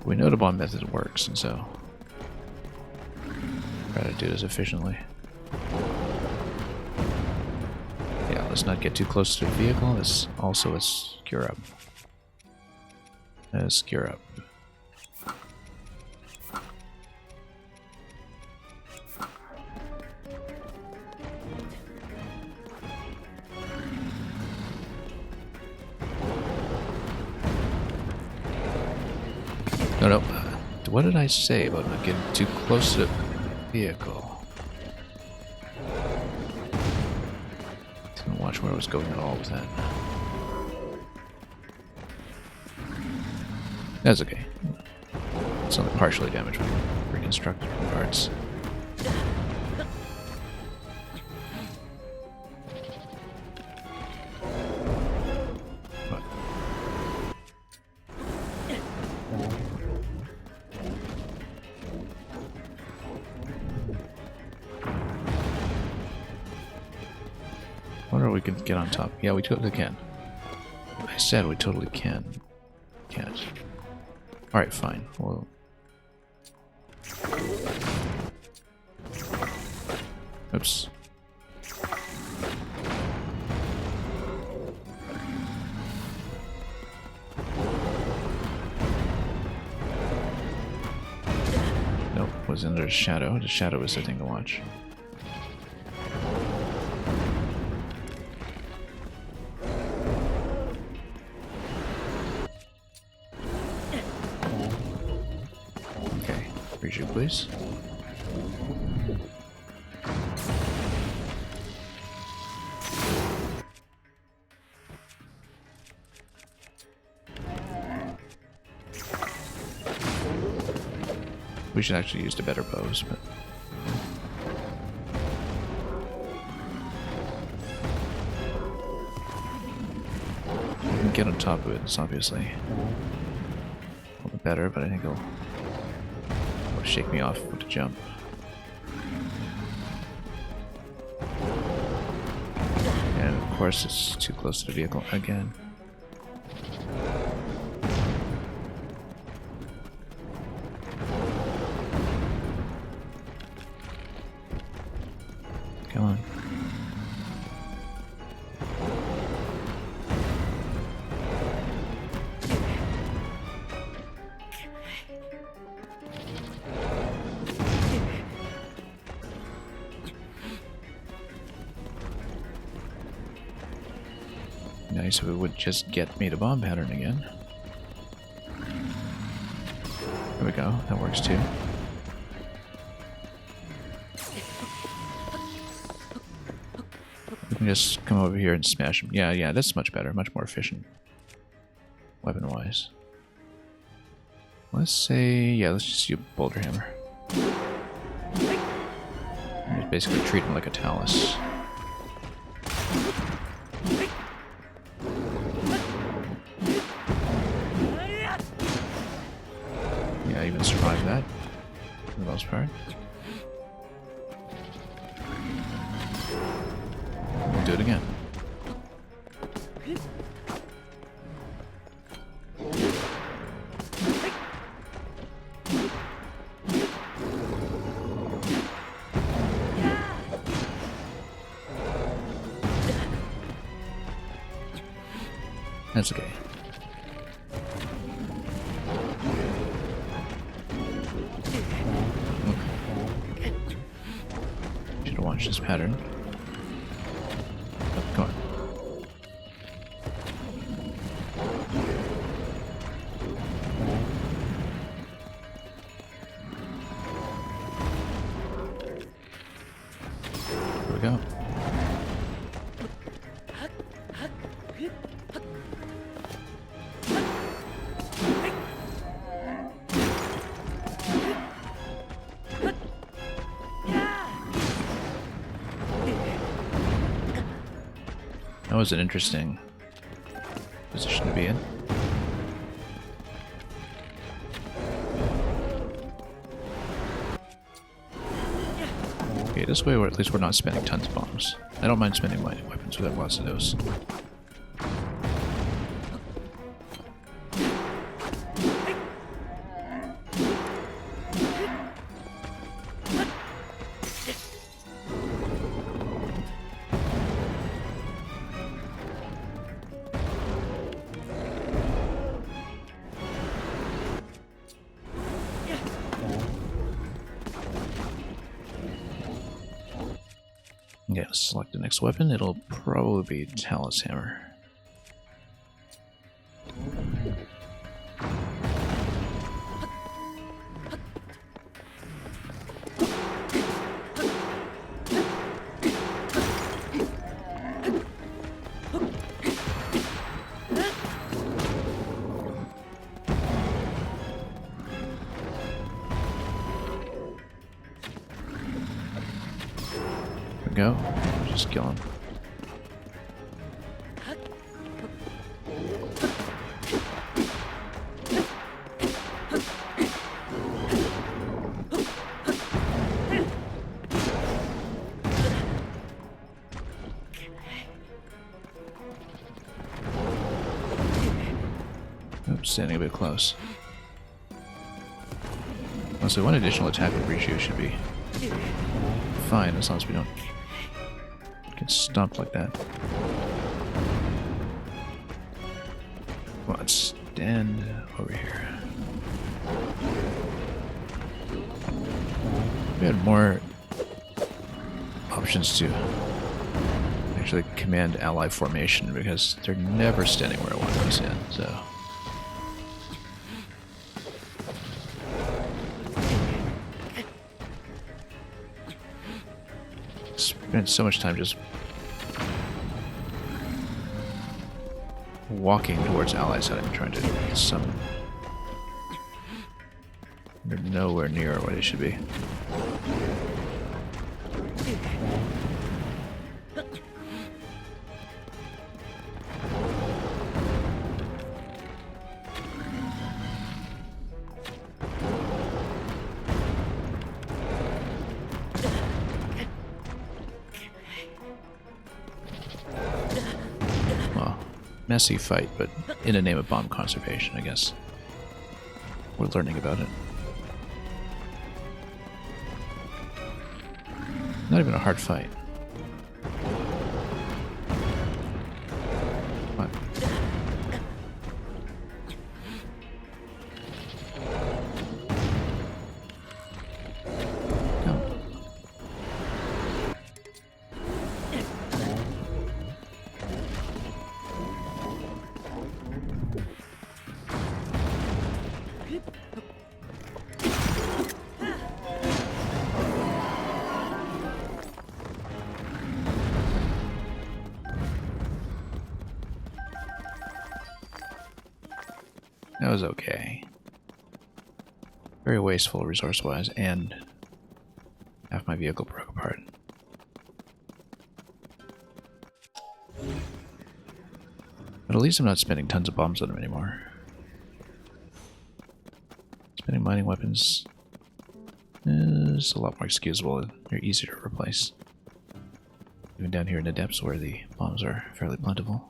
We know the bomb method works, and so try to do this efficiently. Yeah, let's not get too close to the vehicle. Let's also gear up. Let's gear up. No. What did I say about not getting too close to the vehicle? Didn't watch where I was going at all with that. That's okay. It's only partially damaged. We can reconstruct it from parts. Wonder if we can get on top. Yeah, we totally can. I said we totally can. Can't. Alright, fine. Well. Oops. Nope, was under the shadow. The shadow is the thing to watch. You, please. We should actually use the better bows, but we can get on top of it. It's obviously a little bit better, but I think it'll shake me off with the jump. And of course it's too close to the vehicle again. Come on. Nice if it would just get me the bomb pattern again. There we go, that works too. We can just come over here and smash him. Yeah, that's much better, much more efficient. Weapon-wise. Let's say, yeah, let's just use Boulder Hammer. And just basically treat him like a Talus. Yeah, even survive that, for the most part. We'll do it again. That's okay. Should have watched this pattern. Oh, come on. Here we go. That was an interesting position to be in. Okay, this way, or at least we're not spending tons of bombs. I don't mind spending mining weapons, we have lots of those. Yeah, let's select the next weapon. It'll probably be Talus Hammer. Go. Just kill him. Oops, standing a bit close. Also, one additional attack with ratio should be fine as long as we don't get stumped like that. Come on, stand over here. We had more options to actually command ally formation because they're never standing where I want them to stand, so. Spent so much time just walking towards allies that I'm trying to summon. They're nowhere near where they should be. Messy fight, but in the name of bomb conservation, I guess. We're learning about it. Not even a hard fight. What? No. That was okay. Very wasteful resource-wise, and half my vehicle broke apart. But at least I'm not spending tons of bombs on them anymore. Spending mining weapons is a lot more excusable and they're easier to replace. Even down here in the depths where the bombs are fairly plentiful.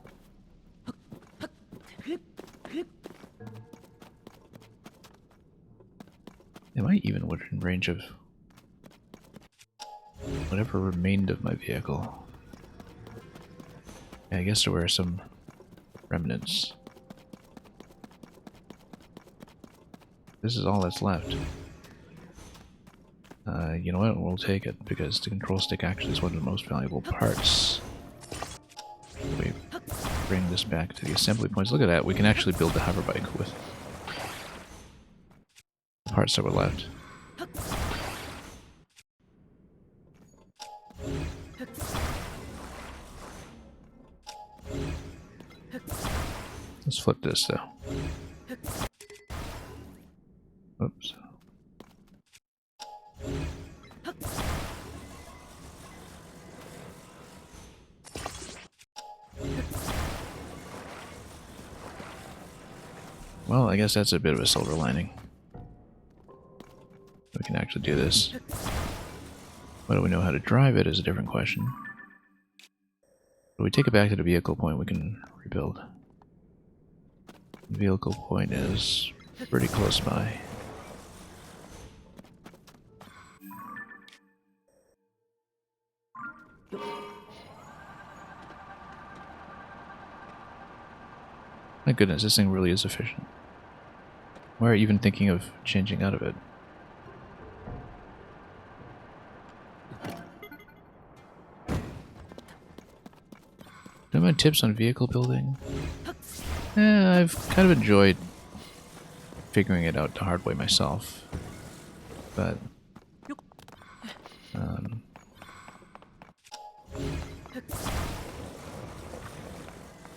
Am I even within range of whatever remained of my vehicle? Yeah, I guess there were some remnants. This is all that's left. You know what? We'll take it, because the control stick actually is one of the most valuable parts. We bring this back to the assembly points. Look at that, we can actually build the hover bike with the parts that were left. Let's flip this though. Oops. Well, I guess that's a bit of a silver lining. We can actually do this. Whether we know how to drive it is a different question. When we take it back to the vehicle point, we can rebuild. The vehicle point is pretty close by. My goodness, this thing really is efficient. Why are you even thinking of changing out of it? Do you have tips on vehicle building? I've kind of enjoyed figuring it out the hard way myself. But I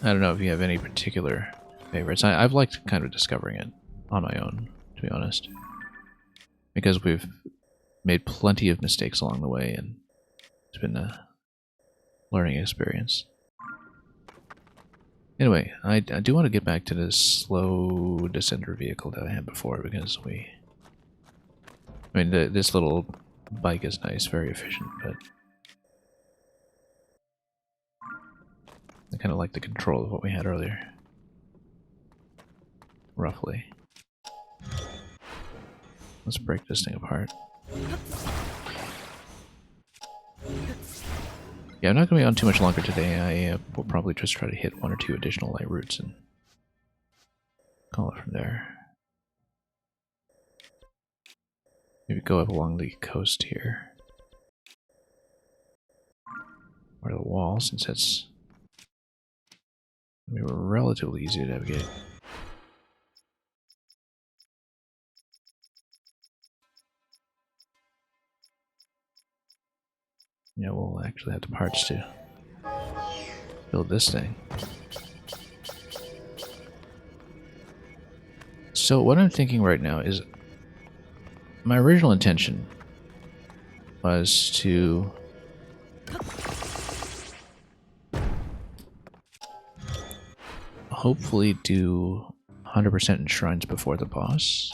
don't know if you have any particular favorites. I've liked kind of discovering it on my own, to be honest. Because we've made plenty of mistakes along the way, and it's been a learning experience. Anyway, I do want to get back to this slow descender vehicle that I had before, because this little bike is nice, very efficient, but I kind of like the control of what we had earlier. Roughly. Let's break this thing apart. Yeah, I'm not going to be on too much longer today. I will probably just try to hit 1 or 2 additional light routes and call it from there. Maybe go up along the coast here. Or the wall, since that's going to be relatively easy to navigate. Yeah, we'll actually have the parts to build this thing. So what I'm thinking right now is, my original intention was to hopefully do 100% in shrines before the boss.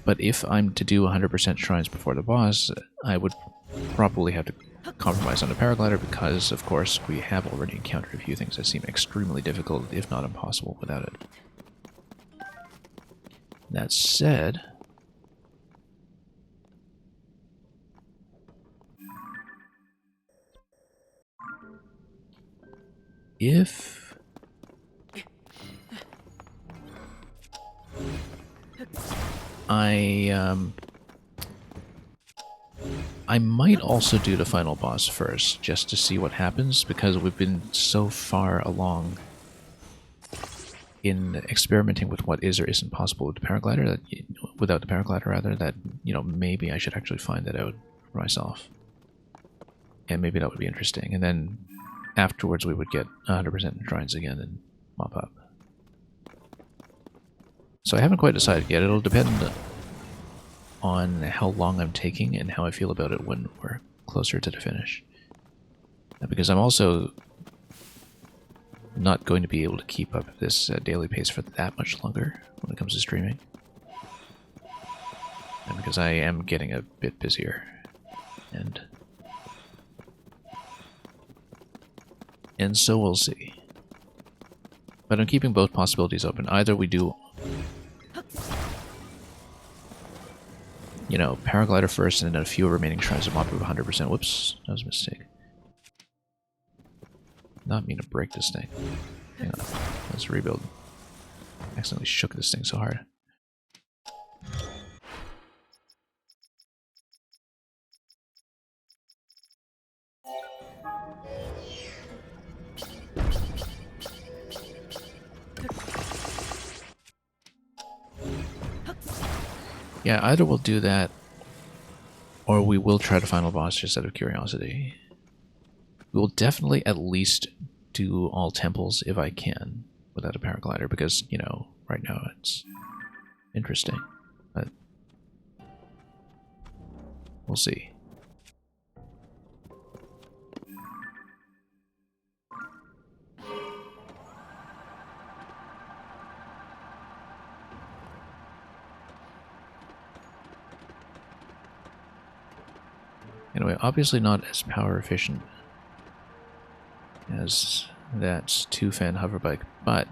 But if I'm to do 100% shrines before the boss, I would probably have to compromise on the paraglider, because of course we have already encountered a few things that seem extremely difficult, if not impossible, without it. That said, if I might also do the final boss first, just to see what happens, because we've been so far along in experimenting with what is or isn't possible with the paraglider, that without the paraglider rather, that, you know, maybe I should actually find that out for myself. And maybe that would be interesting. And then afterwards we would get 100% in shrines again and mop up. So I haven't quite decided yet. It'll depend on how long I'm taking and how I feel about it when we're closer to the finish. Because I'm also not going to be able to keep up this daily pace for that much longer when it comes to streaming. And because I am getting a bit busier. And so we'll see. But I'm keeping both possibilities open. Either we do, you know, paraglider first and then a few remaining shrines of mop of 100%. Whoops, that was a mistake. Not mean to break this thing. Hang on. Let's rebuild. Accidentally shook this thing so hard. Yeah, either we'll do that, or we will try to final boss just out of curiosity. We will definitely at least do all temples if I can without a paraglider, because, you know, right now it's interesting. But we'll see. Anyway, obviously not as power efficient as that 2-fan hoverbike, but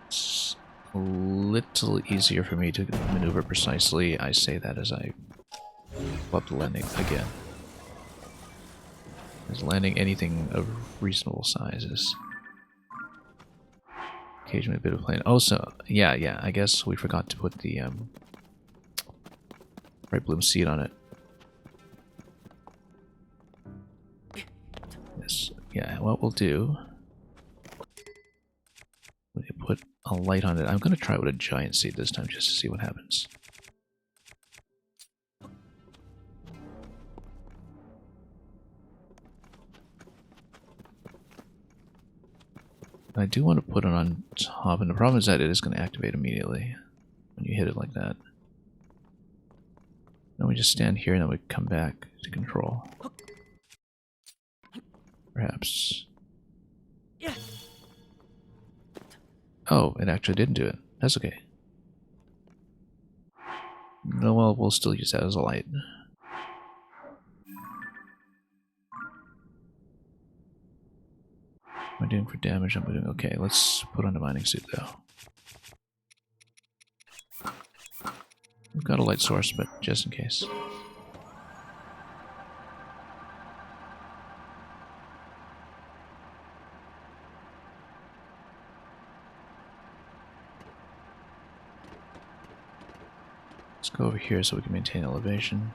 it's a little easier for me to maneuver precisely. I say that as I go up the landing again. As landing anything of reasonable size is occasionally a bit of a plane. Oh, so, yeah, I guess we forgot to put the bright bloom seed on it. Yes, yeah, what we'll do, we put a light on it. I'm going to try it with a giant seed this time just to see what happens. I do want to put it on top, and the problem is that it is going to activate immediately when you hit it like that. Then we just stand here and then we come back to control. Perhaps. Oh, it actually didn't do it. That's okay. No, well, we'll still use that as a light. What am I doing for damage? I'm doing okay. Let's put on the mining suit though. We've got a light source, but just in case. Let's go over here so we can maintain elevation.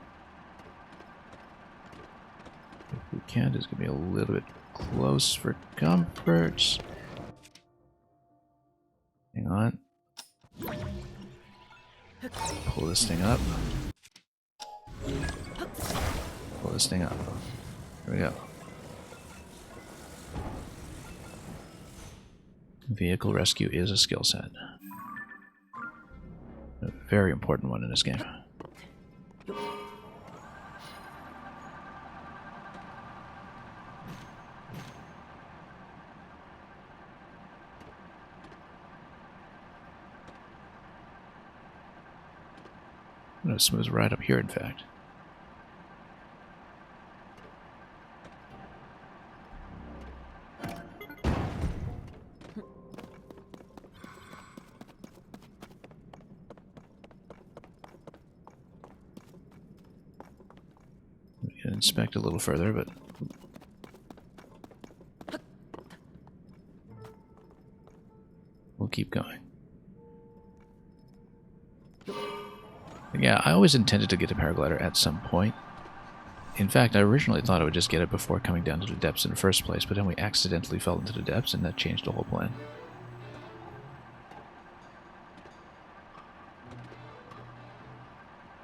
If we can't, it's going to be a little bit close for comfort. Hang on. Pull this thing up. Pull this thing up. There we go. Vehicle rescue is a skill set. A very important one in this game. It smooths right up here, in fact. We can inspect a little further, but we'll keep going. Yeah, I always intended to get a paraglider at some point. In fact, I originally thought I would just get it before coming down to the depths in the first place, but then we accidentally fell into the depths, and that changed the whole plan.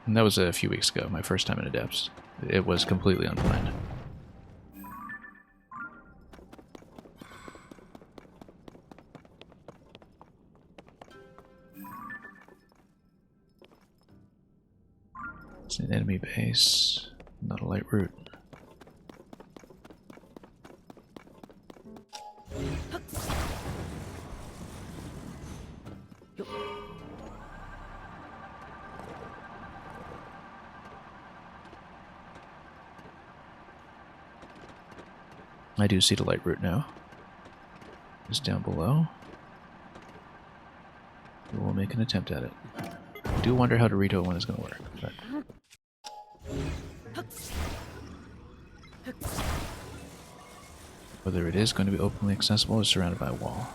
And that was a few weeks ago, my first time in the depths. It was completely unplanned. It's an enemy base, not a light route. I do see the light route now. Just down below. We will make an attempt at it. I do wonder how Dorito one is going to work, but... Whether it is going to be openly accessible or surrounded by a wall.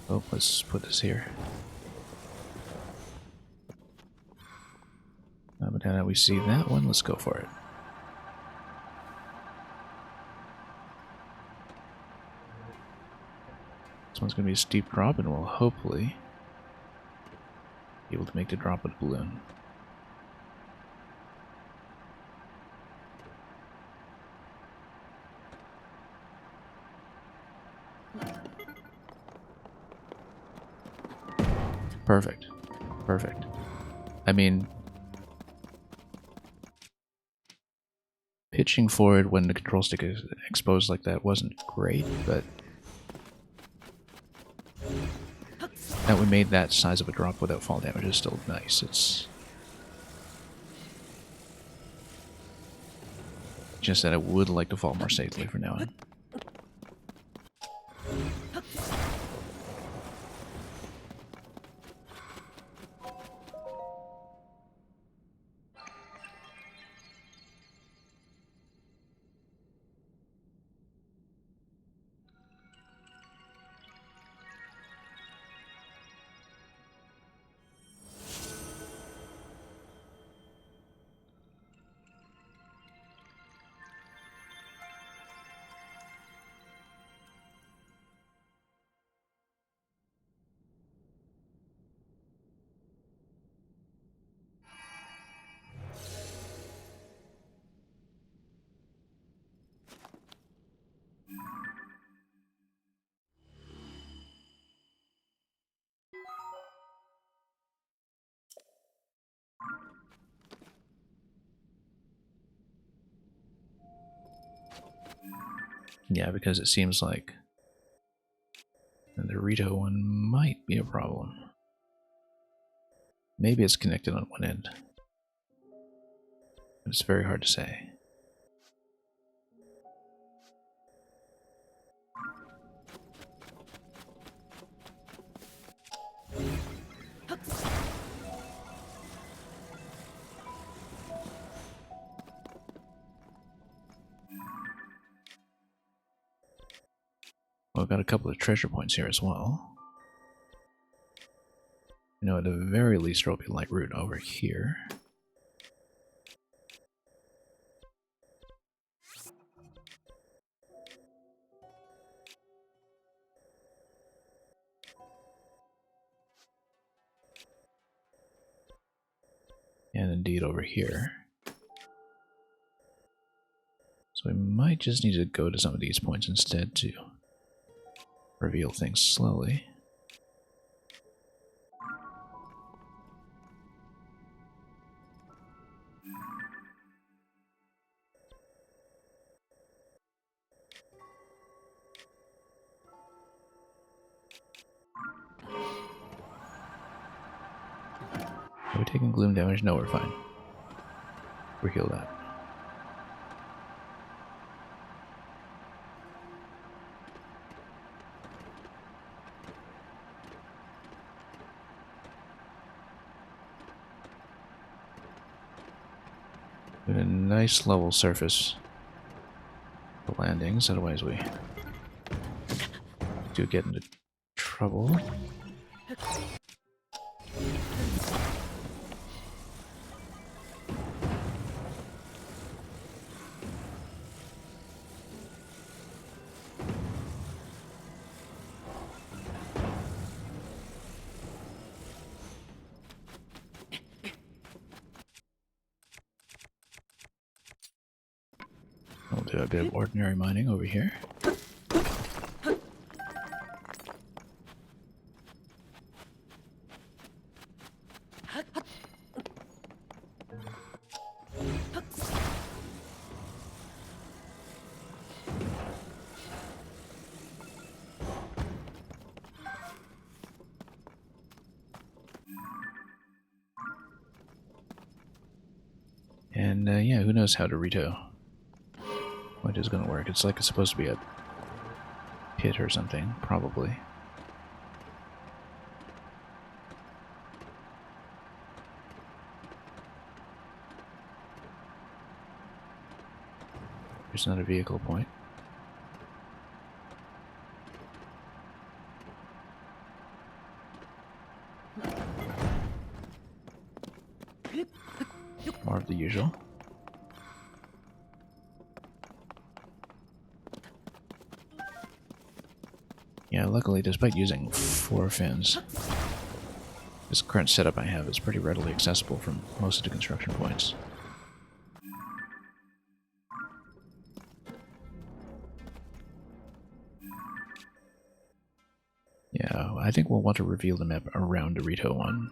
Oh, let's put this here. But now that we see that one, let's go for it. This one's going to be a steep drop, and we'll hopefully be able to make the drop with a balloon. Perfect. Perfect. I mean, pitching forward when the control stick is exposed like that wasn't great, but that we made that size of a drop without fall damage is still nice. It's just that I would like to fall more safely from now on. Yeah, because it seems like the Dorito one might be a problem. Maybe it's connected on one end. It's very hard to say. Well, I've got a couple of treasure points here as well. You know, at the very least, there will be a light route over here. And indeed over here. So we might just need to go to some of these points instead to reveal things slowly. Are we taking gloom damage? No, we're fine. We're healed up. With a nice level surface for landings, otherwise we do get into trouble. We'll do a bit of ordinary mining over here. And yeah, who knows how Dorito what is going to work. It's like it's supposed to be a pit or something, probably. There's not a vehicle point. More of the usual. Yeah, luckily, despite using 4 fins, this current setup I have is pretty readily accessible from most of the construction points. Yeah, I think we'll want to reveal the map around Dorito 1.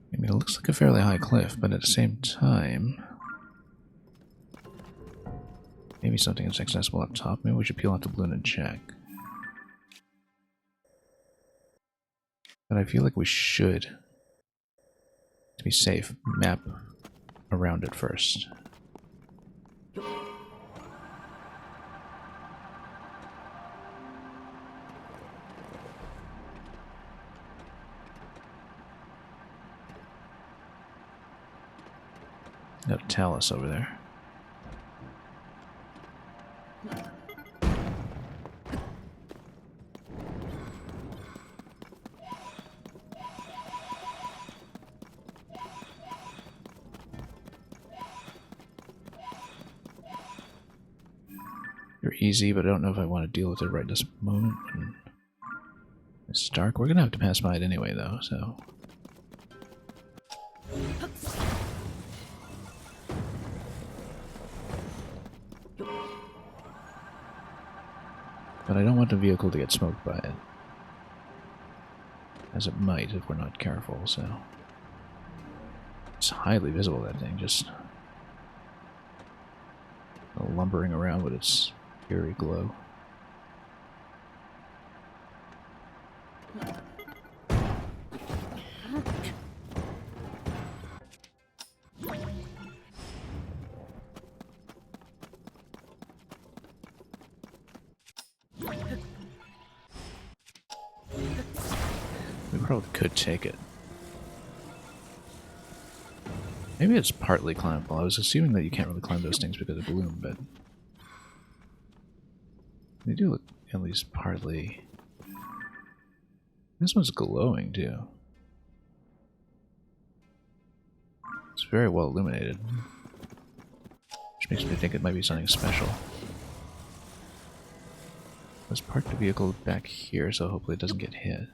I mean, it looks like a fairly high cliff, but at the same time, maybe something is accessible up top. Maybe we should peel out the balloon and check. But I feel like we should, to be safe, map around it first. Got Talus over there. They're easy, but I don't know if I want to deal with it right this moment. It's dark. We're gonna have to pass by it anyway, though, so... But I don't want the vehicle to get smoked by it. As it might if we're not careful, so... It's highly visible, that thing, just... lumbering around with its eerie glow. We probably could take it. Maybe it's partly climbable. I was assuming that you can't really climb those things because of bloom, but... They do look at least partly... This one's glowing, too. It's very well illuminated. Which makes me think it might be something special. Let's park the vehicle back here so hopefully it doesn't get hit.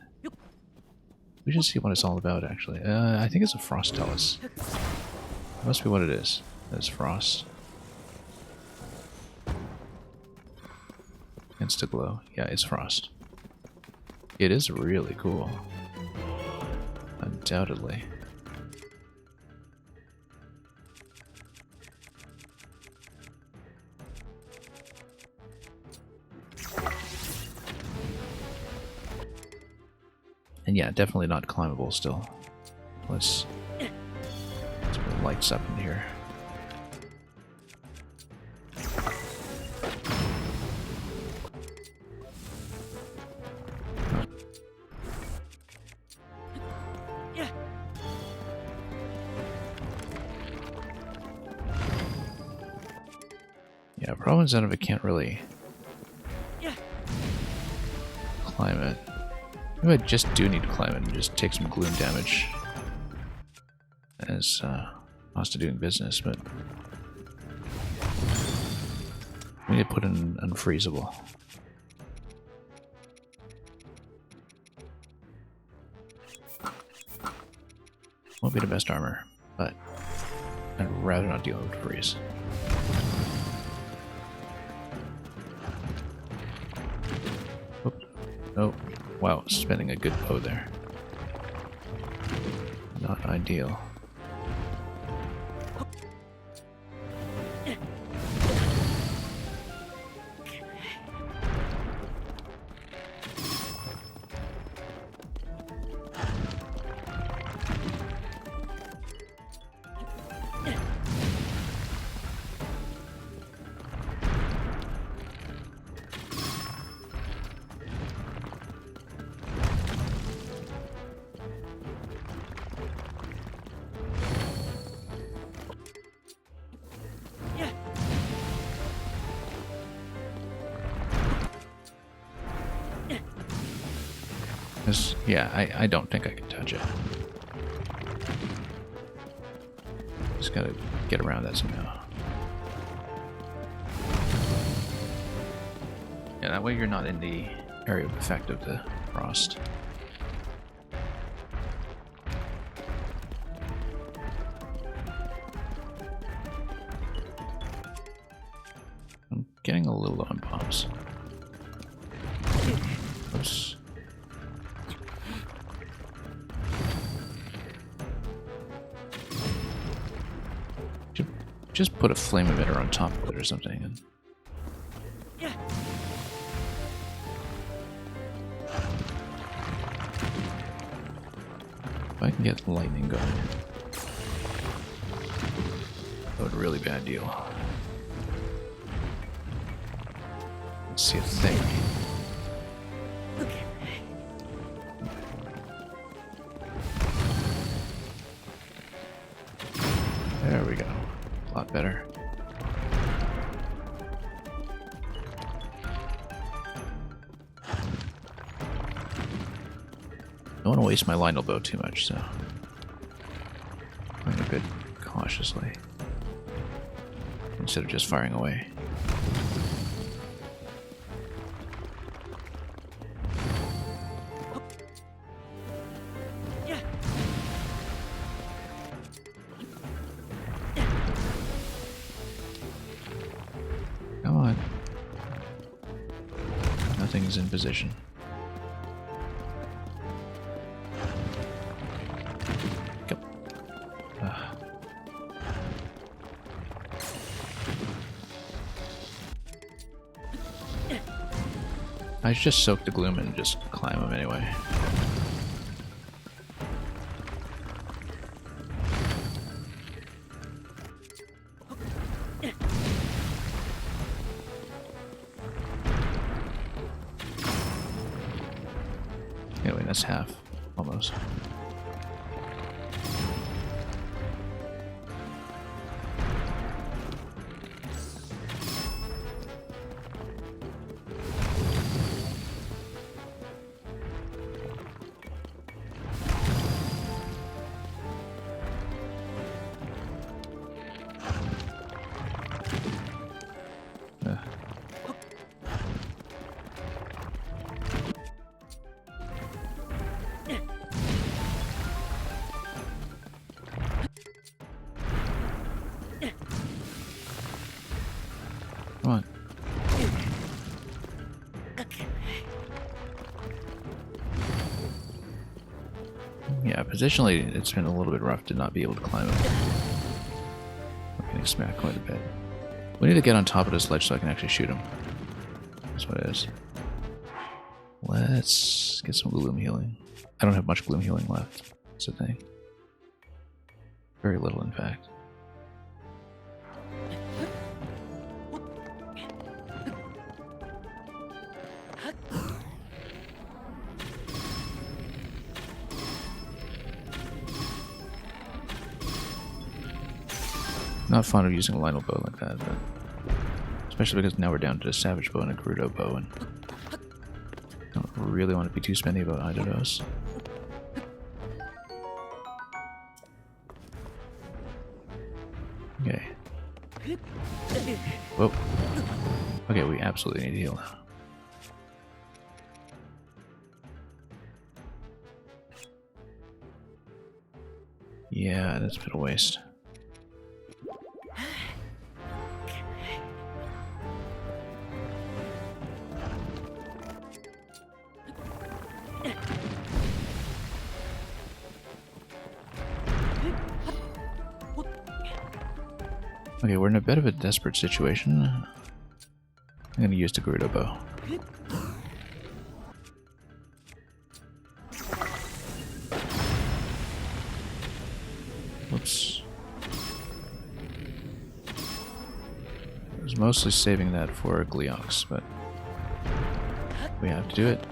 We should see what it's all about, actually. I think it's a frost Talus. Must be what it is. That's frost. Insta-glow. Yeah, it's frost. It is really cool. Undoubtedly. And yeah, definitely not climbable still. Let's put the lights up in here. Yeah, problem is that if I can't really climb it. Maybe I just do need to climb it and just take some gloom damage as opposed to doing business, but we need to put in unfreezable. Won't be the best armor, but I'd rather not deal with freeze. Oop. Oh, wow, spending a good bow there. Not ideal. Yeah, I don't think I can touch it. Just gotta get around that somehow. Yeah, that way you're not in the area of effect of the frost. I'm getting a little low on bombs. Oops. Just put a flame emitter on top of it or something. And if I can get lightning going, that would really bad deal. Let's see a thing. There we go. A lot better. I don't want to waste my Lionel bow too much, so I'm going a bit cautiously instead of just firing away. Come on. Nothing is in position. Go. I should just soak the gloom and just climb them anyway. Anyway, that's half, almost. Come on. Yeah, positionally, it's been a little bit rough to not be able to climb it. I'm getting smacked quite a bit. We need to get on top of this ledge so I can actually shoot him. That's what it is. Let's get some gloom healing. I don't have much gloom healing left. That's the thing. Very little, in fact. Not fond of using a Lionel bow like that, but especially because now we're down to a Savage bow and a Gerudo bow, and I don't really want to be too spendy about either of those. Okay. Whoa. Okay, we absolutely need to heal now. Yeah, that's a bit of waste. Okay, we're in a bit of a desperate situation. I'm gonna use the Gerudo bow. Whoops. I was mostly saving that for Gleox, but we have to do it.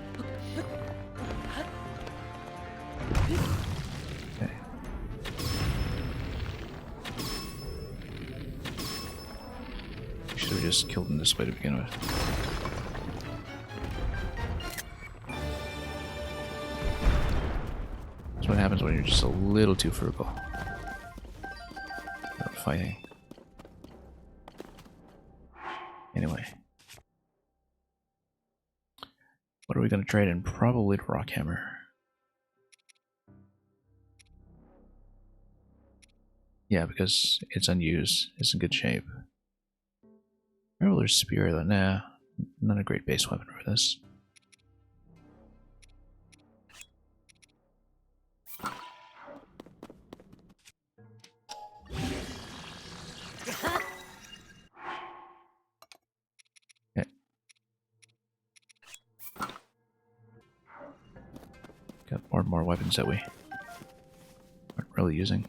Okay. Should have just killed him this way to begin with. That's what happens when you're just a little too frugal about fighting. Anyway. What are we going to trade in? Probably the rock hammer. Yeah, because it's unused. It's in good shape. Traveler's Spear, though. Nah, not a great base weapon for this. Okay. Got more and more weapons that we aren't really using.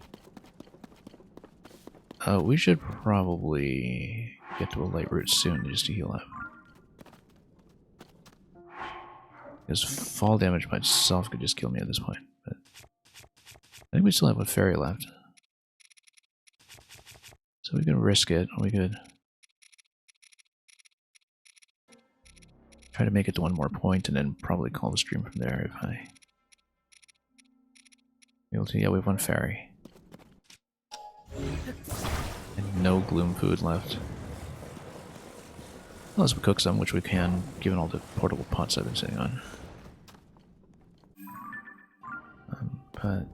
We should probably get to a light route soon just to heal up. Because fall damage by itself could just kill me at this point. But I think we still have a fairy left. So we can risk it, or we could try to make it to one more point and then probably call the stream from there if I... Able to, yeah, we have one fairy. And no gloom food left. Unless we cook some, which we can, given all the portable pots I've been sitting on. But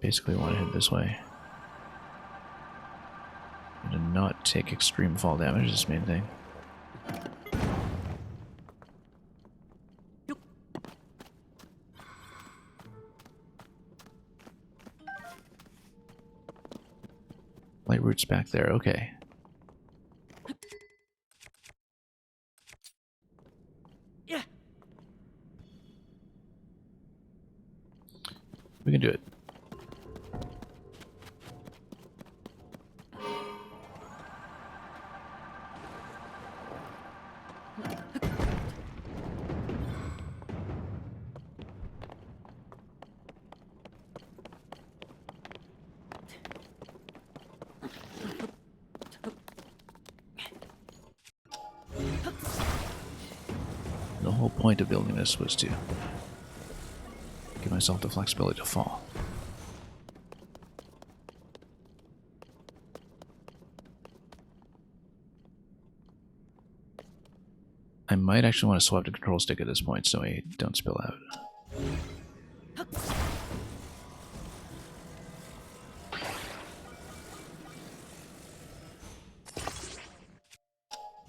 basically want to head this way. And to not take extreme fall damage is the main thing. Light root's back there, okay. Yeah. We can do it. The whole point of building this was to give myself the flexibility to fall. I might actually want to swap the control stick at this point so I don't spill out.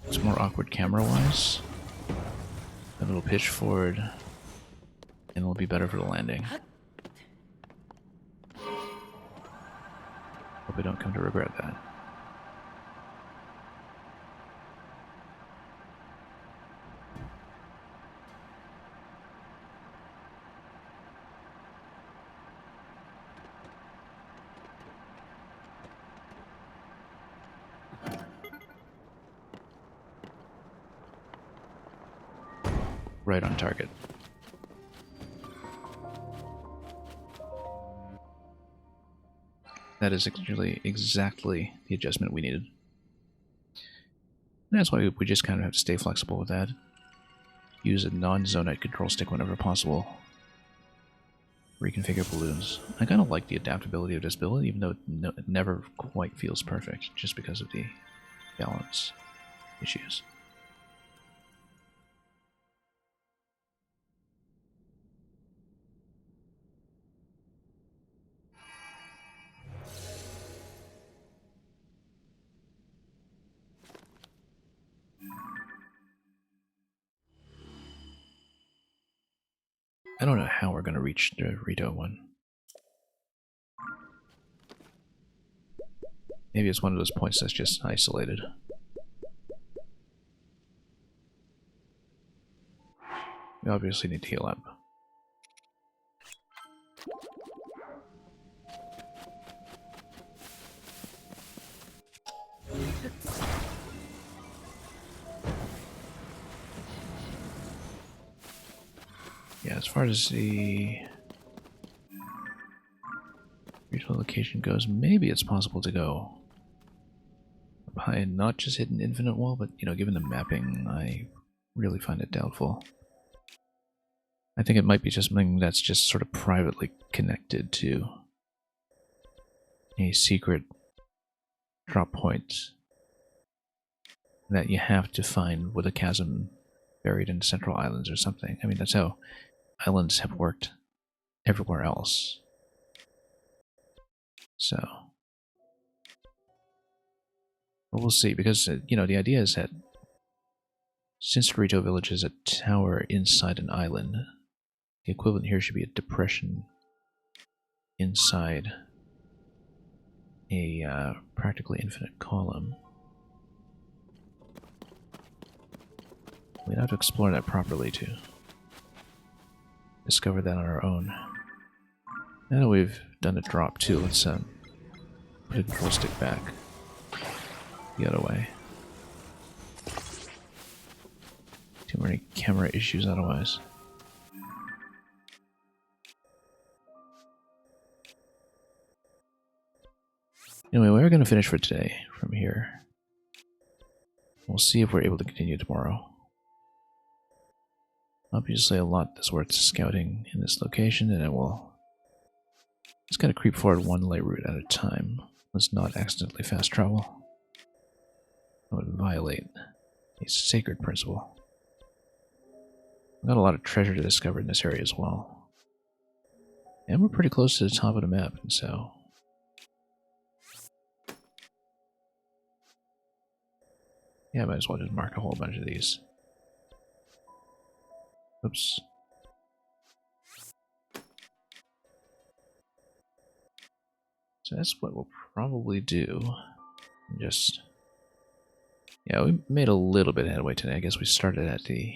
It's more awkward camera-wise. A little pitch forward, and it'll be better for the landing. Hope I don't come to regret that. Right on target. That is actually exactly the adjustment we needed. And that's why we just kind of have to stay flexible with that. Use a non-zonite control stick whenever possible. Reconfigure balloons. I kind of like the adaptability of this build, even though it never quite feels perfect, just because of the balance issues. I don't know how we're going to reach the Rito one. Maybe it's one of those points that's just isolated. We obviously need to heal up. Yeah, as far as the regional location goes, maybe it's possible to go up high and not just hit an infinite wall, but, you know, given the mapping, I really find it doubtful. I think it might be just something that's just sort of privately connected to a secret drop point that you have to find with a chasm buried in central islands or something. I mean, that's how islands have worked everywhere else. So, well, we'll see, because, you know, the idea is that since Dorito Village is a tower inside an island, the equivalent here should be a depression inside a practically infinite column. We'd have to explore that properly to discover that on our own. Now that we've done a drop too, let's put it full stick back the other way. Too many camera issues otherwise. Anyway, we're going to finish for today from here. We'll see if we're able to continue tomorrow. Obviously a lot that's worth scouting in this location, and it will just kind of creep forward one light route at a time. Let's not accidentally fast travel. That would violate a sacred principle. We've got a lot of treasure to discover in this area as well. And we're pretty close to the top of the map, and so... yeah, I might as well just mark a whole bunch of these. Oops. So that's what we'll probably do. Just... yeah, we made a little bit of headway today. I guess we started at the...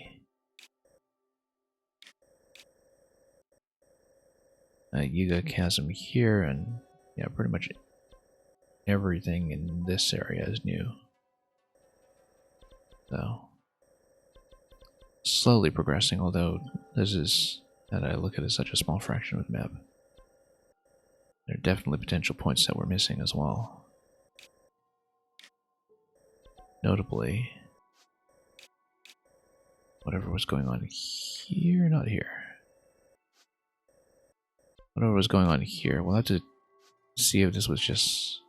Yuga Chasm here, and yeah, pretty much everything in this area is new. So, slowly progressing, although this is, that I look at as such a small fraction of the map. There are definitely potential points that we're missing as well. Notably, whatever was going on here, not here. Whatever was going on here, we'll have to see if this was just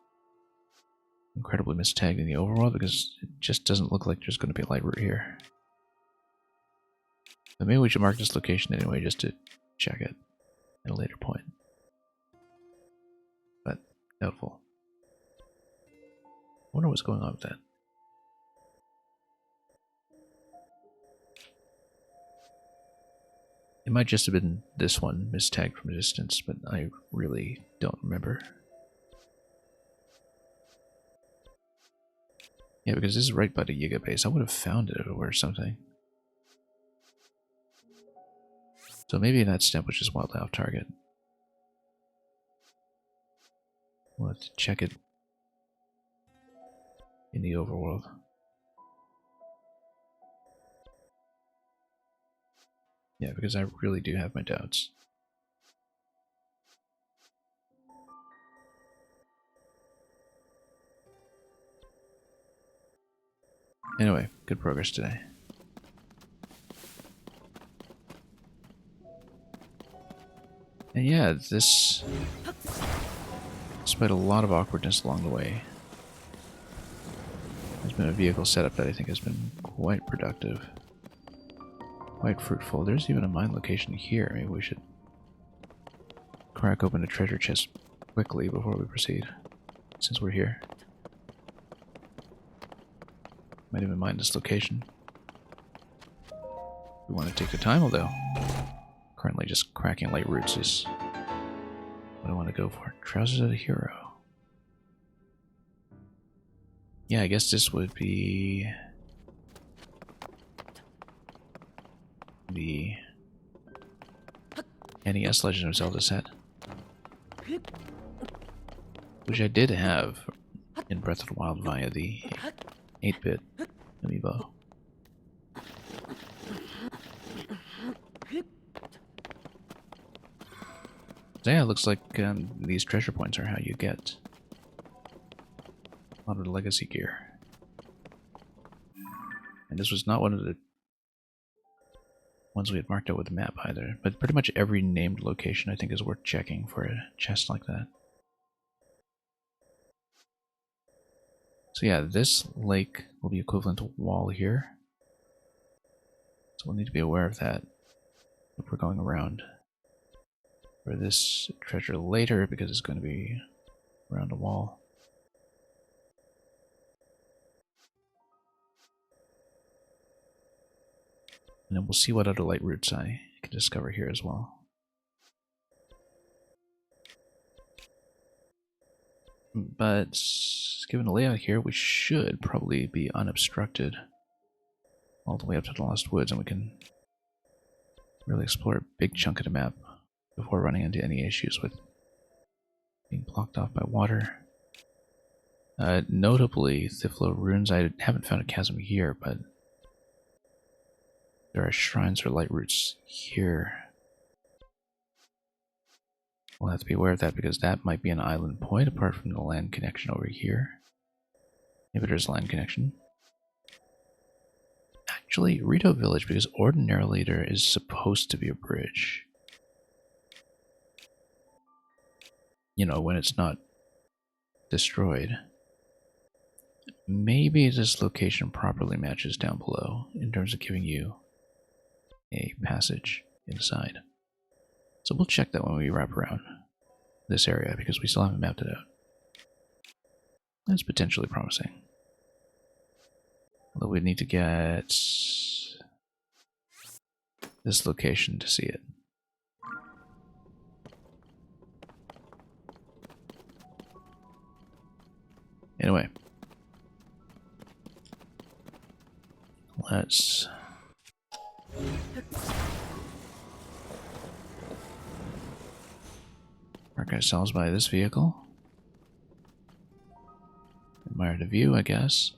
incredibly mistagged in the overworld, because it just doesn't look like there's going to be a light route here. But maybe we should mark this location anyway, just to check it at a later point. But doubtful. I wonder what's going on with that. It might just have been this one mistagged from a distance, but I really don't remember. Yeah, because this is right by the Yiga base. I would have found it or something. So maybe that step was just wildly off target. We'll have to check it in the overworld. Yeah, because I really do have my doubts. Anyway, good progress today. And yeah, this, despite a lot of awkwardness along the way, there's been a vehicle setup that I think has been quite productive. Quite fruitful. There's even a mine location here. Maybe we should crack open the treasure chest quickly before we proceed, since we're here. Might even mine this location. We want to take the time, although Currently just cracking light roots is what I want to go for. Trousers of the Hero. Yeah, I guess this would be the NES Legend of Zelda set, which I did have in Breath of the Wild via the 8-bit amiibo. So yeah, it looks like these treasure points are how you get a lot of the legacy gear. And this was not one of the ones we had marked out with the map either, but pretty much every named location I think is worth checking for a chest like that. So yeah, this lake will be equivalent to wall here. So we'll need to be aware of that if we're going around for this treasure later, because it's going to be around a wall. And then we'll see what other light routes I can discover here as well. But given the layout here, we should probably be unobstructed all the way up to the Lost Woods, and we can really explore a big chunk of the map before running into any issues with being blocked off by water. Notably, Thiflo runes, I haven't found a chasm here, but there are shrines or light routes here. We'll have to be aware of that because that might be an island point apart from the land connection over here. Maybe there's a land connection. Actually, Rito Village, because ordinarily there is supposed to be a bridge. You know, when it's not destroyed. Maybe this location properly matches down below in terms of giving you a passage inside. So we'll check that when we wrap around this area because we still haven't mapped it out. That's potentially promising. Although we need to get this location to see it. Anyway, let's park ourselves by this vehicle. Admire the view, I guess.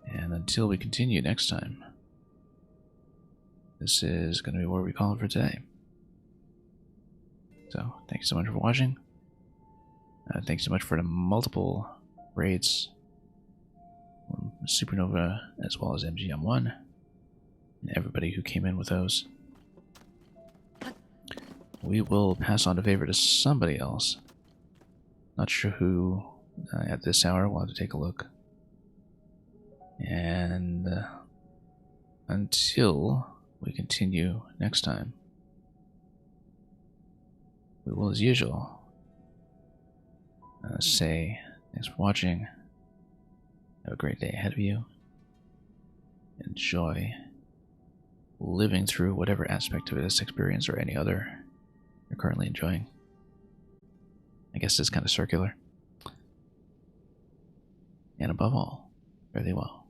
And until we continue next time, this is going to be where we call it for today. So, thanks so much for watching. Thanks so much for the multiple raids from Supernova as well as MGM1 and everybody who came in with those. We will pass on the favor to somebody else. Not sure who at this hour. We'll have to take a look. And until we continue next time, we will, as usual, say thanks for watching. Have a great day ahead of you. Enjoy living through whatever aspect of this experience or any other you're currently enjoying. I guess it's kind of circular. And above all, fare thee well.